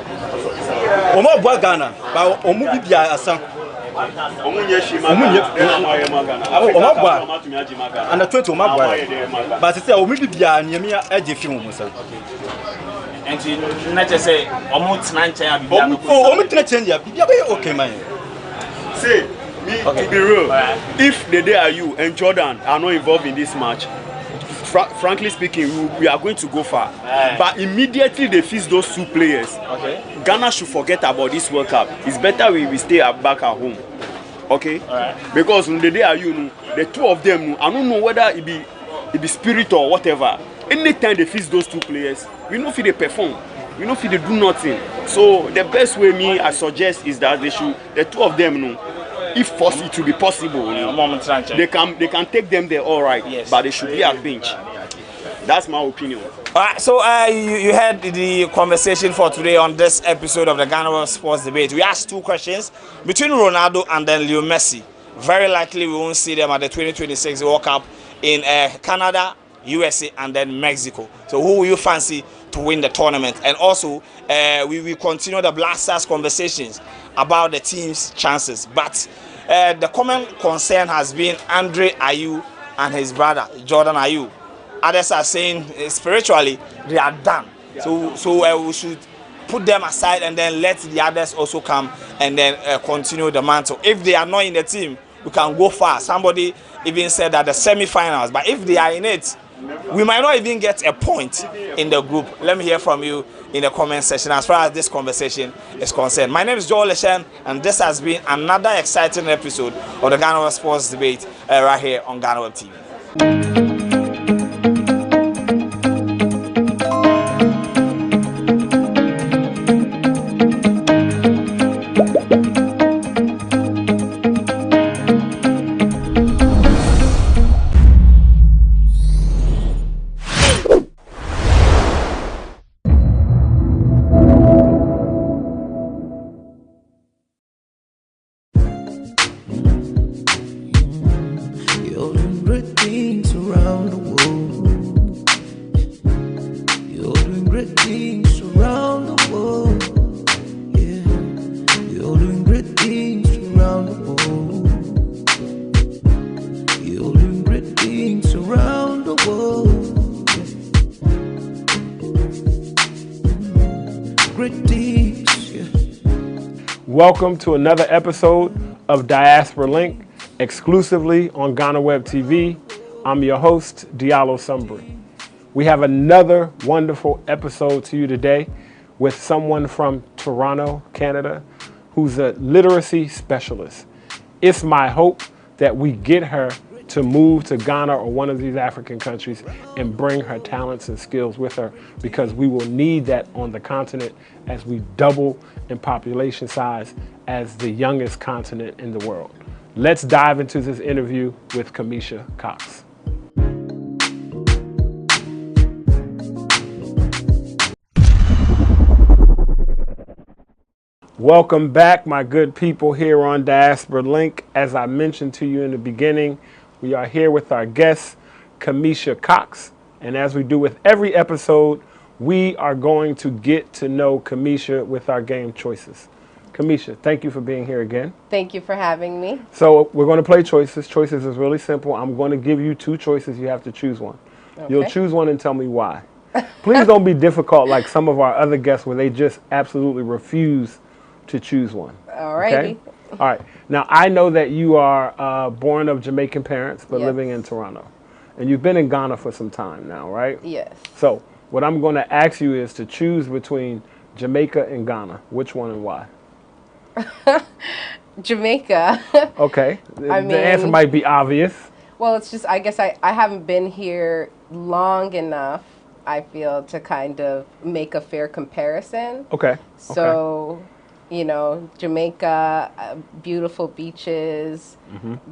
Omo bo Ghana, ba omu bibia asa. Under 20 but say o mi bibia nyemi age fi mu sa. And you not just say omo tnanchen bibia. Omo tnanchen ya bibia be okay man. Say me to be real. If the day are you and Jordan are not involved in this match, frankly speaking, we are going to go far. But immediately they fix those 2 players. Okay. Ghana should forget about this World Cup. It's better we stay back at home. Okay? Alright. Because on the day are you, the 2 of them, I don't know whether it be spirit or whatever. Anytime they fix those 2 players, we know if they perform. We know if they do nothing. So the best way I suggest is that they should, the 2 of them, if it will be possible, they can take them there, all right. Yes. But they should be at bench. That's my opinion. Alright, so you heard the conversation for today on this episode of the GhanaWeb Sports Debate. We asked 2 questions between Ronaldo and then Leo Messi. Very likely we won't see them at the 2026 World Cup in Canada, USA, and then Mexico. So who will you fancy to win the tournament? And also, we will continue the Black Stars conversations about the team's chances. But the common concern has been Andre Ayew and his brother, Jordan Ayew. Others are saying spiritually they are done. So we should put them aside and then let the others also come and then continue the mantle. If they are not in the team, we can go far. Somebody even said that the semi-finals. But if they are in it, we might not even get a point in the group. Let me hear from you in the comment section as far as this conversation is concerned. My name is Joel Leshen, and this has been another exciting episode of the GhanaWeb Sports Debate right here on GhanaWeb TV. Welcome to another episode of Diaspora Link, exclusively on GhanaWeb TV. I'm your host, Diallo Sumbri. We have another wonderful episode to you today with someone from Toronto, Canada, who's a literacy specialist. It's my hope that we get her to move to Ghana or one of these African countries and bring her talents and skills with her, because we will need that on the continent as we double in population size as the youngest continent in the world. Let's dive into this interview with Kamisha Cox. Welcome back, my good people here on Diaspora Link. As I mentioned to you in the beginning, we are here with our guest, Kamisha Cox. And as we do with every episode, we are going to get to know Kamisha with our game choices. Kamisha, thank you for being here again. Thank you for having me. So we're going to play choices. Choices is really simple. I'm going to give you two choices. You have to choose one. Okay. You'll choose one and tell me why. Please don't be difficult like some of our other guests where they just absolutely refuse to choose one. All righty. Okay? All right. Now, I know that you are born of Jamaican parents, but living in Toronto. And you've been in Ghana for some time now, right? Yes. So what I'm going to ask you is to choose between Jamaica and Ghana. Which one and why? Jamaica. Okay. The answer might be obvious. Well, it's just, I guess I haven't been here long enough, I feel, to kind of make a fair comparison. Okay. So, you know, Jamaica, beautiful beaches,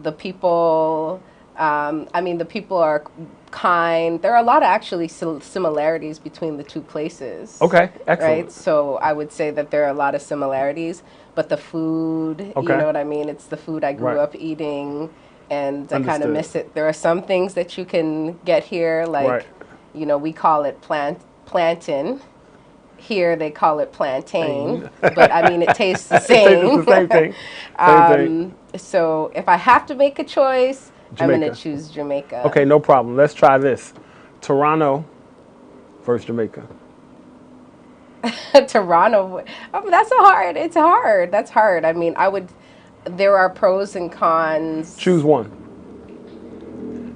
the people, the people are kind. There are a lot of actually similarities between the two places. Okay, excellent. Right? So I would say that there are a lot of similarities, but the food, you know what I mean? It's the food I grew up eating, and I kind of miss it. There are some things that you can get here, like, you know, we call it plantain. Here they call it plantain, but I mean, it tastes the same. It's the same thing. Same thing. So if I have to make a choice, Jamaica. I'm going to choose Jamaica. Okay, no problem. Let's try this. Toronto versus Jamaica. Toronto. It's hard. That's hard. I mean, there are pros and cons. Choose one.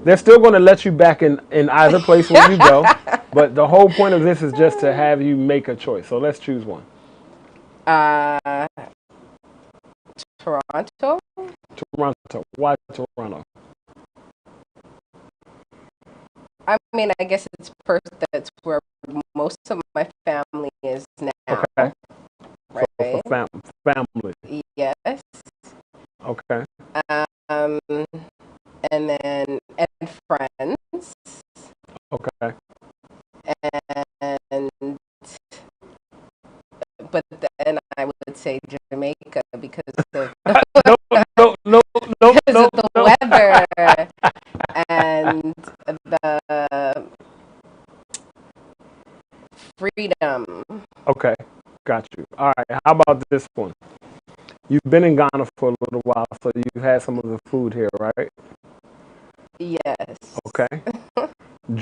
They're still going to let you back in either place when you go, but the whole point of this is just to have you make a choice. So let's choose one. Toronto. Toronto. Why Toronto? I mean, I guess that's where most of my family is now. Okay. Right. So for family. Yes. Okay. And then friends. Okay. But then I would say Jamaica because of no, the weather and the freedom. Okay, got you. All right, how about this one? You've been in Ghana for a little while, so you've had some of the food here, right? Yes. Okay.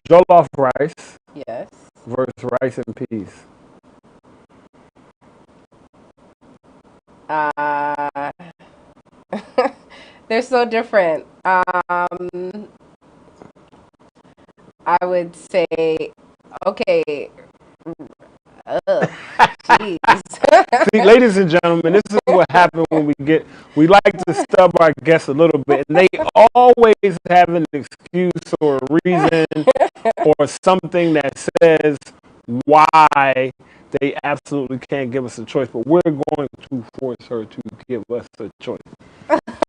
Jollof rice. Yes. Versus rice and peas. They're so different. I would say, okay. Jeez. See, ladies and gentlemen, this is what happens when we like to stub our guests a little bit, and they always have an excuse or a reason or something that says why they absolutely can't give us a choice, but we're going to force her to give us a choice.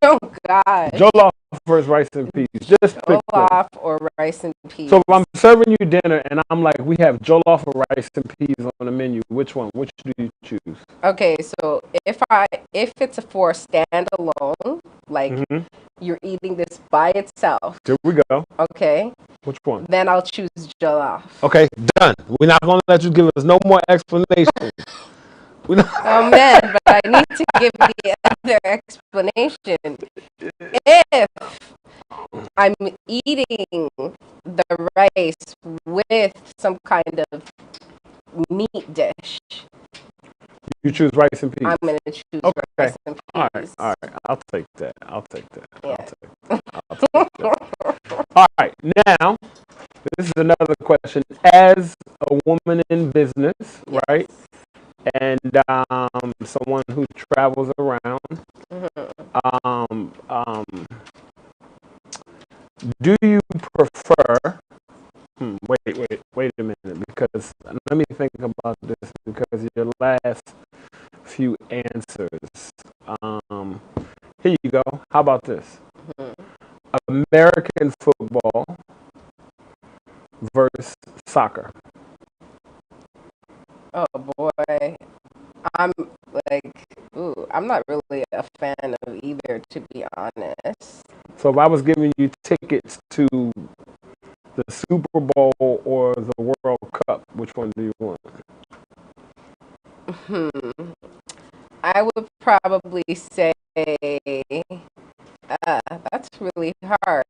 Oh, God. Jollof versus rice and peas. Just pick Jollof or rice and peas. So if I'm serving you dinner and I'm like, we have jollof or rice and peas on the menu, which one? Which do you choose? Okay, so if it's for standalone, like you're eating this by itself. Here we go. Okay. Which one? Then I'll choose jollof. Okay, done. We're not going to let you give us no more explanation. Oh man, but I need to give the other explanation. If I'm eating the rice with some kind of meat dish, you choose rice and peas. I'm going to choose rice and peas. All right. I'll take that. Yeah. All right, now This is another question. As a woman in business, right, and someone who travels around, do you prefer? Wait a minute, because let me think about this, because your last few answers. Here you go. How about this? American football versus soccer. Oh boy, I'm I'm not really a fan of either, to be honest. So if I was giving you tickets to the Super Bowl or the World Cup, which one do you want? I would probably say that's really hard.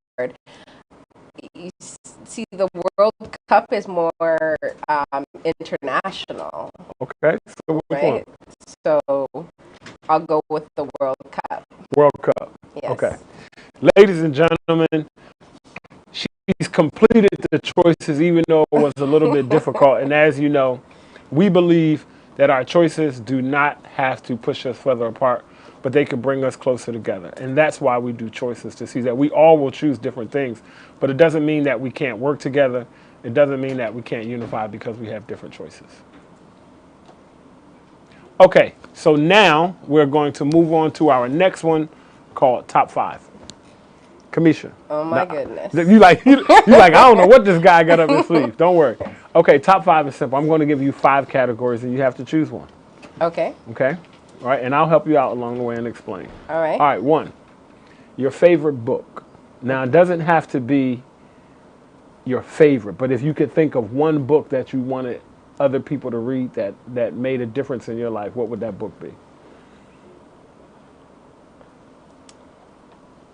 You see, the World Cup is more international. Okay, so which one? So I'll go with the World Cup. World Cup. Yes. Okay. Ladies and gentlemen, she's completed the choices, even though it was a little bit difficult. And as you know, we believe that our choices do not have to push us further apart, but they can bring us closer together. And that's why we do choices, to see that we all will choose different things, but it doesn't mean that we can't work together. It doesn't mean that we can't unify because we have different choices. Okay, so now we're going to move on to our next one called Top 5. Kamisha. Oh my goodness. You like, I don't know what this guy got up his sleeve. Don't worry. Okay, Top 5 is simple. I'm going to give you 5 categories and you have to choose one. Okay. Okay? All right, and I'll help you out along the way and explain. All right. All right, 1. Your favorite book. Now, it doesn't have to be your favorite, but if you could think of one book that you wanted other people to read that made a difference in your life, what would that book be?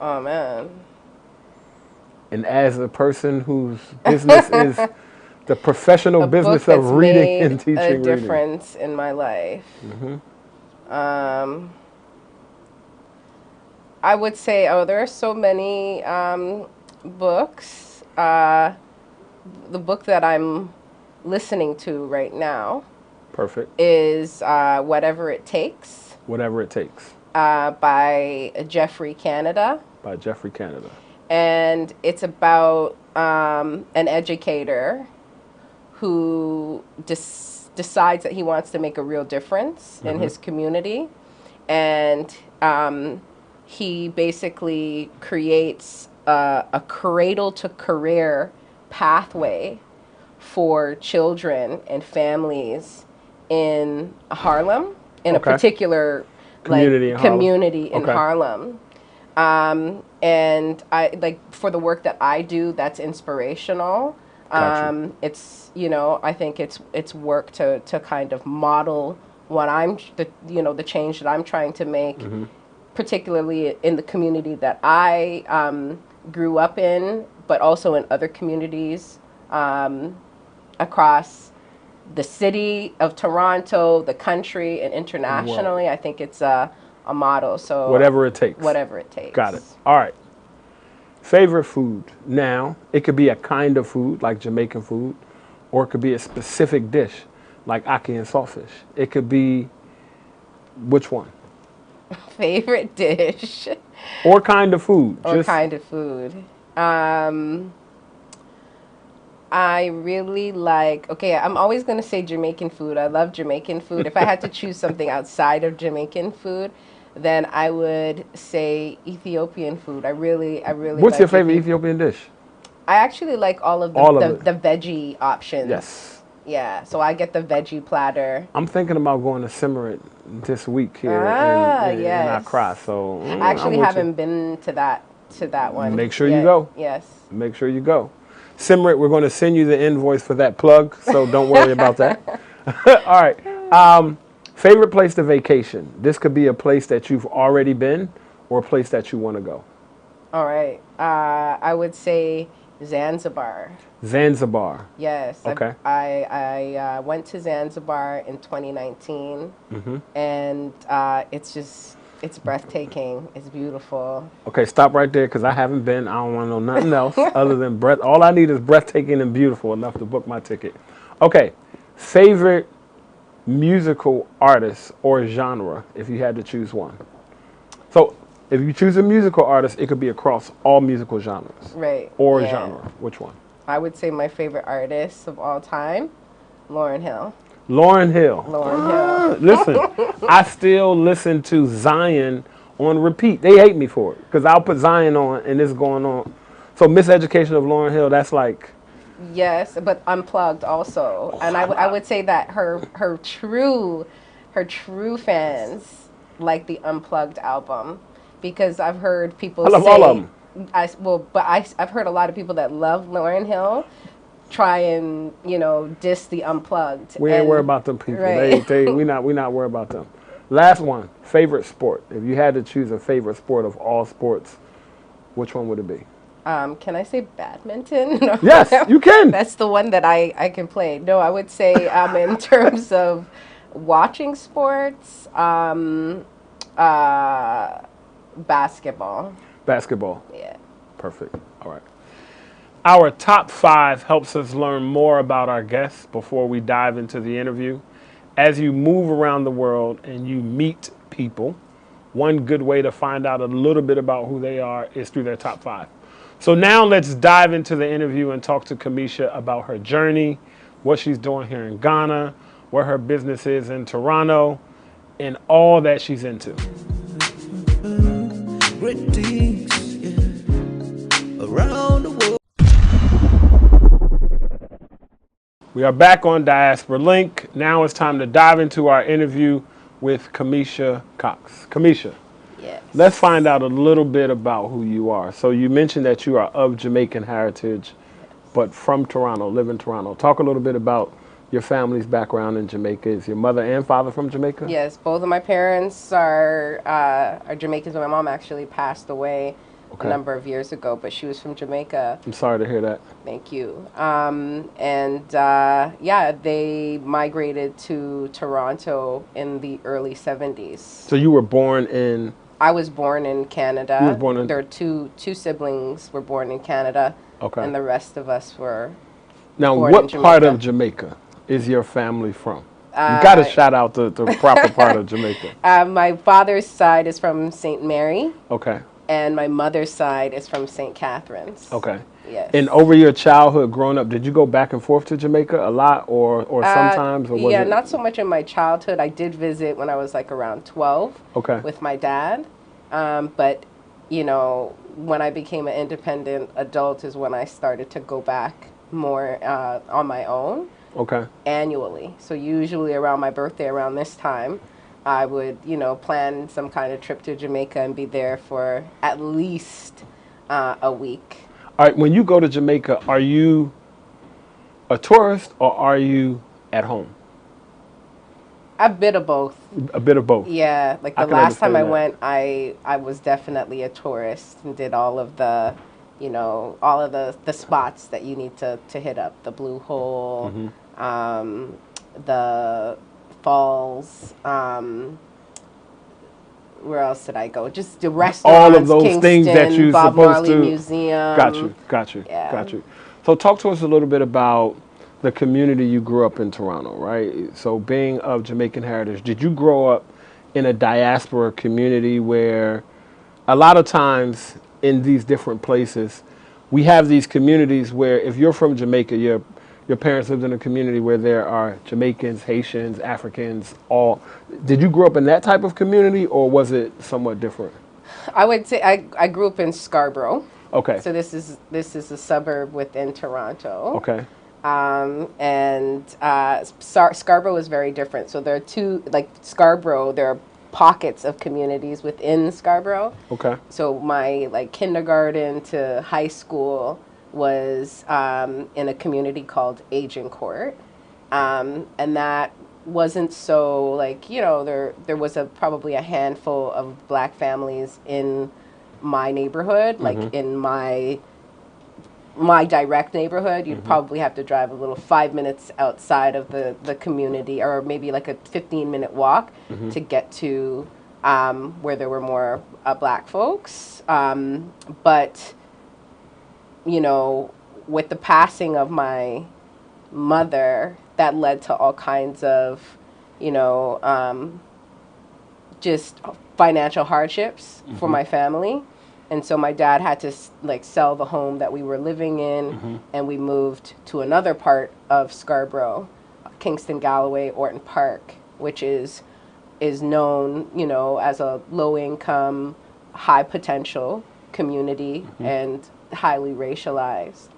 Oh, man. And as a person whose business is the professional business of reading and teaching reading. A difference in my life. I would say, there are so many books. The book that I'm listening to right now is Whatever It Takes. Whatever It Takes. By Jeffrey Canada. By Jeffrey Canada. And it's about an educator who decides that he wants to make a real difference in his community. And he basically creates a cradle-to-career pathway for children and families in Harlem, in a particular community in Harlem. And I for the work that I do, that's inspirational. It's, I think it's work to kind of model what the change that I'm trying to make, particularly in the community that I grew up in, but also in other communities across the city of Toronto, the country, and internationally. I think it's a model. So Whatever It Takes. Whatever It Takes. Got it. All right. Favorite food. Now, it could be a kind of food, like Jamaican food, or it could be a specific dish, like ackee and saltfish. It could be, which one? Favorite dish. Or kind of food. Or kind of food. I really I'm always going to say Jamaican food. I love Jamaican food. If I had to choose something outside of Jamaican food, then I would say Ethiopian food. I really What's your favorite Ethiopian dish? I actually like all of the veggie options. Yes. Yeah, so I get the veggie platter. I'm thinking about going to Simmerit this week here in Accra. So I actually haven't been to that one. Make sure you go. Yes. Make sure you go. Simmerit, we're going to send you the invoice for that plug, so don't worry about that. All right. Favorite place to vacation. This could be a place that you've already been or a place that you want to go. All right. I would say Zanzibar. Zanzibar. Yes. Okay. I went to Zanzibar in 2019, and it's just It's breathtaking. It's beautiful. Okay, stop right there because I haven't been. I don't want to know nothing else other than breath. All I need is breathtaking and beautiful enough to book my ticket. Okay, favorite musical artist or genre if you had to choose one. So if you choose a musical artist, it could be across all musical genres. Right. Or genre. Which one? I would say my favorite artist of all time, Lauryn Hill. Lauryn Hill. Lauryn Hill. Listen, I still listen to Zion on repeat. They hate me for it because I'll put Zion on and it's going on. So Miseducation of Lauryn Hill, that's like... Yes, but Unplugged also. And I would say that her true fans like the Unplugged album because I've heard people say... I love all of them. I've heard a lot of people that love Lauryn Hill try and, diss the Unplugged. We ain't worried about them people. Right. We not worried about them. Last one, favorite sport. If you had to choose a favorite sport of all sports, which one would it be? Can I say badminton? No. Yes, you can. That's the one that I can play. No, I would say in terms of watching sports, basketball. Basketball. Yeah. Perfect. All right. Our top 5 helps us learn more about our guests before we dive into the interview. As you move around the world and you meet people, one good way to find out a little bit about who they are is through their top 5. So now let's dive into the interview and talk to Kamisha about her journey, what she's doing here in Ghana, what her business is in Toronto, and all that she's into. Great things, yeah, around the world. We are back on Diaspora Link. Now it's time to dive into our interview with Kamisha Cox. Kamisha, yes. Let's find out a little bit about who you are. So you mentioned that you are of Jamaican heritage, but from Toronto, live in Toronto. Talk a little bit about your family's background in Jamaica. Is your mother and father from Jamaica? Yes, both of my parents are Jamaicans. My mom actually passed away a number of years ago, but she was from Jamaica. I'm sorry to hear that. Thank you. They migrated to Toronto in the early 70s. So you were born in... I was born in Canada. You were born in... There are two siblings were born in Canada. Okay. And the rest of us were Now, born what in Jamaica. part of Jamaica is your family from? You got to shout out the proper part of Jamaica. My father's side is from St. Mary. Okay. And my mother's side is from St. Catherine's. Okay. Yes. And over your childhood growing up, did you go back and forth to Jamaica a lot or sometimes? Or was yeah, it... not so much in my childhood. I did visit when I was like around 12 with my dad. But, when I became an independent adult is when I started to go back more on my own. Okay. Annually. So usually around my birthday, around this time, I would, plan some kind of trip to Jamaica and be there for at least a week. All right, when you go to Jamaica, are you a tourist or are you at home? A bit of both. A bit of both. Yeah, like the last time I went, I was definitely a tourist and did all of the, all of the spots that you need to hit up. The Blue Hole, the falls, where else did I go? Just the restaurants, all of those Kingston, things that you're Bob supposed Marley to. Museum. Got you. So talk to us a little bit about the community you grew up in Toronto, right? So being of Jamaican heritage, did you grow up in a diaspora community where a lot of times in these different places, we have these communities where if you're from Jamaica, your parents lived in a community where there are Jamaicans, Haitians, Africans, all. Did you grow up in that type of community or was it somewhat different? I would say I grew up in Scarborough. Okay. So this is a suburb within Toronto. Okay. Scarborough is very different. So there are two, like Scarborough, there are pockets of communities within Scarborough. Okay. So my kindergarten to high school was in a community called Agincourt. And that wasn't so there was probably a handful of black families in my neighborhood, like in my direct neighborhood. You'd probably have to drive a little 5 minutes outside of the community, or maybe like a 15-minute walk to get to where there were more black folks. But, you know, with the passing of my mother, that led to all kinds of, you know, just financial hardships for my family. And so my dad had to like sell the home that we were living in, and we moved to another part of Scarborough, Kingston, Galloway, Orton Park, which is known, you know, as a low-income, high-potential community and highly racialized.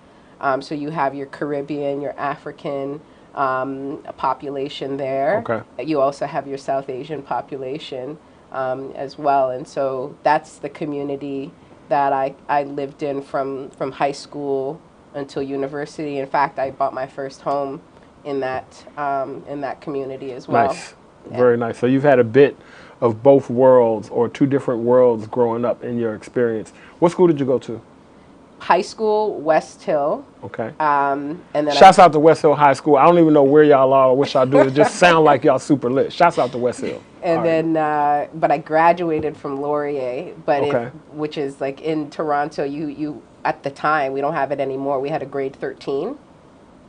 So you have your Caribbean, your African population there. Okay. You also have your South Asian population as well. And so that's the community that I lived in from high school until university. In fact, I bought my first home in that community as well. Nice. Yeah. Very nice. So you've had a bit of both worlds, or two different worlds, growing up in your experience. What school did you go to? High school, West Hill. Okay. And then shouts out to West Hill High School. I don't even know where y'all are or what y'all do. It just sound like y'all super lit. Shouts out to West Hill. And then, but I graduated from Laurier, but okay. Which is like in Toronto. You at the time, we don't have it anymore. We had a grade 13,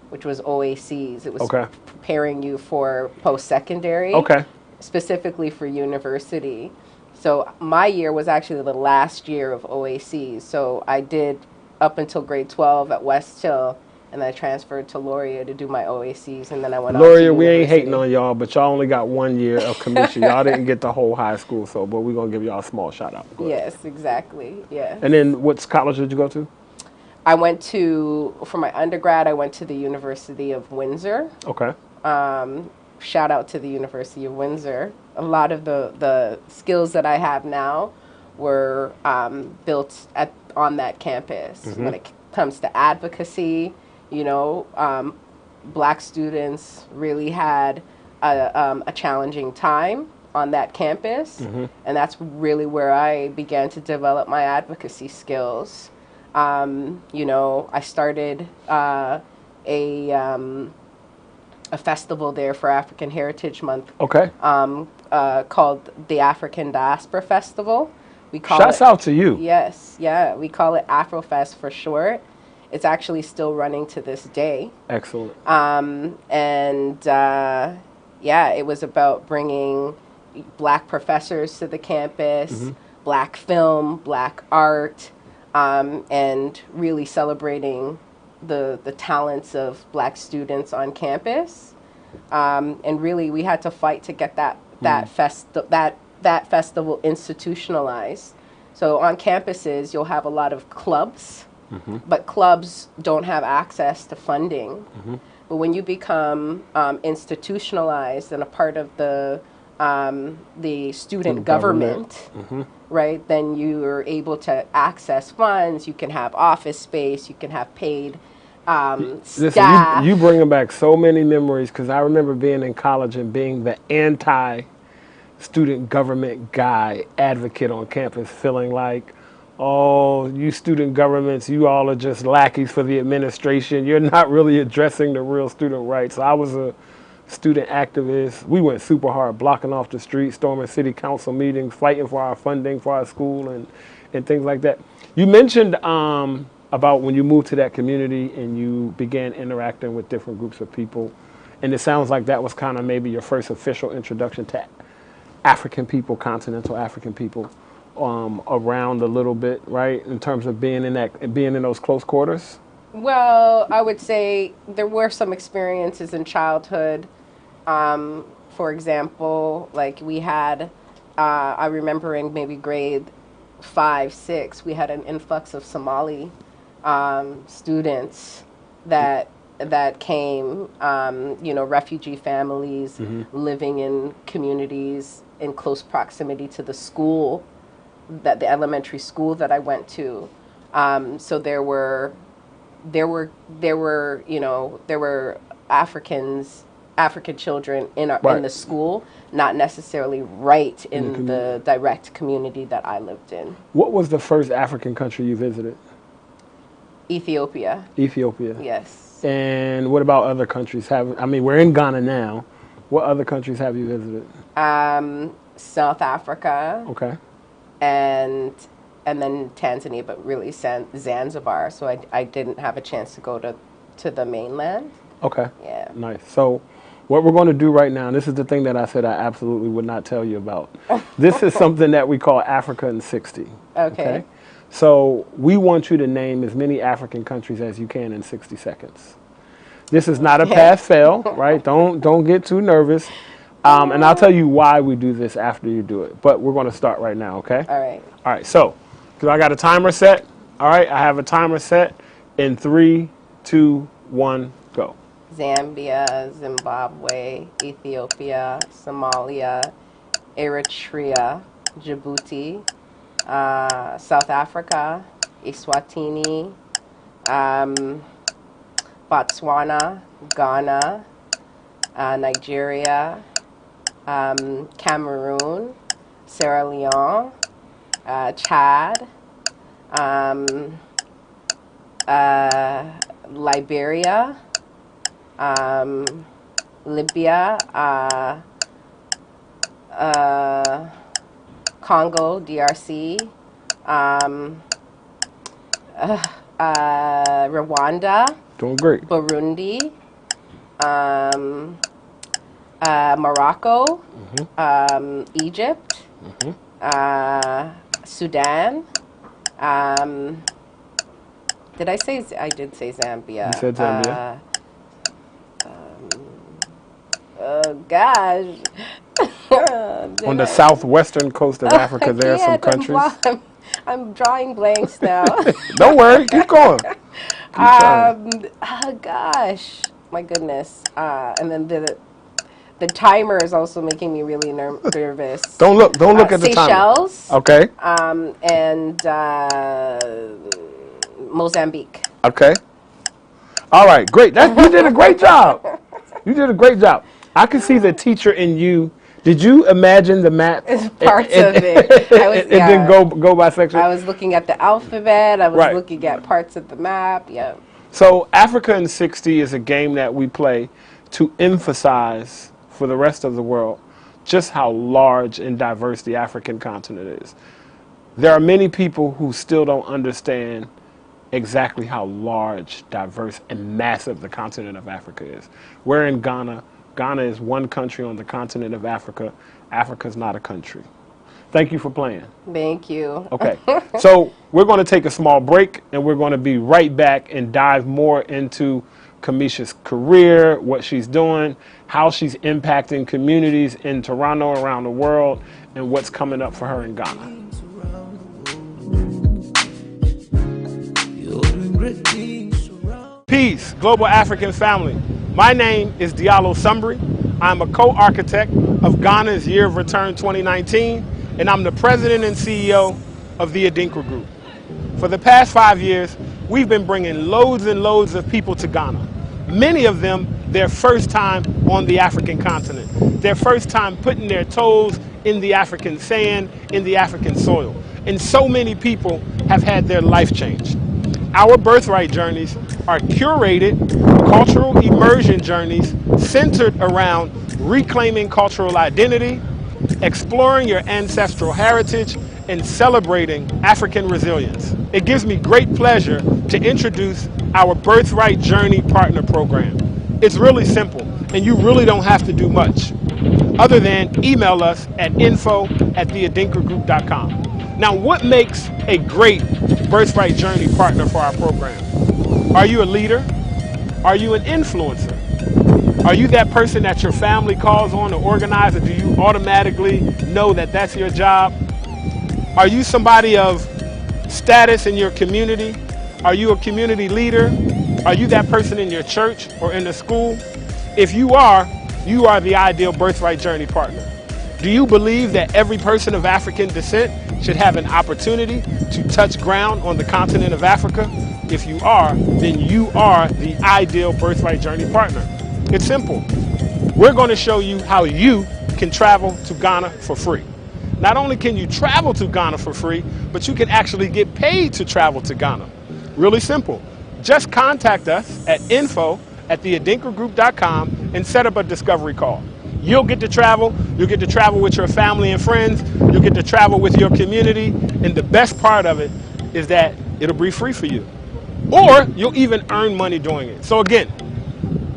which was OACs. It was preparing you for post-secondary. Okay. Specifically for university. So my year was actually the last year of OACs. So I did up until grade 12 at West Hill, and then I transferred to Laurier to do my OACs, and then I went on to Laurier, we ain't hating on y'all, but y'all only got 1 year of commission. Y'all didn't get the whole high school, so but we're gonna give y'all a small shout out. Yes, exactly. Yeah. And then what college did you go to? I went to, for my undergrad, I went to the University of Windsor. Okay. Shout out to the University of Windsor. A lot of the skills that I have now were built on that campus. When it comes to advocacy, you know, black students really had a challenging time on that campus. And that's really where I began to develop my advocacy skills. You know, I started a festival there for African Heritage Month. Okay. Called the African Diaspora Festival. We call Shouts out to you. Yes, yeah. We call it Afrofest for short. It's actually still running to this day. Excellent. Yeah, it was about bringing black professors to the campus, black film, black art, and really celebrating the talents of black students on campus. And really, we had to fight to get that festival institutionalized. So on campuses, you'll have a lot of clubs, but clubs don't have access to funding. But when you become institutionalized and a part of the student government, right, then you're able to access funds. You can have office space. You can have paid staff. Listen, you bringing back so many memories, because I remember being in college and being the anti-student government guy advocate on campus, feeling like, oh, you student governments, you all are just lackeys for the administration. You're not really addressing the real student rights. So I was a student activist. We went super hard, blocking off the street, storming city council meetings, fighting for our funding for our school and things like that. You mentioned about when you moved to that community and you began interacting with different groups of people. And it sounds like that was kind of maybe your first official introduction to African people, continental African people, around a little bit, right? In terms of being in those close quarters? Well, I would say there were some experiences in childhood. For example, like we had, I remember in maybe grade 5, 6, we had an influx of Somali students that came, you know, refugee families living in communities in close proximity to the school, the elementary school that I went to. So there were African children in the school, not necessarily right in the direct community that I lived in. What was the first African country you visited? Ethiopia. Ethiopia. Yes. And what about other countries? I mean, we're in Ghana now. What other countries have you visited? South Africa. Okay. And then Tanzania, but really Zanzibar. So I didn't have a chance to go to the mainland. Okay. Yeah. Nice. So what we're going to do right now, and this is the thing that I said I absolutely would not tell you about. This is something that we call Africa in 60. Okay. So we want you to name as many African countries as you can in 60 seconds. This is not a pass-fail, right? Don't get too nervous. And I'll tell you why we do this after you do it. But we're going to start right now, okay? All right. All right, so, because I got a timer set. All right, I have a timer set in 3, 2, 1, go. Zambia, Zimbabwe, Ethiopia, Somalia, Eritrea, Djibouti, South Africa, Eswatini, Botswana, Ghana, Nigeria, Cameroon, Sierra Leone, Chad, Liberia, Libya, Congo, DRC, Rwanda. Doing great. Burundi, Morocco, Egypt, Sudan. Did I say? I did say Zambia. You said Zambia. Oh gosh. On the southwestern coast of Africa, there are some countries. I'm drawing blanks now. Don't worry, keep going. Oh gosh, my goodness. And then the timer is also making me really nervous. Don't look at the timer. Seychelles. Okay. And Mozambique. Okay. All right, great. You did a great job. You did a great job. I can see the teacher in you. Did you imagine the map? Parts of it. Then go by section? I was looking at the alphabet. I was looking at parts of the map. Yeah. So Africa in 60 is a game that we play to emphasize for the rest of the world just how large and diverse the African continent is. There are many people who still don't understand exactly how large, diverse, and massive the continent of Africa is. We're in Ghana. Ghana is one country on the continent of Africa. Africa is not a country. Thank you for playing. Thank you. Okay, so we're going to take a small break, and we're going to be right back and dive more into Kamisha's career, what she's doing, how she's impacting communities in Toronto, around the world, and what's coming up for her in Ghana. Peace, global African family. My name is Diallo Sumbri. I'm a co-architect of Ghana's Year of Return 2019, and I'm the president and CEO of the Adinkra Group. For the past 5 years, we've been bringing loads and loads of people to Ghana. Many of them, their first time on the African continent. Their first time putting their toes in the African sand, in the African soil. And so many people have had their life changed. Our birthright journeys are curated cultural immersion journeys centered around reclaiming cultural identity, exploring your ancestral heritage, and celebrating African resilience. It gives me great pleasure to introduce our Birthright Journey Partner Program. It's really simple, and you really don't have to do much, other than email us at info@theadinkragroup.com. Now, what makes a great Birthright Journey partner for our program? Are you a leader? Are you an influencer? Are you that person that your family calls on to organize, or do you automatically know that that's your job? Are you somebody of status in your community? Are you a community leader? Are you that person in your church or in the school? If you are the ideal Birthright Journey partner. Do you believe that every person of African descent should have an opportunity to touch ground on the continent of Africa? If you are, then you are the ideal Birthright Journey partner. It's simple. We're going to show you how you can travel to Ghana for free. Not only can you travel to Ghana for free, but you can actually get paid to travel to Ghana. Really simple. Just contact us at info@theadinkragroup.com and set up a discovery call. You'll get to travel. You'll get to travel with your family and friends. You'll get to travel with your community. And the best part of it is that it'll be free for you. Or you'll even earn money doing it. So again,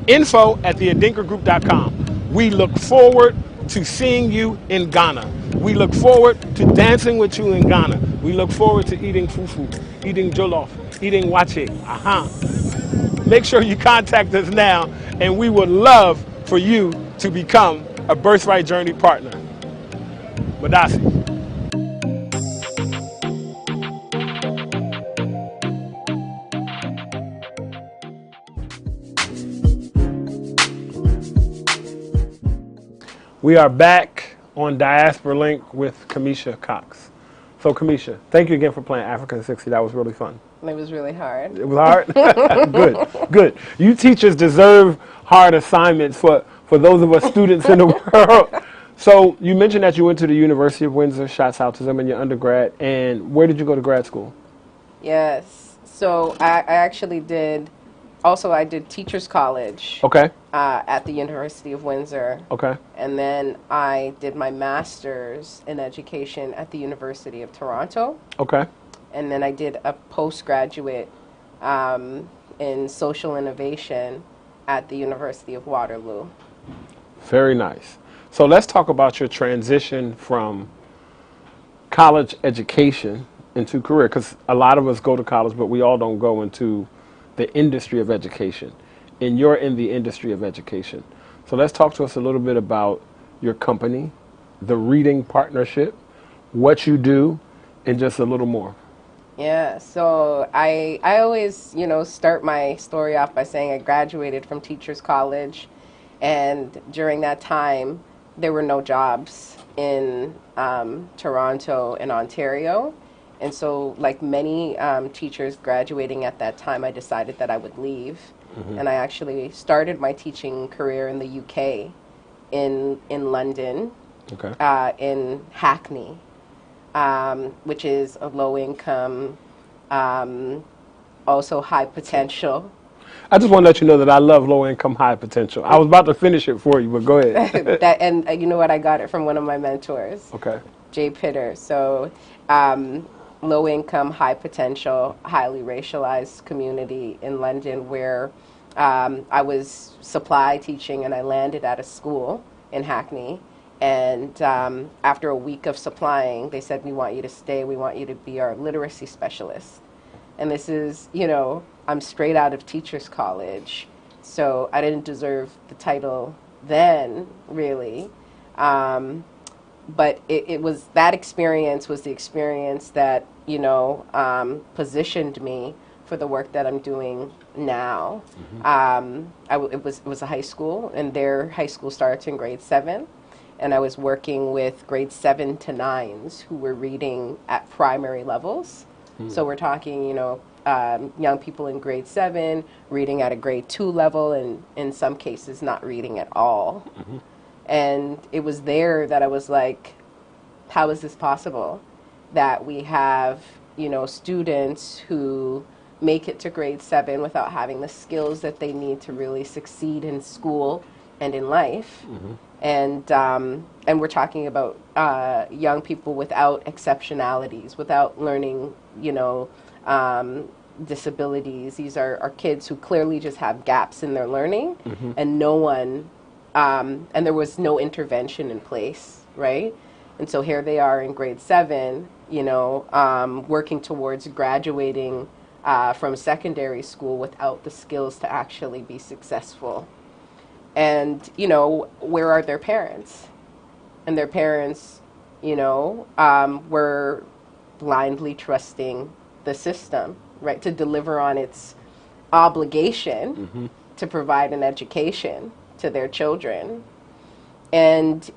info@theadinkagroup.com. We look forward to seeing you in Ghana. We look forward to dancing with you in Ghana. We look forward to eating fufu, eating jollof, eating wache. Make sure you contact us now, and we would love for you to become a Birthright Journey partner. Madasi. We are back on Diaspora Link with Kamisha Cox. So Kamisha, thank you again for playing Africa in 60. That was really fun. It was really hard. It was hard? Good, good. You teachers deserve hard assignments for those of us students in the world. So you mentioned that you went to the University of Windsor. Shouts out to them in your undergrad. And where did you go to grad school? Yes. So I actually did, also I did Teachers College. Okay. At the University of Windsor. Okay. And then I did my master's in education at the University of Toronto. Okay. And then I did a postgraduate in social innovation at the University of Waterloo. Very nice. So let's talk about your transition from college education into career, because a lot of us go to college, but we all don't go into the industry of education. And you're in the industry of education. So let's talk to us a little bit about your company, the Reading Partnership, what you do, and just a little more. Yeah, so I always, start my story off by saying I graduated from Teachers College, and during that time, there were no jobs in Toronto and Ontario. And so, like many teachers graduating at that time, I decided that I would leave. Mm-hmm. And I actually started my teaching career in the UK, in London, okay. In Hackney. Which is a low-income, also high potential. I just want to let you know that I love low-income, high potential. I was about to finish it for you, but go ahead. And you know what? I got it from one of my mentors, okay, Jay Pitter. So low-income, high potential, highly racialized community in London where I was supply teaching, and I landed at a school in Hackney. And after a week of supplying, they said, we want you to stay. We want you to be our literacy specialist. And this is, I'm straight out of Teachers College. So I didn't deserve the title then, really. But it was, that experience was the experience that, positioned me for the work that I'm doing now. Mm-hmm. It was a high school, and their high school starts in grade 7. And I was working with grade 7 to 9s who were reading at primary levels. Mm. So we're talking, young people in grade 7 reading at a grade 2 level, and in some cases not reading at all. Mm-hmm. And it was there that I was like, how is this possible? That we have, students who make it to grade 7 without having the skills that they need to really succeed in school and in life. Mm-hmm. And we're talking about young people without exceptionalities, without learning, disabilities. These are kids who clearly just have gaps in their learning, mm-hmm. and no one, and there was no intervention in place, right? And so here they are in grade 7, working towards graduating from secondary school without the skills to actually be successful. And, where are their parents? And their parents, were blindly trusting the system, right, to deliver on its obligation mm-hmm. to provide an education to their children. And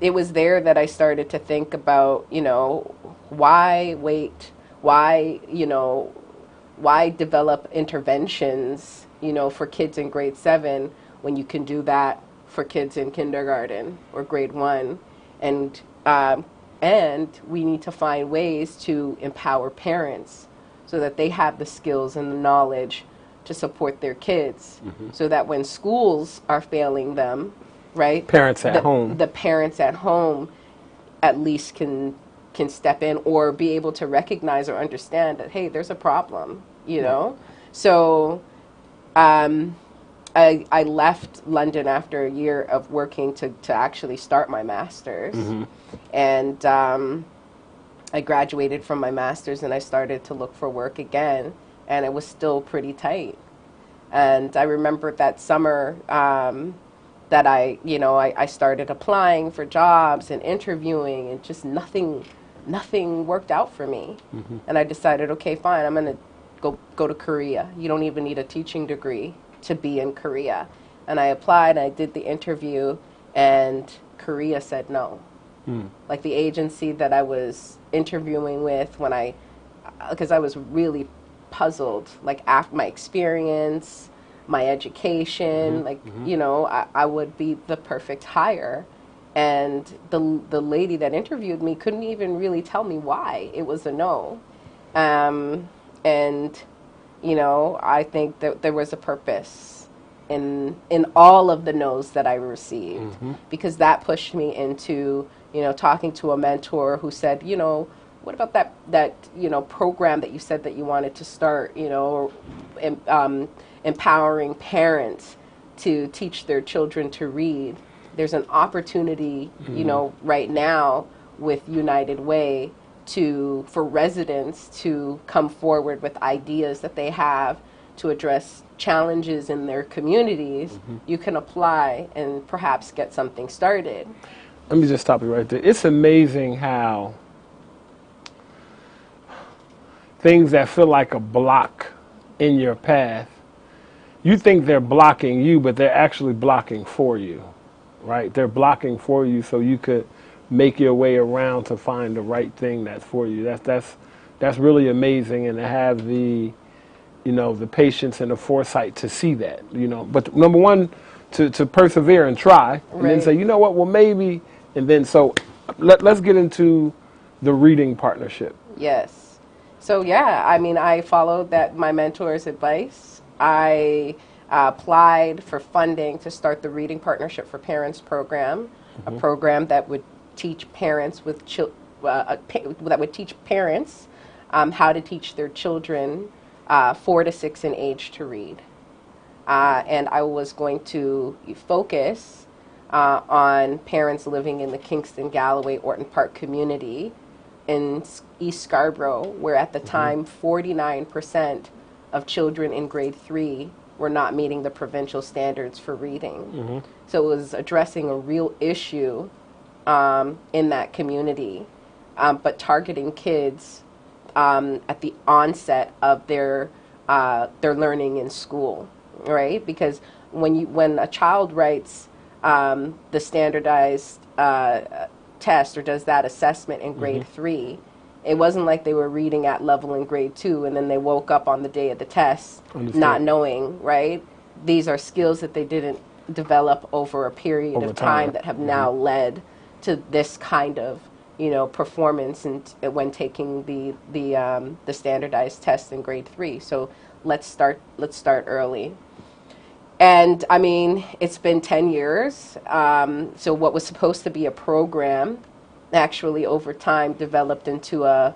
it was there that I started to think about, why wait? Why, why develop interventions for kids in grade 7 when you can do that for kids in kindergarten or grade 1. And we need to find ways to empower parents so that they have the skills and the knowledge to support their kids, mm-hmm. so that when schools are failing them, right? Parents at home. The parents at home at least can step in or be able to recognize or understand that, hey, there's a problem, you know? So I left London after a year of working to actually start my master's. And I graduated from my master's and I started to look for work again, and it was still pretty tight. And I remember that summer that I started applying for jobs and interviewing, and just nothing worked out for me. And I decided, okay, fine, I'm going to go to Korea. You don't even need a teaching degree to be in Korea. And I applied, and I did the interview, and Korea said no. Like the agency that I was interviewing with, because I was really puzzled, like after my experience, my education, like, you know, I would be the perfect hire. And the lady that interviewed me couldn't even really tell me why it was a no. And, you know, I think that there was a purpose in all of the no's that I received, because that pushed me into, you know, talking to a mentor who said, you know, what about that you know, program that you said that you wanted to start, you know, empowering parents to teach their children to read. There's an opportunity, you know, right now with United Way for residents to come forward with ideas that they have to address challenges in their communities. You can apply and perhaps get something started. Let me just stop you right there. It's amazing how things that feel like a block in your path, you think they're blocking you, but they're actually blocking for you, right? They're blocking for you so you could make your way around to find the right thing that's for you. That's really amazing, and to have the, you know, the patience and the foresight to see that, you know. But number one, to persevere and try, and then say, you know what, well maybe, and then so let's get into the reading partnership. Yes. So yeah, I mean, I followed my mentor's advice. I applied for funding to start the Reading Partnership for Parents program, a program that would teach parents that would teach parents how to teach their children 4 to 6 in age to read. And I was going to focus on parents living in the Kingston, Galloway, Orton Park community in East Scarborough, where at the time 49% of children in grade 3 were not meeting the provincial standards for reading. So it was addressing a real issue in that community, but targeting kids at the onset of their learning in school, right? Because when a child writes the standardized test or does that assessment in grade 3, it wasn't like they were reading at level in grade 2 and then they woke up on the day of the test not knowing, right? These are skills that they didn't develop over a period of time that have now led to this kind of, you know, performance and when taking the standardized test in grade 3. So let's start early. And I mean, it's been 10 years. So what was supposed to be a program actually over time developed into a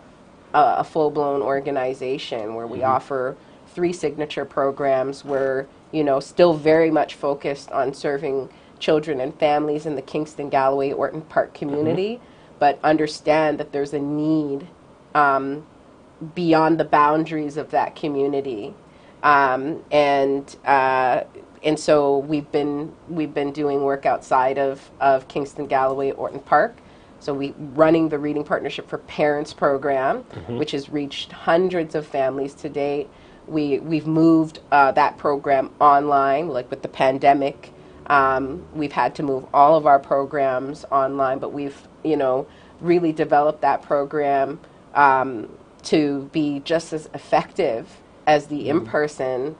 full-blown organization where we offer 3 signature programs. We're, you know, still very much focused on serving children and families in the Kingston, Galloway, Orton Park community, but understand that there's a need beyond the boundaries of that community. And so we've been doing work outside of Kingston, Galloway, Orton Park. So we running the Reading Partnership for Parents program, which has reached hundreds of families to date. We've moved that program online, like with the pandemic. We've had to move all of our programs online, but we've, you know, really developed that program to be just as effective as the in-person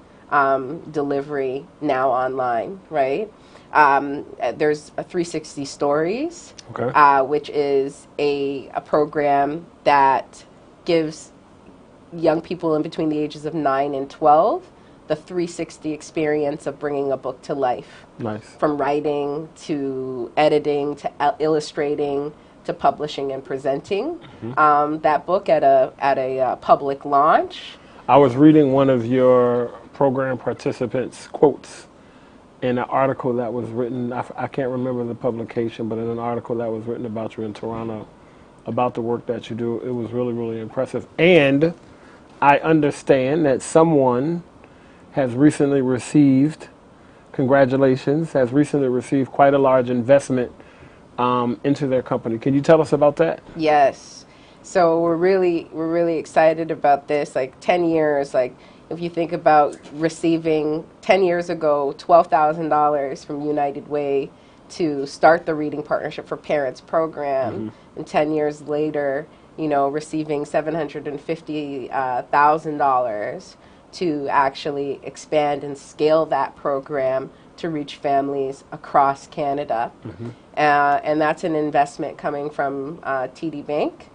delivery now online, right? There's a 360 Stories, which is a program that gives young people in between the ages of 9 and 12 the 360 experience of bringing a book to life. Nice. From writing to editing to illustrating to publishing and presenting that book at a public launch. I was reading one of your program participants' quotes in an article that was written, I can't remember the publication, but in an article that was written about you in Toronto, about the work that you do. It was really, really impressive. And I understand that someone has recently received, congratulations, has recently received quite a large investment into their company. Can you tell us about that? Yes. So we're really excited about this. Like 10 years, like if you think about receiving 10 years ago $12,000 from United Way to start the Reading Partnership for Parents program, and 10 years later, you know, receiving $750,000 to actually expand and scale that program to reach families across Canada. And that's an investment coming from TD Bank,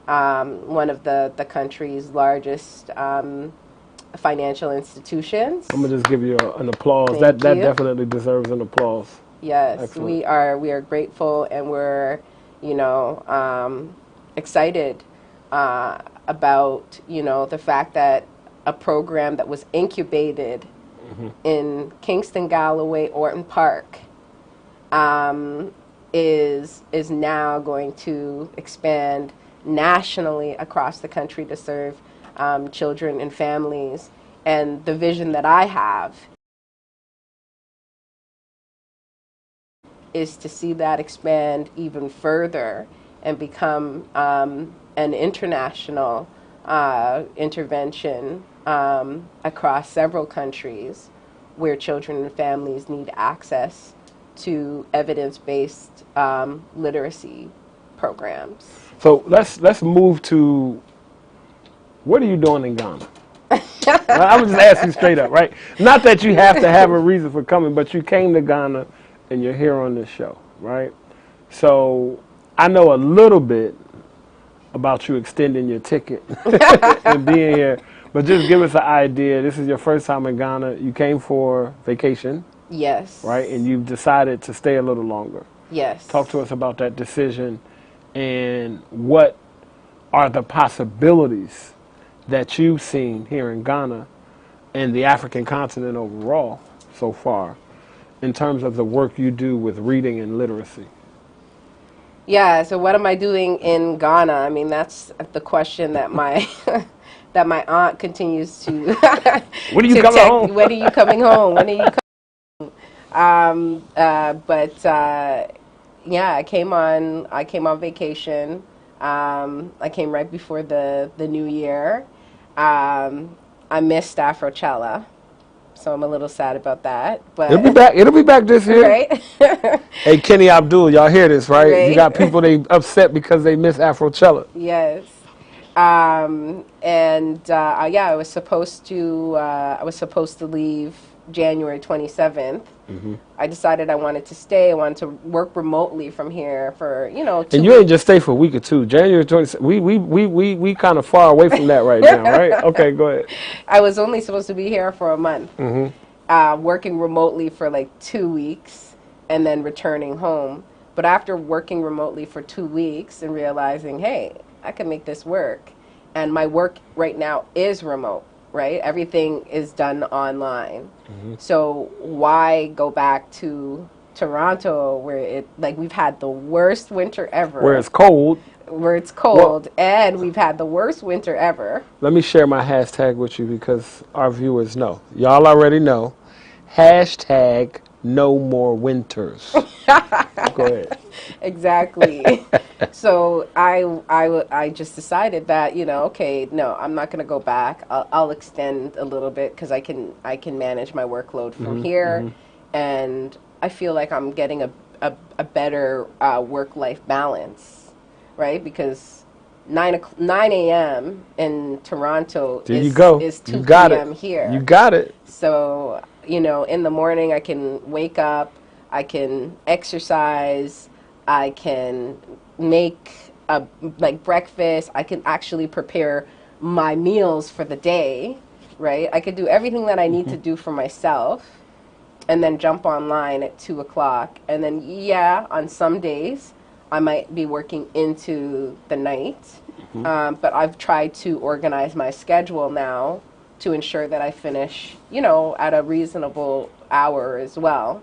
one of the country's largest financial institutions. I'm gonna just give you an applause. That definitely deserves an applause. Yes, Excellent. we are grateful, and we're, you know, excited about, you know, the fact that a program that was incubated in Kingston, Galloway, Orton Park is now going to expand nationally across the country to serve children and families. And the vision that I have is to see that expand even further and become an international intervention across several countries where children and families need access to evidence-based literacy programs. So let's move to, what are you doing in Ghana? I'm just asking straight up, right? Not that you have to have a reason for coming, but you came to Ghana and you're here on this show, right? So I know a little bit about you extending your ticket and being here, but just give us an idea. This is your first time in Ghana. You came for vacation. Yes. Right? And you've decided to stay a little longer. Yes. Talk to us about that decision and what are the possibilities that you've seen here in Ghana and the African continent overall so far in terms of the work you do with reading and literacy. Yeah, so what am I doing in Ghana? I mean, that's the question that my that my aunt continues to When are you coming home? When are you coming home? When are you coming home? Yeah, I came on vacation. I came right before the new year. I missed Afrochella, so I'm a little sad about that. But It'll be back this year. Right? Hey, Kenny Abdul, y'all hear this, right? Right. You got people they upset because they miss Afrochella. Yes. Yeah, I was supposed to leave January 27th. I decided I wanted to stay. I wanted to work remotely from here for, you know, 2 And you ain't just stay for a week or two. January 27th. We kind of far away from that right now, right? Okay, go ahead. I was only supposed to be here for a month, working remotely for like 2 weeks and then returning home. But after working remotely for 2 weeks and realizing, hey, I can make this work. And my work right now is remote, right? Everything is done online. So why go back to Toronto where we've had the worst winter ever. Where it's cold. And we've had the worst winter ever. Let me share my hashtag with you because our viewers know. Y'all already know. Hashtag no more winters. Go ahead. Exactly. So I just decided that, you know, okay, no, I'm not going to go back. I'll extend a little bit because I can manage my workload from here, and I feel like I'm getting a better work-life balance, right? Because 9 a.m. in Toronto is 2 p.m. here. You got it. So, you know, in the morning I can wake up, I can exercise, I can make breakfast, I can actually prepare my meals for the day, right? I could do everything that I need to do for myself and then jump online at 2 o'clock. And then, yeah, on some days, I might be working into the night. But I've tried to organize my schedule now to ensure that I finish, you know, at a reasonable hour as well.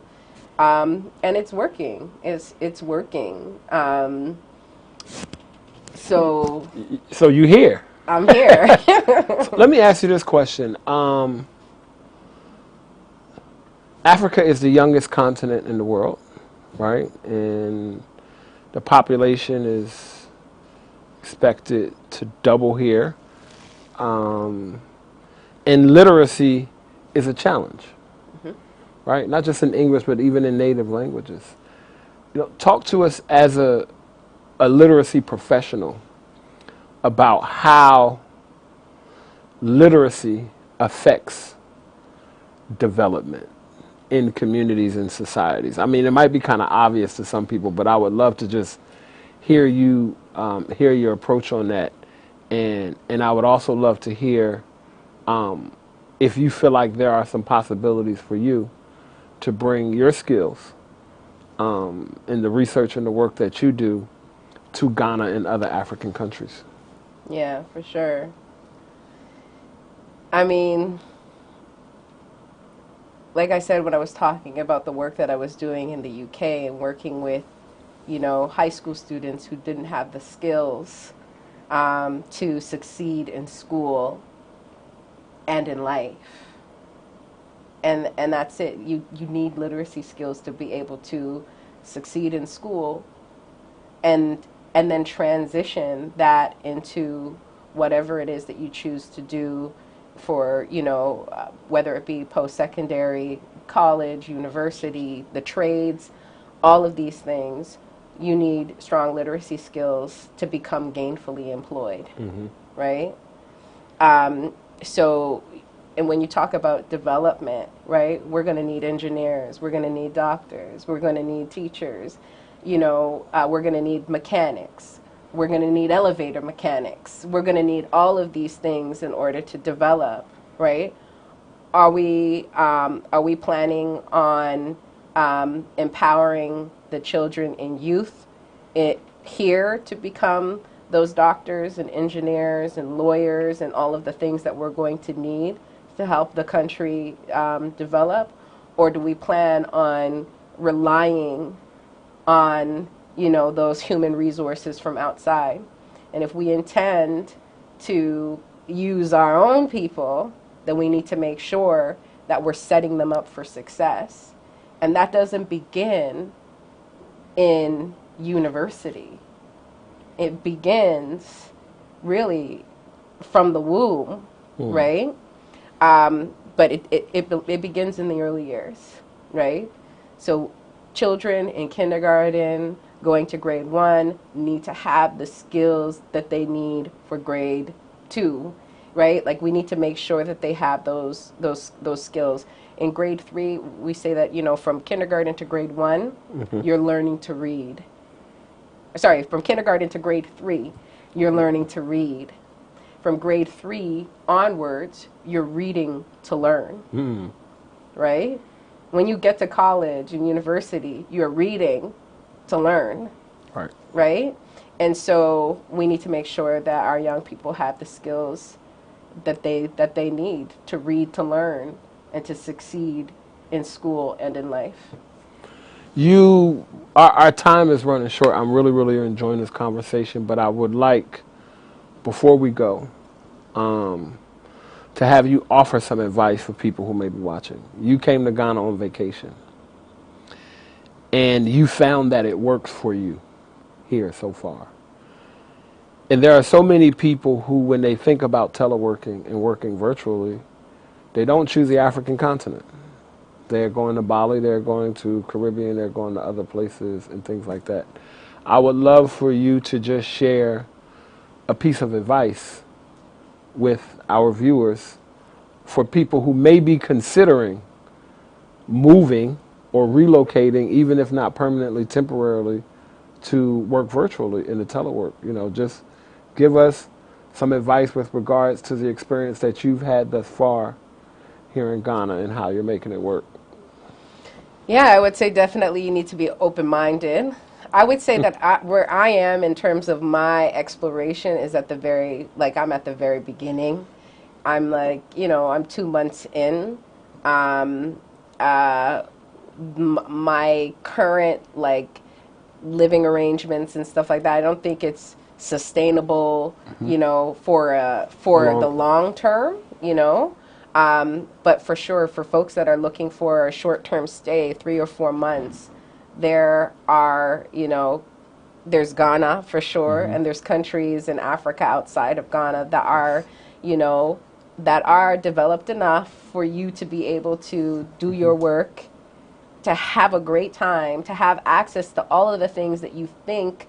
And it's working. It's working. So you here? I'm here. So let me ask you this question. Africa is the youngest continent in the world, right? And the population is expected to double here. And literacy is a challenge, right? Not just in English, but even in native languages. You know, talk to us as a literacy professional about how literacy affects development in communities and societies. I mean, it might be kind of obvious to some people, but I would love to just hear you, hear your approach on that. And I would also love to hear if you feel like there are some possibilities for you to bring your skills in the research and the work that you do to Ghana and other African countries. Yeah, for sure. I mean, like I said when I was talking about the work that I was doing in the UK and working with, you know, high school students who didn't have the skills to succeed in school and in life. And that's it. You need literacy skills to be able to succeed in school and then transition that into whatever it is that you choose to do for, you know, whether it be post-secondary, college, university, the trades, all of these things. You need strong literacy skills to become gainfully employed, right? So, and when you talk about development, right, we're going to need engineers, we're going to need doctors, we're going to need teachers, you know, we're going to need mechanics, we're going to need elevator mechanics, we're going to need all of these things in order to develop, right? Are we planning on empowering the children and youth here to become those doctors and engineers and lawyers and all of the things that we're going to need to help the country develop? Or do we plan on relying on, you know, those human resources from outside? And if we intend to use our own people, then we need to make sure that we're setting them up for success. And that doesn't begin in university. It begins really from the womb, right? But it begins in the early years, right? So children in kindergarten, going to grade 1, need to have the skills that they need for grade 2, right? Like, we need to make sure that they have those skills. In grade 3, we say that, you know, from kindergarten to grade 1, you're learning to read. Sorry, from kindergarten to grade 3, you're learning to read. From grade 3 onwards, you're reading to learn, right? When you get to college and university, you're reading to learn, right? And so we need to make sure that our young people have the skills that they need to read to learn and to succeed in school and in life. Our time is running short. I'm really enjoying this conversation, but I would like, before we go, to have you offer some advice for people who may be watching. You came to Ghana on vacation, and you found that it works for you here so far. And there are so many people who, when they think about teleworking and working virtually, they don't choose the African continent. They're going to Bali, they're going to Caribbean, they're going to other places and things like that. I would love for you to just share a piece of advice with our viewers for people who may be considering moving or relocating, even if not permanently, temporarily, to work virtually in the telework. You know, just give us some advice with regards to the experience that you've had thus far here in Ghana and how you're making it work? Yeah, I would say definitely you need to be open-minded. I would say that where I am in terms of my exploration is at the very, like I'm at the very beginning. I'm like, you know, I'm 2 months in. My current like living arrangements and stuff like that, I don't think it's sustainable, you know, for the long term, you know. But for sure, for folks that are looking for a short-term stay, 3 or 4 months, there are, you know, there's Ghana for sure, and there's countries in Africa outside of Ghana that are, you know, that are developed enough for you to be able to do your work, to have a great time, to have access to all of the things that you think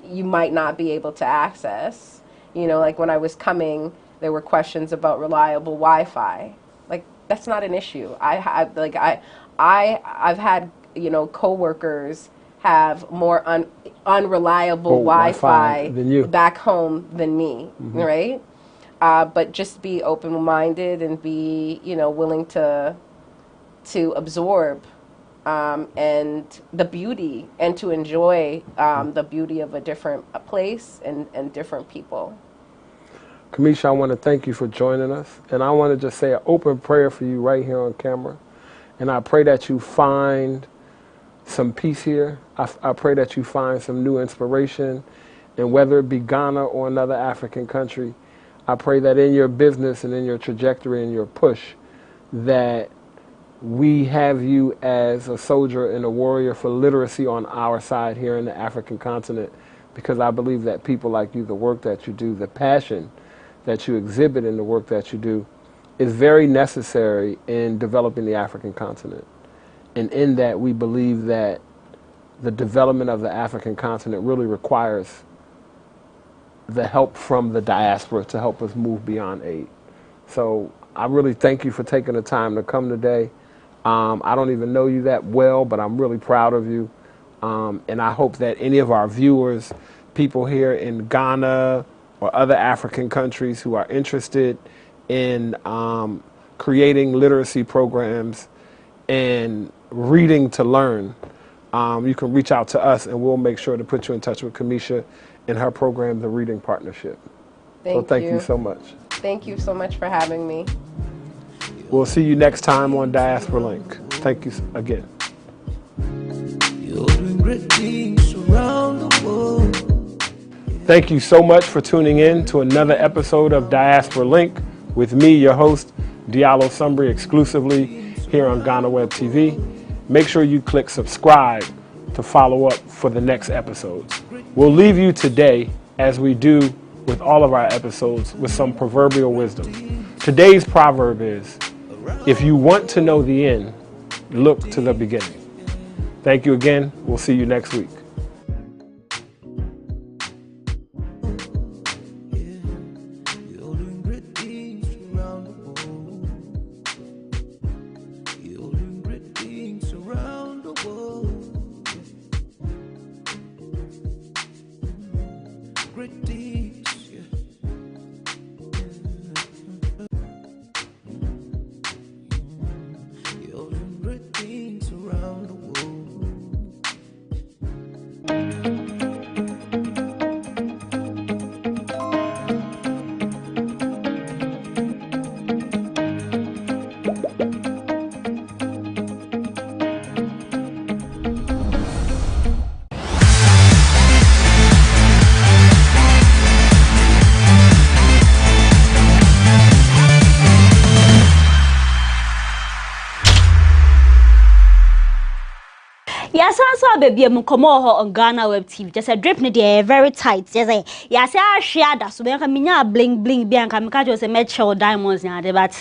you might not be able to access. You know, like when I was coming, there were questions about reliable Wi-Fi. Like, that's not an issue. I've had, you know, coworkers have more unreliable Wi-Fi back home than me, right? But just be open-minded and be, you know, willing to absorb and the beauty, and to enjoy the beauty of a different place and different people. Kamisha, I want to thank you for joining us, and I want to just say an open prayer for you right here on camera, and I pray that you find some peace here. I pray that you find some new inspiration, and whether it be Ghana or another African country, I pray that in your business and in your trajectory and your push, that we have you as a soldier and a warrior for literacy on our side here in the African continent, because I believe that people like you, the work that you do, the passion that you exhibit in the work that you do is very necessary in developing the African continent. And in that, we believe that the development of the African continent really requires the help from the diaspora to help us move beyond aid. So I really thank you for taking the time to come today. I don't even know you that well, but I'm really proud of you. And I hope that any of our viewers, people here in Ghana or other African countries who are interested in creating literacy programs and reading to learn, you can reach out to us and we'll make sure to put you in touch with Kamisha and her program, The Reading Partnership. Thank you so much. Thank you so much for having me. We'll see you next time on Diaspora Link. Thank you again. You're doing great things around the world. Thank you so much for tuning in to another episode of Diaspora Link with me, your host, Diallo Sumbri, exclusively here on GhanaWeb TV. Make sure you click subscribe to follow up for the next episodes. We'll leave you today, as we do with all of our episodes, with some proverbial wisdom. Today's proverb is, if you want to know the end, look to the beginning. Thank you again. We'll see you next week. Yes, I saw baby come on GhanaWeb TV. Just a drip ne very tight. Just say yes, I share that so we can minya bling bling bi anka meka just make sure diamonds na de but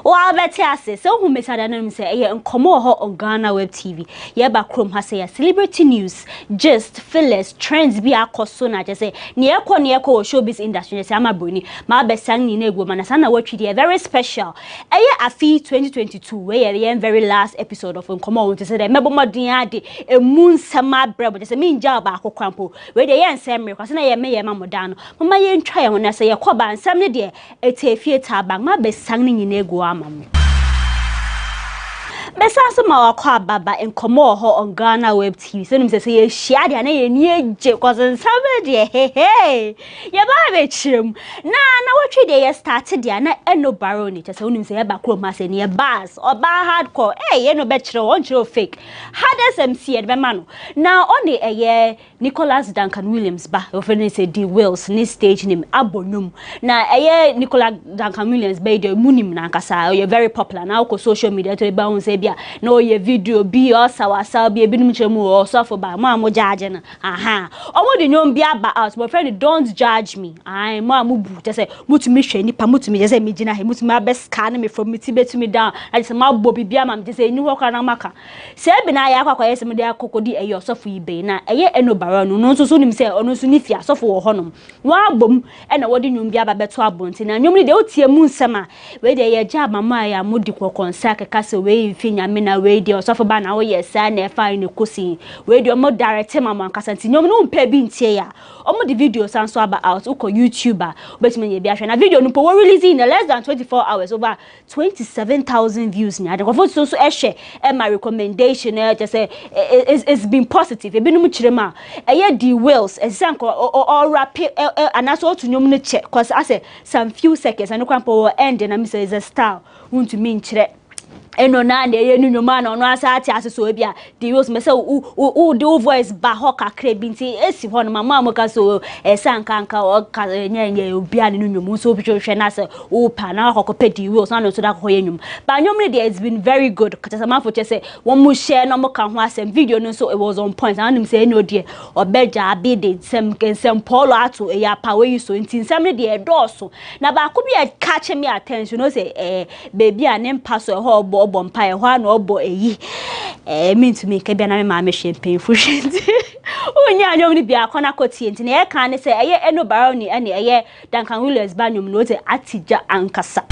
wa beti ase so who message na say e come on GhanaWeb TV. Ye ba krom ha say celebrity news, just feelers, trends bi akoso na just say ne ekọ showbiz industry say ama broni ma be sang ni na egwo ma na sana watwi de very special. Afi 2022 we ye very last episode of come on to say the mebo modern ade moon sama bread just a mean job back crampo where the yan same because na me mamodano mama yen try when I say ya koba and some de e te fie tabang ma be sangning in ego amam Besa sama wakwa baba in komo ho on GhanaWeb TV. So nimse say share dia na ye nie je cause some de hey. Ya ba be chim. Na watwe de ye started dia na eno baro ni. Just unim say ba kro ma say ne bars or ba hardcore. Hey, ye no be chiro on chiro fake. Hardest MC e be mano. Now on the ye Nicholas Duncan Williams ba. Often say D Wills ni stage name abonum. Na ye Nicholas Duncan Williams be de munim na nkasa. You very popular now ko social media to ba say no ye video be or sawa be ebinum chemu or suffer by mama judge na aha omo de nyom bia ba out my friend don't judge me I mama bu just say mutumi hwe nipa mutumi just say me gina he mutumi abeska me from me tibe to me down I just ma bobi bia mam just say ni ho kra na maka se bi na ya akwa yesem de akokodi eyo suffer ibe na eye eno bara no no so nim say ono so ni fia suffer wo honom wa bom e na wodi nyom bia ba beto abonti na nyom ni de otie mu nsema we de ye ja mama ya modi kokonsa keka se we nyame na we dey osofo ba na wo yesa na efa ni kosi we dey omo direct mama kasanti nyom no mpa bi ntie ya omo the video san so about out uko YouTuber obetime ye bi ahwe na video no po we release in less than 24 hours over 27,000 views ni ade ko so ehwe my recommendation just say it's been positive e bi no mu kirema eye the wills example or rap anaso otu nyom no che cause I say some few seconds and no kwampo end na me say is a style want to mean kire eno na na ye nyoma na ono asa ati aseso bia the use me say the voice ba ho kakra bi nti esi ho no mama amaka so esankanka o ka nya obia ne nyom so bi hwe na say o pa na ho ko pe the use na so da ho ye nyom ba nyom ne there has been very good kata sama fo che say won mu share no mo ka ho asem video no so it was on point and him say no there obeja abi de sem polo ato e ya pa we so nti sem ne there do na ba ko bi catch me attention no say baby anem pass ho obo mpa e ho na obo eyi mean to me ke bia na me ma me champagne fushenti onya nyom ni bia kona kotie nti na e kan ne say eye eno barrow ni ene eye Duncan Williams ba nyom no te atija ankasa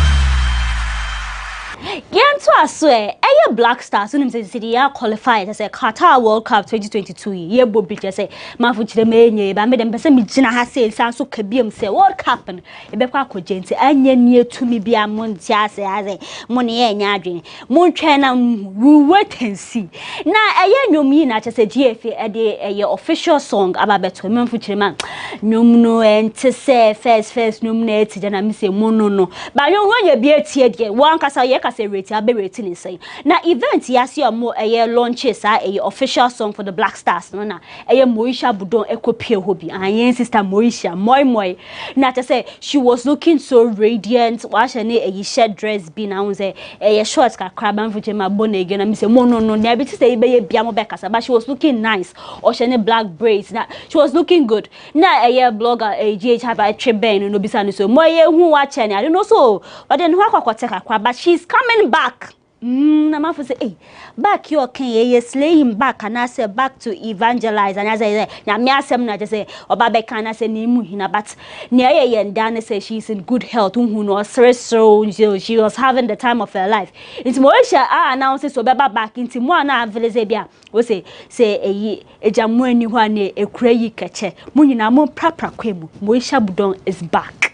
Yanto aswe Black Stars unim say city ya qualified as a Qatar World Cup 2022 ye bobi je say mafu kire menye ba me dem pese mi gina ha say san so kabiem say World Cup no e be kwa kogenti anya ni etumi bia monti ase ase mo ne ye nya adwen mo ntwe na we wait and see na eye nyom yi na che say GFA e de eye official song ababeto memfu kire man nyom no ente say first nyom na eti na me say mo no ba nyom ho ye bia tie de wan kasa ye say rate abe rate ni say na event yasi omo eye launches eye official song for the Black Stars no na eye Moisha Budon ekopie hobi ayen sister Moisha moi na to say she was looking so radiant wa shane eye shirt dress bi na won say eye shorts ka kraban fuche ma bonege na me say mo no na bi say be ye bia mo be kasa but she was looking nice or shane black braids na she was looking good na eye blogger GH have a treben no bisa no so mo ye hu wa chene I don't know so but then who akwakote kakra but she's coming back na mafu say eh back you can ye slay him back and I say back to evangelize and as I say na me asem na just say oba be kan na say ni mu hina but ne ye ndan say she's in good health hu no so she was having the time of her life it's Moisha announce so be back into mo na avele bia we say eyi ejamu ani ho na ekura yi keche mu nyina mo prapra kwemu Moisha Budon is back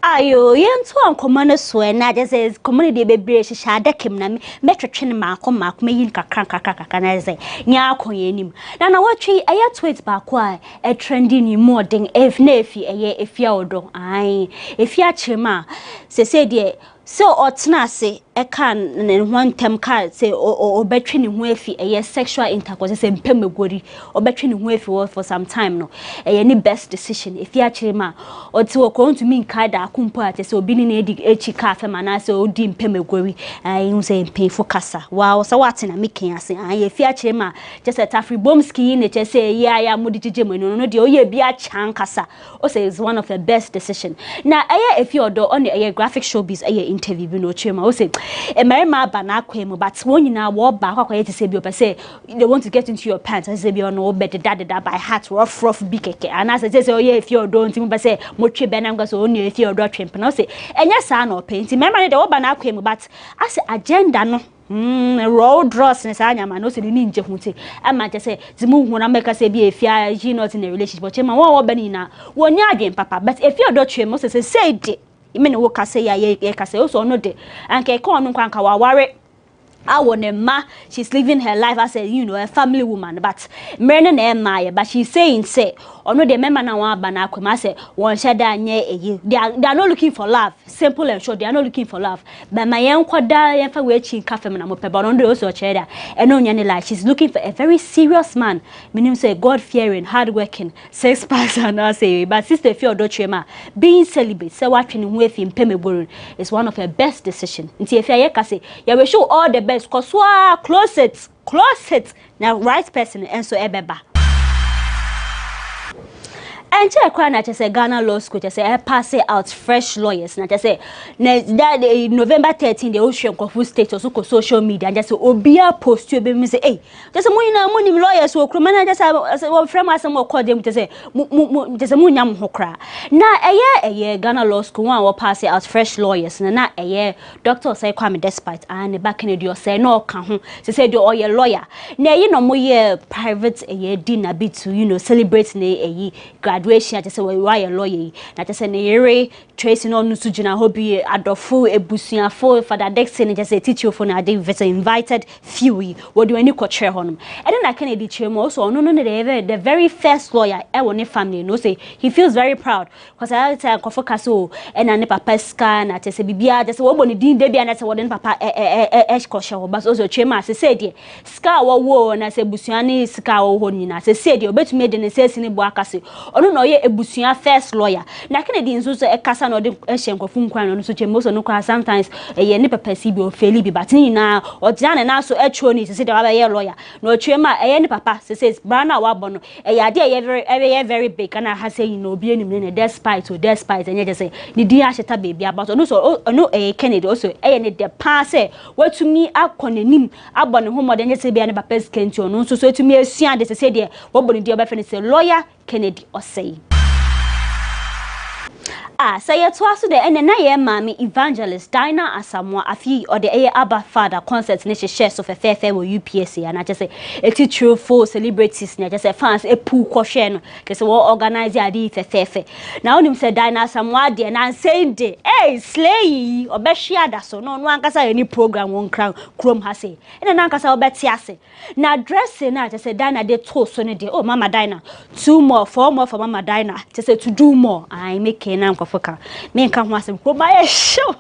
ayo yentu ankomane so na just says community bebre hihya dakem na metwetwe maako meyin kakra na say nya akoye nim na watwe aya tweet ba ko a trending ni modern if na efi eye Efiaodo ai efia chema se de so otna se e kan one term card say obetwe ni ho afi eye sexual intercourse say mpemegori obetwe ni ho afi for some time no eye ni best decision if ya chirema oti wo ko ntumi nkada akumpo ate say obi ni na edi echi cafe mana say odi mpemegori ai hu say mpefo kasa wow so what na meken ase ai if ya chirema just a tafri bomski ne che say ya mudi jejemo no de oye bia chan kasa o say is one of the best decision na eye Efiaodo on the graphic showbiz eye interview no chema o say emerima ba na akwemu but when you now walk back akwa to say bi say they want to get into your pants I say bi on obed that by heart rough big keke and as I say oh yeah if you don't me say mo twe be na so onu if you do twemp na say enya sa na paint remember the oba na akwemu but as agenda no road dross ne sa nyama no se ni nje hunte ama je say zimu hu na make say bi efia you not in a relationship but chema won oba ni na wonya adwen papa but if you do twem say de imene wo kase ya ye kase o so no de anke ko onu kwanka wa ware ma she's living her life as a a family woman but mrene na ema but she's saying say ono de member na wan ba na akwema say won sheda nye they are not looking for love simple and short they are not looking for love but my yen kwada yen fa we chi cafe na mo pe but ono de o so cheda eno nya ne like she's looking for a very serious man meaning say God fearing hard working sex person na say but sister Fiodo Chema being celibate say watching hu efi mpemeboru is one of her best decision nti efi aye kase ya we show all the best cause closet now right person and so ebeba and check na say Ghana Law School say pass out fresh lawyers na say that November 13 the ocean of status so social media and just say obia post you be me say hey just money lawyers wo kroma na just say wo frame asem wo call them just say munyam ho kra na eye Ghana Law School one wo pass out fresh lawyers na eye Dr. say Kwame Despite and back in the say no ka ho say the oye lawyer na no mo ye private dinner be to celebrate na graduation just say why a lawyer na just say na Tracy no nusu jina hobby adofo ebusuafo Father Dexter just say teach you for na dey invited few what do any coach honum and then I Kennedy Chemo also no the very first lawyer e won family no say he feels very proud because I tell Akufo-Addo so and na papa ska na just say bibia just wo boni din de bia na say wo papa coach but also Chemo say dey ska wo na say busuani ska wo ho nyina say dey obetumi de ne say sini bo akase ono no ye ebusua first lawyer na Kennedy nso so e kasa no de ehyenkofu nkwan no so Chemo so no kwa sometimes ye ne papa si bi o feli bi but ni na o jana na so etro ni say dey wa ye lawyer no Chemo ne papa says brana wa bono ya de very big and I have say obi enim ne despite and just say ni di aheta baby about no so no Kennedy also ne de pass say watumi akonanim abone homode nye say bia ne papa skenti ono so etumi asua de say de wo boni di oba fene say lawyer Kennedy or say say you to us the and na ye mami evangelist Dinah Asamoah afi or the Abba Father concert ne share so fair with UPSC and I just say eti true for celebrities ne just say fans e pu ko share no ke say we organize adi fair now nim say Dinah Asamoah de na say de slay obehia da so no ankasa any program won krom ha say and na ankasa obeti ase na dress na just say Dinah de to so ne de oh mama Dinah 4 more for mama Dinah just say to do more I make na foka me nka ho asem ko ba ye show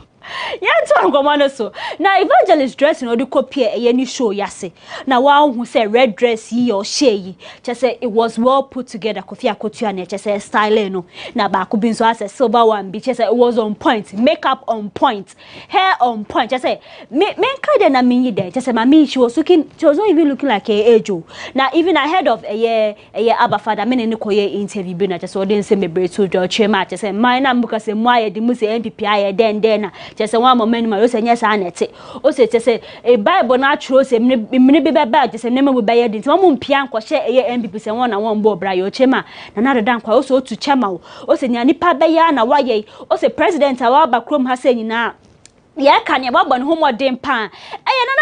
yanto angomano so na evangelist dress no de copy any show yase na wa hu say red dress yi or shey just say it was well put together Kofi-Akotua na just say style no na ba ko bin so as silver one be just say it was on point makeup on point hair on point just say me nka de na me there just say mami she was not even looking like a age now even ahead of a year Abba Father me ne koye interview be na just so den say me break to do chema just say my na mbuka say mo aye di mu say MPP aye den na just say one moment ma o say nyesa anete o say just say a Bible na true say me be ba just say me be ba ye din mo mpia nko she eye MPP say won na won bo bra yo chema na na dan kwa o say otu chema o say nya nipa be ya na waye o say president awa ba krom ha say nyina ya kan ya babon homodin pan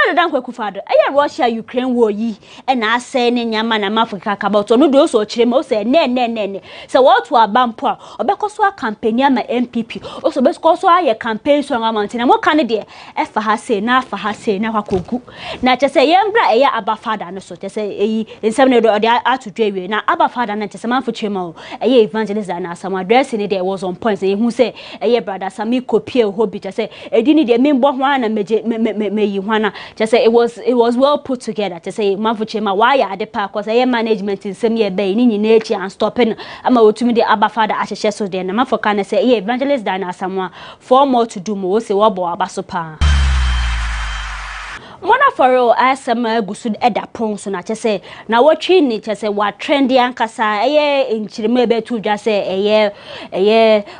na dan Akufo-Addo Russia Ukraine war yi na ase ne nyama na Africa ka about no do so kire mo say ne so what to abampo a obekoso a campaign ama MPP also bekoso a campaign so amount na mo kan de e fa ha say na kwakogu na che say yembra Abba Father no so che say nsem ne do atudwe we na Abba Father na che say manfo chema evangelist na Asamoah address ne there was on point say hu say brother Sami copy hobby che say edini de membo ho na meyi hwana just say it was well put together to say manfo chema why ya de pa cause management in some year be ni nyina echi and stopping ama otumi de Abba Father ahehye so de na manfo kan say evangelist Dinah Asamoah for more to do more say wo bo abaso pa Mona for real asama gusud eda pon so na chese na watchi ni chese wa trendy ankasa in chirime betu dwa se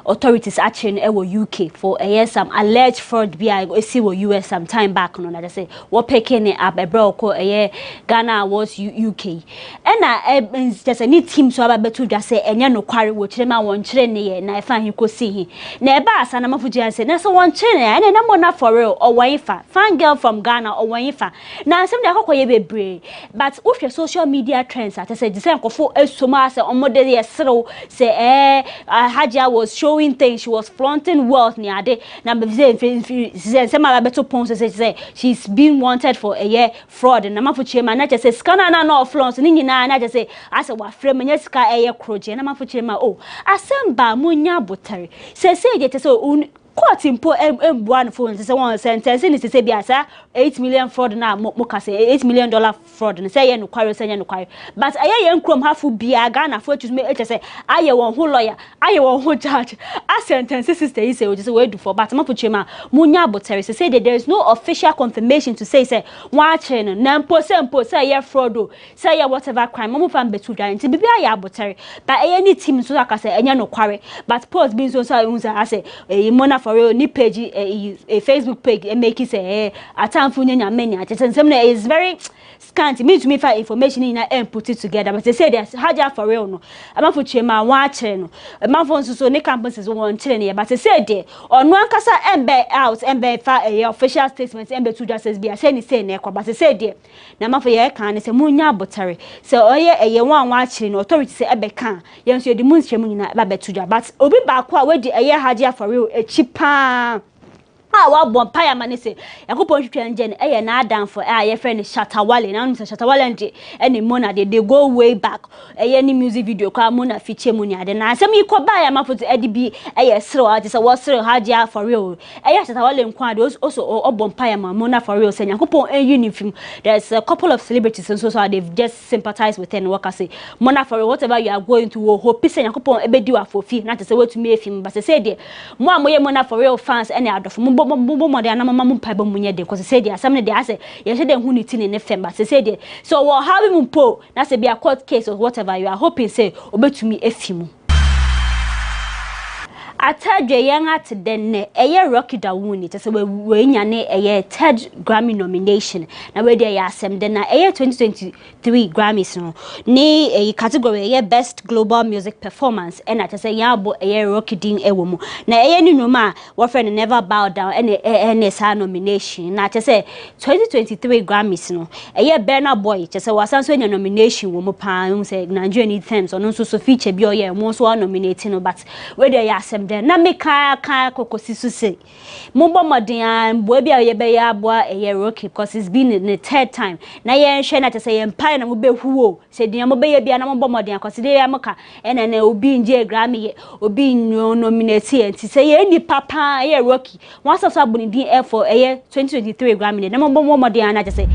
authorities action UK for some alleged fraud bi esi wo US some time back no na chese wo picking it up ebro ko Ghana was UK na chese ni team so aba betu dwa se enye no kware wo chirema won chire ne ye na efa hin kosi hin na eba asa na mafuji anse na so won chire na Mona for real or wifa fan girl from Ghana or Wanyifa. Now some they call you be but if your social media trends at say the kofo esoma say omode yesro say Hajia was showing things, she was flaunting wealth ni ade na be say my beto pon say she's being wanted for a year fraud na mafo chema na say scanner na no flaunt ni nyina na say as wa frame nya sika kroje na mafo chema asemba munya botare say je say court impo one phone say one sentence ni say biasa 8 million fraud na mo ka say $8 million fraud ni say ye no kware say ye no kware but aye ye nkrom hafu bia Ghana for choose me say aye won ho lawyer aye won ho judge a sentence sister you say we do for but mafu chema munya botere say there is no official confirmation to say watching na mpo say ye fraud o say ye whatever crime mo fam betu dwan ti bibia ya botere but aye ni team so aka say enye no kware but post bin so say Mona for real ni page a Facebook page and make it say atamfu nyanya many atensem na is very scant me to me for information in and put it together but they say there's Hajia for real no amafu chema watching no amafu so ne campuses won chile but they say there on one kasa embe out embe fa official statement embe to justice be say ni say na but they say there na amafu ye kan say munya botare so oye wan watching no authority say ebe kan ye so the mun chemu nyina ba betuja but obi ba kwa we di Hajia for real chipa wa bompire man say yakopon hwetwa nje na adam for your friend Shatawale na no Shatawale nje any Mona they go way back any music video kwa Mona feature mu ni ade na asem ikoba ya mafoto edibi sere ade say wo sere Hajia for real Shatawale nkwa de also bompire man Mona for real say yakopon uniform there's a couple of celebrities and so they've just sympathized with them work say Mona for real whatever you are going to hope say yakopon ebedi wa for fi na say we to me film but say there mo amoye Mona for real fans any adofo mo de na mama mpa ba munye de cause say dey asem ne dey ase ye she dey hu ni tin ne fem but say dey so we having mpo na say be a court case or whatever you are hoping say obetumi efimu atadwe yan at den Rocky Dawuni to say we nyane third Grammy nomination na we dey asem den na 2023 Grammys no ni category best global music performance and at say yabo Rocky din ewo mu na ni numa wo friend never bow down NSA nomination na say 2023 Grammys no Burna Boy to say wasanso nya nomination wo mu pa say Nigerian themes ono so feature bi oye mo so nominate no but we dey asem na me ka kokosi so say mombo modern boy bia ye be ya boa Rocky because it's been in the third time na ye nhwe na say ye mpa na mo be huo say dia mo be ye bia na mombo modern because dey ya moka na obi nje Grammy ye obi nominate enti say ye ni papa Rocky once so abuni din for 2023 Grammy na mombo modern na say